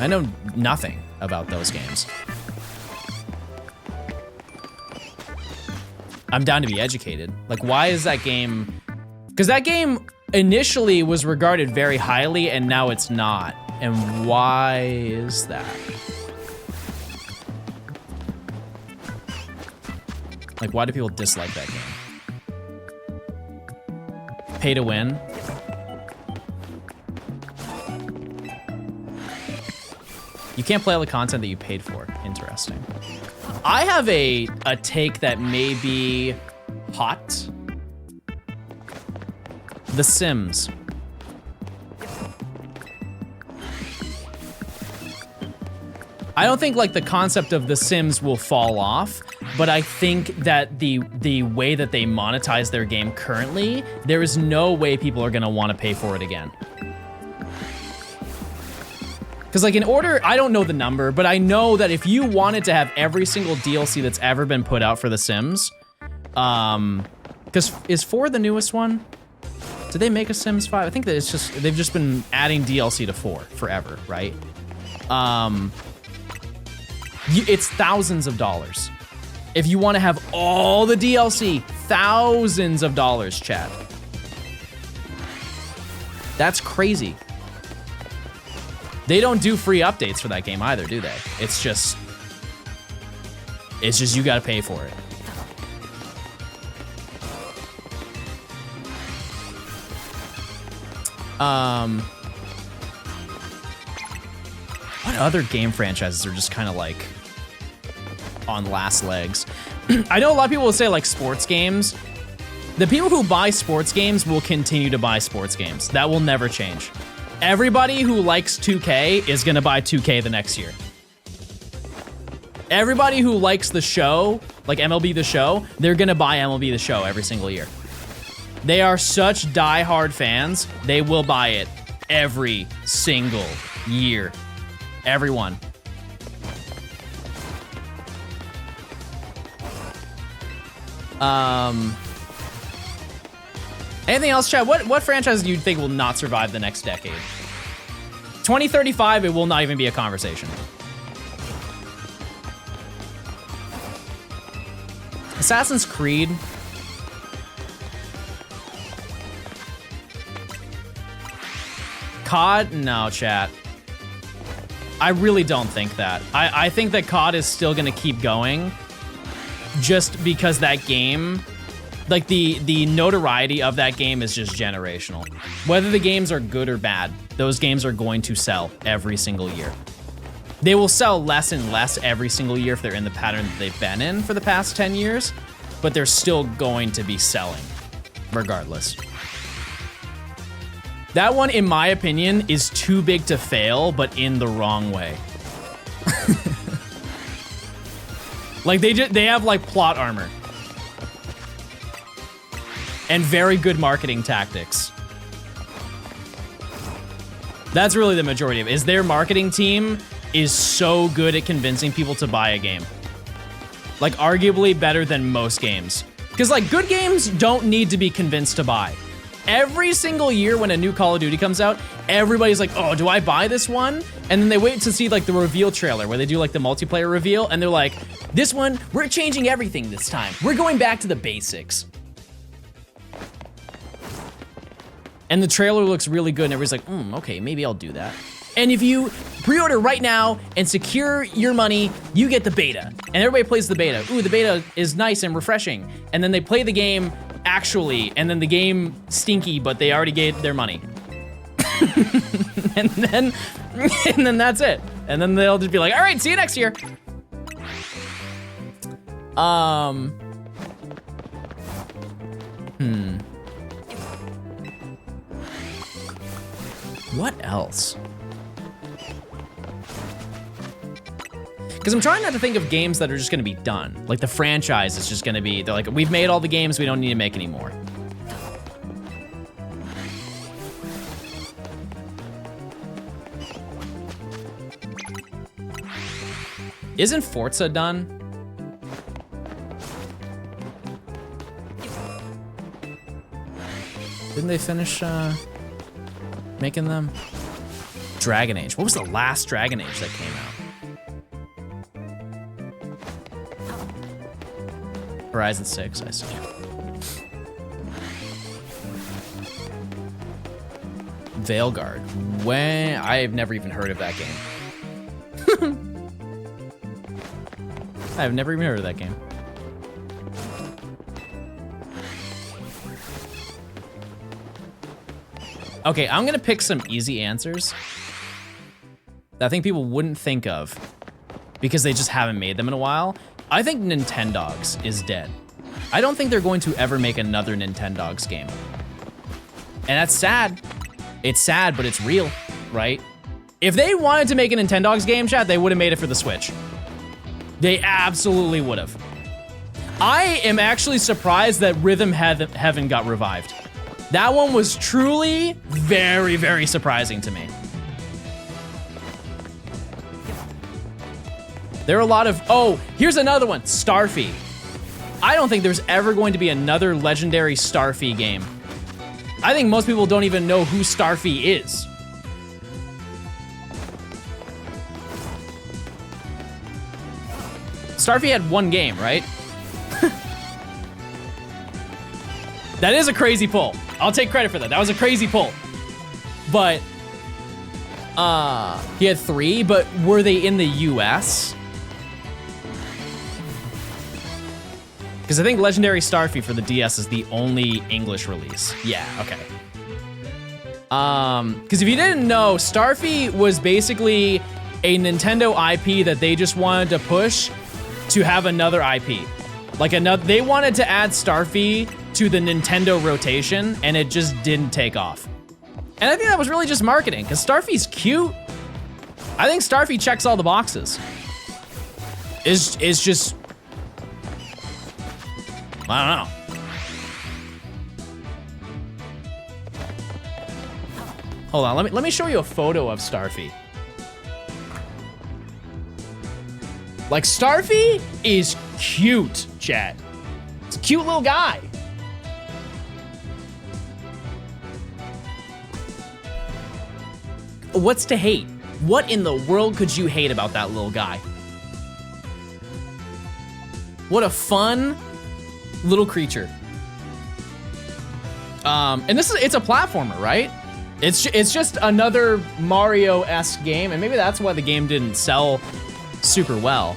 I know nothing about those games. I'm down to be educated. Like, why is that game? Because that game initially was regarded very highly and now it's not. And why is that? Like, why do people dislike that game? Pay to win? You can't play all the content that you paid for. Interesting. I have a take that may be hot. The Sims. I don't think like the concept of The Sims will fall off, but I think that the way that they monetize their game currently, there is no way people are gonna want to pay for it again. Because like in order, I don't know the number, but I know that if you wanted to have every single DLC that's ever been put out for The Sims, because is 4 the newest one? Did they make a Sims 5? I think that it's just, they've just been adding DLC to 4 forever, right? It's thousands of dollars. If you want to have all the DLC, thousands of dollars, chat. That's crazy. They don't do free updates for that game either, do they? It's just you gotta pay for it. What other game franchises are just kind of like on last legs? I know a lot of people will say like sports games. The people who buy sports games will continue to buy sports games. That will never change. Everybody who likes 2K is gonna buy 2K the next year. Everybody who likes the show, like MLB The Show, they're gonna buy MLB The Show every single year. They are such diehard fans, they will buy it every single year. Everyone. Anything else, chat? What franchise do you think will not survive the next decade? 2035, it will not even be a conversation. Assassin's Creed. COD? No, chat. I really don't think that. I think that COD is still gonna keep going just because that game, like the notoriety of that game is just generational. Whether the games are good or bad, those games are going to sell every single year. They will sell less and less every single year if they're in the pattern that they've been in for the past 10 years, but they're still going to be selling regardless. That one, in my opinion, is too big to fail, but in the wrong way. Like they have like plot armor and very good marketing tactics. That's really the majority of it. Is their marketing team is so good at convincing people to buy a game. Like arguably better than most games. Because like good games don't need to be convinced to buy. Every single year when a new Call of Duty comes out, everybody's like, oh, do I buy this one? And then they wait to see like the reveal trailer where they do like the multiplayer reveal, and they're like, this one, we're changing everything this time. We're going back to the basics. And the trailer looks really good, and everybody's like, okay, maybe I'll do that. And if you pre-order right now and secure your money, you get the beta. And everybody plays the beta. Ooh, the beta is nice and refreshing. And then they play the game actually, and then the game stinky, but they already gave their money. and then that's it. And then they'll just be like, all right, see you next year. What else? Because I'm trying not to think of games that are just gonna be done. Like the franchise is just gonna be, they're like, we've made all the games, we don't need to make any more. Isn't Forza done? Didn't they finish making them? Dragon Age. What was the last Dragon Age that came out? Horizon 6, I see. Veilguard. When? I've never even heard of that game. I've never even heard of that game. Okay, I'm gonna pick some easy answers that I think people wouldn't think of because they just haven't made them in a while. I think Nintendogs is dead. I don't think they're going to ever make another Nintendogs game. And that's sad. It's sad, but it's real, right? If they wanted to make a Nintendogs game, chat, they would have made it for the Switch. They absolutely would have. I am actually surprised that Rhythm Heaven got revived. That one was truly very, very surprising to me. There are a lot of, oh, here's another one, Starfy. I don't think there's ever going to be another legendary Starfy game. I think most people don't even know who Starfy is. Starfy had one game, right? That is a crazy pull. I'll take credit for that. That was a crazy pull. But, he had 3, but were they in the US? Because I think Legendary Starfy for the DS is the only English release. Yeah, okay. Because if you didn't know, Starfy was basically a Nintendo IP that they just wanted to push to have another IP. Like they wanted to add Starfy to the Nintendo rotation, and it just didn't take off. And I think that was really just marketing, because Starfy's cute. I think Starfy checks all the boxes. It's just, I don't know. Hold on, let me show you a photo of Starfy. Like, Starfy is cute, chat. It's a cute little guy. What's to hate? What in the world could you hate about that little guy? What a fun little creature. And it's a platformer, right? It's just another Mario-esque game, and maybe that's why the game didn't sell super well.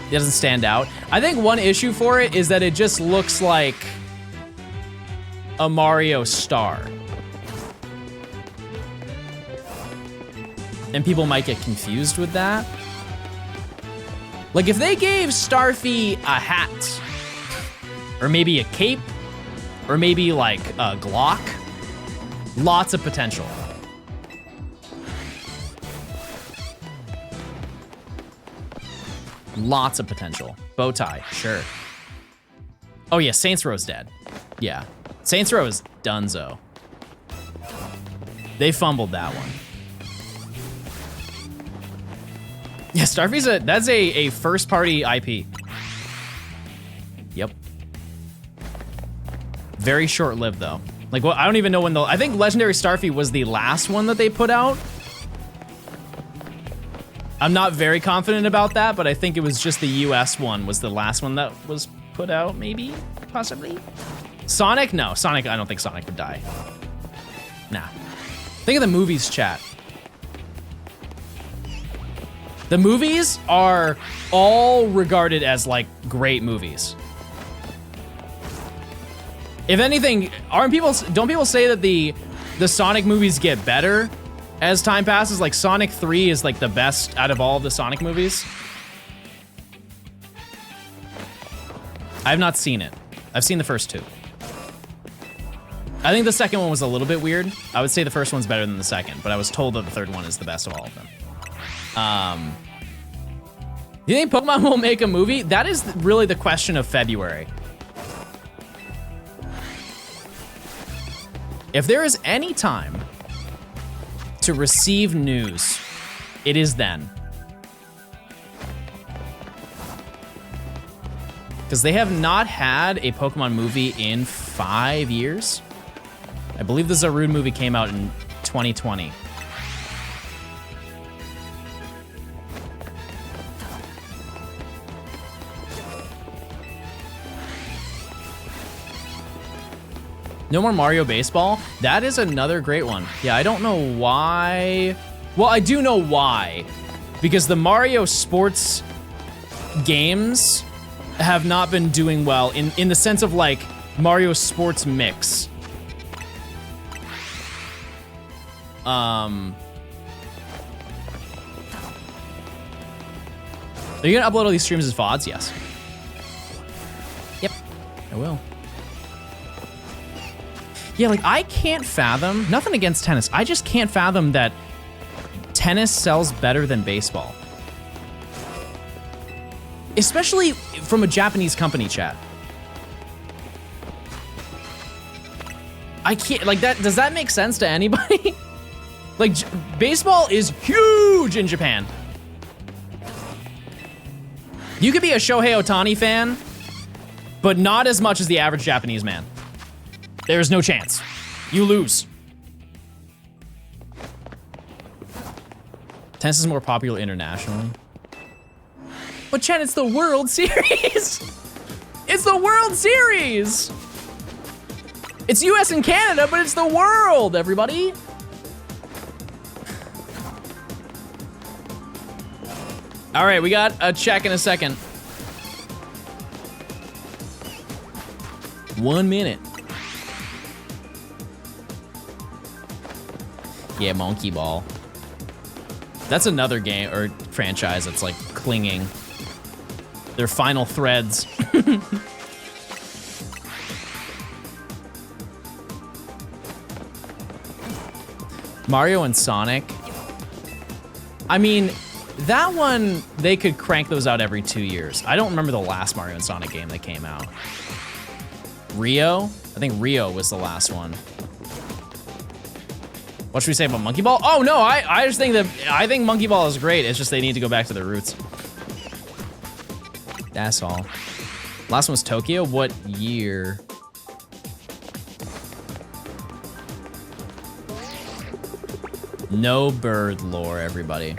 It doesn't stand out. I think one issue for it is that it just looks like a Mario star. And people might get confused with that. Like, if they gave Starfy a hat, or maybe a cape, or maybe like a Glock, lots of potential. Lots of potential. Bow tie, sure. Oh yeah, Saints Row's dead. Yeah, Saints Row is donezo. They fumbled that one. Yeah, Starfy's that's a first party IP. Yep. Very short-lived, though. Like, well, I don't even know when I think Legendary Starfy was the last one that they put out. I'm not very confident about that, but I think it was just the US one was the last one that was put out, maybe? Possibly? Sonic? No, Sonic, I don't think Sonic would die. Nah. Think of the movies, chat. The movies are all regarded as, like, great movies. If anything, don't people say that the Sonic movies get better as time passes? Like, Sonic 3 is, like, the best out of all of the Sonic movies. I've not seen it. I've seen the first two. I think the second one was a little bit weird. I would say the first one's better than the second, but I was told that the third one is the best of all of them. Do you think Pokemon will make a movie? That is really the question of February. If there is any time to receive news, it is then. Because they have not had a Pokemon movie in 5 years. I believe the Zarude movie came out in 2020. No more Mario Baseball? That is another great one. Yeah, I don't know why. Well, I do know why. Because the Mario sports games have not been doing well in the sense of like Mario sports mix. Are you gonna upload all these streams as VODs? Yes. Yep, I will. Yeah, like I can't fathom, nothing against tennis, I just can't fathom that tennis sells better than baseball. Especially from a Japanese company, chat. I can't, like that, does that make sense to anybody? Like, baseball is huge in Japan. You could be a Shohei Ohtani fan, but not as much as the average Japanese man. There's no chance. You lose. Tennis is more popular internationally. But Chen, it's the World Series. It's the World Series. It's US and Canada, but it's the world, everybody. All right, we got a check in a second. 1 minute. Yeah, Monkey Ball. That's another game or franchise that's like clinging. Their final threads. Mario and Sonic. I mean, that one, they could crank those out every 2 years. I don't remember the last Mario and Sonic game that came out. Rio? I think Rio was the last one. What should we say about Monkey Ball? Oh no, I just think I think Monkey Ball is great. It's just they need to go back to their roots. That's all. Last one was Tokyo. What year? No bird lore, everybody.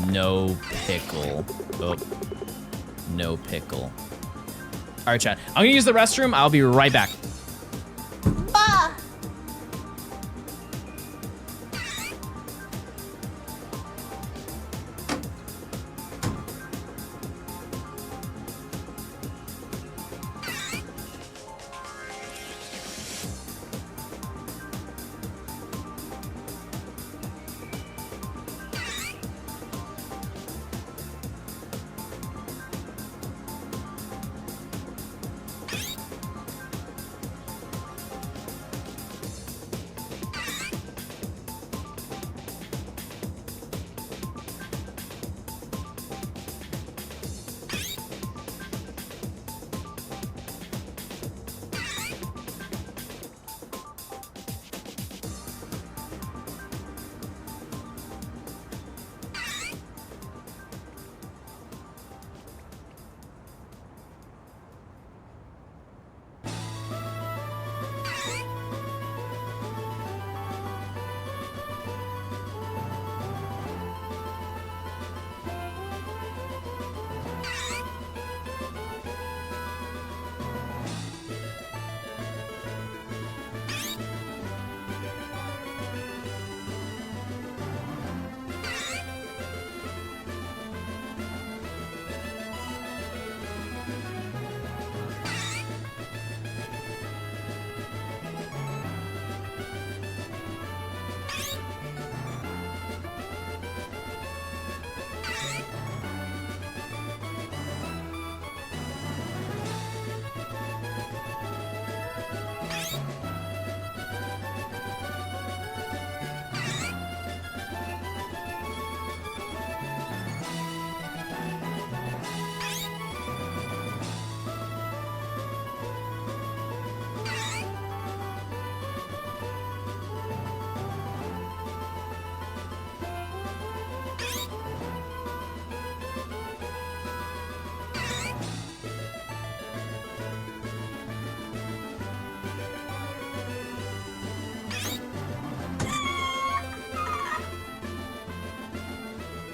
No pickle. Oh, no pickle. All right, chat. I'm gonna use the restroom. I'll be right back.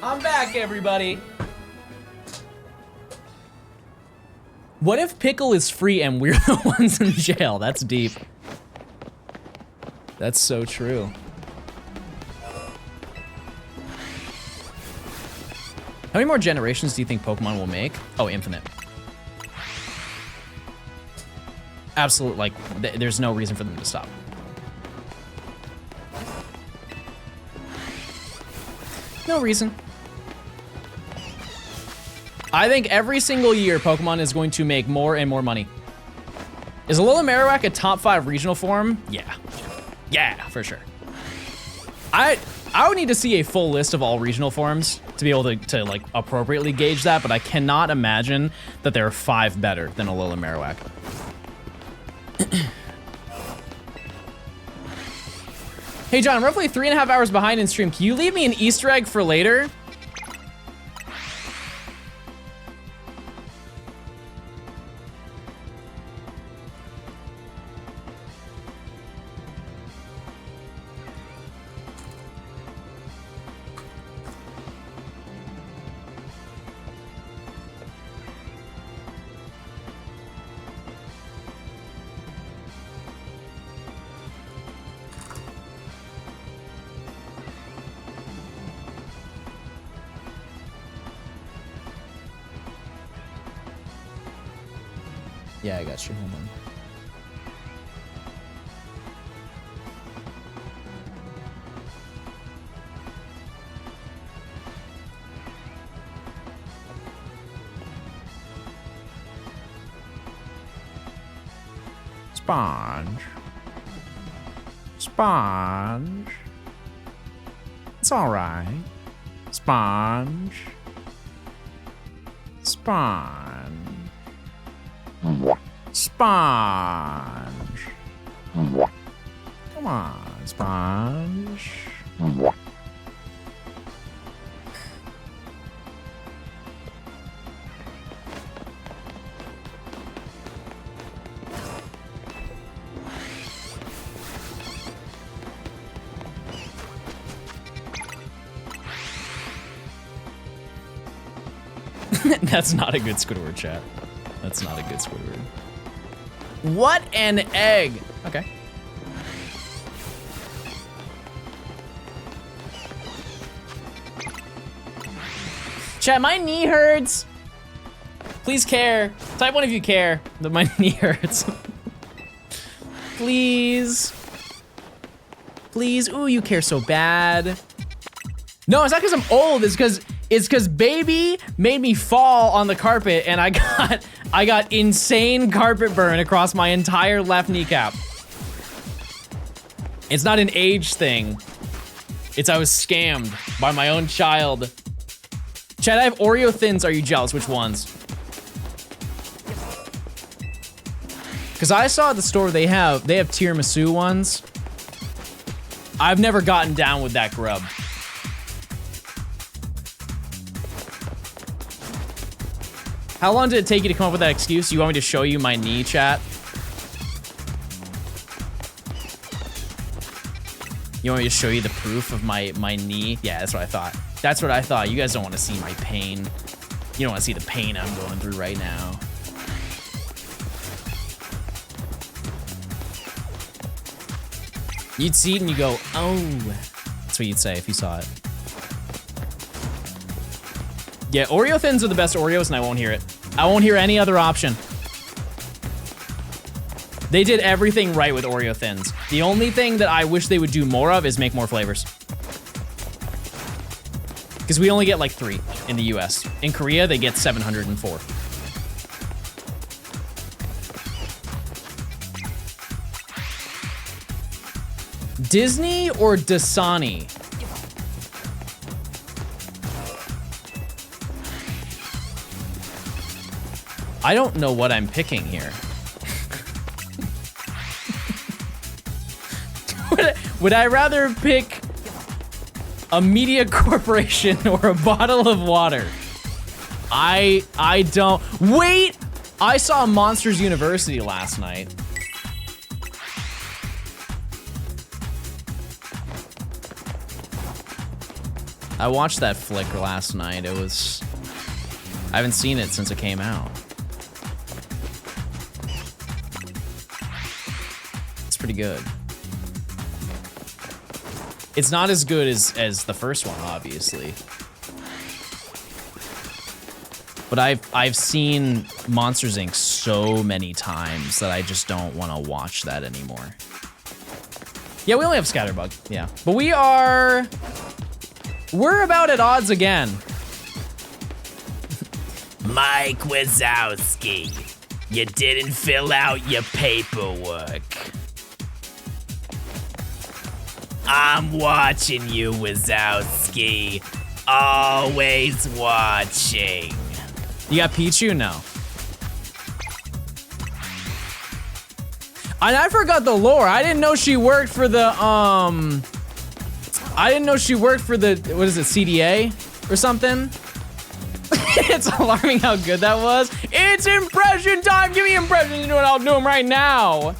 I'm back, everybody. What if Pickle is free and we're the ones in jail? That's deep. That's so true. How many more generations do you think Pokemon will make? Oh, infinite. Absolute, like, there's no reason for them to stop. No reason. I think every single year Pokemon is going to make more and more money. Is Alola Marowak a top 5 regional form? Yeah. Yeah, for sure. I would need to see a full list of all regional forms to be able to like appropriately gauge that, but I cannot imagine that there are 5 better than Alola Marowak. Hey John, I'm roughly 3.5 hours behind in stream. Can you leave me an Easter egg for later? Yeah, I got you. Hold on. Sponge. Sponge. It's all right. Sponge. Sponge. Sponge. Come on, Sponge. That's not a good Squidward, chat. That's not a good Squidward. What an egg! Okay. Chat, my knee hurts. Please care. Type 1 if you care that my knee hurts. Please. Please. Ooh, you care so bad. No, it's not because I'm old. It's because baby made me fall on the carpet and I got insane carpet burn across my entire left kneecap. It's not an age thing. It's I was scammed by my own child. Chad, I have Oreo Thins. Are you jealous? Which ones? Because I saw at the store they have tiramisu ones. I've never gotten down with that grub. How long did it take you to come up with that excuse? You want me to show you my knee, chat? You want me to show you the proof of my knee? Yeah, that's what I thought. That's what I thought. You guys don't want to see my pain. You don't want to see the pain I'm going through right now. You'd see it and you go, oh. That's what you'd say if you saw it. Yeah, Oreo Thins are the best Oreos and I won't hear it. I won't hear any other option. They did everything right with Oreo Thins. The only thing that I wish they would do more of is make more flavors. Because we only get like 3 in the US. In Korea, they get 704. Disney or Dasani? I don't know what I'm picking here. Would I rather pick a media corporation or a bottle of water? I don't. Wait! I saw Monsters University last night. I watched that flick last night. It was... I haven't seen it since it came out. It's pretty good. It's not as good as the first one, obviously. But I've seen Monsters, Inc. so many times that I just don't want to watch that anymore. Yeah, we only have Scatterbug, yeah. But we're about at odds again. Mike Wazowski, you didn't fill out your paperwork. I'm watching you, Wazowski. Always watching. You got Pichu? No. And I forgot the lore. I didn't know she worked for the, I didn't know she worked for the, what is it, CDA or something? It's alarming how good that was. It's impression time. Give me impressions. You know what? I'll do them right now.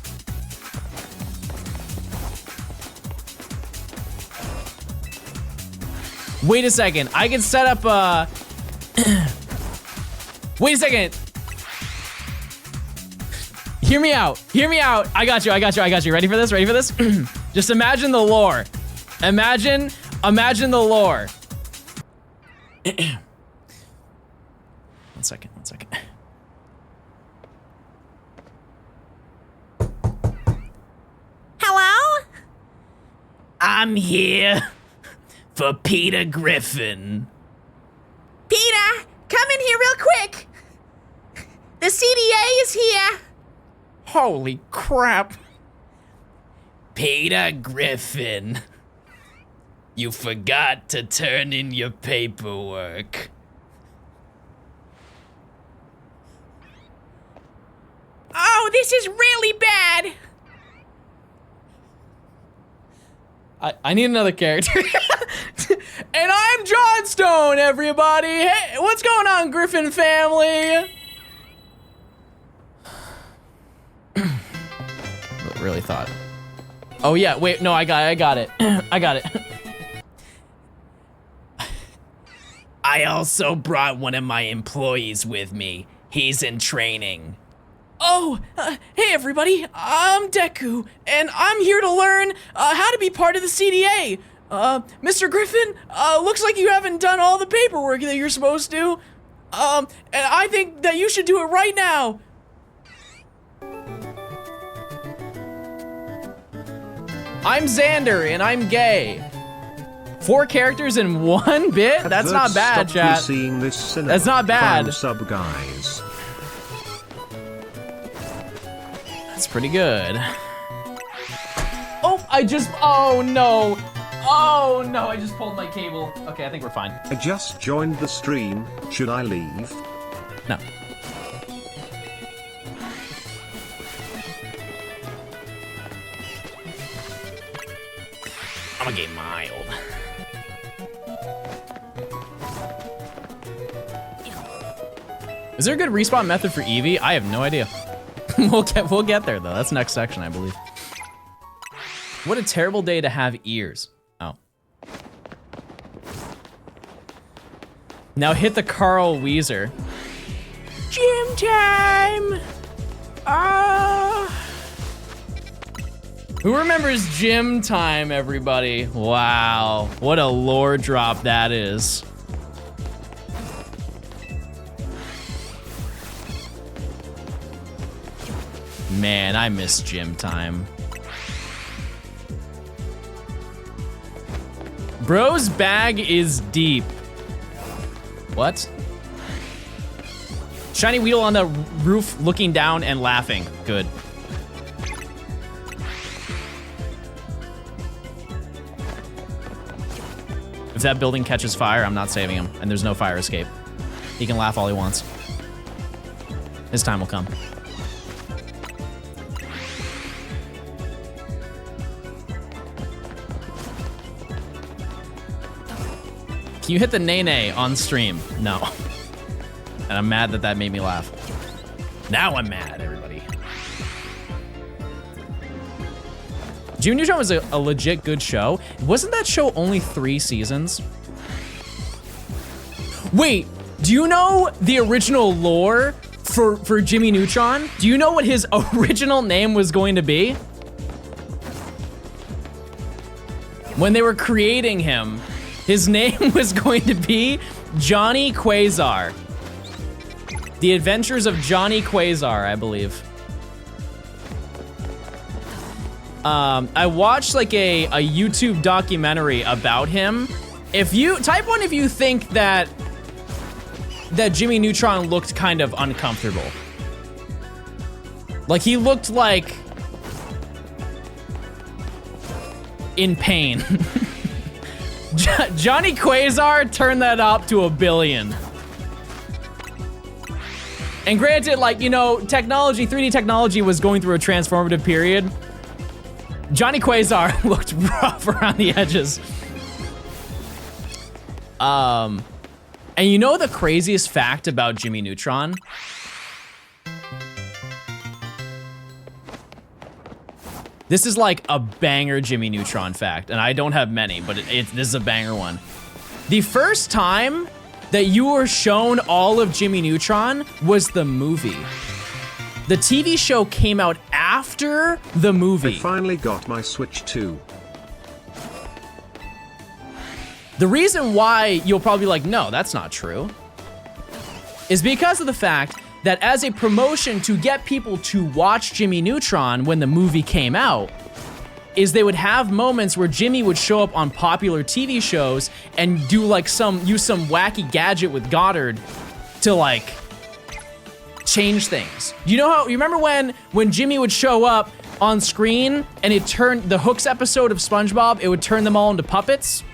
Wait a second. I can set up a... Wait a second. Hear me out. Hear me out. I got you. I got you. I got you. Ready for this? Ready for this? Just imagine the lore. Imagine the lore. One second. One second. Hello? I'm here for Peter Griffin. Peter, come in here real quick. The CDA is here. Holy crap. Peter Griffin, you forgot to turn in your paperwork. Oh, this is really bad. I need another character. And I'm Johnstone, everybody. Hey, what's going on, Griffin family? Really thought. Oh yeah, wait, no, I got it. I got it. I also brought one of my employees with me. He's in training. Oh, hey everybody, I'm Deku, and I'm here to learn how to be part of the CDA. Mr. Griffin, looks like you haven't done all the paperwork that you're supposed to. And I think that you should do it right now. I'm Xander, and I'm gay. 4 characters in 1 bit? That's not bad, chat. Seeing this cinema. That's not bad. Prime sub guys. That's pretty good. Oh, oh no. Oh no, I just pulled my cable. Okay, I think we're fine. I just joined the stream. Should I leave? No. I'm gonna get mild. Is there a good respawn method for Eevee? I have no idea. We'll get there though. That's next section, I believe. What a terrible day to have ears. Oh. Now hit the Carl Weezer. Gym time! Who remembers gym time, everybody? Wow, what a lore drop that is. Man, I miss gym time. Bro's bag is deep. What? Shiny Weedle on the roof looking down and laughing. Good. If that building catches fire, I'm not saving him. And there's no fire escape. He can laugh all he wants. His time will come. Can you hit the nay-nay on stream? No. And I'm mad that that made me laugh. Now I'm mad, everybody. Junior Neutron was a legit good show. Wasn't that show only 3 seasons? Wait, do you know the original lore for Jimmy Neutron? Do you know what his original name was going to be? When they were creating him, his name was going to be Johnny Quasar. The Adventures of Johnny Quasar, I believe. I watched like a YouTube documentary about him. If you type one, if you think that Jimmy Neutron looked kind of uncomfortable. Like he looked like in pain. Johnny Quasar turned that up to 1 billion. And granted, like, you know, technology, 3D technology was going through a transformative period. Johnny Quasar looked rough around the edges. And you know the craziest fact about Jimmy Neutron? This is like a banger Jimmy Neutron fact, and I don't have many, but this is a banger one. The first time that you were shown all of Jimmy Neutron was the movie. The TV show came out after the movie. I finally got my Switch 2. The reason why you'll probably be like, no, that's not true, is because of the fact that as a promotion to get people to watch Jimmy Neutron when the movie came out, is they would have moments where Jimmy would show up on popular TV shows and do like use some wacky gadget with Goddard to like change things. You remember when Jimmy would show up on screen and it turned the Hooks episode of SpongeBob, it would turn them all into puppets?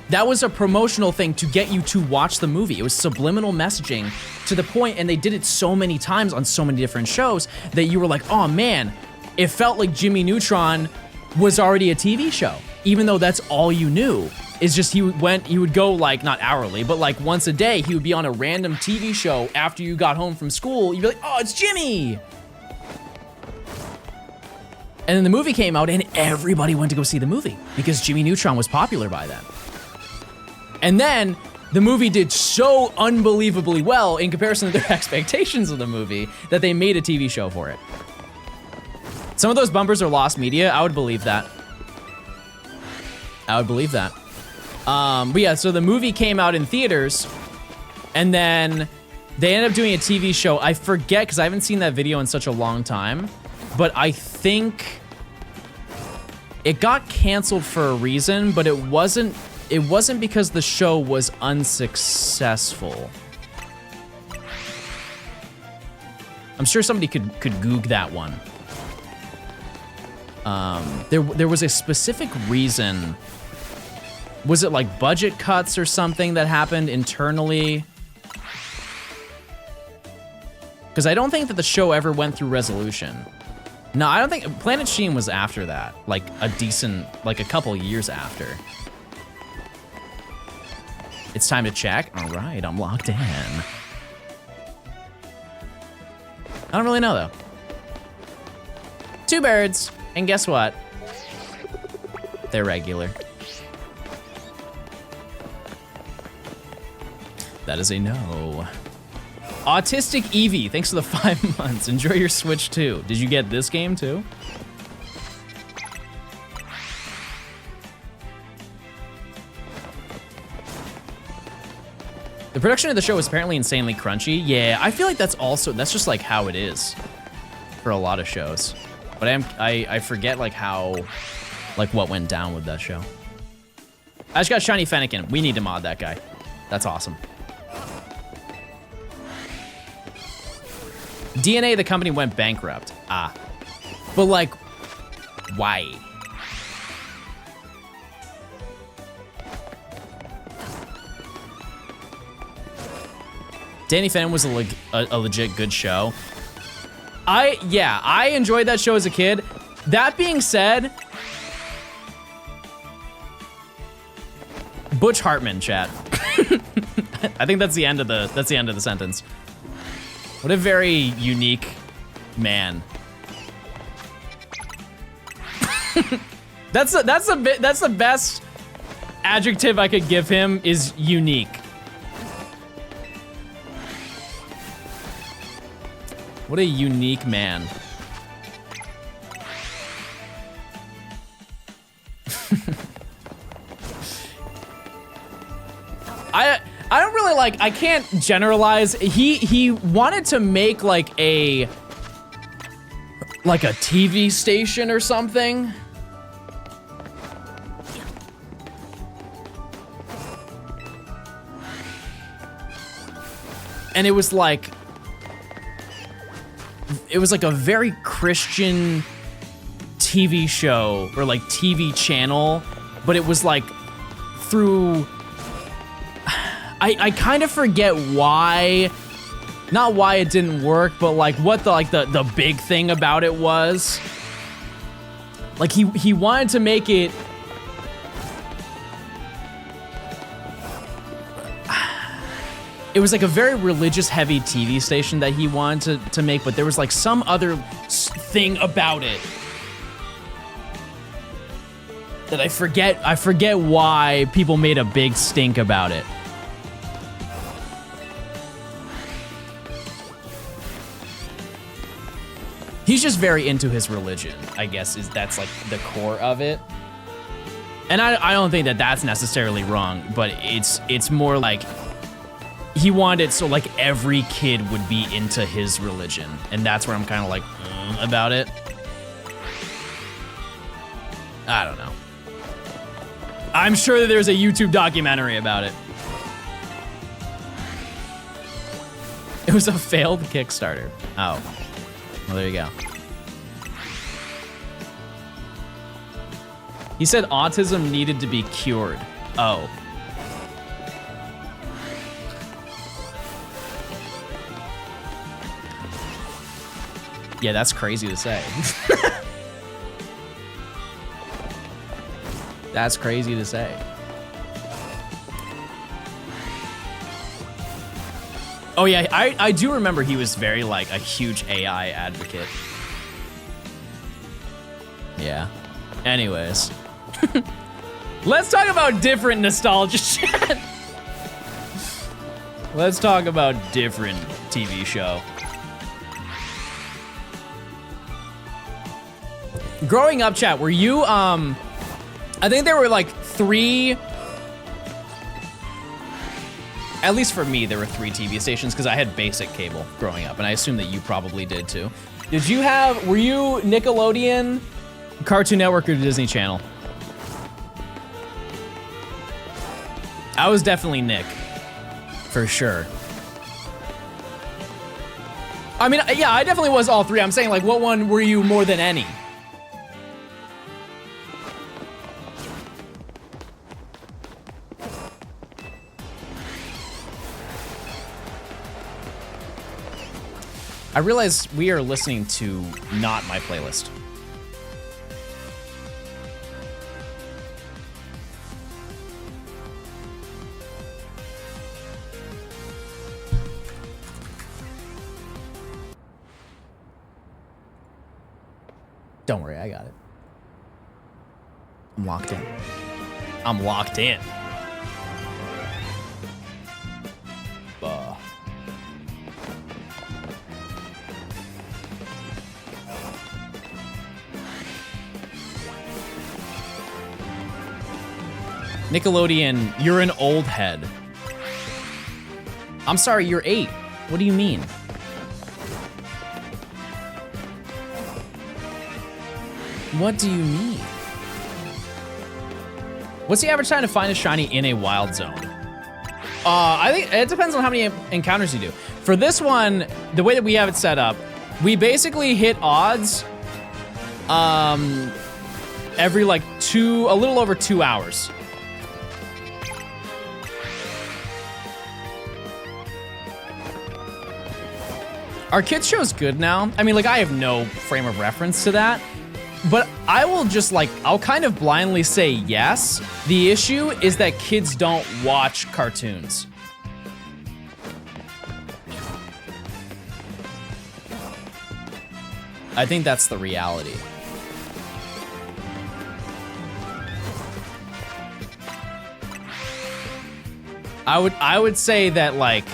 That was a promotional thing to get you to watch the movie. It was subliminal messaging to the point, and they did it so many times on so many different shows that you were like, oh man, it felt like Jimmy Neutron was already a TV show, even though that's all you knew. It's just he would go like, not hourly, but like once a day, he would be on a random TV show after you got home from school. You'd be like, oh, it's Jimmy. And then the movie came out and everybody went to go see the movie because Jimmy Neutron was popular by then. And then the movie did so unbelievably well in comparison to their expectations of the movie that they made a TV show for it. Some of those bumpers are lost media. I would believe that. I would believe that. But yeah, so the movie came out in theaters and then they ended up doing a TV show. I forget because I haven't seen that video in such a long time, but I think it got canceled for a reason, but it wasn't because the show was unsuccessful. I'm sure somebody could Goog that one. There was a specific reason. Was it like budget cuts or something that happened internally? Because I don't think that the show ever went through resolution. No, I don't think Planet Sheen was after that. Like a couple years after. It's time to check. All right, I'm locked in. I don't really know though. 2 birds, and guess what? They're regular. That is a no. Autistic Eevee, thanks for the 5 months. Enjoy your Switch too. Did you get this game too? The production of the show was apparently insanely crunchy. Yeah, I feel like that's just like how it is for a lot of shows. But I forget like what went down with that show. I just got Shiny Fennekin. We need to mod that guy. That's awesome. DNA, the company went bankrupt. Ah. But like, why? Danny Phantom was a legit good show. I enjoyed that show as a kid. That being said, Butch Hartman, chat. I think that's the end of the sentence. What a very unique man. That's the best adjective I could give him is unique. What a unique man. I don't really like, I can't generalize. He wanted to make like a TV station or something. And it was like a very Christian TV show or like TV channel, but it was like through, I kind of forget why, not why it didn't work, but like what the big thing about it was. Like he wanted to make it, it was like a very religious heavy TV station that he wanted to make, but there was like some other thing about it that I forget why people made a big stink about it. He's just very into his religion, I guess, that's like the core of it. And I don't think that that's necessarily wrong, but it's more like he wanted it so like every kid would be into his religion, and that's where I'm kind of like about it. I don't know. I'm sure that there's a YouTube documentary about it. It was a failed Kickstarter. Oh. Well, there you go. He said autism needed to be cured. Oh. Yeah, that's crazy to say. That's crazy to say. Oh yeah, I do remember he was very like a huge AI advocate. Yeah. Anyways. Let's talk about different nostalgia shit. Let's talk about different TV show. Growing up, chat, were you, I think there were like 3, at least for me, there were 3 TV stations because I had basic cable growing up, and I assume that you probably did too. Were you Nickelodeon, Cartoon Network, or Disney Channel? I was definitely Nick, for sure. I mean, yeah, I definitely was all 3. I'm saying, like, what one were you more than any? I realize we are listening to not my playlist. Don't worry, I got it. I'm locked in. I'm locked in. Nickelodeon, you're an old head. I'm sorry, you're 8. What do you mean? What do you mean? What's the average time to find a shiny in a wild zone? I think it depends on how many encounters you do. For this one, the way that we have it set up, we basically hit odds every like a little over 2 hours. Our kids show's good now. I mean, like, I have no frame of reference to that, but I will just like, I'll kind of blindly say yes. The issue is that kids don't watch cartoons. I think that's the reality. I would say that like,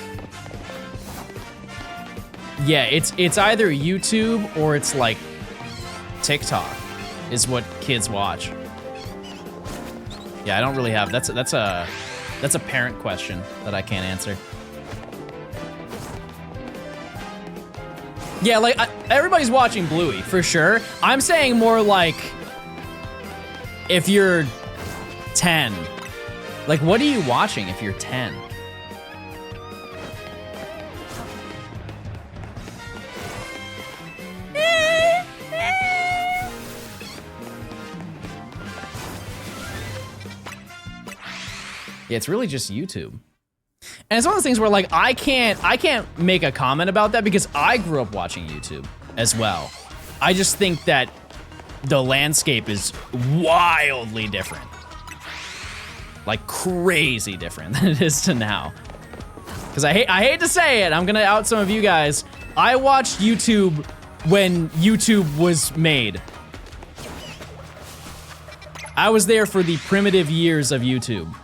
yeah, it's either YouTube or it's like TikTok is what kids watch. Yeah, I don't really have, that's a parent question that I can't answer. Yeah, like everybody's watching Bluey for sure. I'm saying more like if you're 10. Like, what are you watching if you're 10? Yeah, it's really just YouTube. And it's one of those things where like I can't make a comment about that because I grew up watching YouTube as well. I just think that the landscape is wildly different. Like crazy different than it is to now. Because I hate to say it, I'm gonna out some of you guys. I watched YouTube when YouTube was made. I was there for the primitive years of YouTube.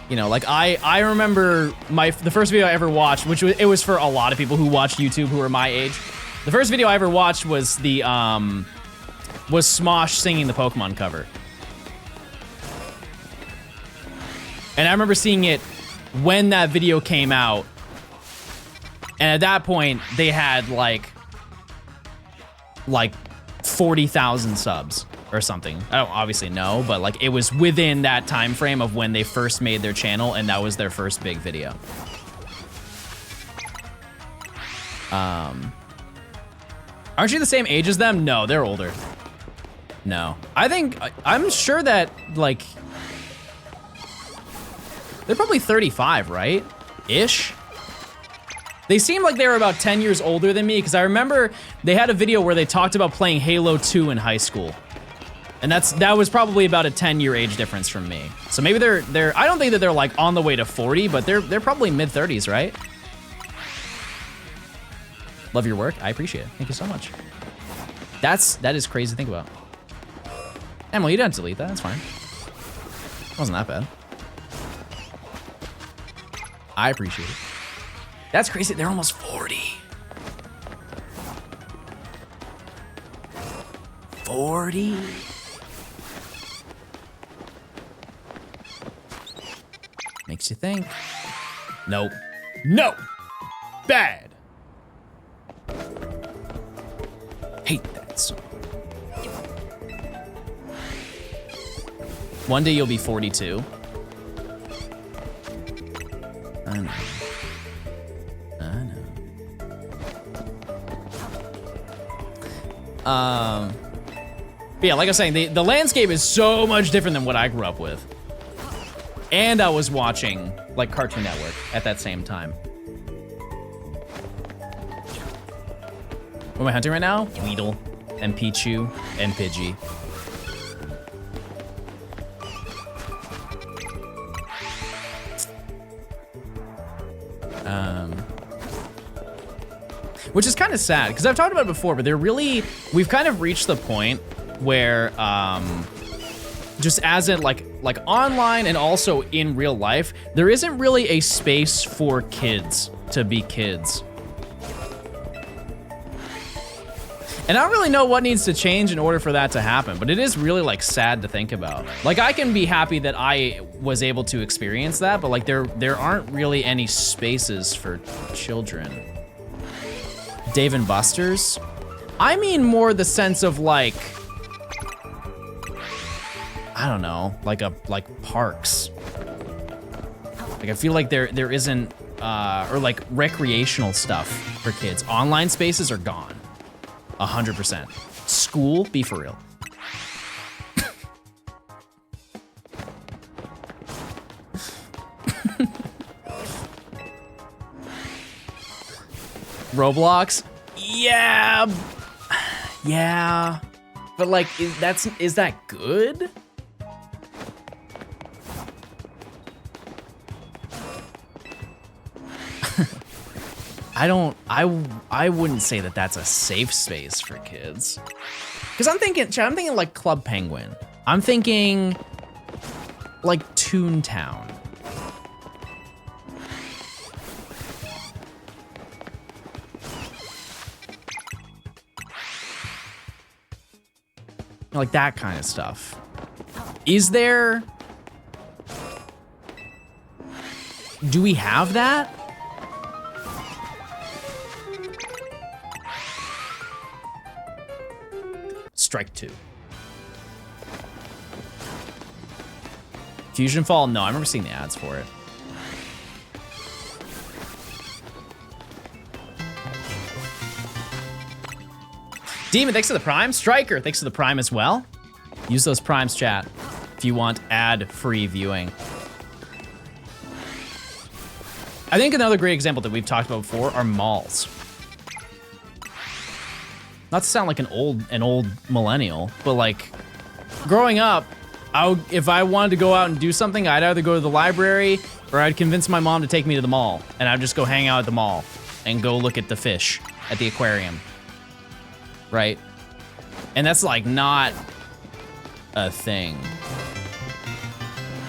You know, like I remember the first video I ever watched, which it was for a lot of people who watched YouTube who were my age. The first video I ever watched was the was Smosh singing the Pokemon cover. And I remember seeing it when that video came out. And at that point, they had like 40,000 subs or something. I don't obviously know, but like it was within that time frame of when they first made their channel, and that was their first big video. Aren't you the same age as them? No, they're older. No. I'm sure that like they're probably 35, right? Ish. They seem like they were about 10 years older than me because I remember they had a video where they talked about playing Halo 2 in high school. And that was probably about a 10-year age difference from me. So maybe they're I don't think that they're like on the way to 40, but they're probably mid-30s, right? Love your work. I appreciate it. Thank you so much. That is crazy to think about. Emily, you don't have to delete that. That's fine. It wasn't that bad. I appreciate it. That's crazy. They're almost 40. 40? Makes you think. Nope. No! Bad! Hate that song. One day you'll be 42. I know. But yeah, like I was saying, the landscape is so much different than what I grew up with. And I was watching, like, Cartoon Network at that same time. What am I hunting right now? Weedle, and Pichu, and Pidgey. Which is kind of sad, because I've talked about it before, but we've kind of reached the point where, just as in like online and also in real life, there isn't really a space for kids to be kids. And I don't really know what needs to change in order for that to happen, but it is really like sad to think about. Like I can be happy that I was able to experience that, but like there aren't really any spaces for children. Dave and Buster's? I mean more the sense of like, I don't know, like parks. Like I feel like there isn't, or like recreational stuff for kids. Online spaces are gone, 100%. School, be for real. Roblox? Yeah. Yeah. But like, is that good? I wouldn't say that that's a safe space for kids. Because I'm thinking like Club Penguin. I'm thinking like Toontown. Like that kind of stuff. Is there... Do we have that? Strike 2. Fusion Fall? No, I remember seeing the ads for it. Demon, thanks for the Prime. Striker, thanks for the Prime as well. Use those Primes, chat, if you want ad-free viewing. I think another great example that we've talked about before are malls. Not to sound like an old millennial, but like growing up, if I wanted to go out and do something, I'd either go to the library or I'd convince my mom to take me to the mall, and I'd just go hang out at the mall and go look at the fish at the aquarium. Right? And that's like not a thing.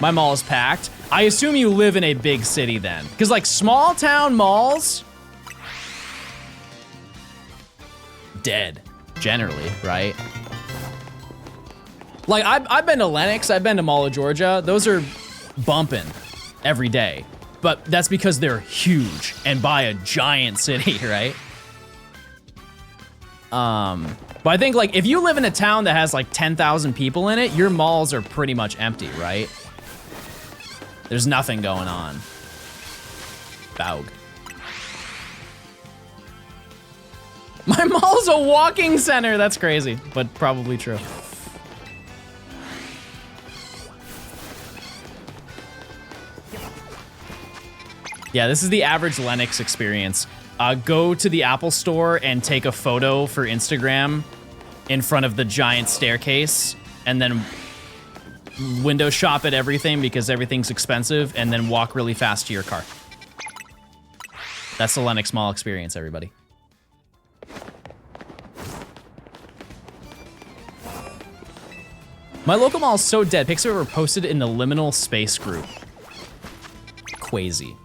My mall is packed. I assume you live in a big city then. Because like small town malls, dead, generally, right? Like I've been to Lenox, I've been to Mall of Georgia. Those are bumping every day. But that's because they're huge and by a giant city, right? But I think like if you live in a town that has like 10,000 people in it, your malls are pretty much empty, right? There's nothing going on. Baug. My mall's a walking center. That's crazy, but probably true. Yeah, this is the average Lenox experience. Go to the Apple store and take a photo for Instagram in front of the giant staircase, and then window shop at everything because everything's expensive, and then walk really fast to your car. That's the Lenox Mall experience, everybody. My local mall is so dead. Pics were posted in the liminal space group. Crazy.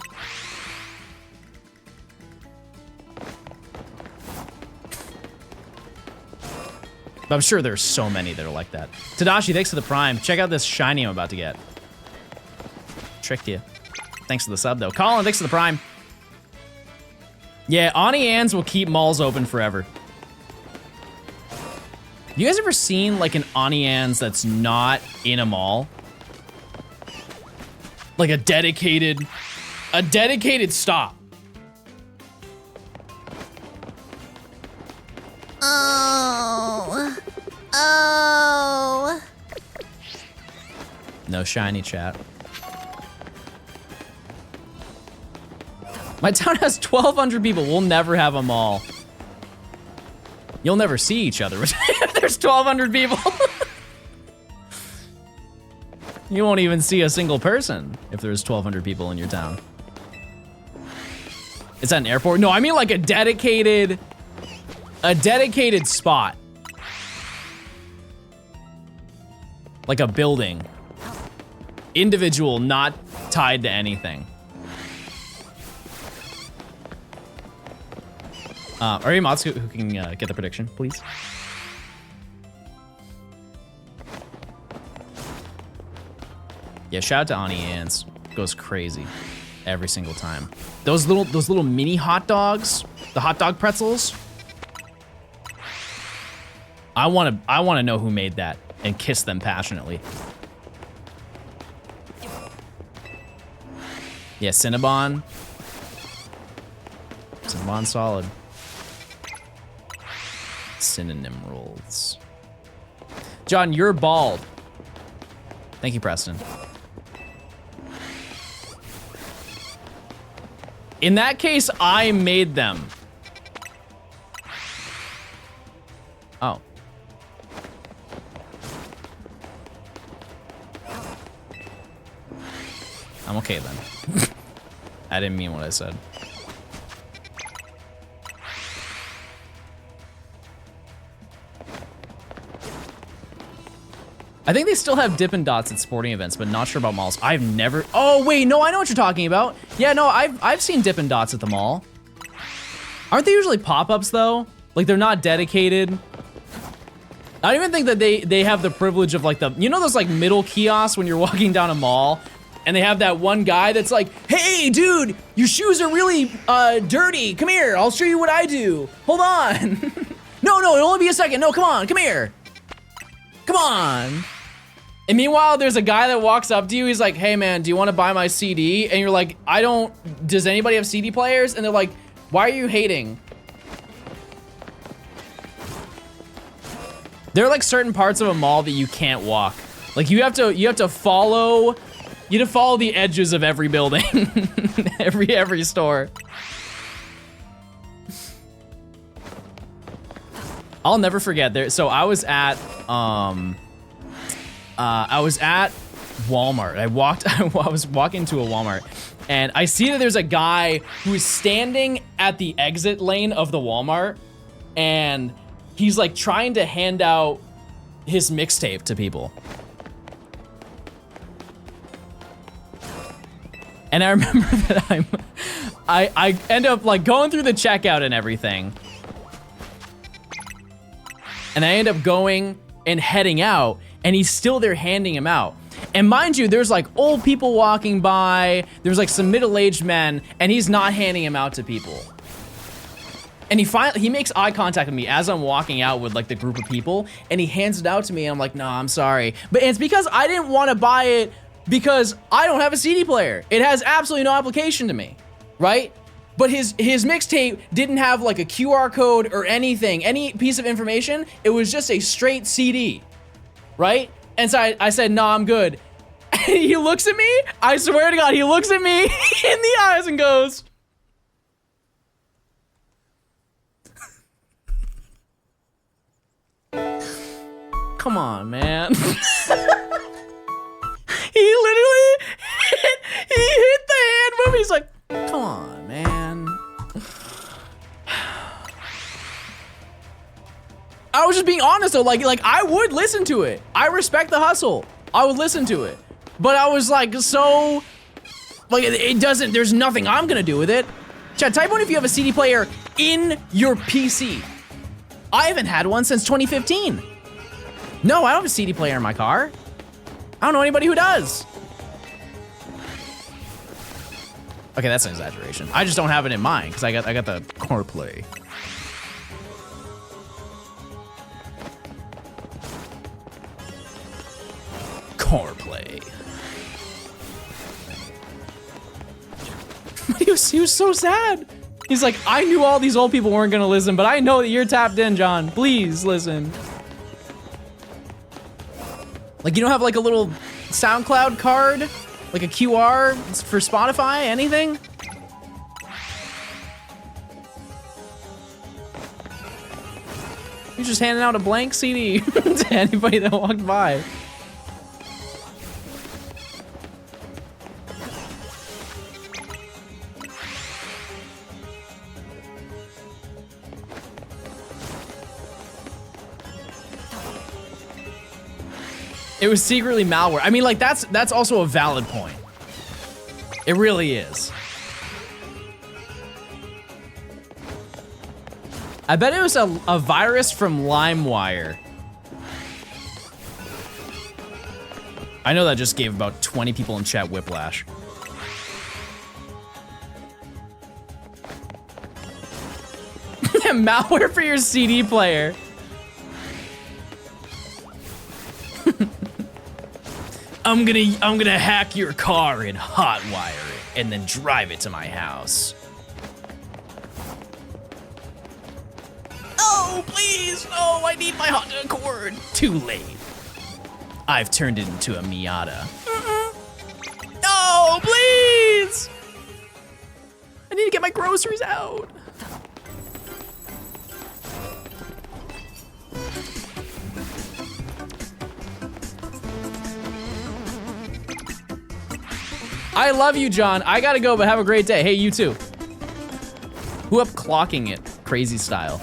But I'm sure there's so many that are like that. Tadashi, thanks for the Prime. Check out this shiny I'm about to get. Tricked you. Thanks for the sub, though. Colin, thanks for the Prime. Yeah, Auntie Anne's will keep malls open forever. You guys ever seen, like, an Auntie Anne's that's not in a mall? Like a dedicated stop. Oh. No shiny, chat. My town has 1,200 people. We'll never have a mall. You'll never see each other. There's 1,200 people. You won't even see a single person if there's 1,200 people in your town. Is that an airport? No, I mean like a dedicated spot. Like a building. Individual, not tied to anything. Are you mods who can get the prediction, please? Yeah, shout out to Auntie Anne's. Goes crazy every single time. Those little mini hot dogs, the hot dog pretzels. I wanna know who made that and kiss them passionately. Yeah, Cinnabon. Cinnabon solid. Synonym rolls. John, you're bald. Thank you, Preston. In that case, I made them. Oh. I'm okay then. I didn't mean what I said. I think they still have Dippin' Dots at sporting events, but not sure about malls. I've never, oh wait, no, I know what you're talking about. Yeah, no, I've seen Dippin' Dots at the mall. Aren't they usually pop-ups though? Like they're not dedicated. I don't even think that they have the privilege of like you know those like middle kiosks when you're walking down a mall and they have that one guy that's like, hey dude, your shoes are really dirty. Come here, I'll show you what I do. Hold on. No, it'll only be a second. No, come on, come here. Come on. And meanwhile, there's a guy that walks up to you. He's like, hey man, do you want to buy my CD? And you're like, does anybody have CD players? And they're like, why are you hating? There are like certain parts of a mall that you can't walk. Like you have to follow the edges of every building, every store. I'll never forget there. So I was at Walmart. I was walking to a Walmart and I see that there's a guy who is standing at the exit lane of the Walmart and he's like trying to hand out his mixtape to people. And I remember that I end up like going through the checkout and everything. And I end up going and heading out and he's still there handing him out. And mind you, there's like old people walking by, there's like some middle-aged men, and he's not handing him out to people. And he makes eye contact with me as I'm walking out with like the group of people, and he hands it out to me, and I'm like, no, I'm sorry. But it's because I didn't want to buy it because I don't have a CD player. It has absolutely no application to me, right? But his mixtape didn't have like a QR code or anything, any piece of information. It was just a straight CD, right? And so I said, no, I'm good. And he looks at me, I swear to God, he looks at me in the eyes and goes, come on, man. He literally hit the hand move. He's like, come on, man. I was just being honest though, like I would listen to it. I respect the hustle. I would listen to it. But I was like, so, like there's nothing I'm gonna do with it. Chat, type one if you have a CD player in your PC. I haven't had one since 2015. No, I don't have a CD player in my car. I don't know anybody who does. Okay, that's an exaggeration. I just don't have it in mine because I got the CarPlay. CarPlay. he was so sad. He's like, I knew all these old people weren't gonna listen, but I know that you're tapped in, John. Please listen. Like you don't have like a little SoundCloud card? Like a QR for Spotify, anything? He's just handing out a blank CD to anybody that walked by. It was secretly malware. I mean, like, that's also a valid point. It really is. I bet it was a virus from LimeWire. I know that just gave about 20 people in chat whiplash. Malware for your CD player. I'm gonna hack your car and hotwire it and then drive it to my house. Oh, please, no, I need my Honda Accord. Too late. I've turned it into a Miata. No, please. I need to get my groceries out. I love you, John. I gotta go, but have a great day. Hey, you too. Who up clocking it, crazy style?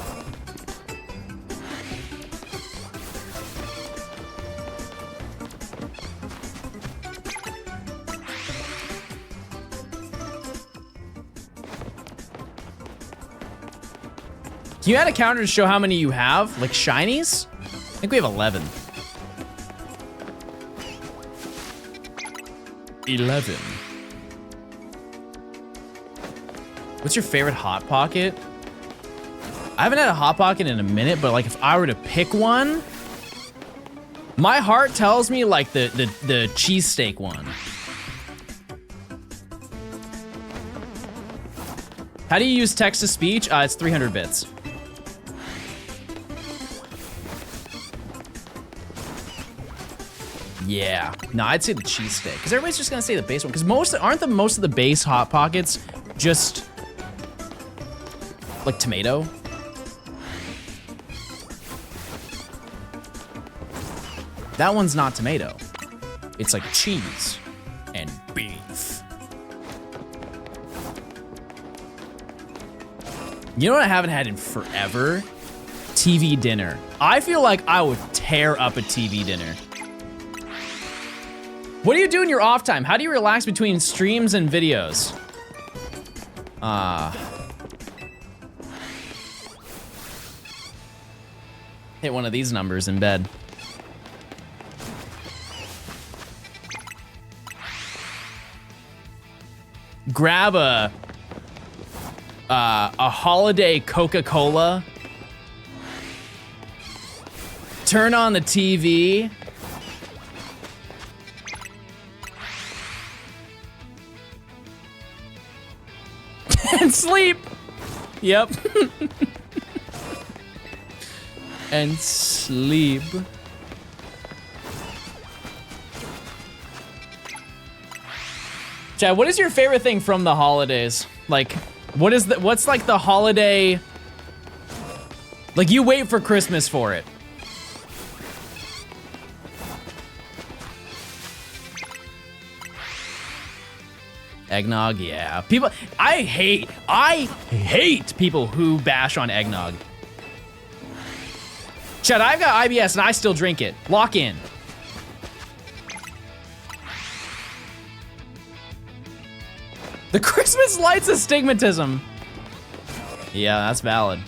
Can you add a counter to show how many you have? Like shinies? I think we have 11. 11. What's your favorite Hot Pocket? I haven't had a Hot Pocket in a minute, but like if I were to pick one, my heart tells me like the cheesesteak one. How do you use text to speech? It's 300 bits. Yeah, no, I'd say the cheesesteak, because everybody's just gonna say the base one, because most of the base Hot Pockets just like tomato? That one's not tomato. It's like cheese and beef. You know what I haven't had in forever? TV dinner. I feel like I would tear up a TV dinner. What do you do in your off time? How do you relax between streams and videos? Hit one of these numbers in bed. Grab a holiday Coca-Cola. Turn on the TV. And sleep. Yep. And sleep. Chad, what is your favorite thing from the holidays? Like, what's like the holiday, like you wait for Christmas for it? Eggnog, yeah. People, I hate people who bash on eggnog. Chad, I've got IBS and I still drink it. Lock in. The Christmas lights astigmatism. Yeah, that's valid.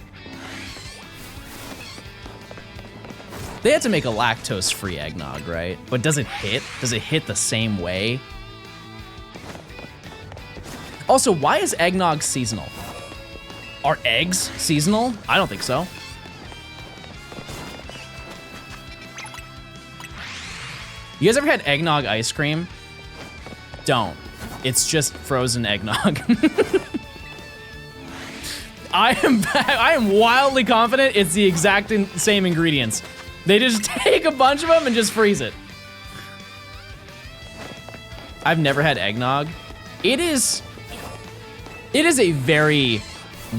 They had to make a lactose-free eggnog, right? But does it hit? Does it hit the same way? Also, why is eggnog seasonal? Are eggs seasonal? I don't think so. You guys ever had eggnog ice cream? Don't. It's just frozen eggnog. I am wildly confident it's the exact same ingredients. They just take a bunch of them and just freeze it. I've never had eggnog. It is a very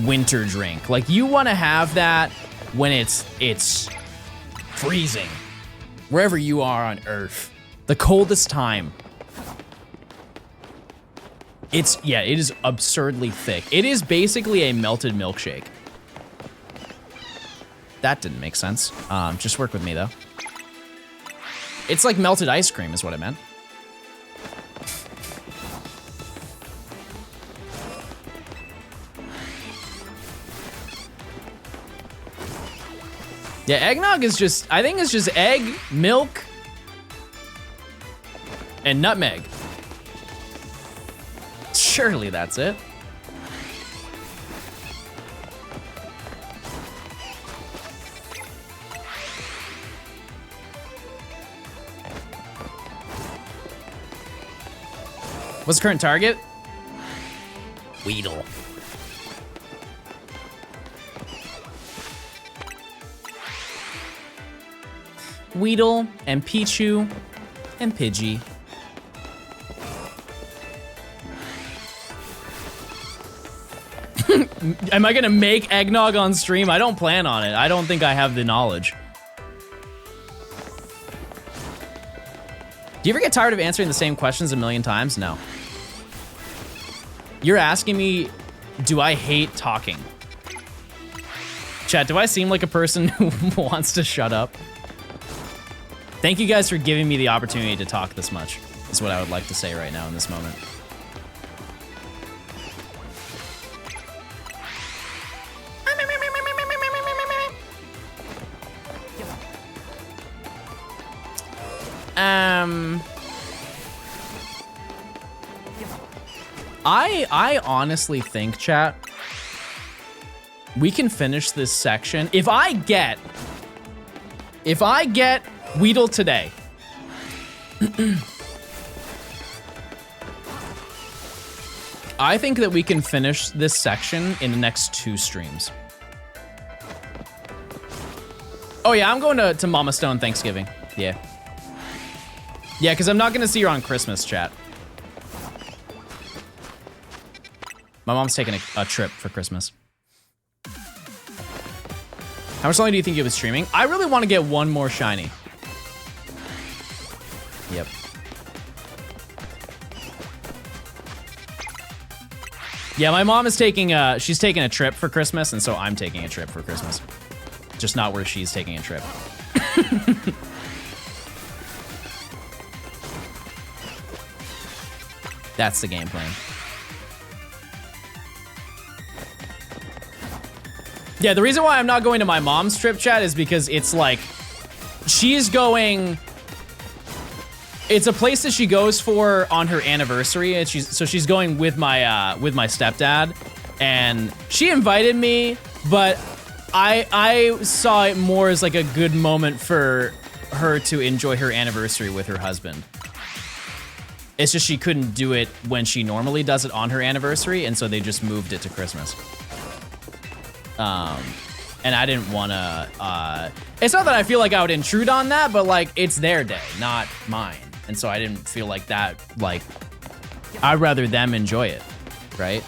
winter drink. Like you want to have that when it's freezing. Wherever you are on Earth. The coldest time. It is absurdly thick. It is basically a melted milkshake. That didn't make sense. Just work with me though. It's like melted ice cream is what I meant. Yeah, eggnog is just, I think it's just egg, milk, and nutmeg. Surely that's it. What's the current target? Weedle. Weedle and Pichu and Pidgey. Am I gonna make eggnog on stream? I don't plan on it. I don't think I have the knowledge. Do you ever get tired of answering the same questions a million times? No. You're asking me, do I hate talking? Chat, do I seem like a person who wants to shut up? Thank you guys for giving me the opportunity to talk this much, is what I would like to say right now in this moment. I honestly think, chat, we can finish this section. If I get Weedle today, I think that we can finish this section in the next 2 streams. Oh yeah, I'm going to Mama Stone Thanksgiving. Yeah. Yeah, because I'm not going to see her on Christmas, chat. My mom's taking a trip for Christmas. How much longer do you think you'll be streaming? I really want to get one more shiny. Yep. Yeah, my mom is taking she's taking a trip for Christmas, and so I'm taking a trip for Christmas. Just not where she's taking a trip. That's the game plan. Yeah, the reason why I'm not going to my mom's trip, chat, is because it's like, she's going, it's a place that she goes for on her anniversary, and she's going with my stepdad, and she invited me, but I saw it more as like a good moment for her to enjoy her anniversary with her husband. It's just she couldn't do it when she normally does it on her anniversary, and so they just moved it to Christmas. And I didn't want to, it's not that I feel like I would intrude on that, but like, it's their day, not mine. And so I didn't feel like that, like, I'd rather them enjoy it, right?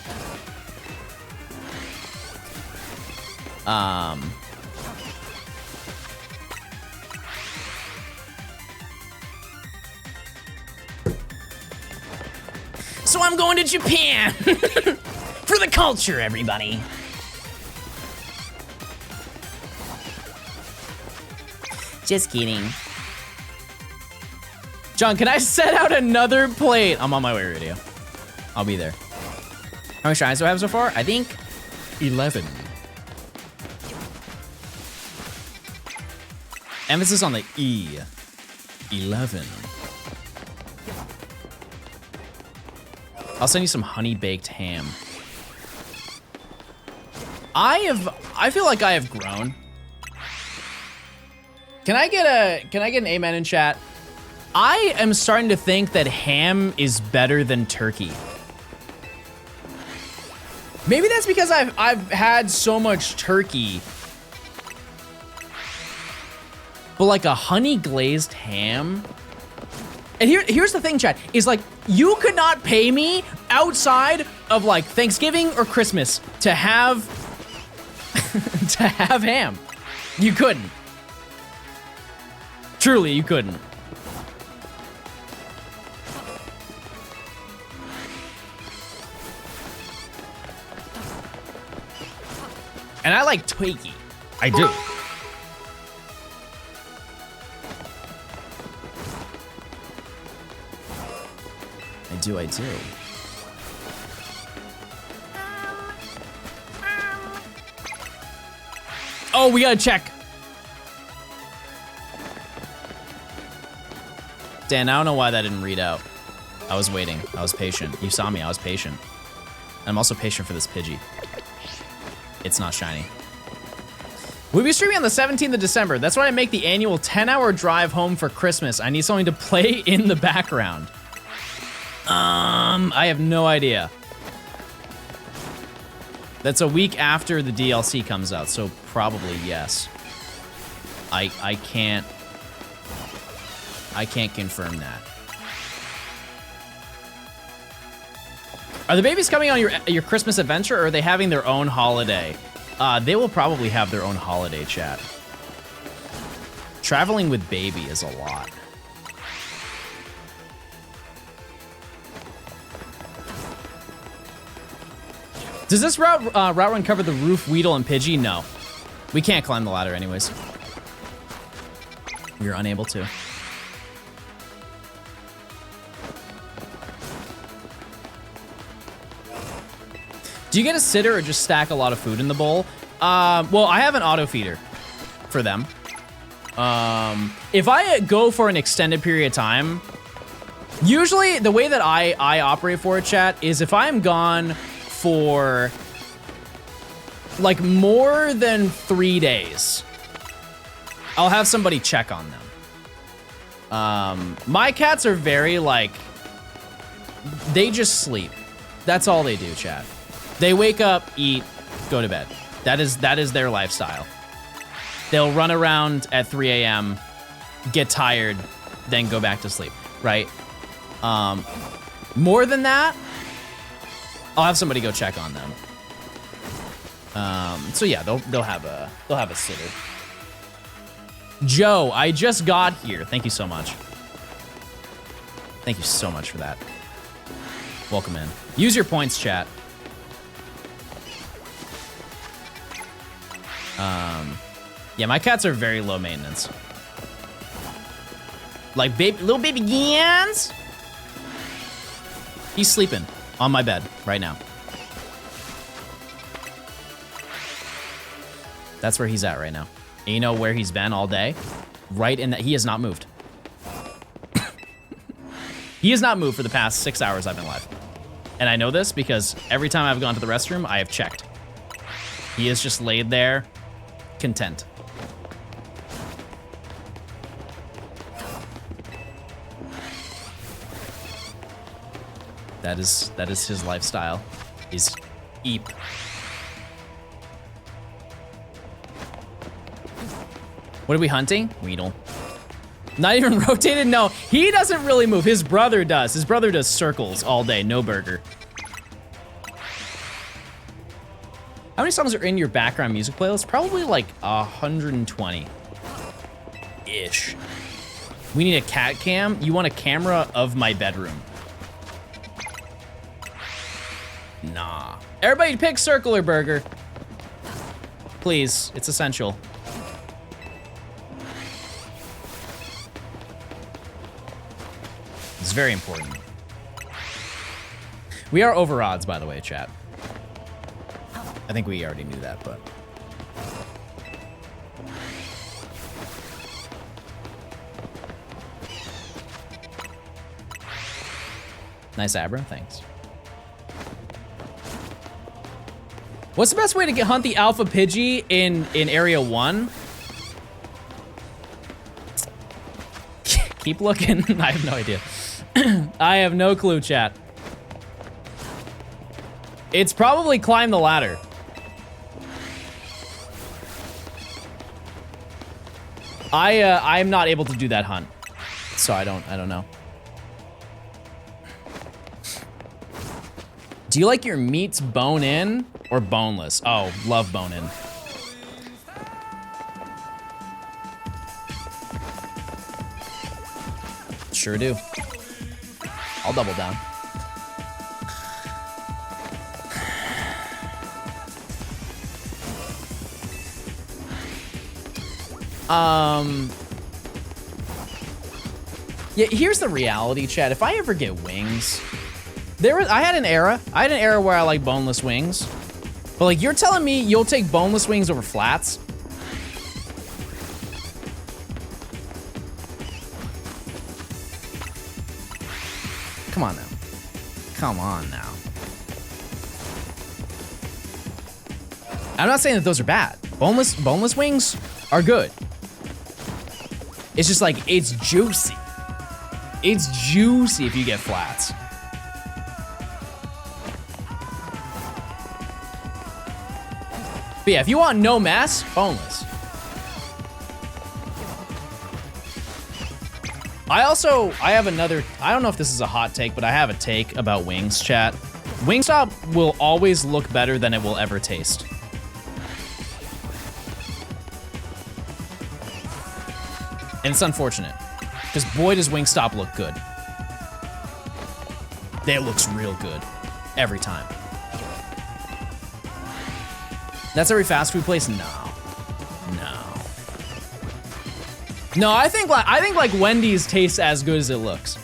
So I'm going to Japan for the culture, everybody. Just kidding. John, can I set out another plate? I'm on my way, Radio. I'll be there. How many shines do I have so far? I think 11. Emphasis on the E. 11. I'll send you some honey-baked ham. I feel like I have grown. Can I get an amen in chat? I am starting to think that ham is better than turkey. Maybe that's because I've had so much turkey. But like a honey glazed ham. And here's the thing, chat, is like, you could not pay me outside of like Thanksgiving or Christmas to have to have ham. You couldn't. Truly, you couldn't. And I like Twiggy. I do. I do. Oh, we gotta check. Dan, I don't know why that didn't read out. I was waiting. I was patient. You saw me. I was patient. I'm also patient for this Pidgey. It's not shiny. We'll be streaming on the 17th of December. That's when I make the annual 10-hour drive home for Christmas. I need something to play in the background. I have no idea. That's a week after the DLC comes out, so probably yes. I can't confirm that. Are the babies coming on your Christmas adventure, or are they having their own holiday? They will probably have their own holiday, chat. Traveling with baby is a lot. Does this route run cover the roof, Weedle, and Pidgey? No. We can't climb the ladder anyways. We're unable to. Do you get a sitter or just stack a lot of food in the bowl? Well, I have an auto feeder for them. If I go for an extended period of time, usually the way that I operate for it, chat, is if I'm gone for like more than 3 days, I'll have somebody check on them. My cats are very like, they just sleep. That's all they do, chat. They wake up, eat, go to bed. That is their lifestyle. They'll run around at 3 a.m., get tired, then go back to sleep, right? More than that, I'll have somebody go check on them. So yeah, they'll have a sitter. Joe, I just got here. Thank you so much. Thank you so much for that. Welcome in. Use your points, chat. Yeah, my cats are very low maintenance. Like little baby Gans. He's sleeping on my bed right now. That's where he's at right now. And you know where he's been all day? Right in that, he has not moved. He has not moved for the past 6 hours I've been live. And I know this because every time I've gone to the restroom, I have checked. He is just laid there, content. That is his lifestyle, is eep. What are we hunting? Weedle. Not even rotated? No, he doesn't really move. His brother does. His brother does circles all day, no burger. How many songs are in your background music playlist? Probably like 120-ish. We need a cat cam. You want a camera of my bedroom? Nah. Everybody pick circle or burger. Please, it's essential. It's very important. We are over odds, by the way, chat. I think we already knew that, but... Nice Abra, thanks. What's the best way to hunt the alpha Pidgey in Area 1? Keep looking. I have no idea. I have no clue, chat. It's probably climb the ladder. I'm not able to do that hunt, so I don't know. Do you like your meats bone in or boneless? Oh, love bone in. Sure do. I'll double down. Yeah, here's the reality, chat. If I ever get wings, I had an era where I like boneless wings. But like, you're telling me you'll take boneless wings over flats? Come on now. Come on now. I'm not saying that those are bad. Boneless wings are good. It's just like, it's juicy. It's juicy if you get flats. But yeah, if you want no mess, boneless. I have another, I don't know if this is a hot take, but I have a take about wings, chat. Wingstop will always look better than it will ever taste. And it's unfortunate, because boy does Wingstop look good. It looks real good, every time. That's every fast food place? No. No, I think like Wendy's tastes as good as it looks.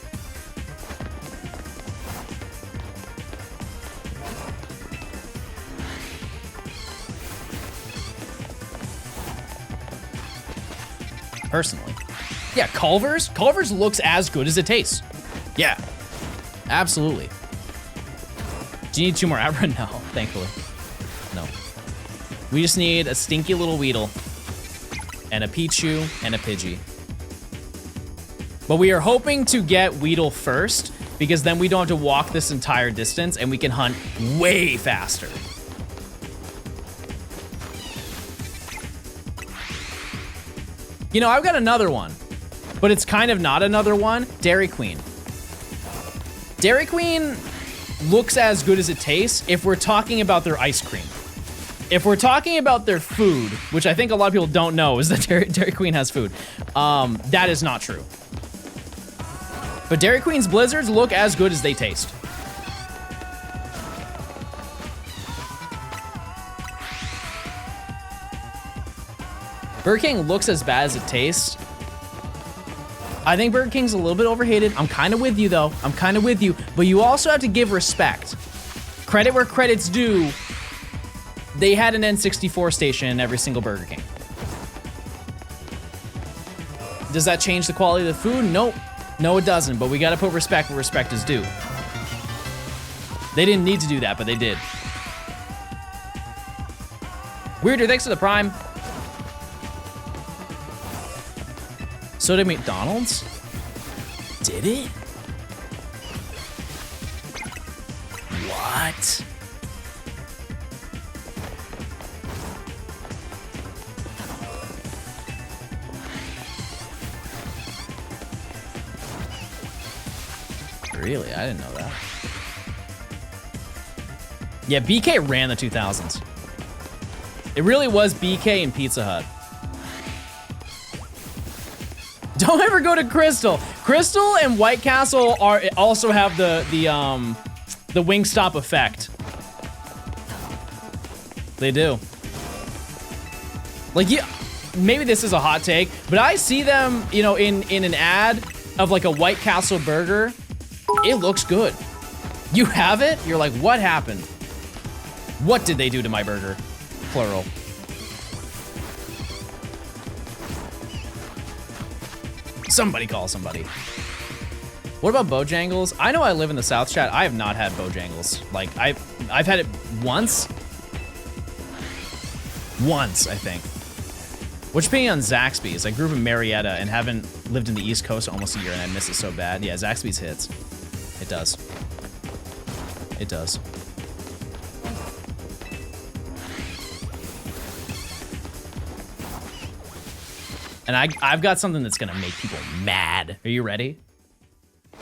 personally. Yeah, Culver's. Culver's looks as good as it tastes. Yeah, absolutely. Do you need 2 more Abra? No, thankfully. No. We just need a stinky little Weedle and a Pichu and a Pidgey. But we are hoping to get Weedle first because then we don't have to walk this entire distance and we can hunt way faster. You know, I've got another one, but it's kind of not another one. Dairy Queen. Dairy Queen looks as good as it tastes if we're talking about their ice cream. If we're talking about their food, which I think a lot of people don't know is that Dairy Queen has food, that is not true. But Dairy Queen's Blizzards look as good as they taste. Burger King looks as bad as it tastes. I think Burger King's a little bit overhated. I'm kind of with you though. I'm kind of with you, but you also have to give respect. Credit where credit's due. They had an N64 station in every single Burger King. Does that change the quality of the food? Nope. No, it doesn't, but we gotta put respect where respect is due. They didn't need to do that, but they did. Weirder, thanks to the Prime. So did McDonald's? Did it? What? Really? I didn't know that. Yeah, BK ran the 2000s. It really was BK and Pizza Hut. Don't ever go to Crystal. Crystal and White Castle also have the Wingstop effect. They do. Like, yeah, maybe this is a hot take, but I see them, you know, in an ad of like a White Castle burger. It looks good. You have it? You're like, what happened? What did they do to my burger? Plural. Somebody call somebody. What about Bojangles? I know I live in the South, chat. I have not had Bojangles. Like, I've had it once. Once, I think. What's your opinion on Zaxby's? I grew up in Marietta and haven't lived in the East Coast almost a year and I miss it so bad. Yeah, Zaxby's hits. It does. It does. And I've got something that's gonna make people mad. Are you ready?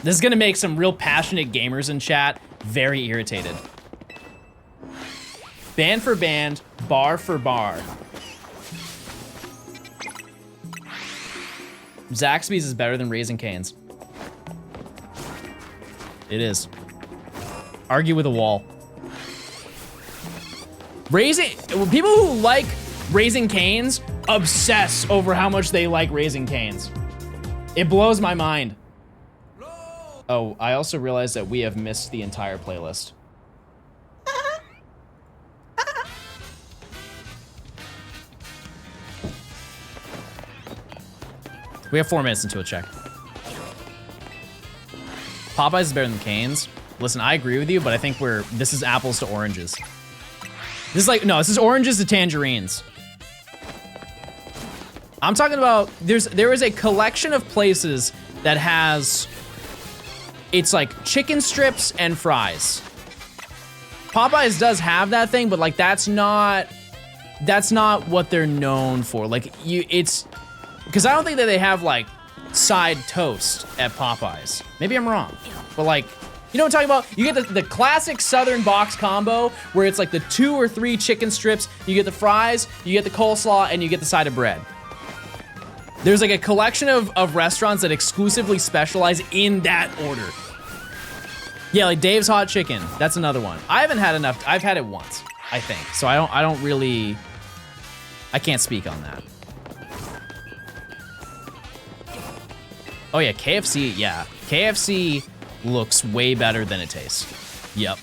This is gonna make some real passionate gamers in chat very irritated. Band for band, bar for bar. Zaxby's is better than Raising Cane's. It is. Argue with a wall. People who like Raising Cane's obsess over how much they like Raising Cane's. It blows my mind. Oh, I also realized that we have missed the entire playlist. We have 4 minutes until a check. Popeyes is better than Cane's. Listen, I agree with you, but I think this is apples to oranges. This is oranges to tangerines. I'm talking about, there is a collection of places that has, it's like chicken strips and fries. Popeyes does have that thing, but like that's not what they're known for. Like because I don't think that they have like side toast at Popeyes. Maybe I'm wrong, but like, you know what I'm talking about? You get the classic Southern box combo where it's like the 2 or 3 chicken strips, you get the fries, you get the coleslaw, and you get the side of bread. There's like a collection of restaurants that exclusively specialize in that order. Yeah, like Dave's Hot Chicken, that's another one. I haven't had enough, I've had it once, I think. So I don't really, I can't speak on that. Oh yeah, KFC, yeah. KFC looks way better than it tastes. Yep,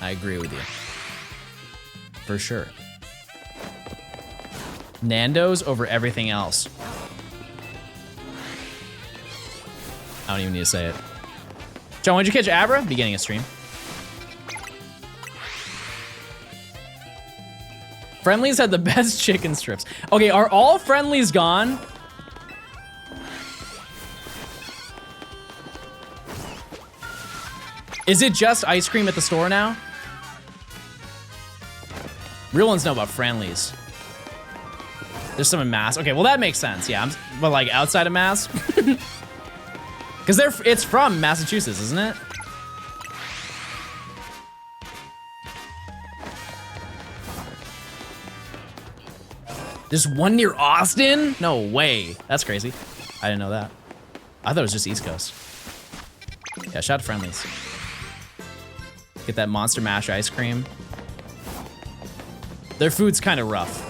I agree with you. For sure. Nando's over everything else. I don't even need to say it. John, when'd you catch Abra? Beginning of stream. Friendlies had the best chicken strips. Okay, are all friendlies gone? Is it just ice cream at the store now? Real ones know about friendlies. There's some in Mass. Okay, well that makes sense. Yeah, but like outside of Mass, because it's from Massachusetts, isn't it? There's one near Austin? No way. That's crazy. I didn't know that. I thought it was just East Coast. Yeah, shout out to friendlies. Get that Monster Mash ice cream. Their food's kind of rough.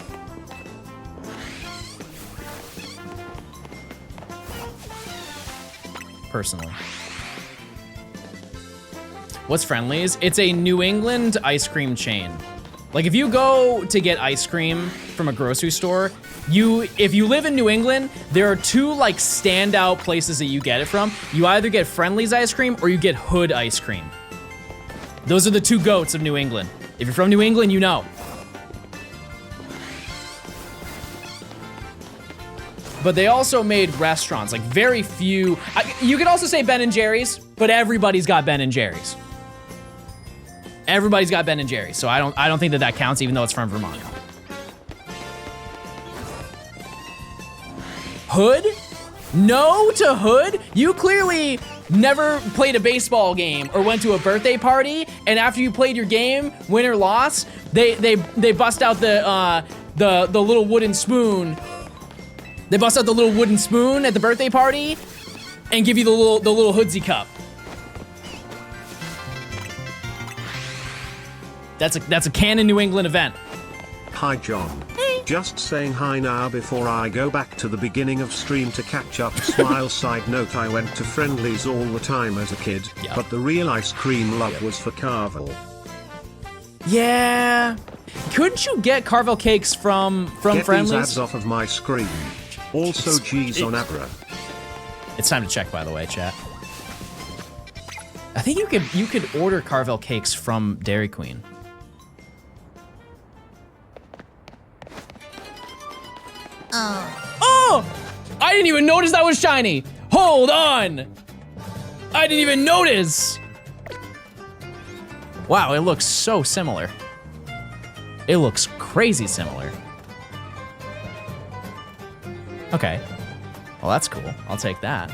Personally. What's Friendlies? It's a New England ice cream chain. Like if you go to get ice cream from a grocery store, if you live in New England, there are two like standout places that you get it from. You either get Friendlies ice cream or you get Hood ice cream. Those are the two goats of New England. If you're from New England, you know. But they also made restaurants, like very few. You could also say Ben & Jerry's, but everybody's got Ben & Jerry's. Everybody's got Ben & Jerry's, so I don't think that counts, even though it's from Vermont. Hood? No to Hood? You clearly never played a baseball game or went to a birthday party, and after you played your game, win or loss, they bust out the little wooden spoon. They bust out the little wooden spoon at the birthday party and give you the little Hoodsy cup. That's a canon New England event. Hi John. Just saying hi now before I go back to the beginning of stream to catch up. Smile. Side note, I went to Friendlies all the time as a kid, Yep. but the real ice cream love was for Carvel. Yeah. Couldn't you get Carvel cakes from Get Friendlies? these ads off of my screen. Also G's on Abra. It's time to check, by the way, chat. I think you could order Carvel cakes from Dairy Queen. Oh! I didn't even notice that was shiny. Hold on. I didn't even notice. Wow, it looks so similar. It looks crazy similar. Okay. Well, that's cool. I'll take that.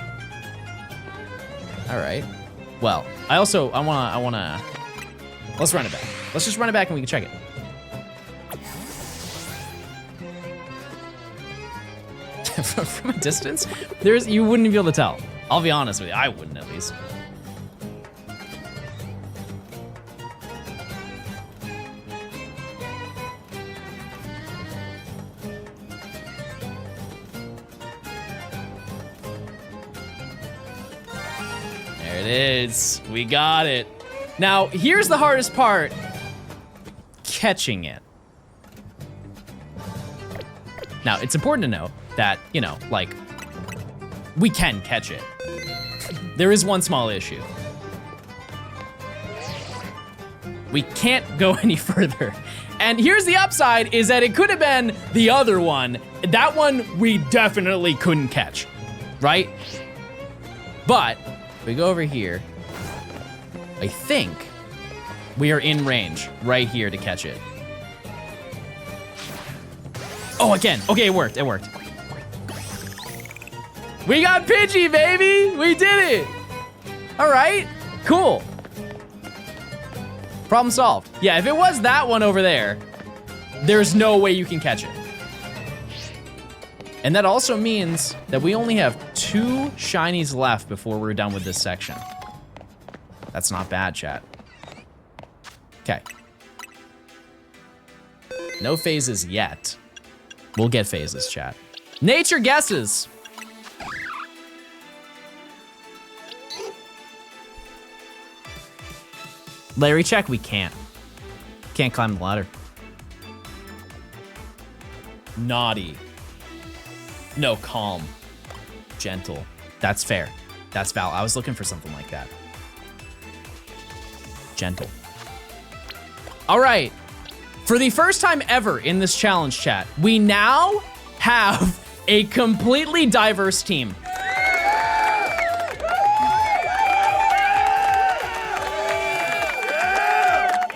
All right. Well, I wanna. Let's run it back. Let's just run it back and we can check it. From a distance, you wouldn't be able to tell. I'll be honest with you, I wouldn't at least. There it is. We got it. Now, here's the hardest part. Catching it. Now, it's important to know that, you know, like, we can catch it. There is one small issue. We can't go any further. And here's the upside, is that it could have been the other one. That one we definitely couldn't catch, right? But, if we go over here, I think we are in range right here to catch it. Oh, again. Okay, it worked. It worked. We got Pidgey, baby! We did it! All right, cool. Problem solved. Yeah, if it was that one over there, there's no way you can catch it. And that also means that we only have 2 shinies left before we're done with this section. That's not bad, chat. Okay. No phases yet. We'll get phases, chat. Nature guesses. Larry check, we can't. Can't climb the ladder. Naughty. No, calm. Gentle. That's fair. That's Val. I was looking for something like that. Gentle. All right. For the first time ever in this challenge chat, we now have a completely diverse team.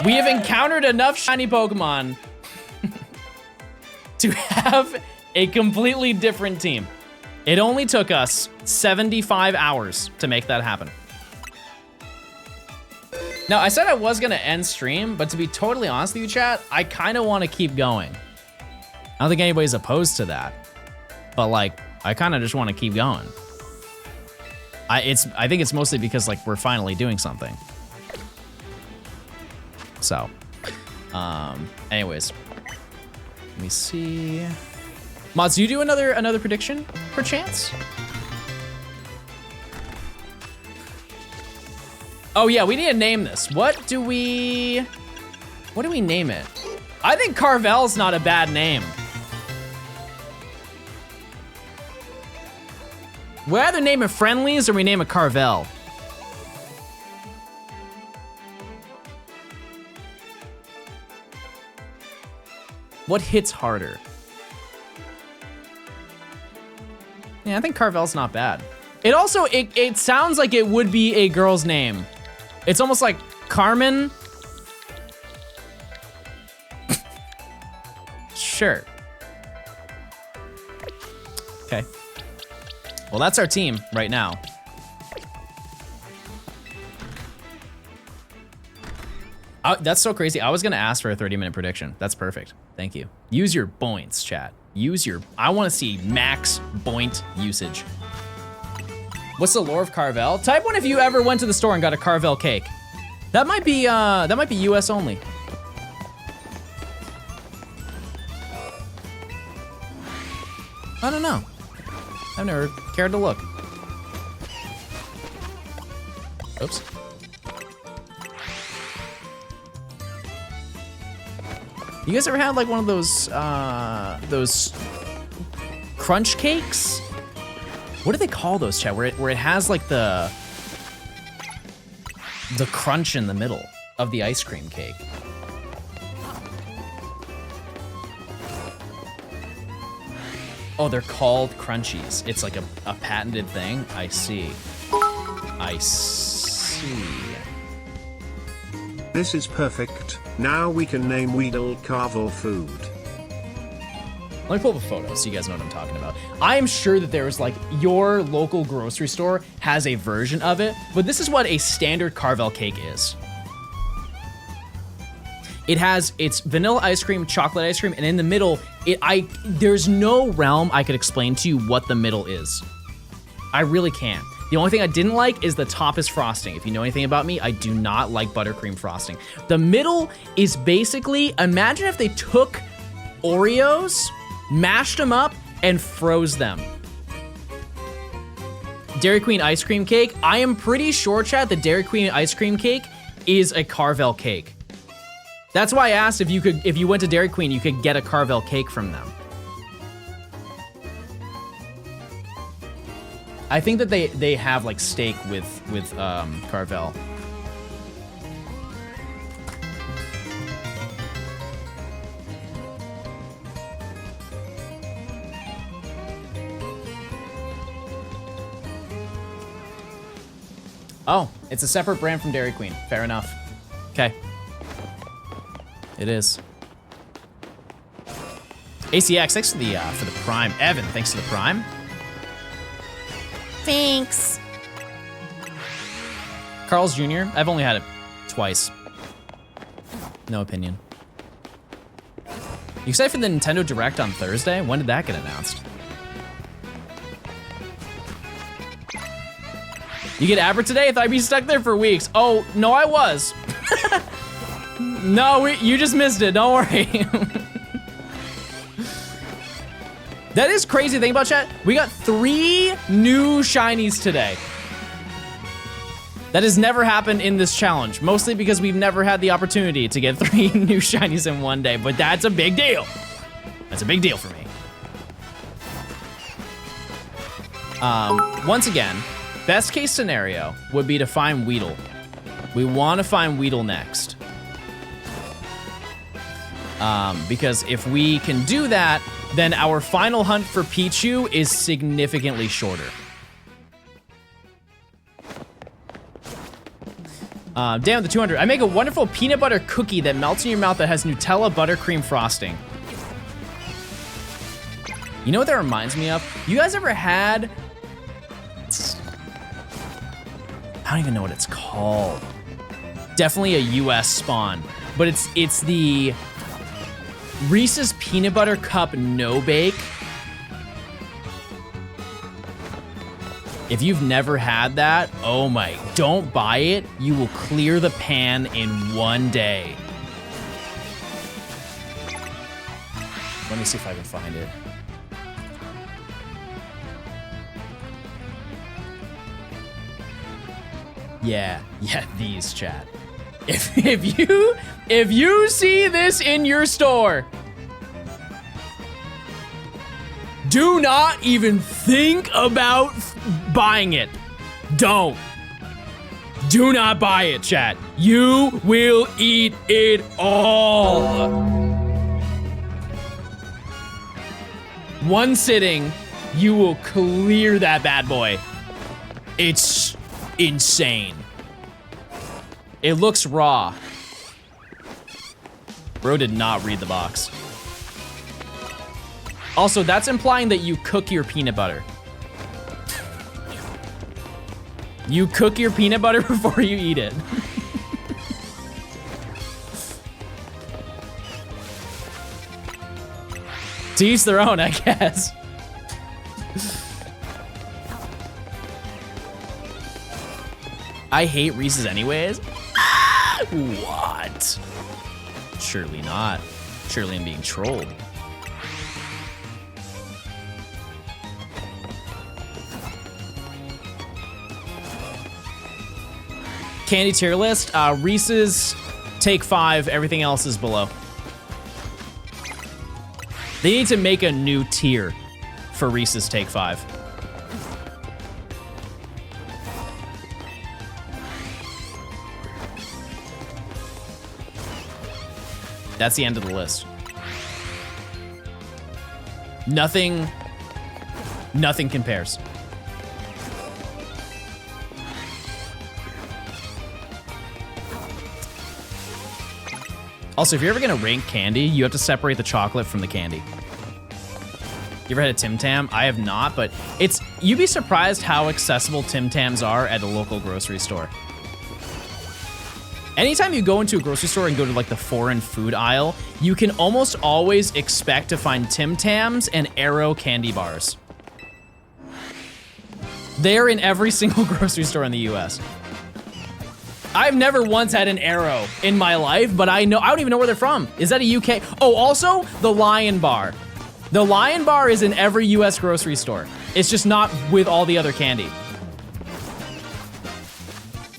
We have encountered enough shiny Pokemon to have a completely different team. It only took us 75 hours to make that happen. Now, I said I was gonna end stream, but to be totally honest with you, chat, I kind of want to keep going. I don't think anybody's opposed to that, but like, I kind of just want to keep going. I think it's mostly because like we're finally doing something. So, anyways, let me see. Mods, do you do another prediction, perchance? Oh yeah, we need to name this. What do we name it? I think Carvel's not a bad name. We either name it Friendlies or we name it Carvel. What hits harder? Yeah, I think Carvel's not bad. It also, it sounds like it would be a girl's name. It's almost like Carmen. Sure. Okay. Well, that's our team right now. That's so crazy. I was gonna ask for a 30-minute prediction. That's perfect. Thank you. Use your points, chat. I wanna see max point usage. What's the lore of Carvel? Type one if you ever went to the store and got a Carvel cake. That might be US only. I don't know. I've never cared to look. Oops. You guys ever had like one of those crunch cakes? What do they call those, chat? Where it has like the crunch in the middle of the ice cream cake. Oh, they're called crunchies. It's like a patented thing. I see. I see. This is perfect. Now we can name Weedle Carvel food. Let me pull up a photo so you guys know what I'm talking about. I am sure that there is like, your local grocery store has a version of it, but this is what a standard Carvel cake is. It's vanilla ice cream, chocolate ice cream, and in the middle, there's no realm I could explain to you what the middle is. I really can't. The only thing I didn't like is the top is frosting. If you know anything about me, I do not like buttercream frosting. The middle is basically, imagine if they took Oreos, mashed them up, and froze them. Dairy Queen ice cream cake. I am pretty sure, chat, the Dairy Queen ice cream cake is a Carvel cake. That's why I asked if you went to Dairy Queen, you could get a Carvel cake from them. I think that they have like steak with Carvel. Oh, it's a separate brand from Dairy Queen. Fair enough. Okay. It is. ACX, thanks for the Prime. Evan, thanks for the Prime. Thanks. Carl's Jr., I've only had it twice. No opinion. You excited for the Nintendo Direct on Thursday? When did that get announced? You get Abra today? I thought I'd be stuck there for weeks. Oh, no, I was. No, you just missed it, don't worry. That is crazy thing about chat. We got 3 new shinies today. That has never happened in this challenge, mostly because we've never had the opportunity to get 3 new shinies in one day, but that's a big deal. That's a big deal for me. Once again, Best case scenario would be to find Weedle. We want to find Weedle next. Because if we can do that, then our final hunt for Pichu is significantly shorter. Down to 200. I make a wonderful peanut butter cookie that melts in your mouth that has Nutella buttercream frosting. You know what that reminds me of? You guys ever had... I don't even know what it's called. Definitely a US spawn. But it's the Reese's Peanut Butter Cup No Bake. If you've never had that, oh my, don't buy it. You will clear the pan in one day. Let me see if I can find it. Yeah, these, chat. If you see this in your store, do not even think about buying it. Don't. Do not buy it, chat. You will eat it all. One sitting, you will clear that bad boy. It's insane. It looks raw. Bro did not read the box. Also, that's implying that you cook your peanut butter. You cook your peanut butter before you eat it. To each their own, I guess. I hate Reese's anyways. What? Surely not. Surely I'm being trolled. Candy tier list, Reese's, take 5, everything else is below. They need to make a new tier for Reese's take 5. That's the end of the list. Nothing compares. Also, if you're ever gonna rank candy, you have to separate the chocolate from the candy. You ever had a Tim Tam? I have not, but you'd be surprised how accessible Tim Tams are at a local grocery store. Anytime you go into a grocery store and go to like the foreign food aisle, you can almost always expect to find Tim Tams and Arrow candy bars. They're in every single grocery store in the US. I've never once had an Arrow in my life, but I don't even know where they're from. Is that a UK? Oh, also the Lion Bar. The Lion Bar is in every US grocery store. It's just not with all the other candy.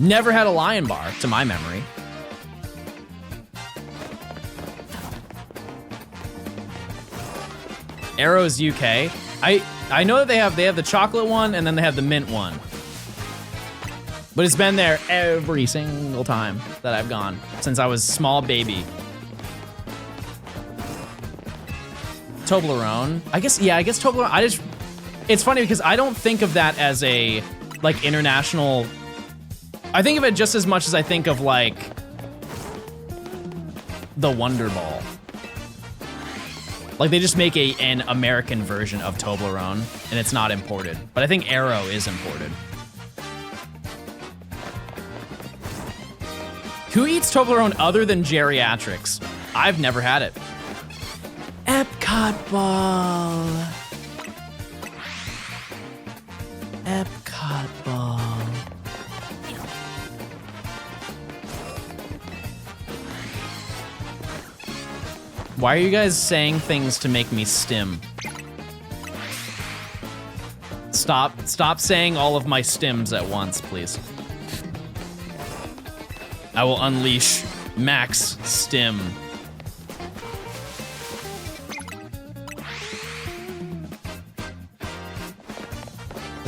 Never had a Lion Bar, to my memory. Arrow's UK. I know that they have the chocolate one and then they have the mint one. But it's been there every single time that I've gone since I was a small baby. Toblerone. I guess Toblerone. It's funny because I don't think of that as a like international. I think of it just as much as I think of like the Wonder Ball. Like they just make an American version of Toblerone and it's not imported. But I think Arrow is imported. Who eats Toblerone other than geriatrics? I've never had it. Epcot ball. Epcot ball. Why are you guys saying things to make me stim? Stop saying all of my stims at once, please. I will unleash max stim.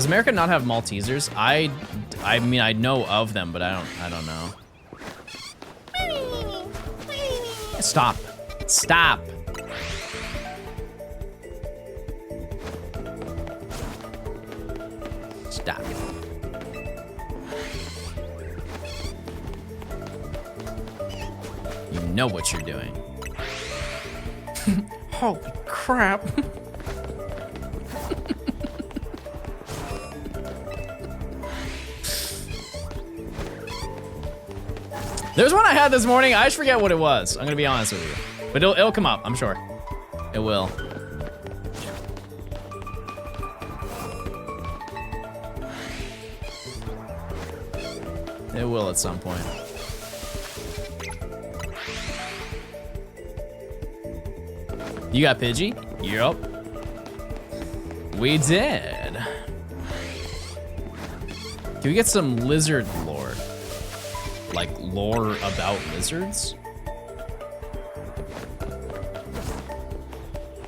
Does America not have Maltesers? I mean, I know of them, but I don't know. Stop. Stop. Stop. You know what you're doing. Holy crap. There's one I had this morning. I just forget what it was. I'm gonna be honest with you. But it'll come up, I'm sure. It will. It will at some point. You got Pidgey? Yup. We did. Can we get some lizard lore? Like lore about lizards?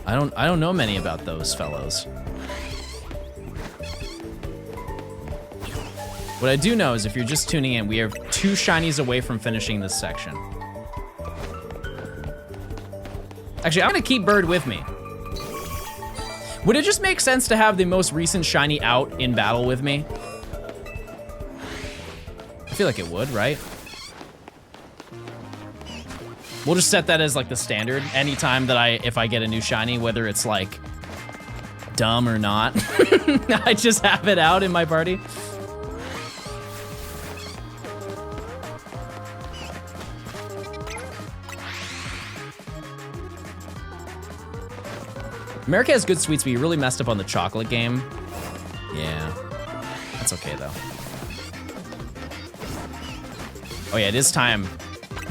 I don't know many about those fellows. What I do know is if you're just tuning in, we are 2 shinies away from finishing this section. Actually, I'm gonna keep Bird with me. Would it just make sense to have the most recent shiny out in battle with me? I feel like it would, right? We'll just set that as like the standard. Anytime that if I get a new shiny, whether it's like dumb or not, I just have it out in my party. America has good sweets, but you really messed up on the chocolate game. Yeah, that's okay though. Oh yeah, it is time.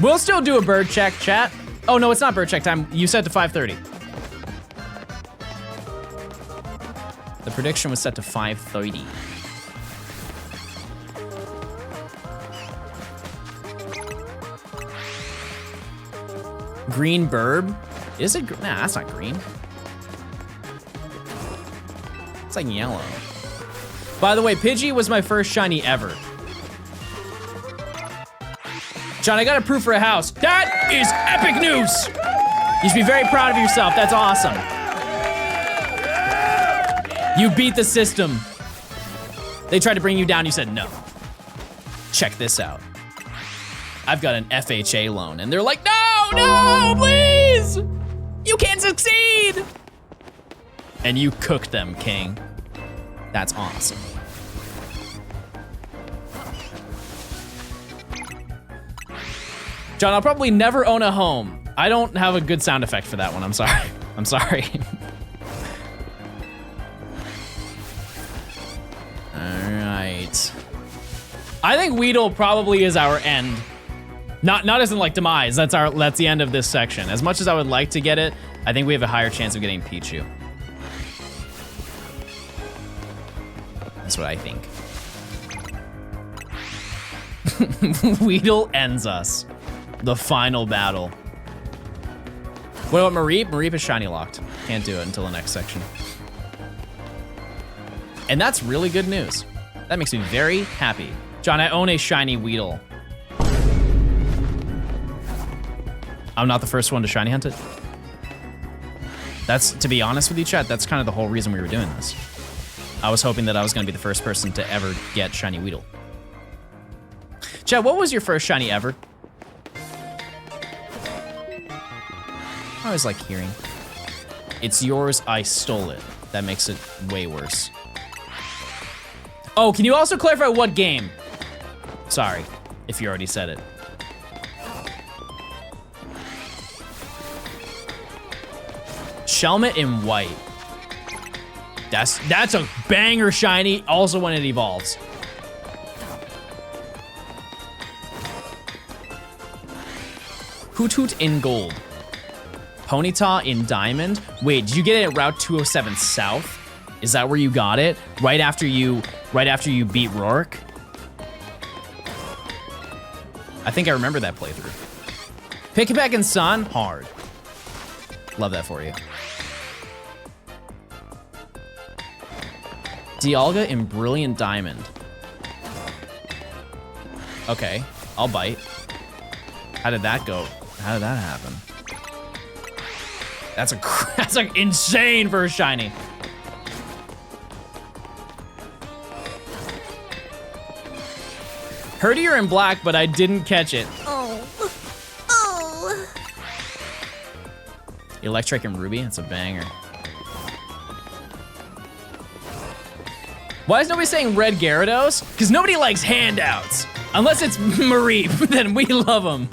We'll still do a bird check, chat. Oh no, it's not bird check time. You set to 5:30. The prediction was set to 5:30. Green burb? Is it? Nah, that's not green. It's like yellow. By the way, Pidgey was my first shiny ever. John, I got a proof for a house. That is epic news. You should be very proud of yourself. That's awesome. You beat the system. They tried to bring you down. You said no. Check this out. I've got an FHA loan. And they're like, no, please. You can't succeed. And you cooked them, King. That's awesome. John, I'll probably never own a home. I don't have a good sound effect for that one. I'm sorry. I'm sorry. All right. I think Weedle probably is our end. Not as in like demise. That's the end of this section. As much as I would like to get it, I think we have a higher chance of getting Pichu. That's what I think. Weedle ends us. The final battle. What about Mareep? Mareep is shiny locked. Can't do it until the next section. And that's really good news. That makes me very happy. John, I own a shiny Weedle. I'm not the first one to shiny hunt it. That's, to be honest with you, chat, that's kind of the whole reason we were doing this. I was hoping that I was gonna be the first person to ever get shiny Weedle. Chat, what was your first shiny ever? I always like hearing. It's yours, I stole it. That makes it way worse. Oh, can you also clarify what game? Sorry, if you already said it. Shelmet in white. That's a banger shiny, also when it evolves. Hoot Hoot in gold. Ponyta in diamond. Wait, did you get it at Route 207 South? Is that where you got it? Right after you beat Rourke? I think I remember that playthrough. Pick-a-Peck and Sun, hard. Love that for you. Dialga in Brilliant Diamond. Okay, I'll bite. How did that go? How did that happen? That's like insane for a shiny. Herdier in black, but I didn't catch it. Oh. Oh. Electric and Ruby, that's a banger. Why is nobody saying red Gyarados? Because nobody likes handouts. Unless it's Mareep, then we love them.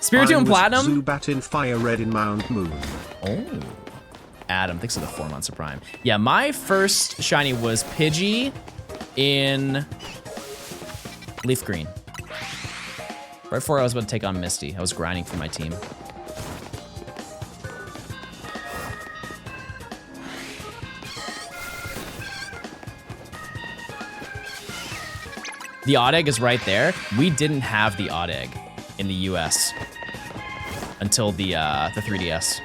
Spiritomb Platinum? Zubat in Fire Red in Mount Moon. Oh. Adam, thanks for the 4 months of Prime. Yeah, my first shiny was Pidgey in Leaf Green. Right before I was about to take on Misty. I was grinding for my team. The odd egg is right there. We didn't have the odd egg in the US until the 3DS.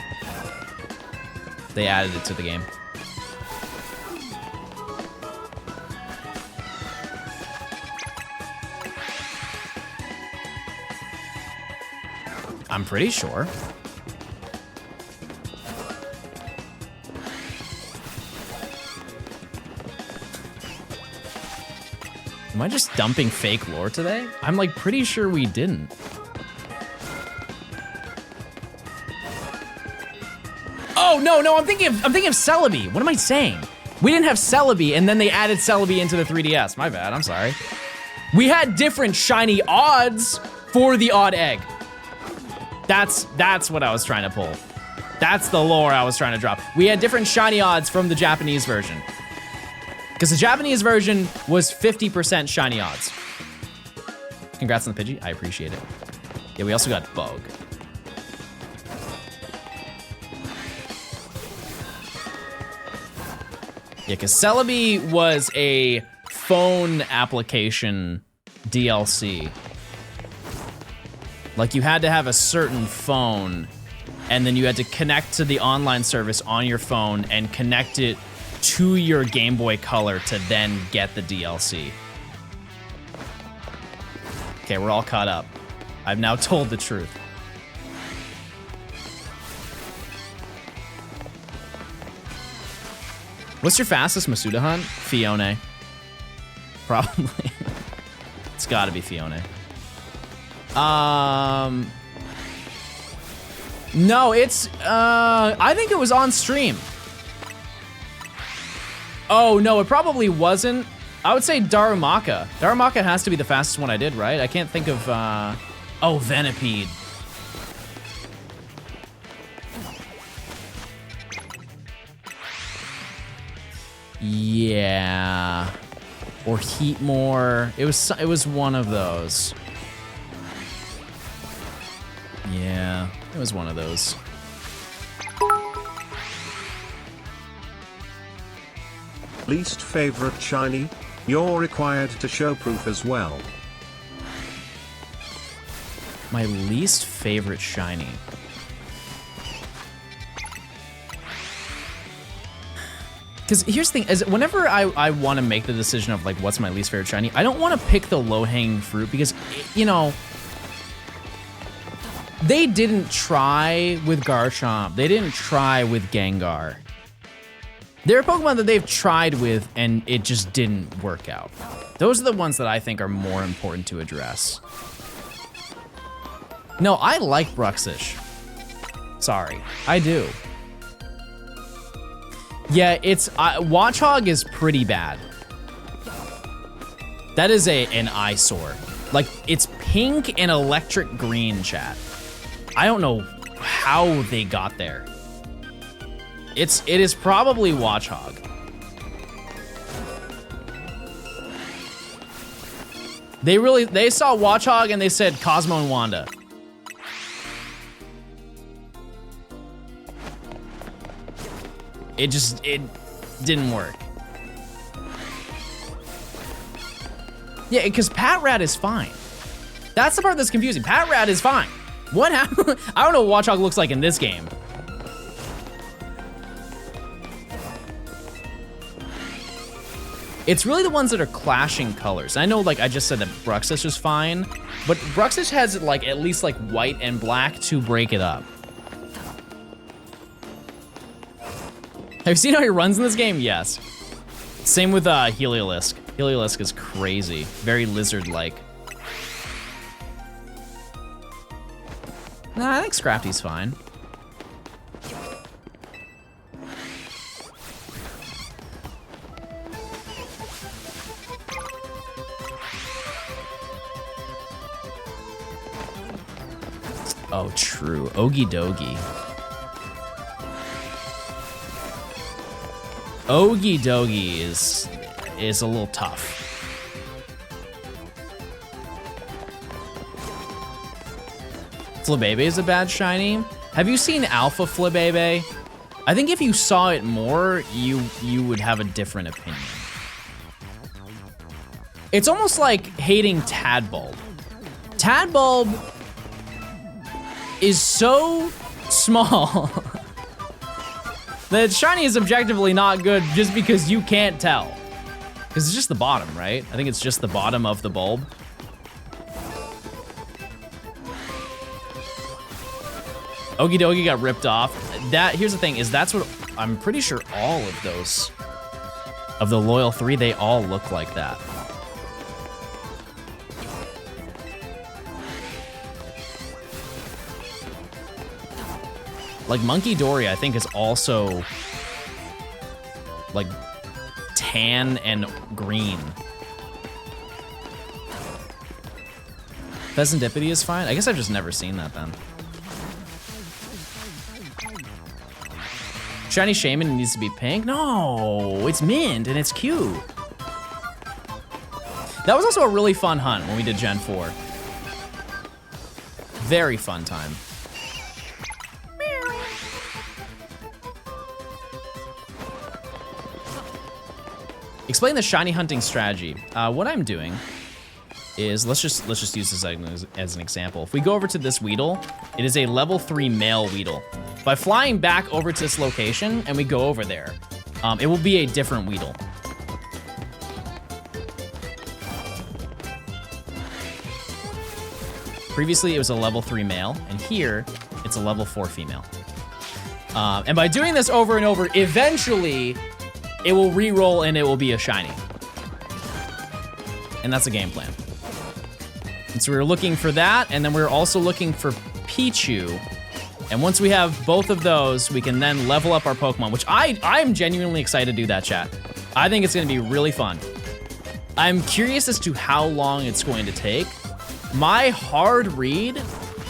They added it to the game. I'm pretty sure. Am I just dumping fake lore today? I'm like pretty sure we didn't. Oh no, I'm thinking of Celebi. What am I saying? We didn't have Celebi and then they added Celebi into the 3DS. My bad, I'm sorry. We had different shiny odds for the odd egg. That's what I was trying to pull. That's the lore I was trying to drop. We had different shiny odds from the Japanese version. Because the Japanese version was 50% shiny odds. Congrats on the Pidgey, I appreciate it. Yeah, we also got Bug. Yeah, because Celebi was a phone application DLC. Like you had to have a certain phone and then you had to connect to the online service on your phone and connect it to your Game Boy Color to then get the DLC. Okay, we're all caught up. I've now told the truth. What's your fastest Masuda hunt? Fione. Probably. It's gotta be Fione. No, it's, I think it was on stream. Oh, no, it probably wasn't. I would say Darumaka. Darumaka has to be the fastest one I did, right? I can't think of, oh, Venipede. Yeah. Or Heatmore. It was one of those. Yeah, it was one of those. Least favorite shiny? You're required to show proof as well. My least favorite shiny. Because here's the thing, is whenever I want to make the decision of like what's my least favorite shiny, I don't want to pick the low-hanging fruit because, you know, they didn't try with Garchomp. They didn't try with Gengar. There are Pokemon that they've tried with and it just didn't work out. Those are the ones that I think are more important to address. No, I like Bruxish. Sorry, I do. Yeah, it's, Watchog is pretty bad. That is an eyesore. Like, it's pink and electric green, chat. I don't know how they got there. It is probably Watchog. They saw Watchog and they said Cosmo and Wanda. It didn't work. Yeah, because Patrat is fine. That's the part that's confusing. Patrat is fine. What happened? I don't know what Watchog looks like in this game. It's really the ones that are clashing colors. I know, like, I just said that Bruxish is fine, but Bruxish has, like, at least, like, white and black to break it up. Have you seen how he runs in this game? Yes. Same with Heliolisk. Heliolisk is crazy. Very lizard-like. Nah, I think Scrafty's fine. Oh, true. Ogie Dogie. Ogie Dogie is a little tough. Flabebe is a bad shiny. Have you seen Alpha Flabebe? I think if you saw it more, you would have a different opinion. It's almost like hating Tadbulb. Tadbulb is so small that shiny is objectively not good just because you can't tell. Because it's just the bottom, right? I think it's just the bottom of the bulb. Ogie Dogie got ripped off. Here's the thing, is that's what, I'm pretty sure all of those, of the Loyal 3, they all look like that. Like Monkey Dory, I think is also like tan and green. Pheasantipity is fine. I guess I've just never seen that then. Shiny Shaman needs to be pink? No, it's mint and it's cute. That was also a really fun hunt when we did Gen 4. Very fun time. Explain the shiny hunting strategy. What I'm doing is, let's just use this as an example. If we go over to this Weedle, it is a level 3 male Weedle. By flying back over to this location and we go over there, it will be a different Weedle. Previously, it was a level 3 male, and here, it's a level 4 female. And by doing this over and over, eventually, it will re-roll and it will be a shiny. And that's a game plan. And so we were looking for that, and then we were also looking for Pichu. And once we have both of those, we can then level up our Pokemon, which I'm genuinely excited to do that, chat. I think it's gonna be really fun. I'm curious as to how long it's going to take. My hard read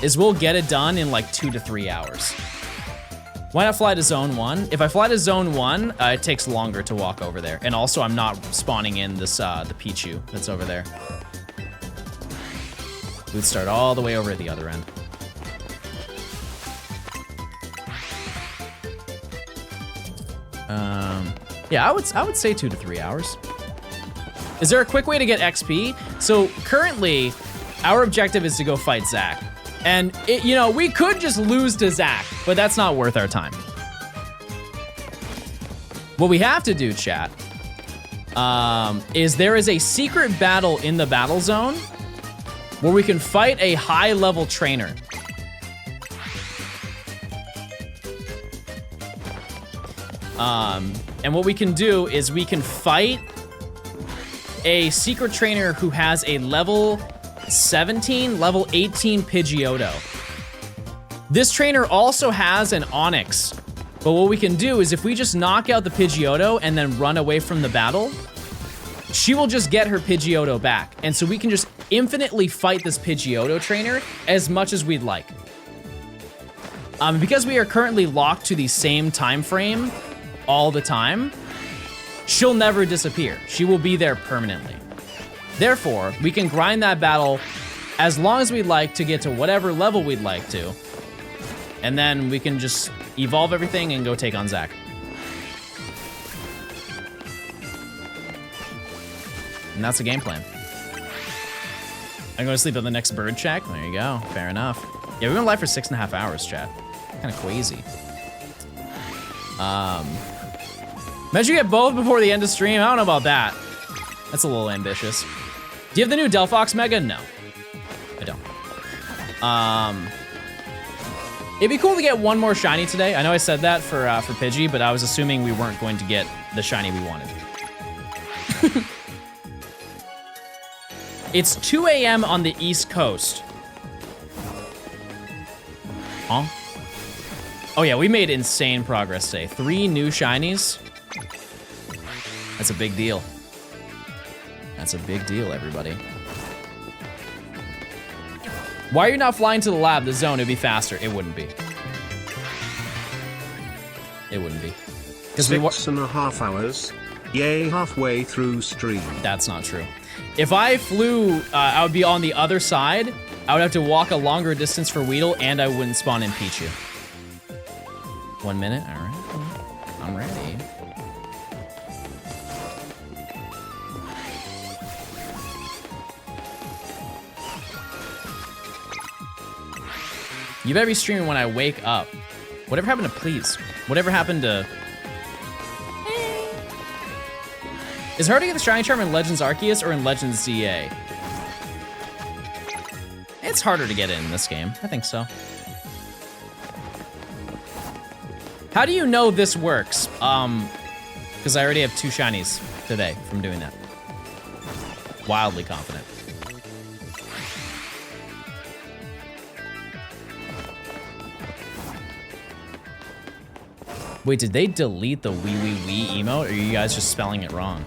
is we'll get it done in like 2 to 3 hours. Why not fly to Zone 1? If I fly to Zone 1, it takes longer to walk over there. And also, I'm not spawning in this the Pichu that's over there. We'd start all the way over at the other end. Yeah, I would say 2 to 3 hours. Is there a quick way to get XP? So currently, our objective is to go fight Zach. And, you know, we could just lose to Zach, but that's not worth our time. What we have to do, chat, is there is a secret battle in the battle zone where we can fight a high-level trainer. And what we can do is we can fight a secret trainer who has a level 17, level 18 Pidgeotto. This trainer also has an Onix, but what we can do is if we just knock out the Pidgeotto and then run away from the battle, she will just get her Pidgeotto back. And so we can just infinitely fight this Pidgeotto trainer as much as we'd like. Because we are currently locked to the same time frame all the time, she'll never disappear. She will be there permanently. Therefore, we can grind that battle as long as we'd like to get to whatever level we'd like to. And then we can just evolve everything and go take on Zach. And that's the game plan. I'm going to sleep on the next bird check. There you go. Fair enough. Yeah, we've been live for 6.5 hours, chat. Kind of crazy. Imagine you get both before the end of stream. I don't know about that. That's a little ambitious. Do you have the new Delphox Mega? No, I don't. It'd be cool to get one more shiny today. I know I said that for Pidgey, but I was assuming we weren't going to get the shiny we wanted. It's 2 a.m. on the East Coast. Huh? Oh yeah, we made insane progress today. 3 new shinies. That's a big deal. That's a big deal, everybody. Why are you not flying to the lab, the zone? It'd be faster. It wouldn't be. It wouldn't be. 6.5 hours. Yay, halfway through stream. That's not true. If I flew, I would be on the other side. I would have to walk a longer distance for Weedle, and I wouldn't spawn in Pichu. 1 minute, all right. I'm ready. You better be streaming when I wake up. Whatever happened to please? Whatever happened to... Is it hard to get the shiny charm in Legends Arceus or in Legends ZA? It's harder to get it in this game. I think so. How do you know this works? Because I already have 2 shinies today from doing that. Wildly confident. Wait, did they delete the wee wee wee emote, or are you guys just spelling it wrong?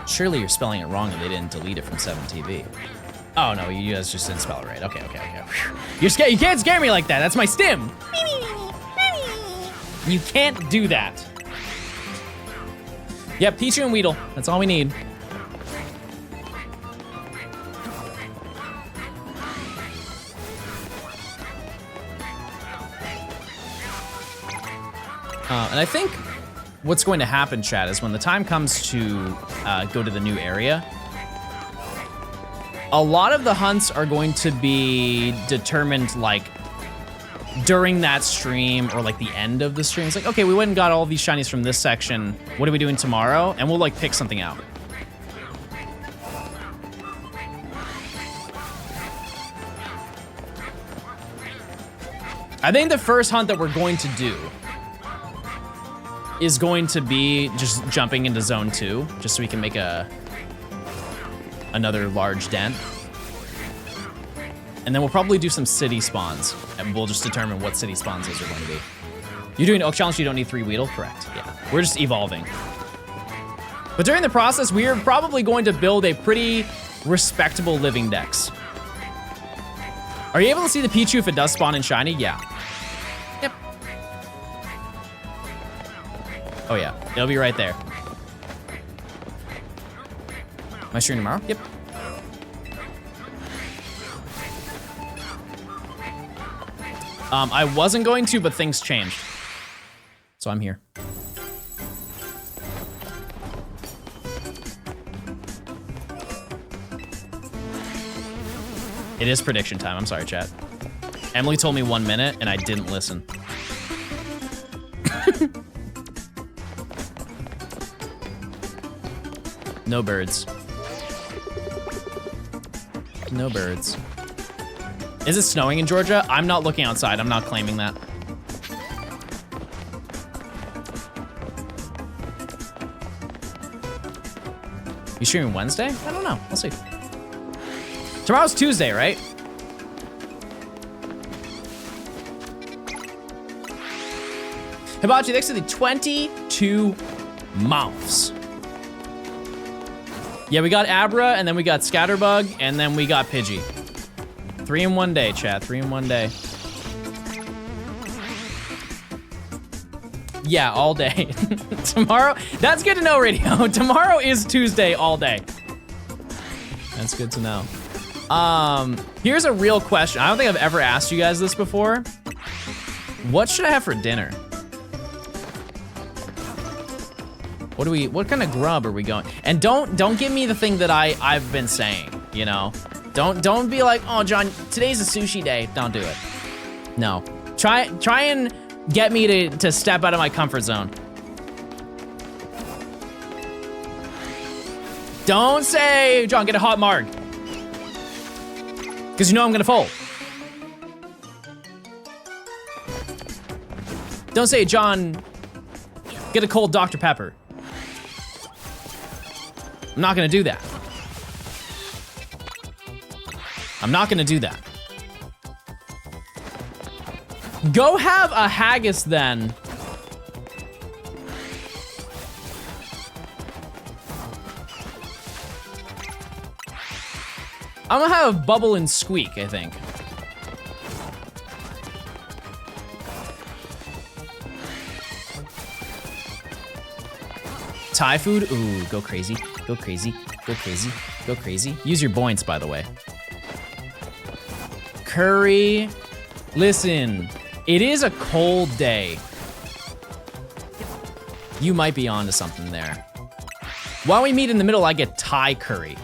Surely you're spelling it wrong and they didn't delete it from 7TV. Oh no, you guys just didn't spell it right. Okay. You're scared. You can't scare me like that. That's my stim. You can't do that. Yep, Pichu and Weedle. That's all we need. And I think what's going to happen, chat, is when the time comes to go to the new area, a lot of the hunts are going to be determined like during that stream or like the end of the stream. It's like, okay, we went and got all these shinies from this section. What are we doing tomorrow? And we'll like pick something out. I think the first hunt that we're going to do is going to be just jumping into zone 2, just so we can make another large dent. And then we'll probably do some city spawns, and we'll just determine what city spawns those are going to be. You're doing Oak Challenge, you don't need 3 Weedle? Correct, yeah. We're just evolving. But during the process, we are probably going to build a pretty respectable living dex. Are you able to see the Pichu if it does spawn in shiny? Yeah. Yep. Oh yeah, it'll be right there. Am I streaming tomorrow? Yep. I wasn't going to, but things changed. So I'm here. It is prediction time. I'm sorry, chat. Emily told me 1 minute, and I didn't listen. No birds. No birds. Is it snowing in Georgia? I'm not looking outside. I'm not claiming that. You streaming Wednesday? I don't know. We'll see. Tomorrow's Tuesday, right? Hibachi, thanks to the 22 months. Yeah, we got Abra, and then we got Scatterbug, and then we got Pidgey. 3 in 1 day, chat. 3 in 1 day. Yeah, all day. Tomorrow, that's good to know, Radio. Tomorrow is Tuesday all day. That's good to know. Here's a real question. I don't think I've ever asked you guys this before. What should I have for dinner? What kind of grub are we going? And don't give me the thing that I've been saying, you know? Don't be like, oh, John, today's a sushi day. Don't do it. No. Try and get me to step out of my comfort zone. Don't say, John, get a hot marg. Because you know I'm gonna fold. Don't say, John, get a cold Dr. Pepper. I'm not gonna do that. I'm not gonna do that. Go have a haggis then. I'm gonna have bubble and squeak, I think. Thai food? Ooh, go crazy, go crazy, go crazy, go crazy. Use your points, by the way. Curry. Listen, it is a cold day. You might be onto something there. While we meet in the middle, I get Thai curry.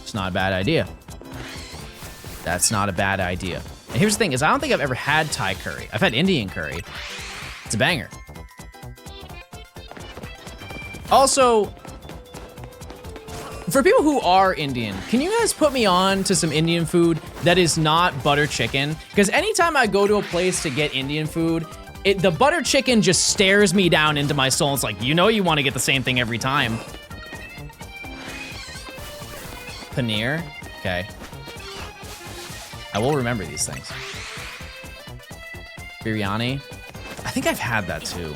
It's not a bad idea. That's not a bad idea. And here's the thing, is I don't think I've ever had Thai curry. I've had Indian curry. It's a banger. Also, for people who are Indian, can you guys put me on to some Indian food that is not butter chicken? Because anytime I go to a place to get Indian food, the butter chicken just stares me down into my soul. It's like, you know you want to get the same thing every time. Paneer? Okay. I will remember these things. Biryani? I think I've had that too.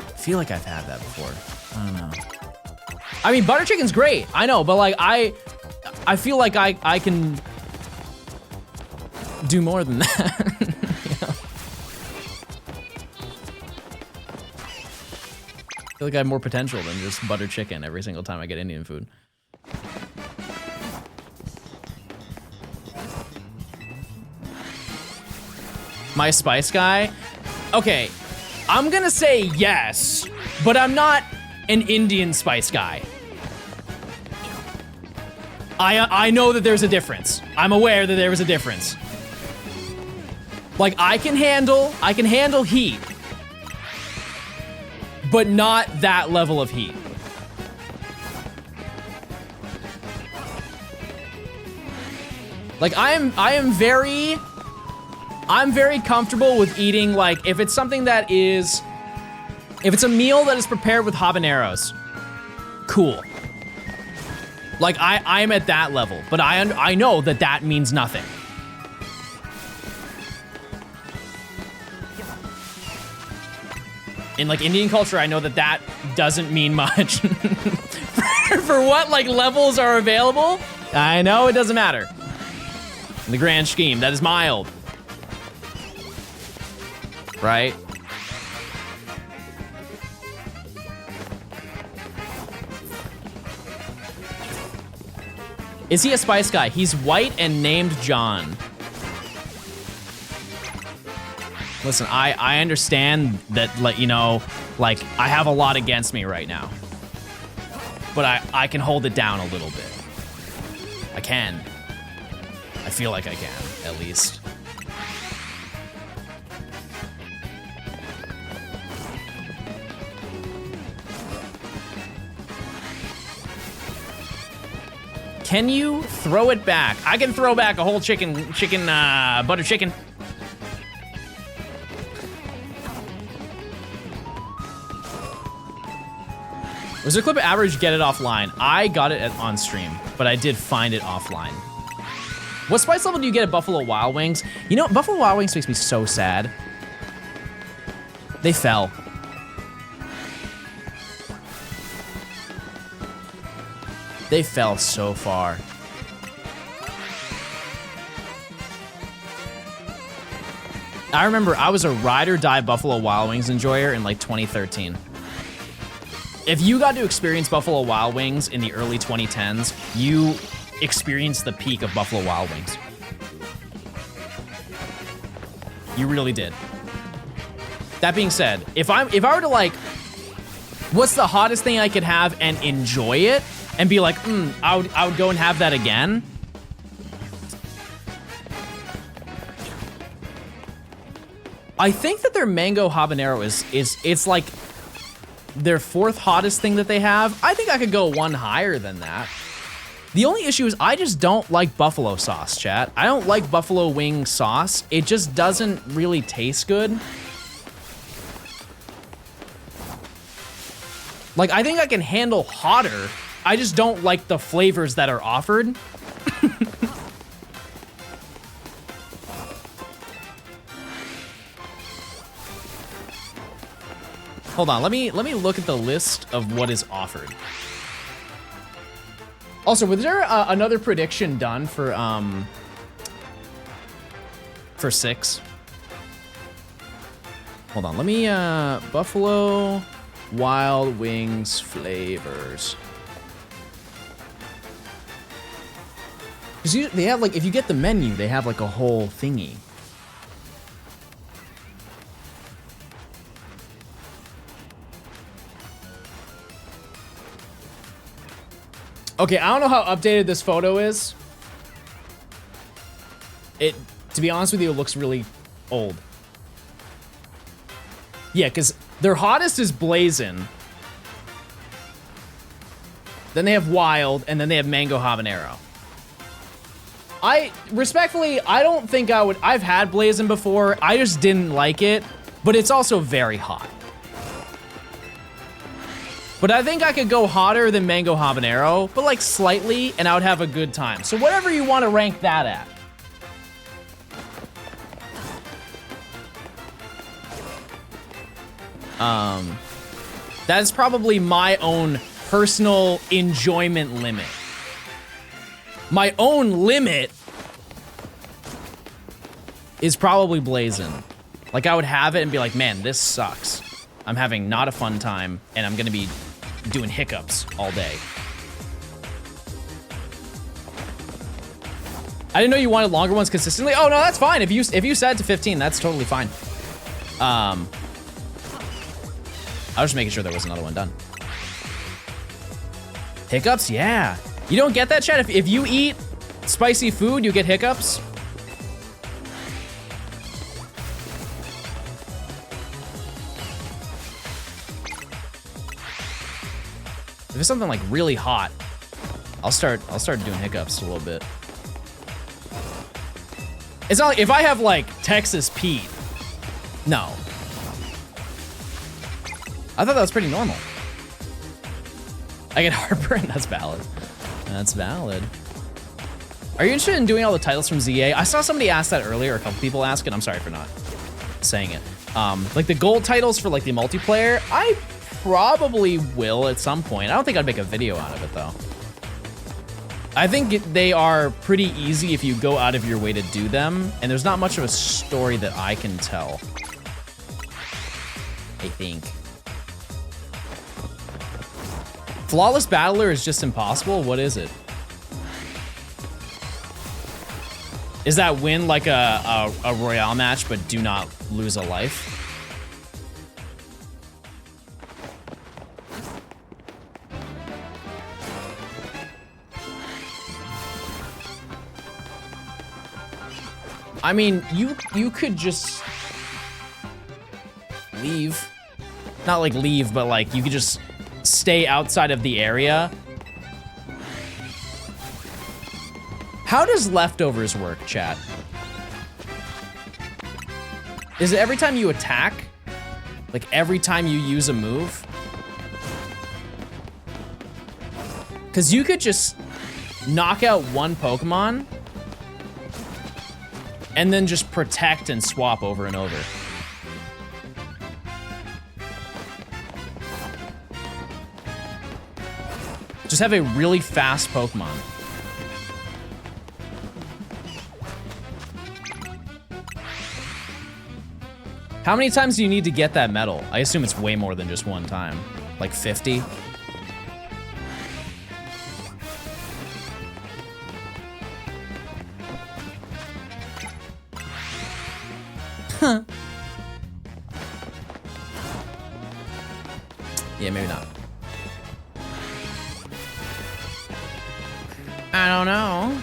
I feel like I've had that before. I don't know. I mean, butter chicken's great. I know, but like I feel like I can do more than that. You know? I feel like I have more potential than just butter chicken every single time I get Indian food. My spice guy? Okay, I'm gonna say yes, but I'm not an Indian spice guy. I know that there's a difference. I'm aware that there is a difference. Like, I can handle heat, but not that level of heat. Like, I'm very comfortable with eating, like, if it's something that is, if it's a meal that is prepared with habaneros, cool. Like, I'm at that level, but I know that that means nothing. In, like, Indian culture, I know that that doesn't mean much. For what, like, levels are available, I know it doesn't matter. In the grand scheme, that is mild. Right? Is he a spice guy? He's white and named John. Listen, I understand that, like, you know, like, I have a lot against me right now. But I can hold it down a little bit. I can. I feel like I can, at least. Can you throw it back? I can throw back a whole butter chicken. Was there a clip of Abra? Get it offline? I got it on stream, but I did find it offline. What spice level do you get at Buffalo Wild Wings? You know, Buffalo Wild Wings makes me so sad. They fell. They fell so far. I remember I was a ride or die Buffalo Wild Wings enjoyer in like 2013. If you got to experience Buffalo Wild Wings in the early 2010s, you experienced the peak of Buffalo Wild Wings. You really did. That being said, if I were to, like, what's the hottest thing I could have and enjoy it and be like, I would go and have that again. I think that their mango habanero it's like their 4th hottest thing that they have. I think I could go one higher than that. The only issue is I just don't like buffalo sauce, chat. I don't like buffalo wing sauce. It just doesn't really taste good. Like, I think I can handle hotter. I just don't like the flavors that are offered. Hold on, let me look at the list of what is offered. Also, was there another prediction done for 6? Hold on, let me Buffalo Wild Wings flavors. Because they have like, if you get the menu, they have like a whole thingy. Okay, I don't know how updated this photo is. To be honest with you, it looks really old. Yeah, because their hottest is Blazin'. Then they have Wild, and then they have Mango Habanero. Respectfully, I don't think I would. I've had Blazin' before. I just didn't like it, but it's also very hot. But I think I could go hotter than Mango Habanero, but like slightly, and I would have a good time. So whatever you want to rank that at. That's probably my own personal enjoyment limit. My own limit is probably Blazin'. Like, I would have it and be like, man, this sucks. I'm having not a fun time, and I'm gonna be doing hiccups all day. I didn't know you wanted longer ones consistently. Oh no, that's fine. If you set it to 15, that's totally fine. I was just making sure there was another one done. Hiccups, yeah. You don't get that, chat? If you eat spicy food, you get hiccups? If it's something like really hot, I'll start doing hiccups a little bit. It's not like if I have like Texas Pete. No. I thought that was pretty normal. I get heartburn. That's valid. That's valid. Are you interested in doing all the titles from ZA? I saw somebody ask that earlier. A couple people ask it. I'm sorry for not saying it. Like the gold titles for like the multiplayer. I probably will at some point. I don't think I'd make a video out of it though. I think they are pretty easy if you go out of your way to do them, and there's not much of a story that I can tell. I think. Flawless Battler is just impossible? What is it? Is that win like a Royale match, but do not lose a life? I mean, you could just leave. Not like leave, but like you could just stay outside of the area. How does leftovers work, chat? Is it every time you attack? Like every time you use a move? Because you could just knock out one Pokemon and then just protect and swap over and over. Just have a really fast Pokemon. How many times do you need to get that medal? I assume it's way more than just one time. Like 50? Huh. Yeah, maybe not. I don't know.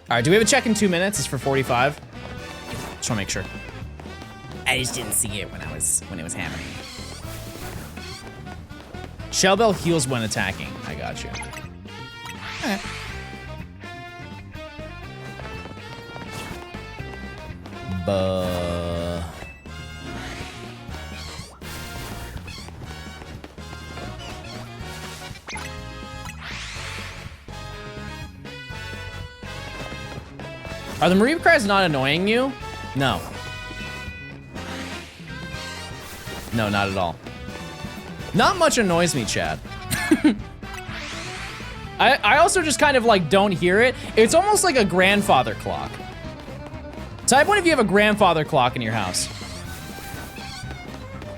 All right, do we have a check in 2 minutes? It's for 45. Just wanna make sure. I just didn't see it when it was happening. Shell Bell heals when attacking. I got you. Okay. Are the Mareep cries not annoying you? No. No, not at all. Not much annoys me, Chad. I also just kind of like don't hear it. It's almost like a grandfather clock. Type one if you have a grandfather clock in your house.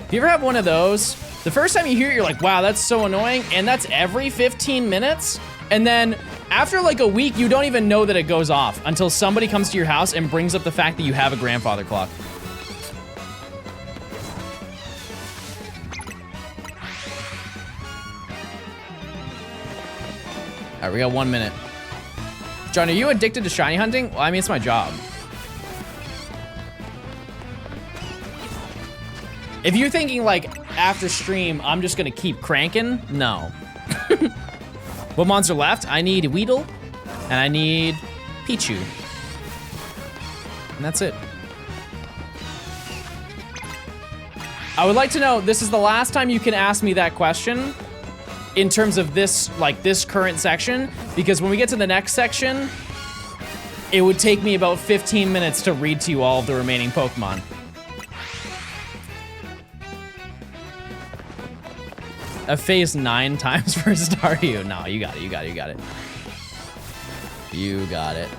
If you ever have one of those, the first time you hear it, you're like, wow, that's so annoying. And that's every 15 minutes. And then after like a week, you don't even know that it goes off until somebody comes to your house and brings up the fact that you have a grandfather clock. All right, we got 1 minute. John, are you addicted to shiny hunting? Well, I mean, it's my job. If you're thinking like after stream, I'm just gonna keep cranking, no. What monster left? I need Weedle and I need Pichu. And that's it. I would like to know, this is the last time you can ask me that question in terms of this, like this current section, because when we get to the next section, it would take me about 15 minutes to read to you all of the remaining Pokemon. A phase 9 times for Staryu. No, you got it, you got it, you got it. You got it.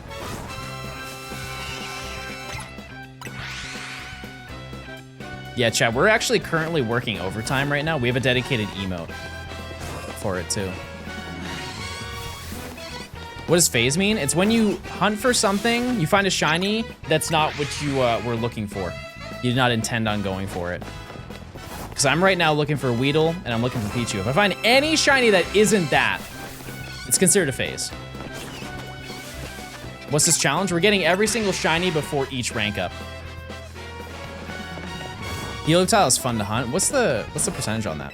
Yeah, chat, we're actually currently working overtime right now. We have a dedicated emote for it too. What does phase mean? It's when you hunt for something, you find a shiny that's not what you were looking for. You did not intend on going for it. Because I'm right now looking for Weedle and I'm looking for Pichu. If I find any shiny that isn't that, it's considered a phase. What's this challenge? We're getting every single shiny before each rank up. Helioptile is fun to hunt. What's the percentage on that?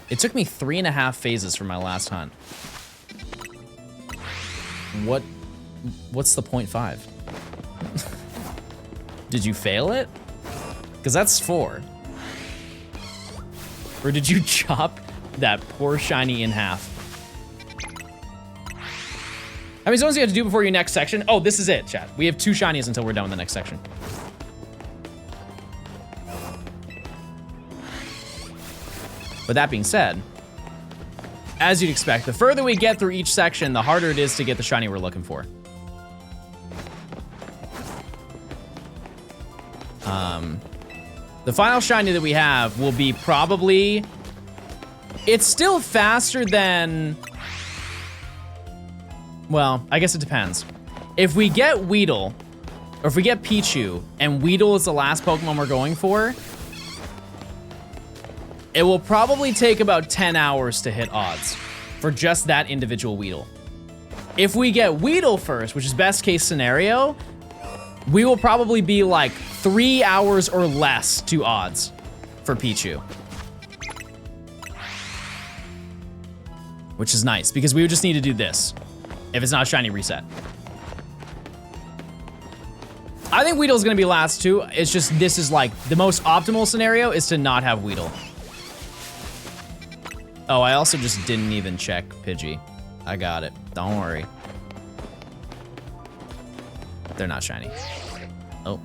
It took me 3.5 phases for my last hunt. What's the 0.5? Did you fail it? Because that's 4. Or did you chop that poor shiny in half? How many zones do you have to do before your next section? Oh, this is it, chat. We have 2 shinies until we're done with the next section. But that being said, as you'd expect, the further we get through each section, the harder it is to get the shiny we're looking for. The final shiny that we have will be probably... It's still faster than... Well, I guess it depends. If we get Weedle, or if we get Pichu, and Weedle is the last Pokemon we're going for, it will probably take about 10 hours to hit odds for just that individual Weedle. If we get Weedle first, which is best case scenario, we will probably be like 3 hours or less to odds for Pichu. Which is nice, because we would just need to do this if it's not a shiny reset. I think Weedle's gonna be last too. It's just, this is like, the most optimal scenario is to not have Weedle. Oh, I also just didn't even check Pidgey. I got it, don't worry. They're not shiny. Oh.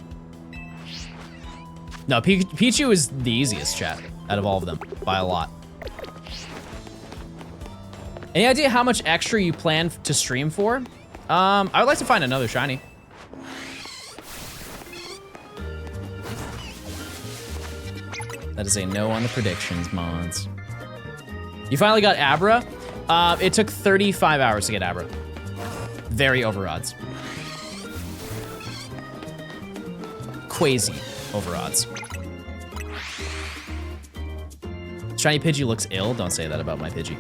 No, Pichu is the easiest, chat, out of all of them, by a lot. Any idea how much extra you plan to stream for? I would like to find another shiny. That is a no on the predictions, mods. You finally got Abra? It took 35 hours to get Abra. Very over odds. Crazy over odds. Shiny Pidgey looks ill. Don't say that about my Pidgey.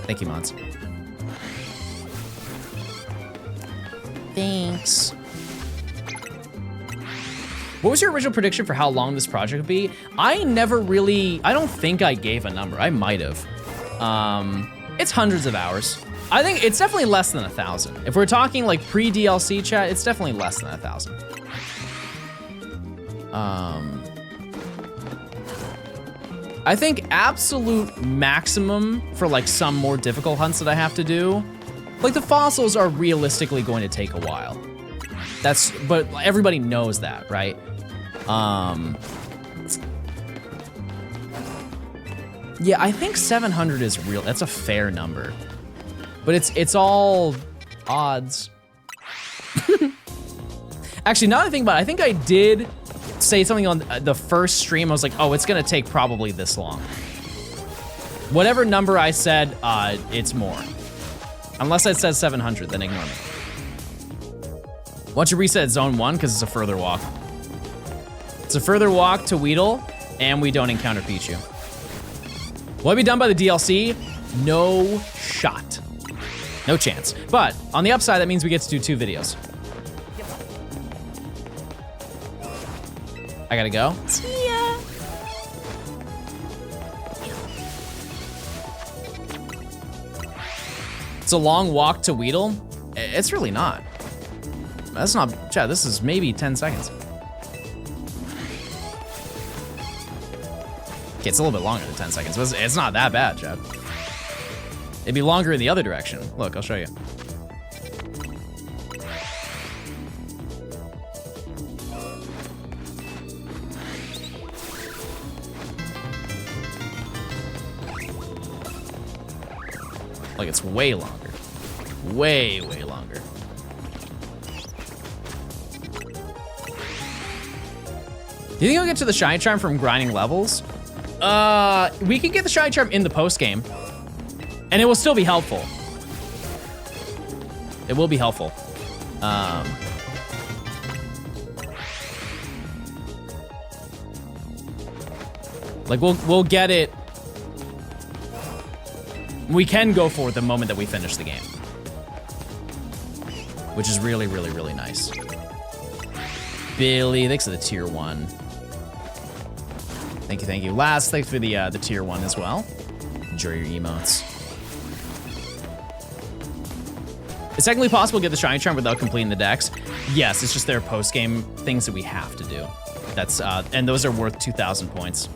Thank you, mods. Thanks. What was your original prediction for how long this project would be? I don't think I gave a number. I might have. It's hundreds of hours. I think it's definitely less than 1,000. If we're talking like pre-DLC chat, it's definitely less than 1,000. I think absolute maximum for like some more difficult hunts that I have to do, like the fossils are realistically going to take a while. But everybody knows that, right? Yeah, I think 700 is real. That's a fair number. But it's all odds. Actually, now that I think about it, I think I did say something on the first stream. I was like, oh, it's gonna take probably this long. Whatever number I said, it's more. Unless it says 700, then ignore me. Why don't you reset zone 1, because it's a further walk. It's a further walk to Weedle, and we don't encounter Pichu. Will I be done by the DLC? No shot. No chance. But on the upside, that means we get to do 2 videos. I gotta go. See ya. It's a long walk to Weedle. It's really not. That's not, Chad, this is maybe 10 seconds. Okay, it's a little bit longer than 10 seconds, but it's not that bad, Chad. It'd be longer in the other direction. Look, I'll show you. Like, it's way longer. Way, way longer. Do you think we'll get to the Shiny Charm from grinding levels? We can get the Shiny Charm in the post game, and it will still be helpful. It will be helpful. Like we'll get it. We can go for it the moment that we finish the game, which is really, really, really nice. Billy, thanks for the tier 1. Thank you, thank you. Last, thanks for the tier 1 as well. Enjoy your emotes. It's technically possible to get the Shiny Charm without completing the dex. Yes, it's just there are post-game things that we have to do. That's and those are worth 2,000 points.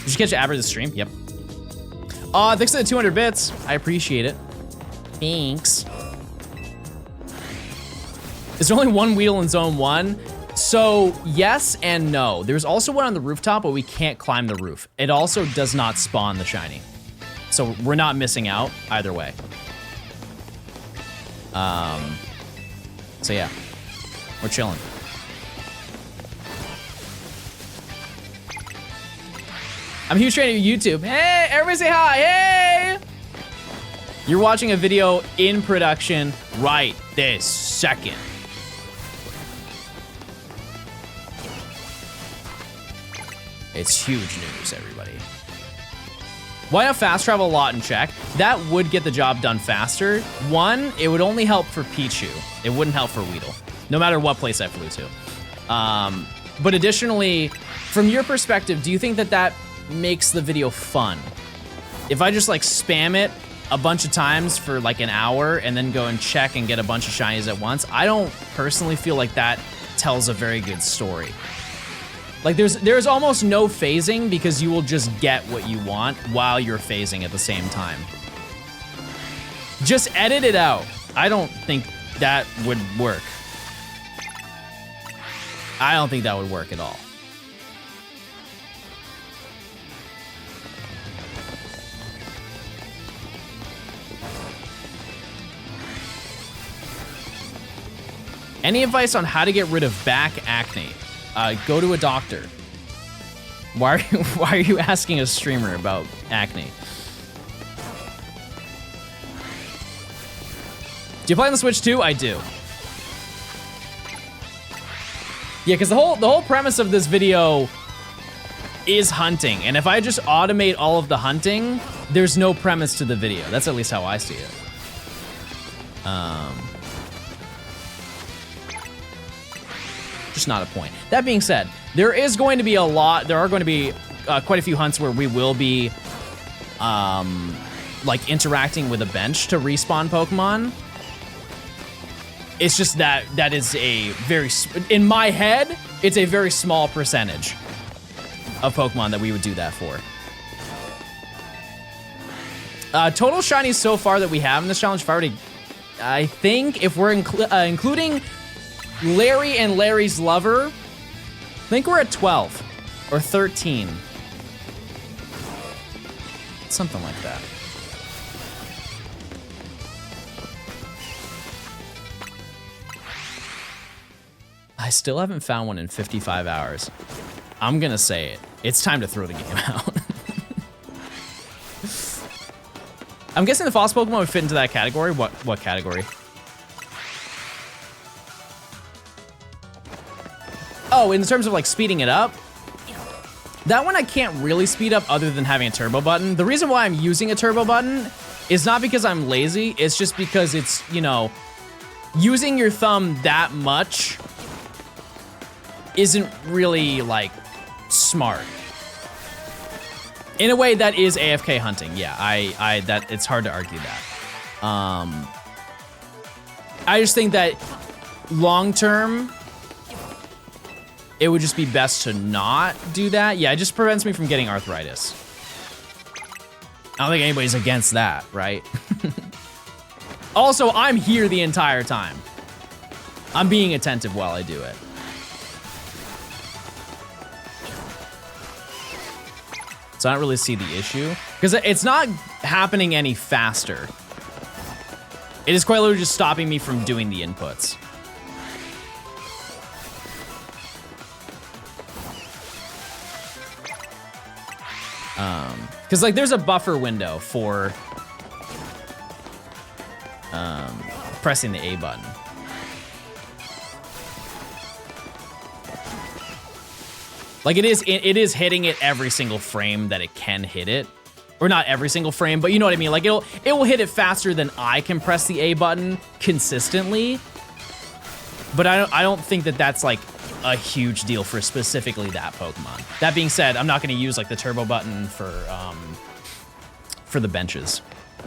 Did you catch Abra this stream? Yep. Thanks for the 200 bits. I appreciate it. Thanks. Is there only one Weedle in zone 1? So yes and no. There's also one on the rooftop, but we can't climb the roof. It also does not spawn the shiny. So we're not missing out either way. So yeah, we're chilling. I'm a huge fan of YouTube. Hey, everybody say hi, hey! You're watching a video in production right this second. It's huge news, everybody. Why not fast travel a lot and check? That would get the job done faster. One, it would only help for Pichu. It wouldn't help for Weedle, no matter what place I flew to. But additionally, from your perspective, do you think that that makes the video fun? If I just like spam it a bunch of times for like an hour and then go and check and get a bunch of shinies at once, I don't personally feel like that tells a very good story. Like there's almost no phasing because you will just get what you want while you're phasing at the same time. Just edit it out. I don't think that would work. I don't think that would work at all. Any advice on how to get rid of back acne? Go to a doctor. Why are you asking a streamer about acne? Do you play on the Switch too? I do. Yeah, because the whole premise of this video is hunting. And if I just automate all of the hunting, there's no premise to the video. That's at least how I see it. Just not a point. That being said, there are going to be quite a few hunts where we will be like interacting with a bench to respawn Pokemon. It's just that is a very, in my head, it's a very small percentage of Pokemon that we would do that for. Total shinies so far that we have in this challenge, I think if we're including Larry and Larry's lover, I think we're at 12 or 13. Something like that. I still haven't found one in 55 hours. I'm gonna say it. It's time to throw the game out. I'm guessing the fossil Pokemon would fit into that category. What category? Oh, in terms of like speeding it up? That one I can't really speed up other than having a turbo button. The reason why I'm using a turbo button is not because I'm lazy, it's just because it's, you know, using your thumb that much isn't really like smart. In a way that is AFK hunting. Yeah, that it's hard to argue that. I just think that long term, it would just be best to not do that. Yeah, it just prevents me from getting arthritis. I don't think anybody's against that, right? Also, I'm here the entire time. I'm being attentive while I do it. So I don't really see the issue, because it's not happening any faster. It is quite literally just stopping me from doing the inputs. Because like there's a buffer window for pressing the A button. Like it is hitting it every single frame that it can hit it. Or not every single frame, but you know what I mean? Like it will hit it faster than I can press the A button consistently. But I don't think that that's like a huge deal for specifically that Pokemon. That being said, I'm not going to use like the turbo button for the benches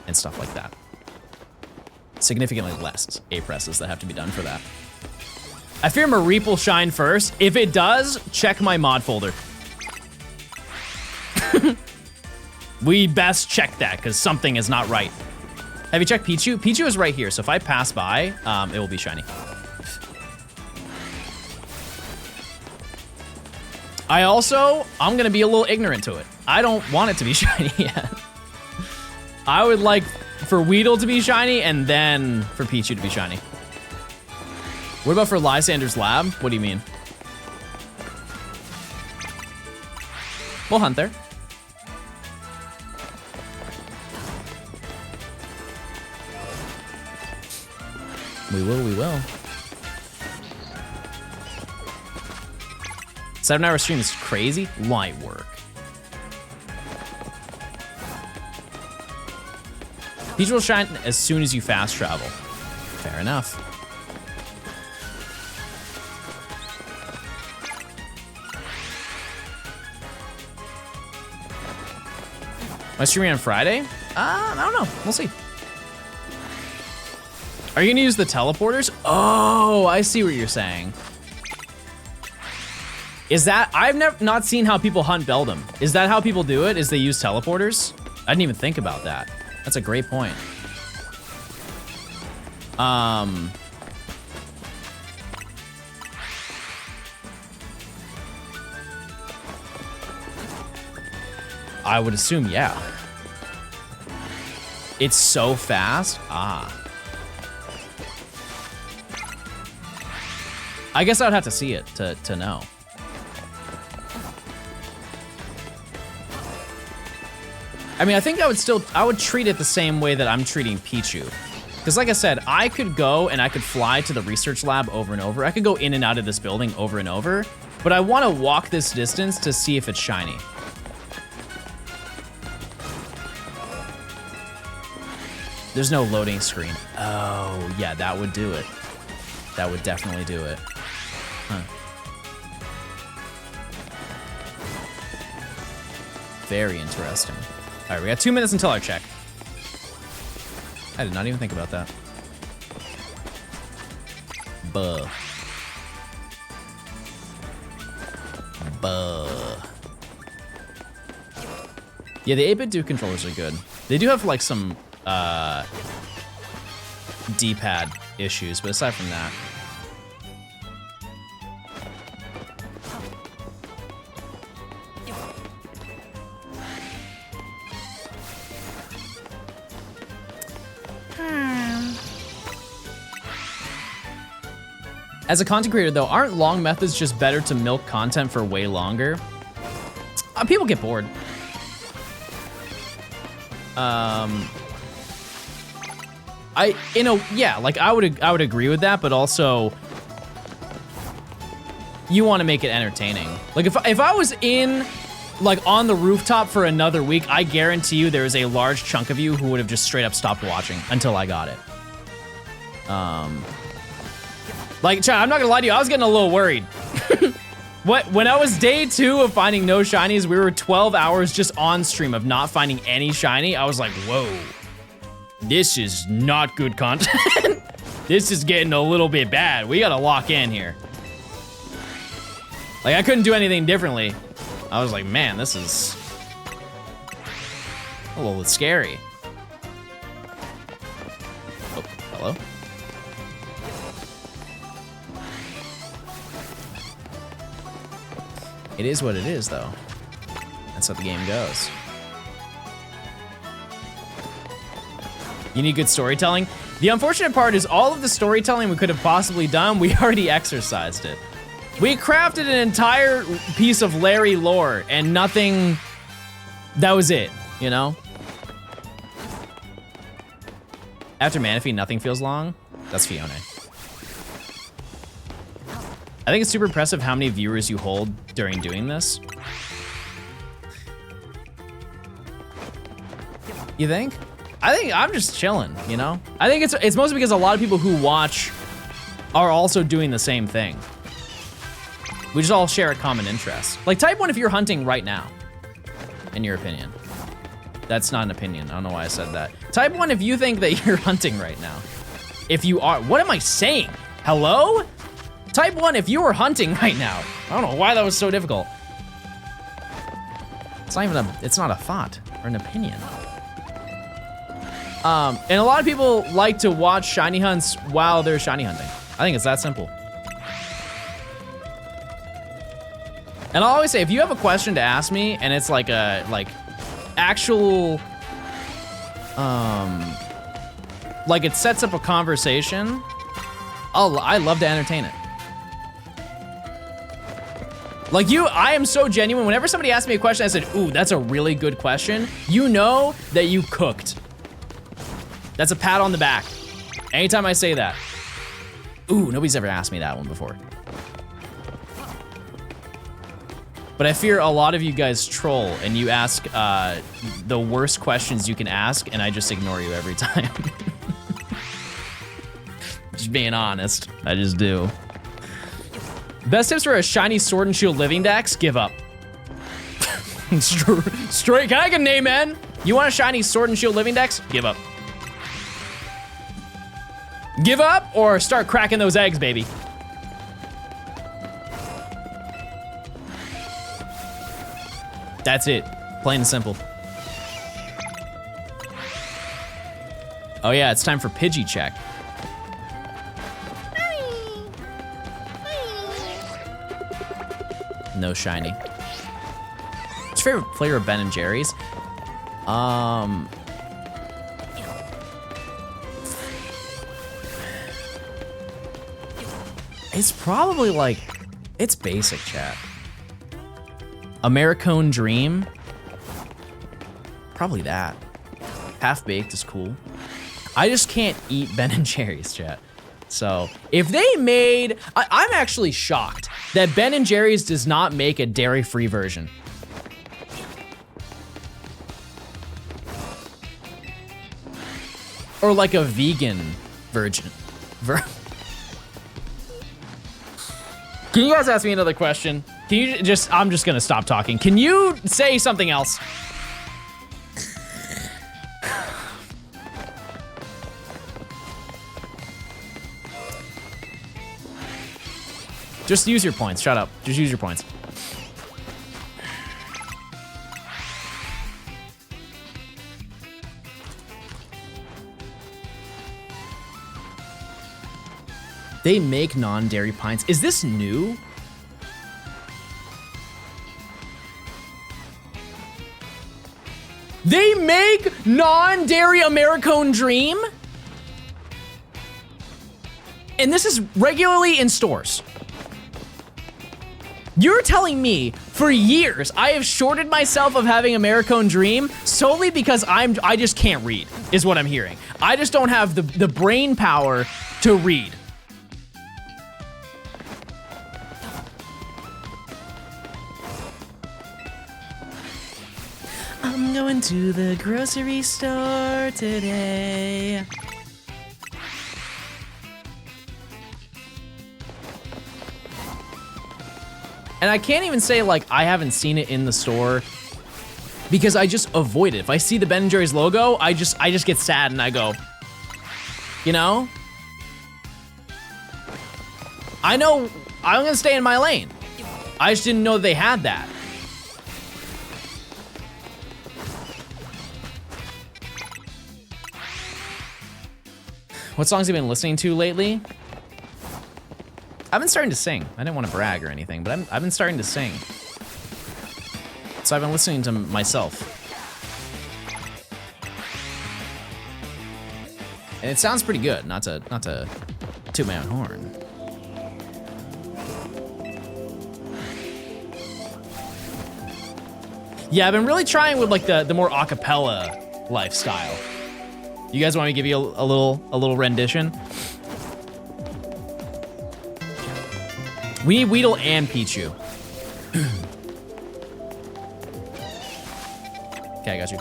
and stuff like that. Significantly less A presses that have to be done for that. I fear Mareep will shine first. If it does, check my mod folder. We best check that because something is not right. Have you checked Pichu? Pichu is right here, so if I pass by, it will be shiny. I'm gonna be a little ignorant to it. I don't want it to be shiny yet. I would like for Weedle to be shiny and then for Pichu to be shiny. What about for Lysander's lab? What do you mean? We'll hunt there. We will. 7-hour stream is crazy. Light work. These will shine as soon as you fast travel. Fair enough. Am I streaming on Friday? I don't know. We'll see. Are you gonna use the teleporters? Oh, I see what you're saying. Is that, I've not seen how people hunt Beldum. Is that how people do it? Is they use teleporters? I didn't even think about that. That's a great point. I would assume, yeah. It's so fast. Ah. I guess I would have to see it to know. I mean, I think I would treat it the same way that I'm treating Pichu. Because like I said, I could go and I could fly to the research lab over and over. I could go in and out of this building over and over. but I want to walk this distance to see if it's shiny. There's no loading screen. Oh, yeah, that would do it. That would definitely do it. Huh. Very interesting. All right, we got 2 minutes until our check. I did not even think about that. Buh. Buh. Yeah, the 8-bit Duke controllers are good. They do have like some D-pad issues, but aside from that. As a content creator though, aren't long methods just better to milk content for way longer? People get bored. I would agree with that, but also you want to make it entertaining. Like if I was in like on the rooftop for another week, I guarantee you there is a large chunk of you who would have just straight up stopped watching until I got it. Like, Chad, I'm not gonna lie to you, I was getting a little worried. When I was day 2 of finding no shinies, we were 12 hours just on stream of not finding any shiny. I was like, whoa, this is not good content. This is getting a little bit bad. We gotta lock in here. Like, I couldn't do anything differently. I was like, man, this is a little scary. Oh, hello? It is what it is, though. That's how the game goes. You need good storytelling. The unfortunate part is all of the storytelling we could have possibly done, we already exercised it. We crafted an entire piece of Larry lore and nothing, that was it, you know? After Manaphy, nothing feels long. That's Fiona. I think it's super impressive how many viewers you hold during doing this. You think? I think I'm just chilling, you know? I think it's mostly because a lot of people who watch are also doing the same thing. We just all share a common interest. Like type 1 if you're hunting right now, in your opinion. That's not an opinion, I don't know why I said that. Type 1 if you think that you're hunting right now. If you are, what am I saying? Hello? Type 1 if you are hunting right now. I don't know why that was so difficult. It's not even it's not a thought or an opinion. And a lot of people like to watch shiny hunts while they're shiny hunting. I think it's that simple. And I'll always say, if you have a question to ask me and it's like a, actual, like it sets up a conversation, I love to entertain it. Like I am so genuine. Whenever somebody asks me a question, I said, ooh, that's a really good question. You know that you cooked. That's a pat on the back. Anytime I say that. Ooh, nobody's ever asked me that one before. But I fear a lot of you guys troll and you ask the worst questions you can ask and I just ignore you every time. Just being honest, I just do. Best tips for a shiny Sword and Shield living dex? Give up. Straight, can I get an amen? You want a shiny Sword and Shield living dex? Give up. Give up or start cracking those eggs, baby. That's it, plain and simple. Oh yeah, it's time for Pidgey check. No shiny. What's your favorite flavor of Ben & Jerry's? It's probably like, it's basic, chat. Americone Dream. Probably that. Half baked is cool. I just can't eat Ben & Jerry's, chat. So if they made, I'm actually shocked that Ben and Jerry's does not make a dairy-free version. Or like a vegan version. Can you guys ask me another question? Can you just, I'm just gonna stop talking. Can you say something else? Just use your points, shut up. Just use your points. They make non-dairy pints. Is this new? They make non-dairy Americone Dream? And this is regularly in stores. You're telling me for years I have shorted myself of having Americone Dream solely because I just can't read, is what I'm hearing. I just don't have the brain power to read. I'm going to the grocery store today. And I can't even say like I haven't seen it in the store because I just avoid it. If I see the Ben & Jerry's logo, I just get sad and I go, you know? I know I'm gonna stay in my lane. I just didn't know they had that. What songs have you been listening to lately? I've been starting to sing. I didn't want to brag or anything, but I've been starting to sing. So I've been listening to myself. And it sounds pretty good, not to toot my own horn. Yeah, I've been really trying with like the more acapella lifestyle. You guys want me to give you a little rendition? We need Weedle and Pichu. Okay, I got you.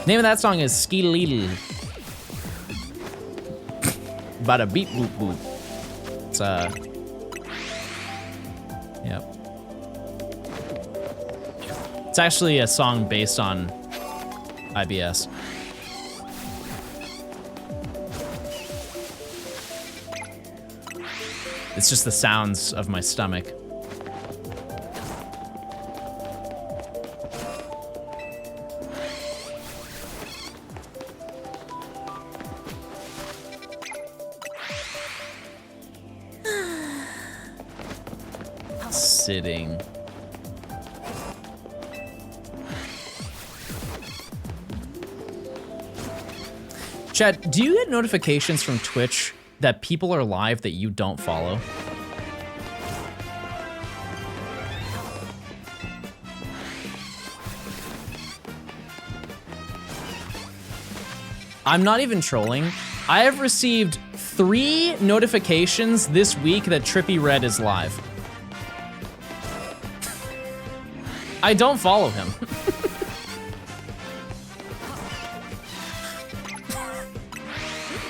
Name of that song is Ski-Leedle. Bada beep boop boop. It's yep. It's actually a song based on IBS. It's just the sounds of my stomach. Sitting. Chad, do you get notifications from Twitch that people are live that you don't follow? I'm not even trolling. I have received 3 notifications this week that Trippy Red is live. I don't follow him.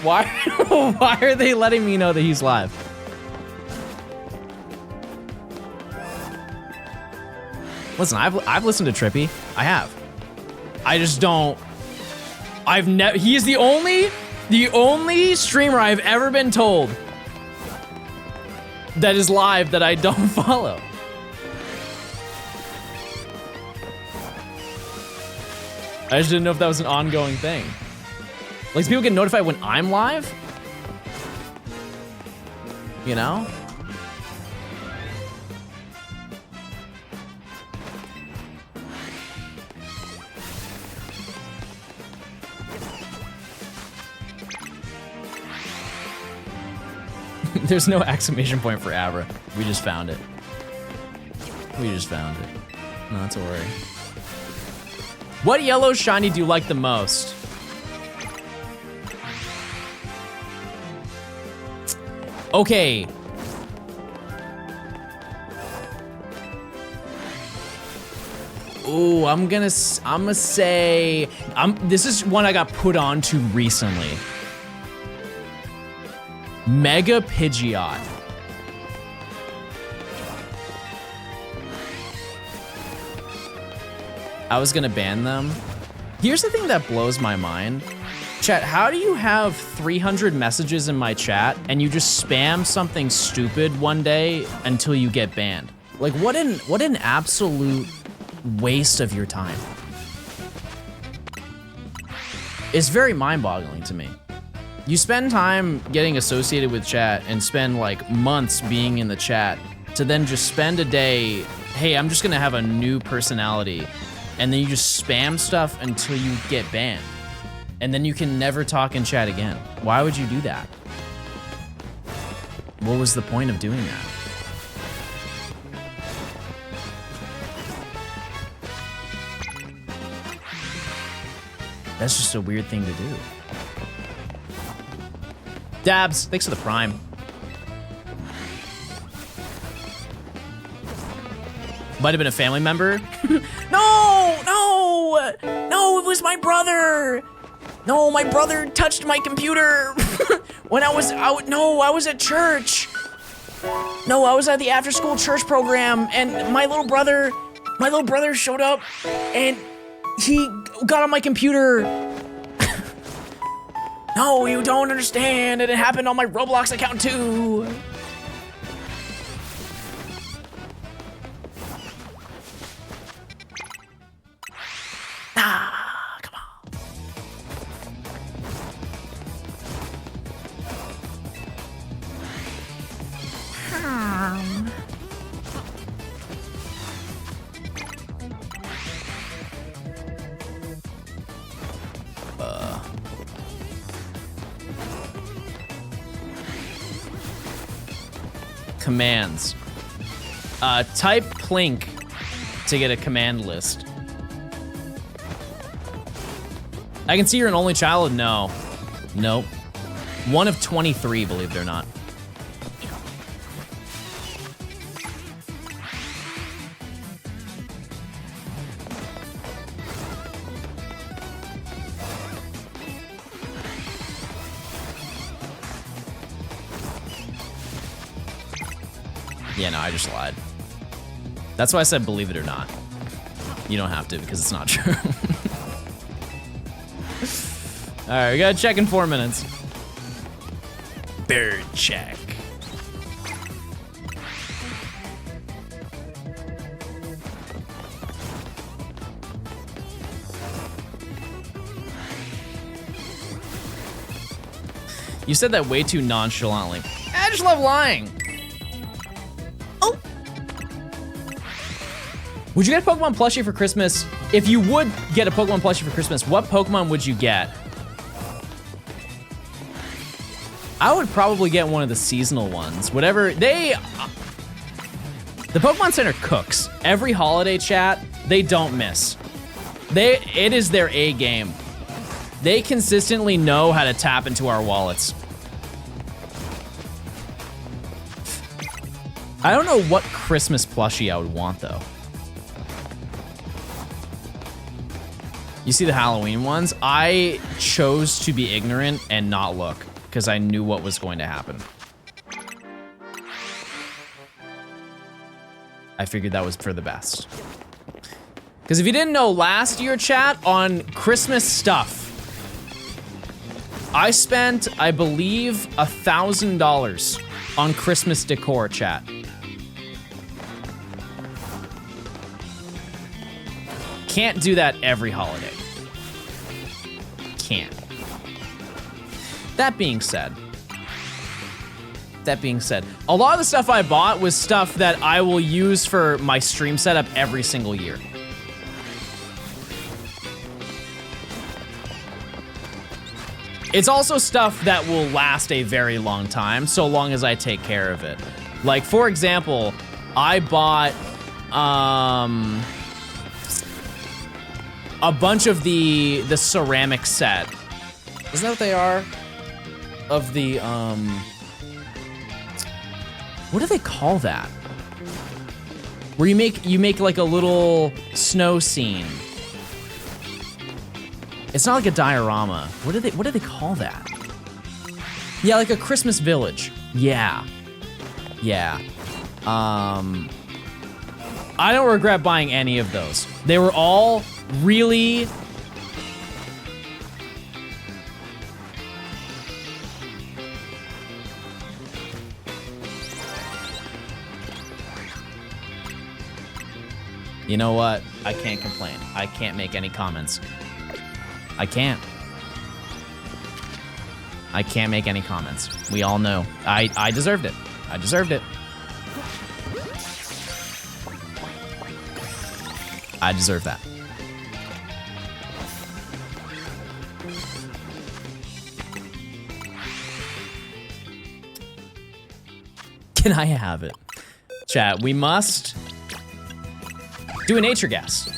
Why are they letting me know that he's live? Listen, I've listened to Trippy. I have. I just don't. He is the only streamer I've ever been told that is live that I don't follow. I just didn't know if that was an ongoing thing. Like, people get notified when I'm live? You know? There's no exclamation point for Abra. We just found it. We just found it. Not to worry. What yellow shiny do you like the most? Okay. Ooh, I'm gonna say, this is one I got put on to recently. Mega Pidgeot. I was gonna ban them. Here's the thing that blows my mind. Chat, how do you have 300 messages in my chat and you just spam something stupid one day until you get banned? Like, what an absolute waste of your time. It's very mind-boggling to me. You spend time getting associated with chat and spend like months being in the chat to then just spend a day, hey, I'm just gonna have a new personality, and then you just spam stuff until you get banned. And then you can never talk in chat again. Why would you do that? What was the point of doing that? That's just a weird thing to do. Dabs, thanks for the prime. Might have been a family member. No, it was my brother. No, my brother touched my computer when I was at church. No, I was at the after-school church program, and my little brother showed up, and he got on my computer. No, you don't understand, and it happened on my Roblox account too. Come on. Commands. Type Plink to get a command list. I can see you're an only child. No. Nope. One of 23, believe it or not. Yeah, no, I just lied. That's why I said believe it or not. You don't have to because it's not true. All right, we gotta check in 4 minutes. Bird check. You said that way too nonchalantly. I just love lying. Oh. Would you get a Pokemon plushie for Christmas? If you would get a Pokemon plushie for Christmas, what Pokemon would you get? I would probably get one of the seasonal ones. Whatever, the Pokemon Center cooks. Every holiday chat, they don't miss. It is their A game. They consistently know how to tap into our wallets. I don't know what Christmas plushie I would want though. You see the Halloween ones? I chose to be ignorant and not look because I knew what was going to happen. I figured that was for the best. Because if you didn't know, last year, chat, on Christmas stuff, I spent, I believe, $1,000 on Christmas decor, chat. Can't do that every holiday. Can't. That being said, a lot of the stuff I bought was stuff that I will use for my stream setup every single year. It's also stuff that will last a very long time, so long as I take care of it. Like, for example, I bought a bunch of the ceramic set. Isn't that what they are? Of the, what do they call that? Where you make like a little snow scene. It's not like a diorama. What do they call that? Yeah, like a Christmas village. Yeah. Yeah. I don't regret buying any of those. They were all really... You know what? I can't complain. I can't make any comments. I can't. I can't make any comments. We all know. I deserved it. I deserved it. I deserve that. Can I have it? Chat, we must do a nature guess.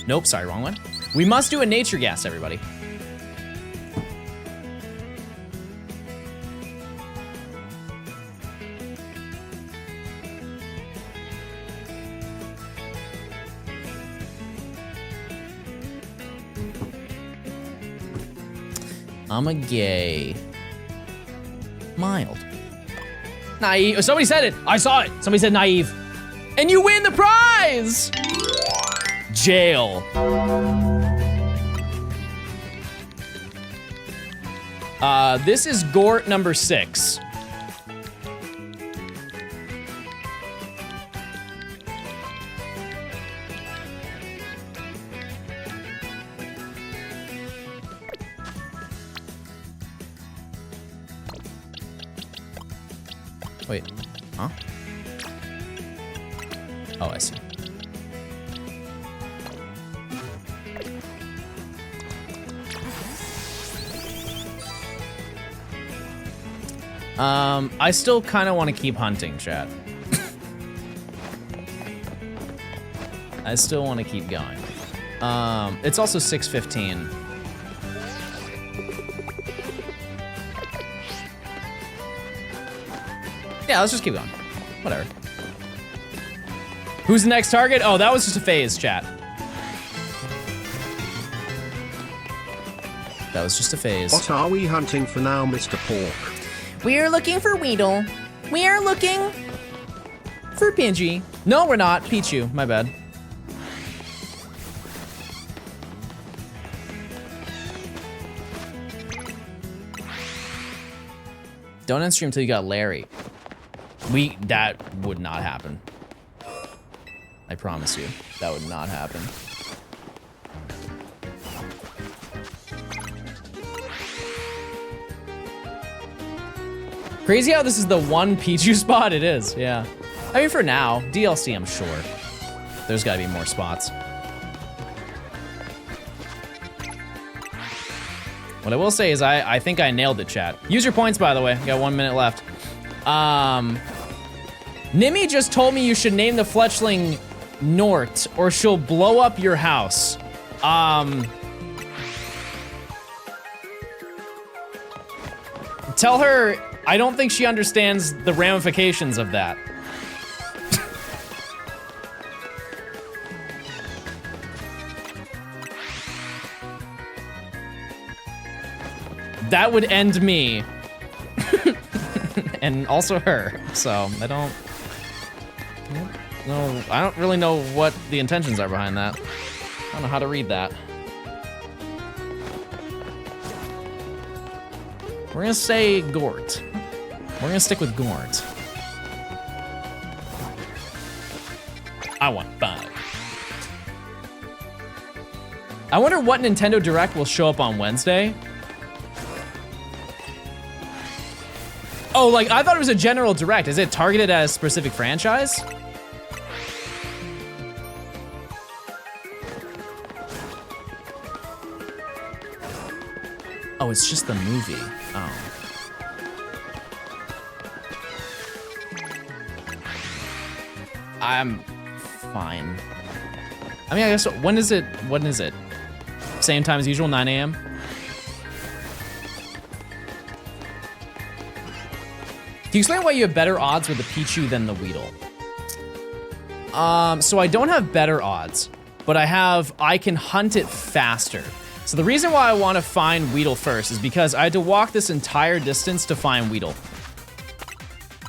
Nope, sorry, wrong one. We must do a nature guess, everybody. I'm a gay. Mild. Naive. Somebody said it. I saw it. Somebody said naive. And you win the prize! Jail. This is Gort number 6. Wait, huh? Oh, I see. I still kind of want to keep hunting, chat. I still want to keep going. It's also 6:15. Yeah, let's just keep going. Whatever. Who's the next target? Oh, that was just a phase, chat. That was just a phase. What are we hunting for now, Mr. Pork? We're looking for Weedle. We are looking For Pidgey. No, we're not. Pichu, my bad. Don't end stream until you got Larry. That would not happen. I promise you, that would not happen. Crazy how this is the one Pichu spot it is, yeah. I mean, for now, DLC, I'm sure. There's gotta be more spots. What I will say is I think I nailed it, chat. Use your points, by the way. Got 1 minute left. Nimmy just told me you should name the fletchling Nort, or she'll blow up your house. Tell her I don't think she understands the ramifications of that. That would end me. And also her, so I don't really know what the intentions are behind that. I don't know how to read that. We're gonna say Gort. We're gonna stick with Gort. I want 5. I wonder what Nintendo Direct will show up on Wednesday. Oh, like, I thought it was a general Direct. Is it targeted at a specific franchise? Oh, it's just the movie. Oh. I'm fine. I mean, I guess, when is it? Same time as usual, 9 a.m.? Can you explain why you have better odds with the Pichu than the Weedle? So I don't have better odds, but I can hunt it faster. So the reason why I want to find Weedle first is because I had to walk this entire distance to find Weedle.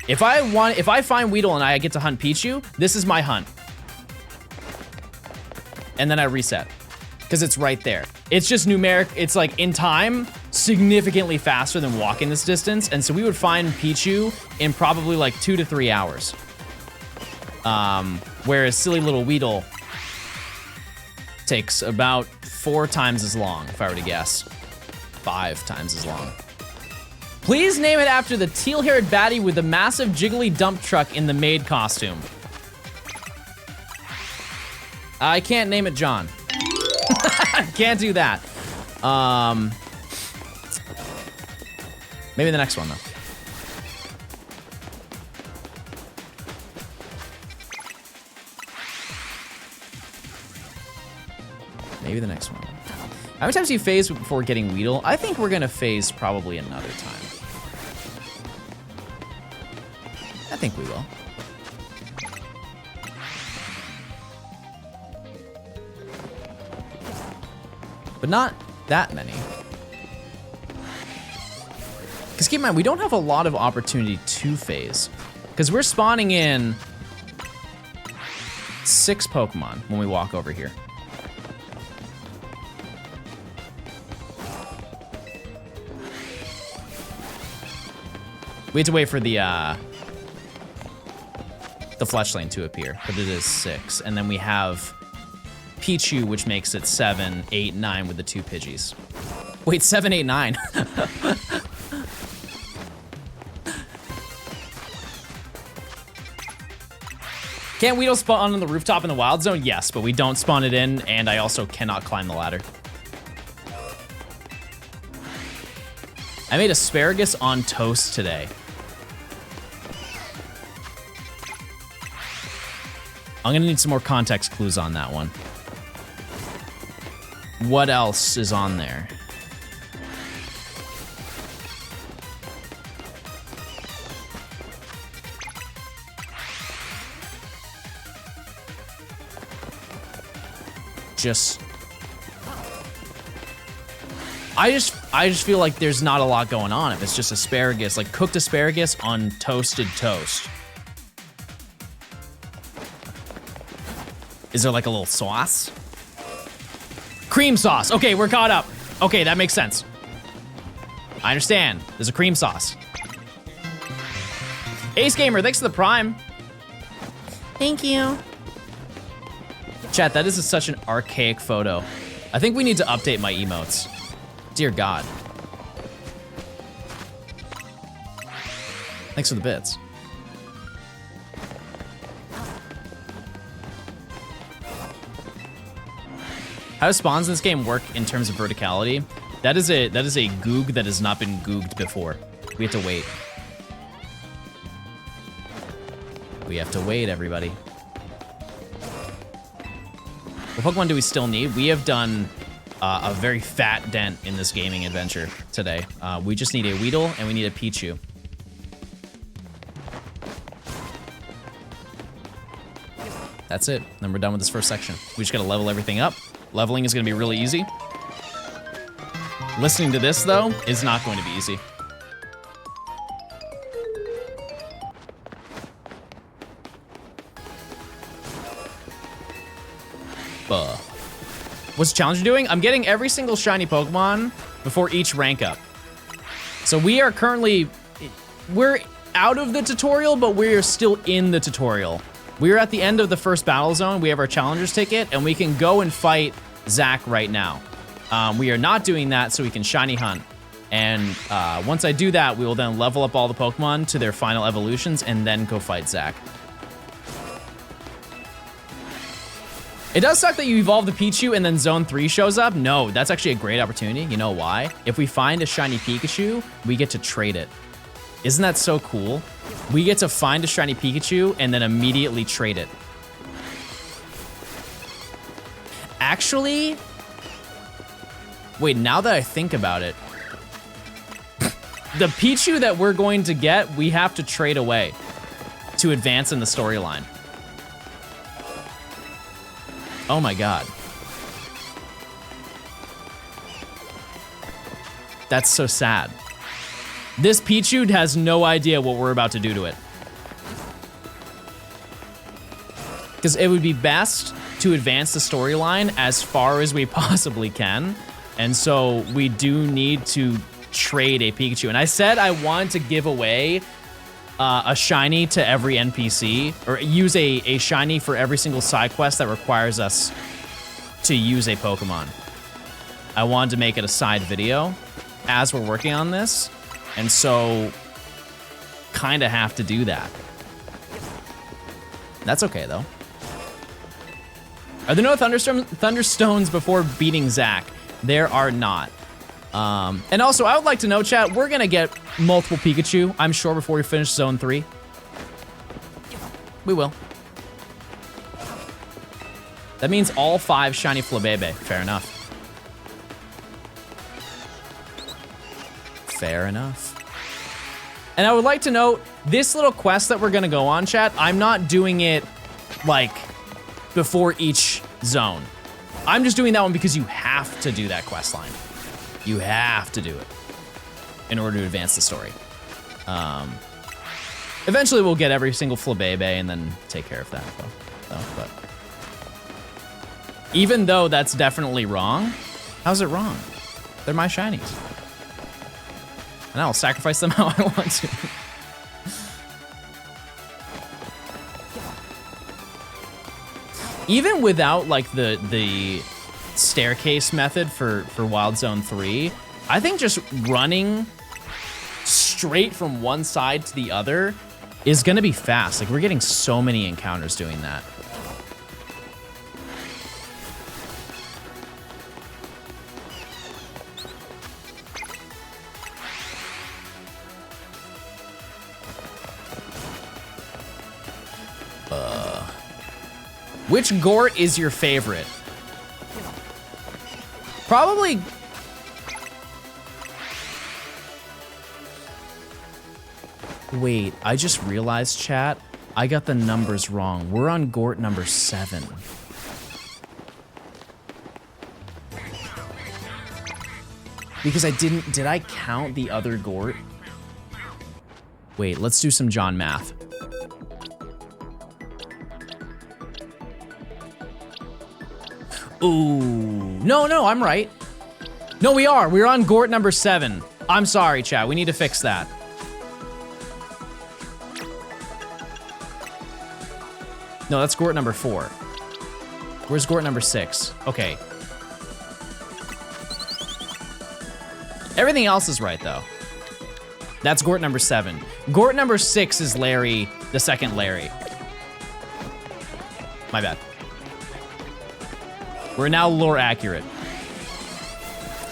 If I find Weedle and I get to hunt Pichu, this is my hunt. And then I reset, because it's right there. It's just numeric, it's like in time, significantly faster than walking this distance. And so we would find Pichu in probably like 2 to 3 hours. Whereas silly little Weedle takes about 4 times as long, if I were to guess. 5 times as long. Please name it after the teal-haired baddie with the massive jiggly dump truck in the maid costume. I can't name it John. Can't do that. Maybe the next one, though. Maybe the next one. How many times do you phase before getting Weedle? I think we're gonna phase probably another time. I think we will. But not that many. Because keep in mind, we don't have a lot of opportunity to phase. Because we're spawning in 6 Pokemon when we walk over here. We have to wait for the Fletchling to appear, but it is 6. And then we have Pichu, which makes it 7, 8, 9 with the 2 Pidgeys. Wait, 7, 8, 9. Can't Weedle spawn on the rooftop in the Wild Zone? Yes, but we don't spawn it in, and I also cannot climb the ladder. I made asparagus on toast today. I'm gonna need some more context clues on that one. What else is on there? I just feel like there's not a lot going on if it's just asparagus, like cooked asparagus on toasted toast. Is there like a little sauce? Cream sauce. Okay, we're caught up. Okay, that makes sense. I understand. There's a cream sauce. Ace Gamer, thanks for the Prime. Thank you. Chat, that is such an archaic photo. I think we need to update my emotes. Dear God. Thanks for the bits. How do spawns in this game work in terms of verticality? That is a goog that has not been googed before. We have to wait. We have to wait, everybody. What Pokemon do we still need? We have done a very fat dent in this gaming adventure today. We just need a Weedle and we need a Pichu. That's it. Then we're done with this first section. We just gotta level everything up. Leveling is gonna be really easy. Listening to this, though, is not going to be easy. What's the challenge doing? I'm getting every single shiny Pokemon before each rank up. So we are currently, we're out of the tutorial, but we're still in the tutorial. We're at the end of the first battle zone. We have our challenger's ticket, and we can go and fight Zach right now. We are not doing that so we can shiny hunt. And once I do that, we will then level up all the Pokemon to their final evolutions and then go fight Zach. It does suck that you evolve the Pichu and then Zone 3 shows up. No, that's actually a great opportunity. You know why? If we find a shiny Pikachu, we get to trade it. Isn't that so cool? We get to find a shiny Pikachu and then immediately trade it. Actually, wait, now that I think about it, the Pichu that we're going to get, we have to trade away to advance in the storyline. Oh my god. That's so sad. This Pichu has no idea what we're about to do to it. Because it would be best to advance the storyline as far as we possibly can. And so we do need to trade a Pikachu. And I said I wanted to give away a shiny to every NPC, or use a shiny for every single side quest that requires us to use a Pokemon. I wanted to make it a side video as we're working on this, and so kind of have to do that. That's okay though. Are there no Thunderstones before beating Zack? There are not. And also, I would like to know, chat, we're gonna get multiple Pikachu, I'm sure, before we finish Zone 3. We will. That means all 5 shiny Flabébé. Fair enough. Fair enough. And I would like to note, this little quest that we're gonna go on, chat, I'm not doing it, like, before each zone. I'm just doing that one because you have to do that quest line. You have to do it in order to advance the story. Eventually we'll get every single Flabébé and then take care of that though. But even though that's definitely wrong, how's it wrong? They're my shinies. And I'll sacrifice them how I want to. Even without like the staircase method for Wild Zone 3, I think just running straight from one side to the other is gonna be fast. Like, we're getting so many encounters doing that. Which Gort is your favorite? Probably... Wait, I just realized, chat, I got the numbers wrong. We're on Gort number 7. Because did I count the other Gort? Wait, let's do some John math. Ooh, no, I'm right. No, we're on Gort number 7. I'm sorry, chat, we need to fix that. No, that's Gort number 4. Where's Gort number 6? Okay. Everything else is right, though. That's Gort number 7. Gort number 6 is Larry, the second Larry. My bad. We're now lore accurate.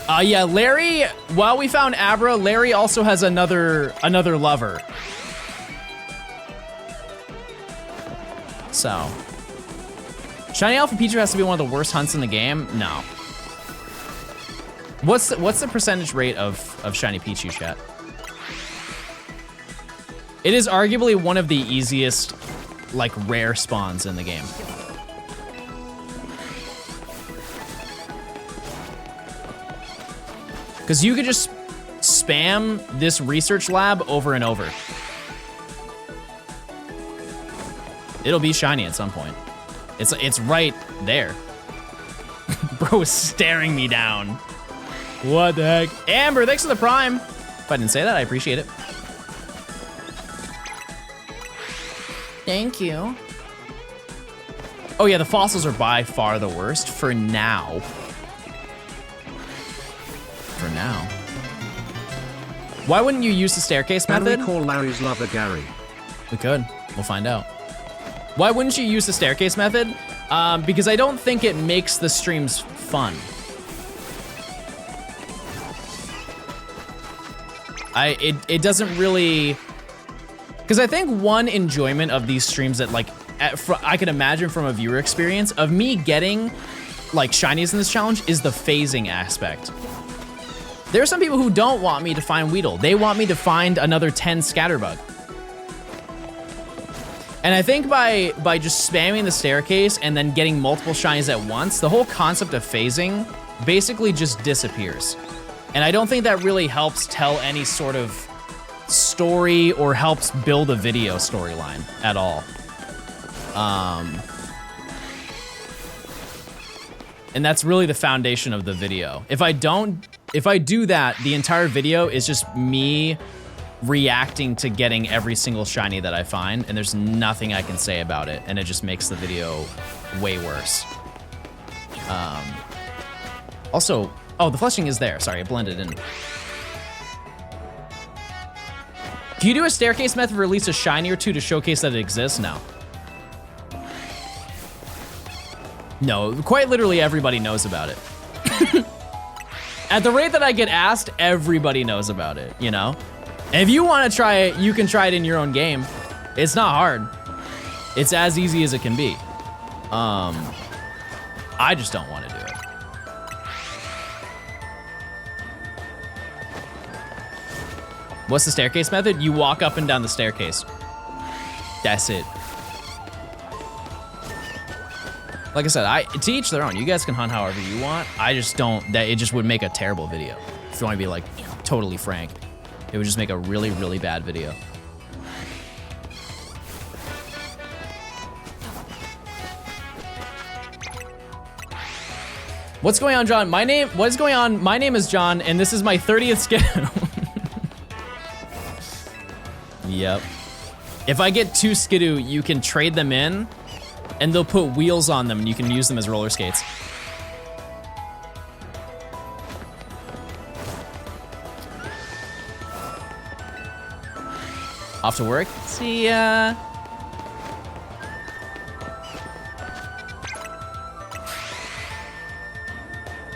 Yeah, Larry, while we found Abra, Larry also has another lover. So. Shiny Alpha Pichu has to be one of the worst hunts in the game? No. What's the percentage rate of Shiny Pichu, chat? It is arguably one of the easiest, like, rare spawns in the game. Because you could just spam this research lab over and over. It'll be shiny at some point. It's right there. Bro is staring me down. What the heck? Amber, thanks for the prime. If I didn't say that, I appreciate it. Thank you. Oh yeah, the fossils are by far the worst for now. For now. Why wouldn't you use the staircase method? Can we call Larry's lover Gary? We could. We'll find out. Why wouldn't you use the staircase method? because I don't think it makes the streams fun. It doesn't really, because I think one enjoyment of these streams that like I can imagine from a viewer experience of me getting like shinies in this challenge is the phasing aspect. There are some people who don't want me to find Weedle. They want me to find another 10 Scatterbug. And I think by just spamming the staircase and then getting multiple shinies at once, the whole concept of phasing basically just disappears. And I don't think that really helps tell any sort of story or helps build a video storyline at all. And that's really the foundation of the video. If I do that, the entire video is just me reacting to getting every single shiny that I find, and there's nothing I can say about it, and it just makes the video way worse. Also, oh, the flushing is there. Sorry, it blended in. Can you do a staircase method, release a shiny or two to showcase that it exists? No. No, quite literally everybody knows about it. At the rate that I get asked, everybody knows about it, you know? And if you want to try it, you can try it in your own game. It's not hard. It's as easy as it can be. I just don't want to do it. What's the staircase method? You walk up and down the staircase. That's it. Like I said, to each their own. You guys can hunt however you want. I just don't, it just would make a terrible video. If you want to be like totally frank. It would just make a really, really bad video. What's going on, John? What is going on? My name is John, and this is my 30th Skidoo. Yep. If I get 2 Skidoo, you can trade them in, and they'll put wheels on them, and you can use them as roller skates. Off to work? See ya.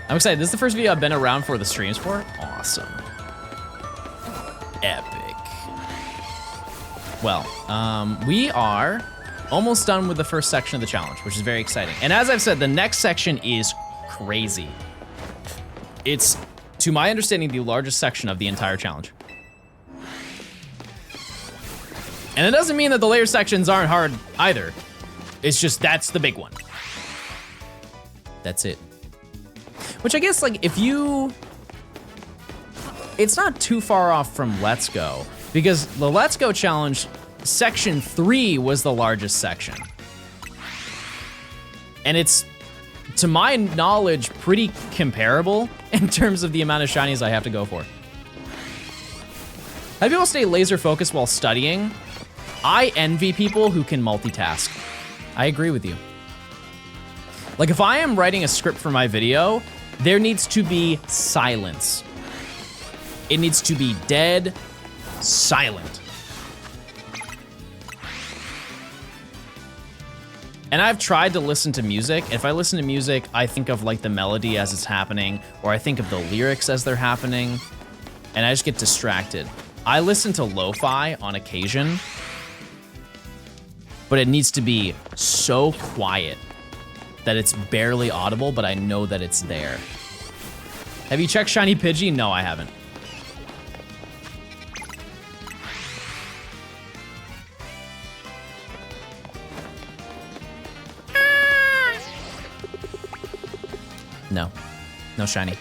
I'm excited. This is the first video I've been around for the streams for. Awesome. Epic. Well, we are almost done with the first section of the challenge, which is very exciting. And as I've said, the next section is crazy. It's, to my understanding, the largest section of the entire challenge. And it doesn't mean that the layer sections aren't hard either. It's just, that's the big one. That's it. Which I guess, like, if you... It's not too far off from Let's Go, because the Let's Go challenge, section 3 was the largest section. And it's, to my knowledge, pretty comparable in terms of the amount of shinies I have to go for. How do people stay laser focused while studying? I envy people who can multitask. I agree with you. Like, if I am writing a script for my video, there needs to be silence. It needs to be dead silent. And I've tried to listen to music. If I listen to music, I think of like the melody as it's happening, or I think of the lyrics as they're happening, and I just get distracted. I listen to lo-fi on occasion, but it needs to be so quiet that it's barely audible, but I know that it's there. Have you checked Shiny Pidgey? No, I haven't. No. No shiny.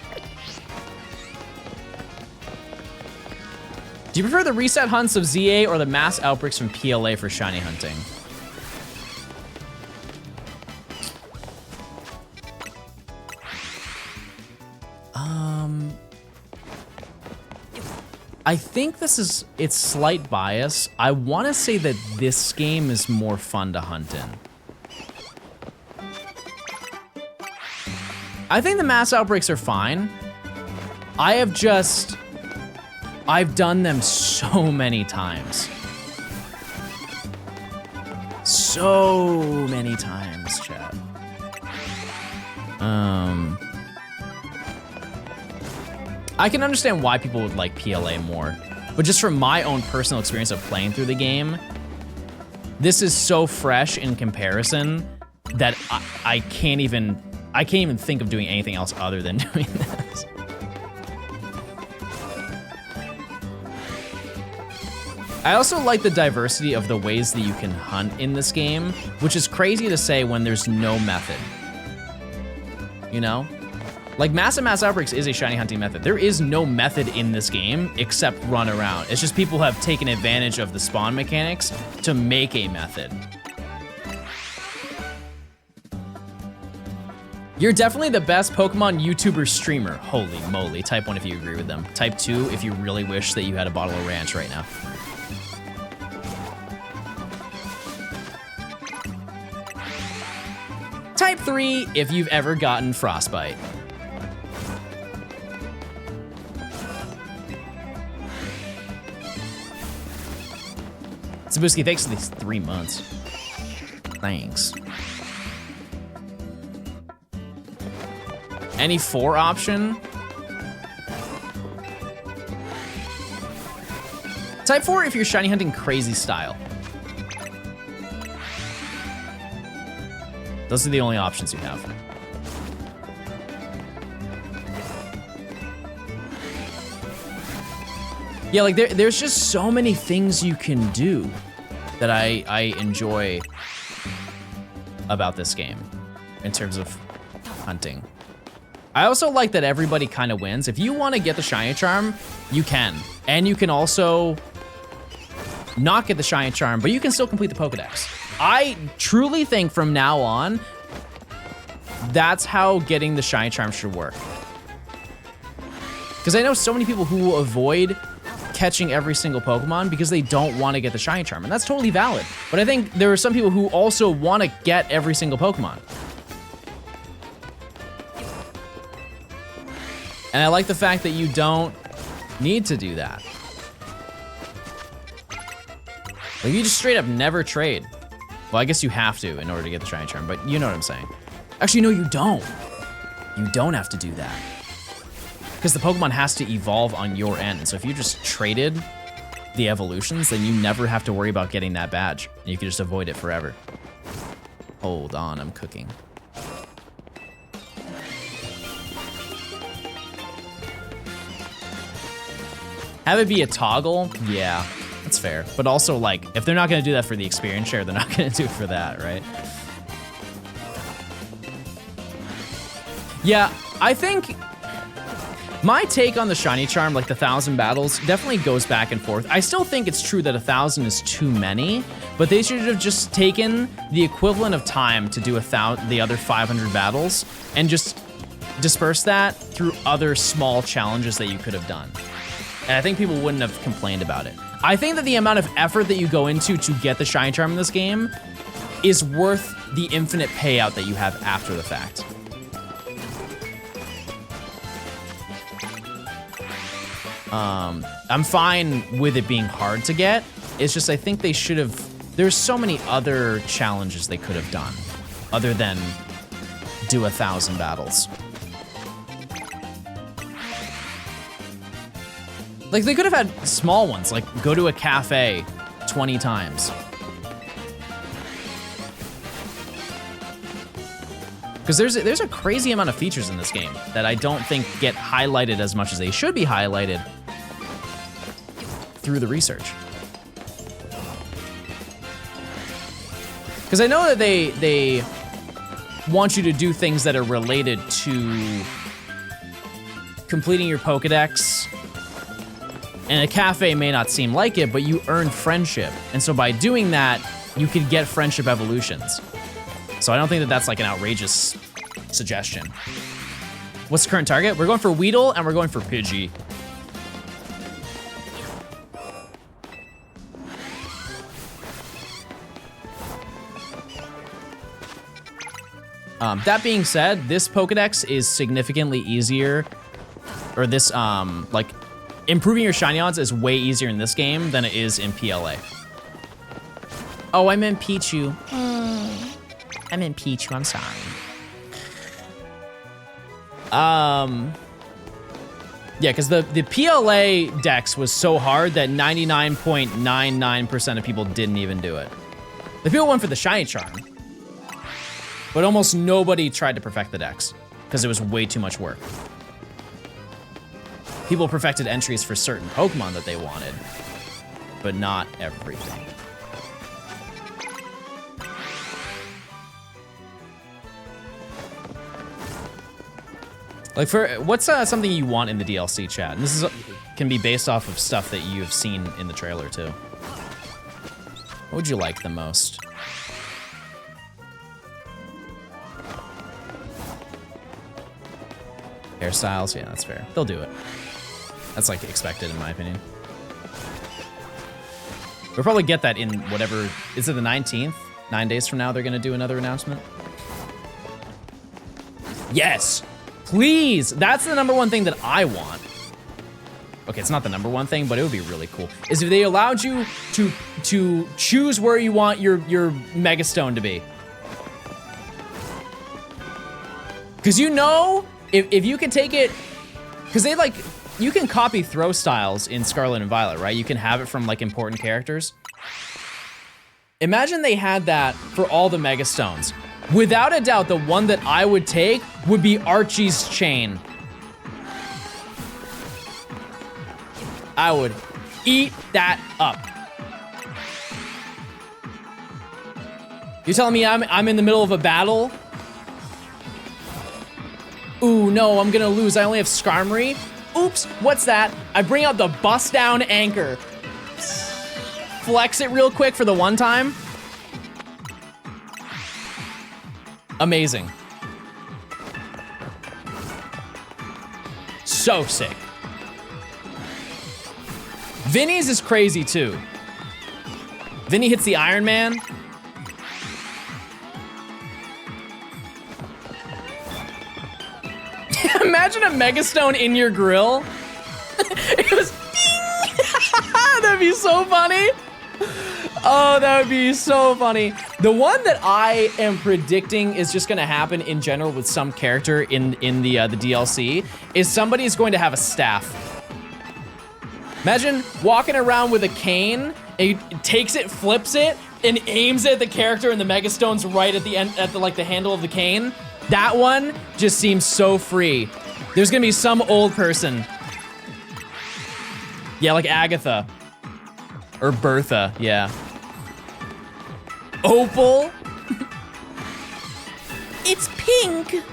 Do you prefer the reset hunts of ZA or the mass outbreaks from PLA for shiny hunting? I think it's slight bias. I want to say that this game is more fun to hunt in. I think the mass outbreaks are fine. I've done them so many times. So many times, chat. I can understand why people would like PLA more, but just from my own personal experience of playing through the game, this is so fresh in comparison that I can't even think of doing anything else other than doing this. I also like the diversity of the ways that you can hunt in this game, which is crazy to say when there's no method. You know? Like, Massive Mass Outbreaks is a shiny hunting method. There is no method in this game except run around. It's just people have taken advantage of the spawn mechanics to make a method. You're definitely the best Pokemon YouTuber streamer. Holy moly. Type 1 if you agree with them. Type 2 if you really wish that you had a bottle of ranch right now. Type 3 if you've ever gotten frostbite. Zabuski, thanks for these 3 months. Thanks. Any 4 option? Type 4 if you're shiny hunting crazy style. Those are the only options you have. Yeah, like there's just so many things you can do that I enjoy about this game in terms of hunting. I also like that everybody kind of wins. If you want to get the shiny charm, you can. And you can also not get the shiny charm, but you can still complete the Pokedex. I truly think from now on, that's how getting the shiny charm should work. Because I know so many people who will avoid catching every single Pokemon because they don't want to get the shiny charm, and that's totally valid. But I think there are some people who also want to get every single Pokemon. And I like the fact that you don't need to do that. Like, you just straight up never trade. Well, I guess you have to in order to get the shiny charm, but you know what I'm saying. Actually, no, you don't. You don't have to do that. Because the Pokemon has to evolve on your end. So if you just traded the evolutions, then you never have to worry about getting that badge. And you can just avoid it forever. Hold on, I'm cooking. Have it be a toggle? Yeah, that's fair. But also, like, if they're not gonna do that for the experience share, they're not gonna do it for that, right? Yeah, I think my take on the shiny charm, like the 1,000 battles, definitely goes back and forth. I still think it's true that 1,000 is too many, but they should have just taken the equivalent of time to do the other 500 battles and just disperse that through other small challenges that you could have done. And I think people wouldn't have complained about it. I think that the amount of effort that you go into to get the shiny charm in this game is worth the infinite payout that you have after the fact. I'm fine with it being hard to get. It's just I think they should have, there's so many other challenges they could have done other than do 1,000 battles. Like, they could have had small ones, like go to a cafe 20 times. Because there's a crazy amount of features in this game that I don't think get highlighted as much as they should be highlighted through the research. Because I know that they want you to do things that are related to completing your Pokedex. And a cafe may not seem like it, but you earn friendship. And so by doing that, you can get friendship evolutions. So I don't think that that's like an outrageous suggestion. What's the current target? We're going for Weedle and we're going for Pidgey. That being said, this Pokedex is significantly easier, or this, like, improving your shiny odds is way easier in this game than it is in PLA. Oh, I meant Pichu. I meant Pichu, I'm sorry. Yeah, because the PLA dex was so hard that 99.99% of people didn't even do it. The people went for the shiny charm, but almost nobody tried to perfect the dex because it was way too much work. People perfected entries for certain Pokemon that they wanted, but not everything. Like, for what's something you want in the DLC, chat? And this can be based off of stuff that you've seen in the trailer too. What would you like the most? Hairstyles, yeah, that's fair. They'll do it. That's like expected in my opinion. We'll probably get that in whatever, is it the 19th? 9 days from now they're gonna do another announcement? Yes, please, that's the #1 thing that I want. Okay, it's not the #1 thing, but it would be really cool. Is if they allowed you to choose where you want your Megastone to be. Cause you know, if you can take it, cause they like, you can copy throw styles in Scarlet and Violet, right? You can have it from like important characters. Imagine they had that for all the Megastones. Without a doubt, the one that I would take would be Archie's chain. I would eat that up. You're telling me I'm in the middle of a battle? Ooh, no, I'm gonna lose. I only have Skarmory. Oops, what's that? I bring out the bust down anchor. Flex it real quick for the one time. Amazing. So sick. Vinny's is crazy too. Vinny hits the Iron Man. Imagine a Megastone in your grill. It was ding. That'd be so funny. Oh, that would be so funny. The one that I am predicting is just gonna happen in general with some character in the DLC is somebody's going to have a staff. Imagine walking around with a cane, and he takes it, flips it, and aims it at the character, and the Megastone's right at the end, at the like the handle of the cane. That one just seems so free. There's gonna be some old person. Yeah, like Agatha. Or Bertha, yeah. Opal. It's pink. Bing.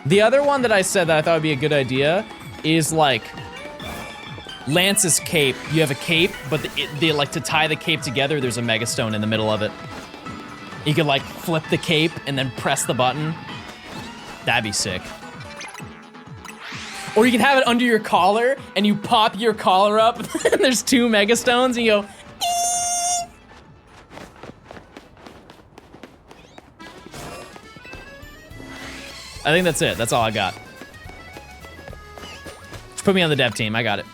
The other one that I said that I thought would be a good idea is like Lance's cape. You have a cape, but they like to tie the cape together, there's a Megastone in the middle of it. You could like flip the cape and then press the button. That'd be sick. Or you can have it under your collar and you pop your collar up and there's 2 Megastones and you go, eee! I think that's it. That's all I got. Just put me on the dev team. I got it.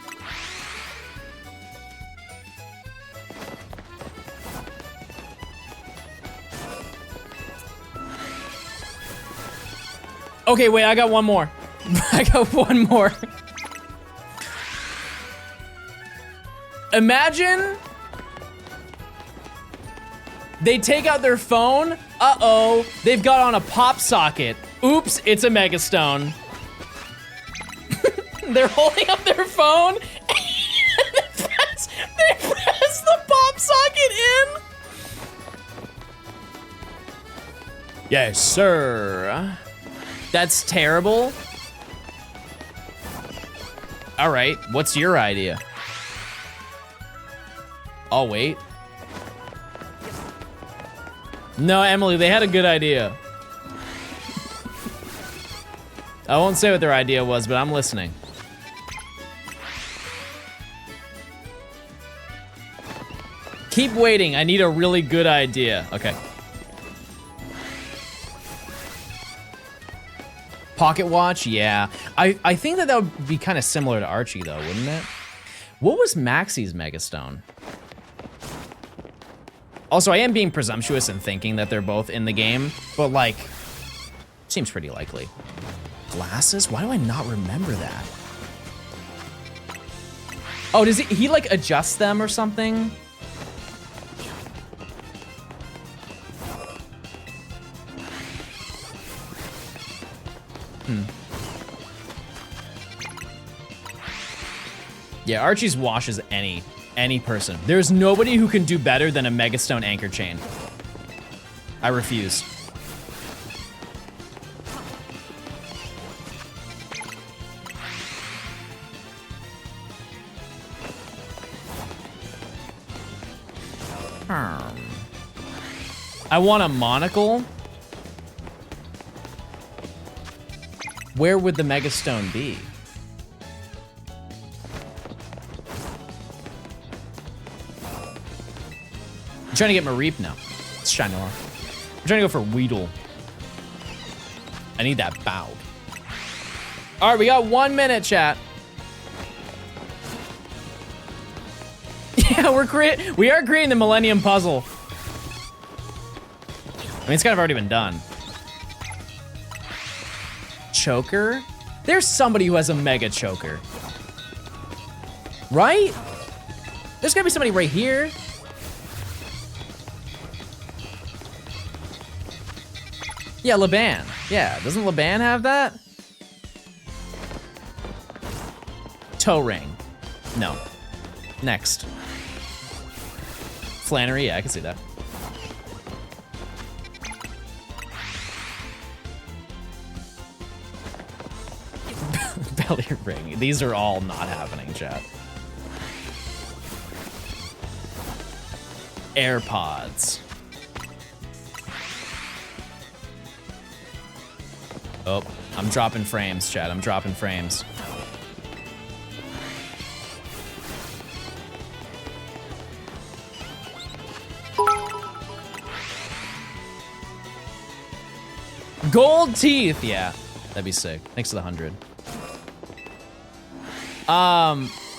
Okay, wait, I got one more. I got one more. Imagine they take out their phone. Uh-oh, they've got on a pop socket. Oops, it's a Megastone. They're holding up their phone. They press the pop socket in. Yes, sir. That's terrible. All right, what's your idea? I'll wait. No, Emily, they had a good idea. I won't say what their idea was, but I'm listening. Keep waiting, I need a really good idea. Okay. Pocket watch, yeah. I think that would be kind of similar to Archie though, wouldn't it? What was Maxie's Megastone? Also, I am being presumptuous in thinking that they're both in the game, but like, seems pretty likely. Glasses? Why do I not remember that? Oh, does he like adjust them or something? Yeah, Archie's washes any person. There's nobody who can do better than a Megastone anchor chain. I refuse. I want a monocle. Where would the Megastone be? I'm trying to get Mareep now. Let's shine off. I'm trying to go for Weedle. I need that bow. All right, we got 1 minute, chat. Yeah, we are creating the Millennium Puzzle. I mean, it's kind of already been done. Choker? There's somebody who has a mega choker. Right? There's gotta be somebody right here. Yeah, Laban. Yeah, doesn't Laban have that? Toe ring. No. Next. Flannery, yeah, I can see that. Belly ring. These are all not happening, chat. AirPods. Oh, I'm dropping frames, chat. I'm dropping frames. Gold teeth, yeah. That'd be sick. Thanks to the 100.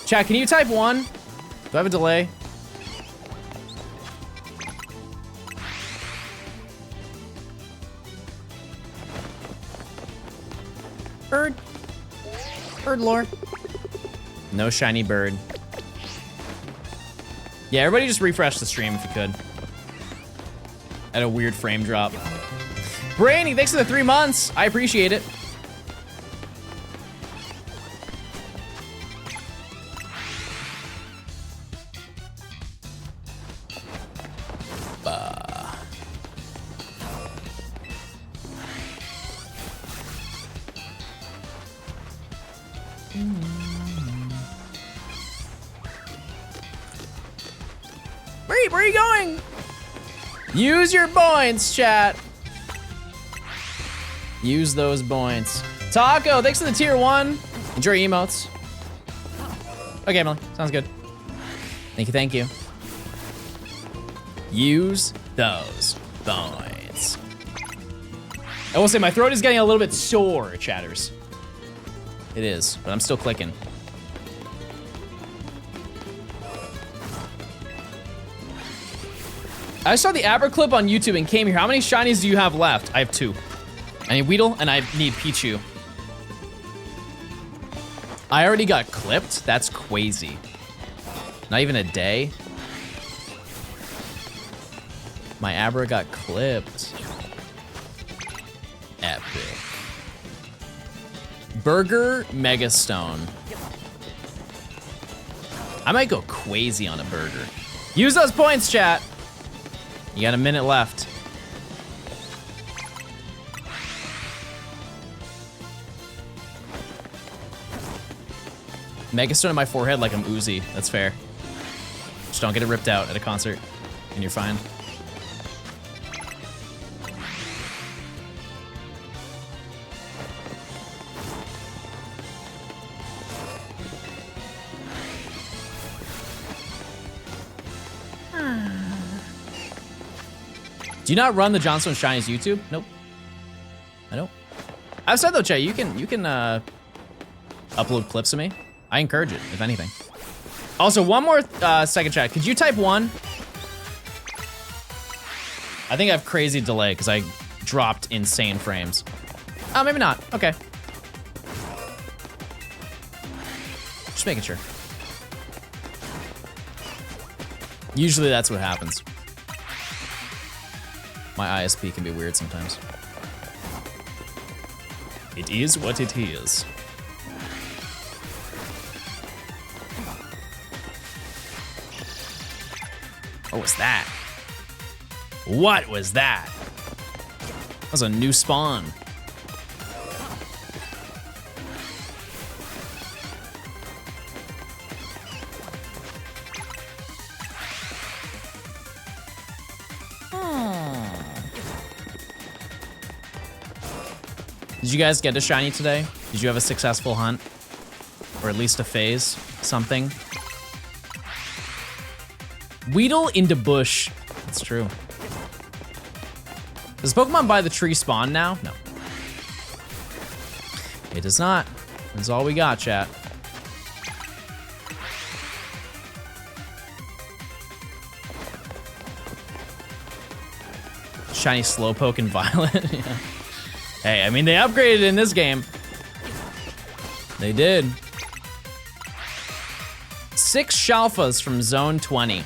Chat, can you type 1? Do I have a delay? Bird. Bird lore. No shiny bird. Yeah, everybody just refresh the stream if you could. At a weird frame drop. Brainy, thanks for the 3 months. I appreciate it. Where are you going? Use your points, chat. Use those points. Taco, thanks for the tier 1. Enjoy your emotes. Okay, Emily, sounds good. Thank you, thank you. Use those points. I will say my throat is getting a little bit sore, chatters. It is, but I'm still clicking. I saw the Abra clip on YouTube and came here. How many shinies do you have left? I have 2. I need Weedle and I need Pichu. I already got clipped? That's crazy. Not even a day? My Abra got clipped. Epic. Burger Megastone. I might go crazy on a burger. Use those points, chat. You got a minute left. Megastone in my forehead like I'm Uzi. That's fair. Just don't get it ripped out at a concert, and you're fine. Do you not run the Johnstone Shinies YouTube? Nope. I don't. I've said though, Chay, you can upload clips of me. I encourage it, if anything. Also, one more second, chat. Could you type 1? I think I have crazy delay because I dropped insane frames. Oh, maybe not. Okay. Just making sure. Usually that's what happens. My ISP can be weird sometimes. It is what it is. What was that? What was that? That was a new spawn. Did you guys get a shiny today? Did you have a successful hunt? Or at least a phase? Something? Weedle into bush. That's true. Does Pokemon by the tree spawn now? No. It does not. That's all we got, chat. Shiny Slowpoke and Violet. Yeah. Hey, I mean, they upgraded in this game. They did. 6 Shalfas from Zone 20.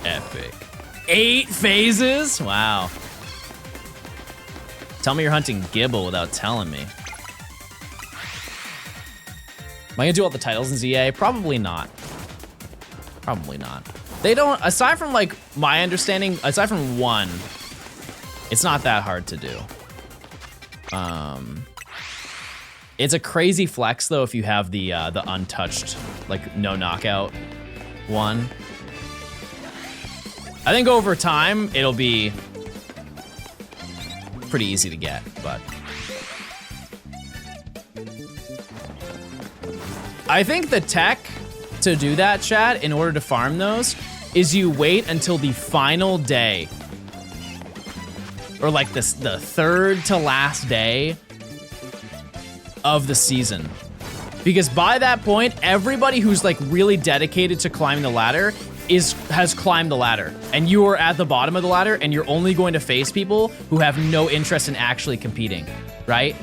Epic. 8 phases? Wow. Tell me you're hunting Gibble without telling me. Am I gonna do all the titles in ZA? Probably not. Probably not. They don't, aside from like my understanding, aside from one, it's not that hard to do. It's a crazy flex though if you have the untouched, like no knockout one. I think over time it'll be pretty easy to get, but I think the tech to do that, chat, in order to farm those, is you wait until the final day, or like this, the third to last day of the season. Because by that point, everybody who's like really dedicated to climbing the ladder has climbed the ladder, and you are at the bottom of the ladder, and you're only going to face people who have no interest in actually competing, right?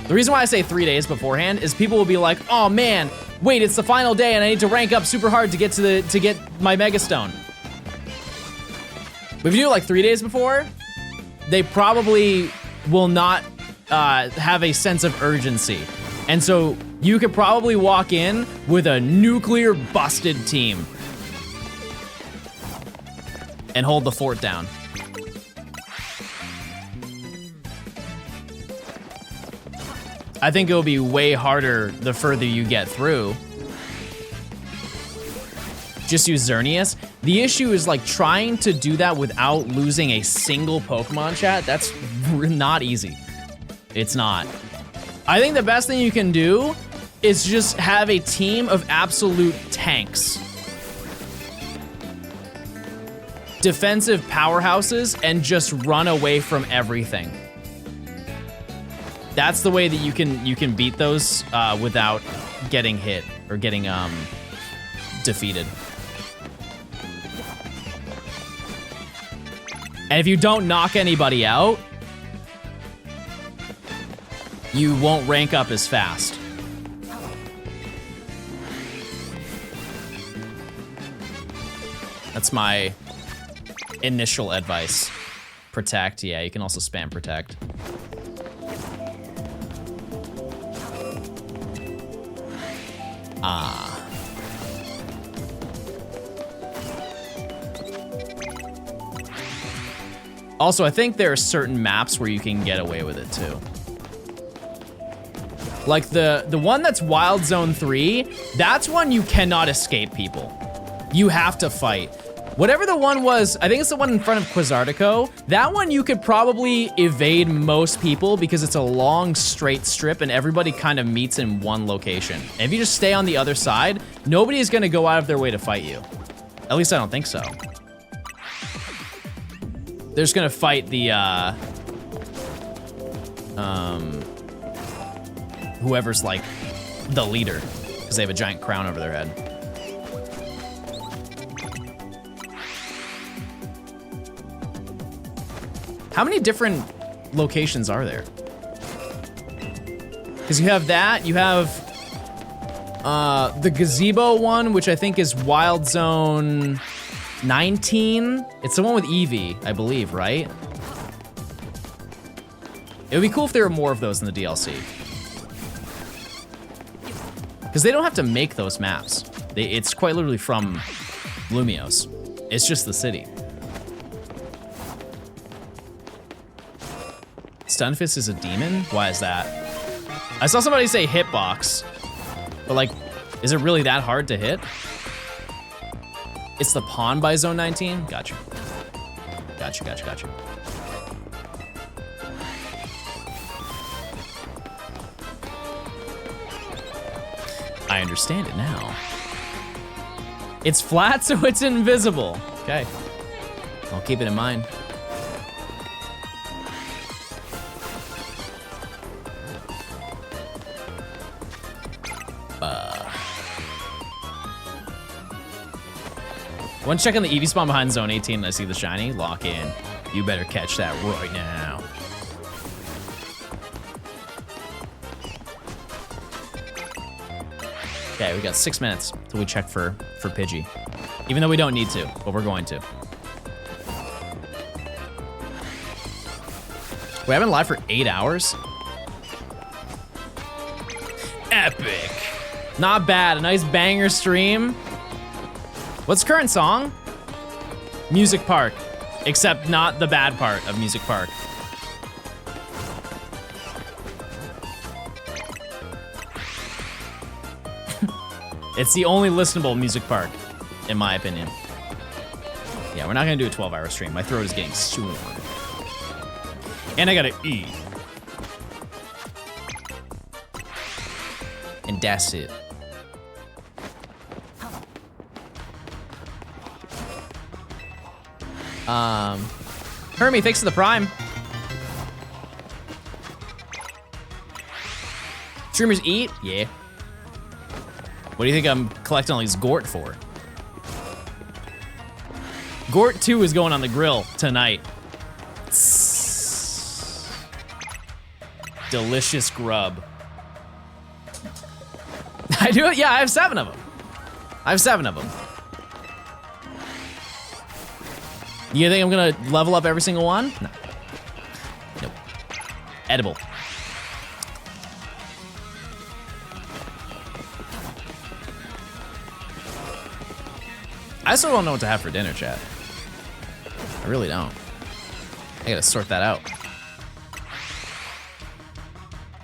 The reason why I say 3 days beforehand is people will be like, oh man, wait, it's the final day and I need to rank up super hard to get to get my Mega Stone. But if you do it like 3 days before, they probably will not have a sense of urgency. And so you could probably walk in with a nuclear busted team and hold the fort down. I think it'll be way harder the further you get through. Just use Xerneas. The issue is like trying to do that without losing a single Pokemon, chat. That's not easy. It's not. I think the best thing you can do is just have a team of absolute tanks. Defensive powerhouses and just run away from everything. That's the way that you can beat those without getting hit or getting defeated. And if you don't knock anybody out, you won't rank up as fast. That's my initial advice. Protect, yeah, you can also spam protect. Also, I think there are certain maps where you can get away with it too. Like the one that's Wild Zone 3, that's one you cannot escape people. You have to fight. Whatever the one was, I think it's the one in front of Quizartico, that one you could probably evade most people because it's a long straight strip and everybody kind of meets in one location. And if you just stay on the other side, nobody is gonna go out of their way to fight you. At least I don't think so. They're just gonna fight the, whoever's like the leader, because they have a giant crown over their head. How many different locations are there? Because you have that, you have the gazebo one, which I think is Wild Zone 19. It's the one with Eevee, I believe, right? It would be cool if there were more of those in the DLC. Because they don't have to make those maps. It's quite literally from Lumios. It's just the city. Stunfisk is a demon? Why is that? I saw somebody say hitbox, but like, is it really that hard to hit? It's the pawn by Zone 19? Gotcha. Gotcha. I understand it now. It's flat, so it's invisible. Okay, I'll keep it in mind. Once checking the Eevee spawn behind Zone 18 and I see the shiny, lock in. You better catch that right now. Okay, we got 6 minutes till we check for Pidgey. Even though we don't need to, but we're going to. We haven't live for 8 hours? Epic. Not bad, a nice banger stream. What's the current song? Music Park, except not the bad part of Music Park. It's the only listenable Music Park, in my opinion. Yeah, we're not gonna do a 12-hour stream. My throat is getting sore. And I gotta eat. And that's it. Hermie, thanks for the prime. Streamers eat? Yeah. What do you think I'm collecting all these Gort for? Gort 2 is going on the grill tonight. Delicious grub. I do it? Yeah, I have 7 of them. You think I'm gonna level up every single one? No. Nope. Edible. I still don't know what to have for dinner, chat. I really don't. I gotta sort that out.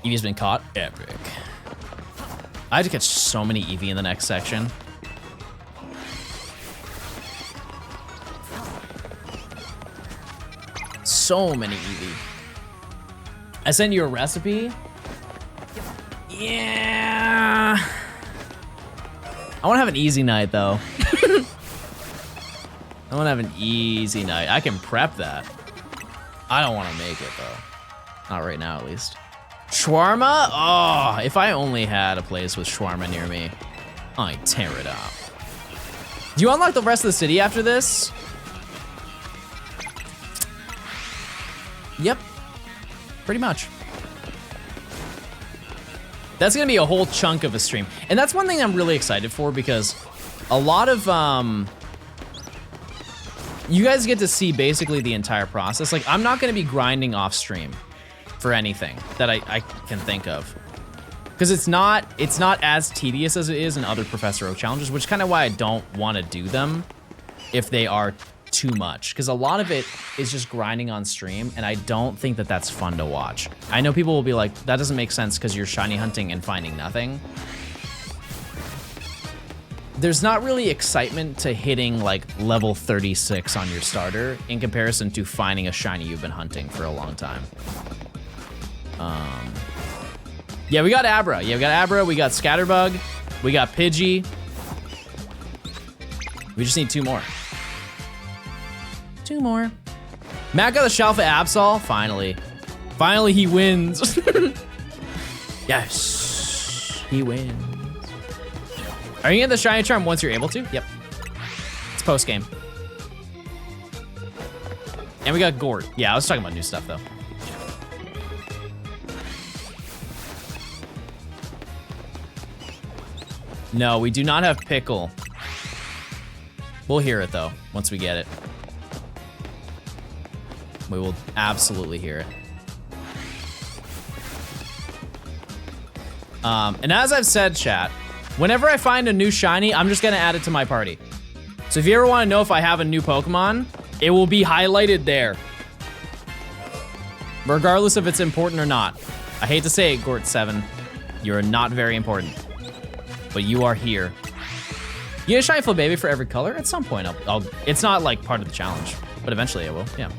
Eevee's been caught. Epic. I have to catch so many Eevee in the next section. So many Eevee. I sent you a recipe. Yeah. I want to have an easy night though. I want to have an easy night. I can prep that. I don't want to make it though. Not right now, at least. Shawarma? Oh, if I only had a place with shawarma near me, I'd tear it up. Do you unlock the rest of the city after this? Yep, pretty much. That's gonna be a whole chunk of a stream. And that's one thing I'm really excited for because a lot of, you guys get to see basically the entire process. Like, I'm not gonna be grinding off stream for anything that I can think of. Because it's not as tedious as it is in other Professor Oak challenges, which is kind of why I don't wanna do them if they are too much, because a lot of it is just grinding on stream, and I don't think that that's fun to watch. I know people will be like, that doesn't make sense because you're shiny hunting and finding nothing. There's not really excitement to hitting like level 36 on your starter in comparison to finding a shiny you've been hunting for a long time. Yeah, we got Abra. We got Scatterbug. We got Pidgey. We just need 2 more. 2 more. Matt got the Shalfa Absol. Finally he wins. Yes, he wins. Are you getting the Shiny Charm once you're able to? Yep. It's post game. And we got Gort. Yeah, I was talking about new stuff, though. No, we do not have Pickle. We'll hear it, though, once we get it. We will absolutely hear it. And as I've said, chat, whenever I find a new shiny, I'm just gonna add it to my party. So if you ever want to know if I have a new Pokemon, it will be highlighted there. Regardless if it's important or not. I hate to say it, Gort7. You're not very important. But you are here. You get a shiny Flabébé for every color? At some point, I'll it's not like part of the challenge, but eventually I will, yeah.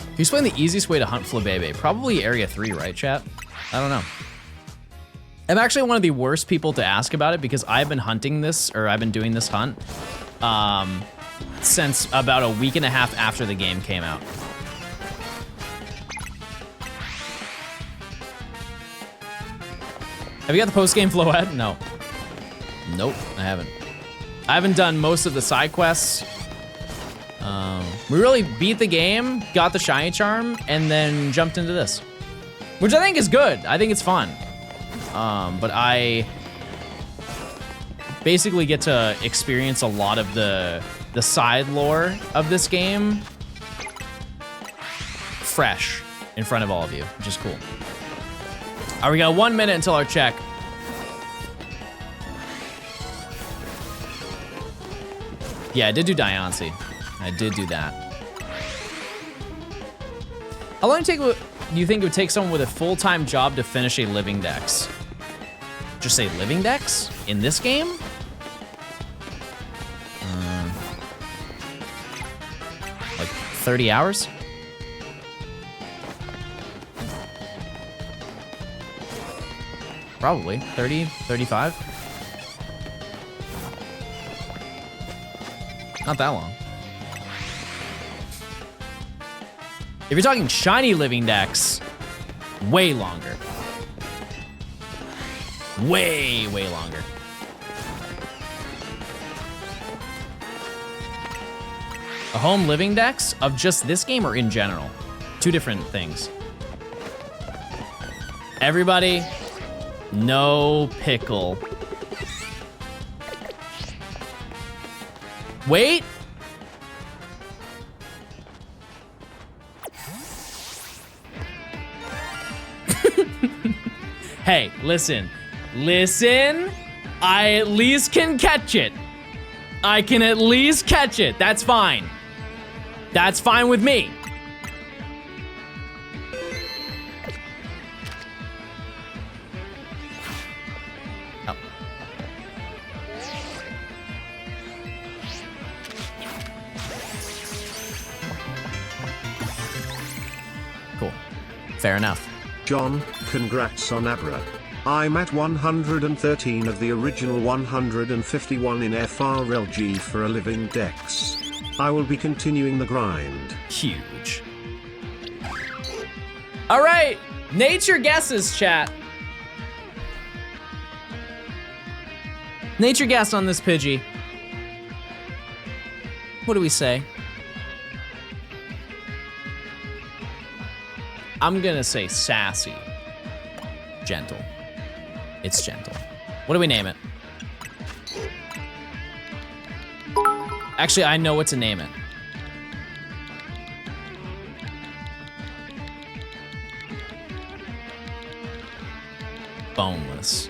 Can you explain the easiest way to hunt Flabébé? Probably Area 3, right, chat? I don't know. I'm actually one of the worst people to ask about it because I've been hunting this, or I've been doing this hunt, since about a week and a half after the game came out. Have you got the post-game Floette? No. Nope, I haven't. I haven't done most of the side quests. We really beat the game, got the shiny charm, and then jumped into this. Which I think is good. I think it's fun. But I basically get to experience a lot of the side lore of this game fresh in front of all of you, which is cool. All right, we got 1 minute until our check. Yeah, I did do Diancie. I did do that. How long do you think it would take someone with a full-time job to finish a living dex? Just say living dex in this game? Like 30 hours? Probably 30, 35. Not that long. If you're talking shiny living dex, way longer. Way longer. A home living dex of just this game or in general? Two different things. Everybody, no Pickle. Wait. Hey, listen. I at least can catch it. I can at least catch it. That's fine. That's fine with me. Oh. Cool. Fair enough. John, congrats on Abra. I'm at 113 of the original 151 in FRLG for a living dex. I will be continuing the grind. Huge. All right, nature guesses, chat. Nature guess on this Pidgey. What do we say? I'm gonna say sassy. Gentle. It's gentle. What do we name it? Actually, I know what to name it. Boneless.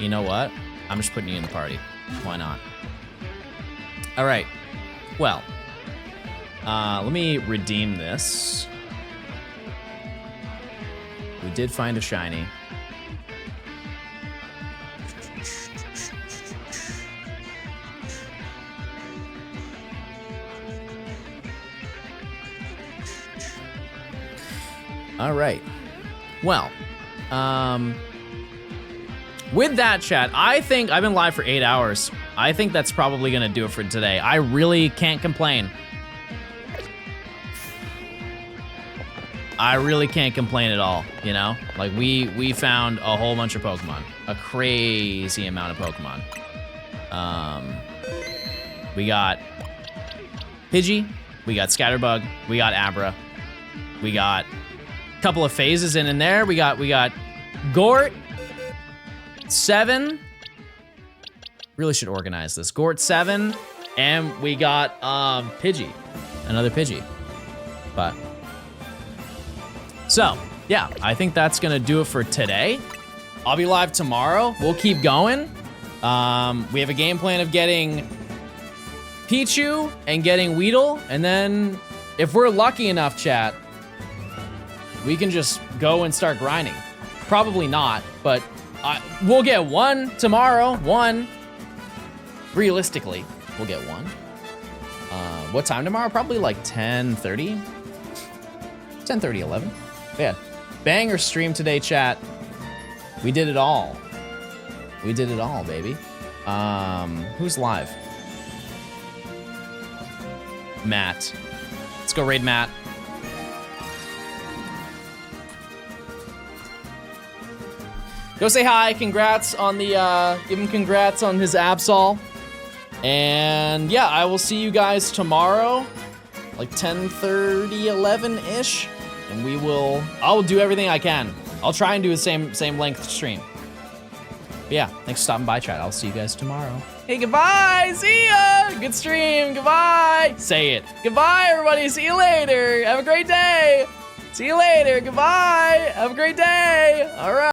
You know what? I'm just putting you in the party. Why not? All right. Well, let me redeem this. We did find a shiny. All right. Well, with that, chat, I think I've been live for 8 hours. I think that's probably gonna do it for today. I really can't complain. I really can't complain at all, you know? Like, we found a whole bunch of Pokemon. A crazy amount of Pokemon. We got Pidgey, we got Scatterbug, we got Abra, we got a couple of phases in there. We got Gort, 7. Really should organize this. Gort, 7, and we got Pidgey, another Pidgey. But so yeah, I think that's gonna do it for today. I'll be live tomorrow. We'll keep going. We have a game plan of getting Pichu and getting Weedle, and then if we're lucky enough, chat, we can just go and start grinding. Probably not, but we'll get 1 tomorrow. 1. Realistically, we'll get 1. What time tomorrow? Probably like 10:30. 10:30, 11. Yeah. Banger stream today, chat. We did it all. We did it all, baby. Who's live? Matt. Let's go raid Matt. Go say hi. Congrats on the, give him congrats on his Absol. And yeah, I will see you guys tomorrow, like 10:30, 11-ish. And I will do everything I can. I'll try and do the same length stream. But yeah, thanks for stopping by, chat. I'll see you guys tomorrow. Hey, goodbye. See ya. Good stream. Goodbye. Say it. Goodbye, everybody. See you later. Have a great day. See you later. Goodbye. Have a great day. All right.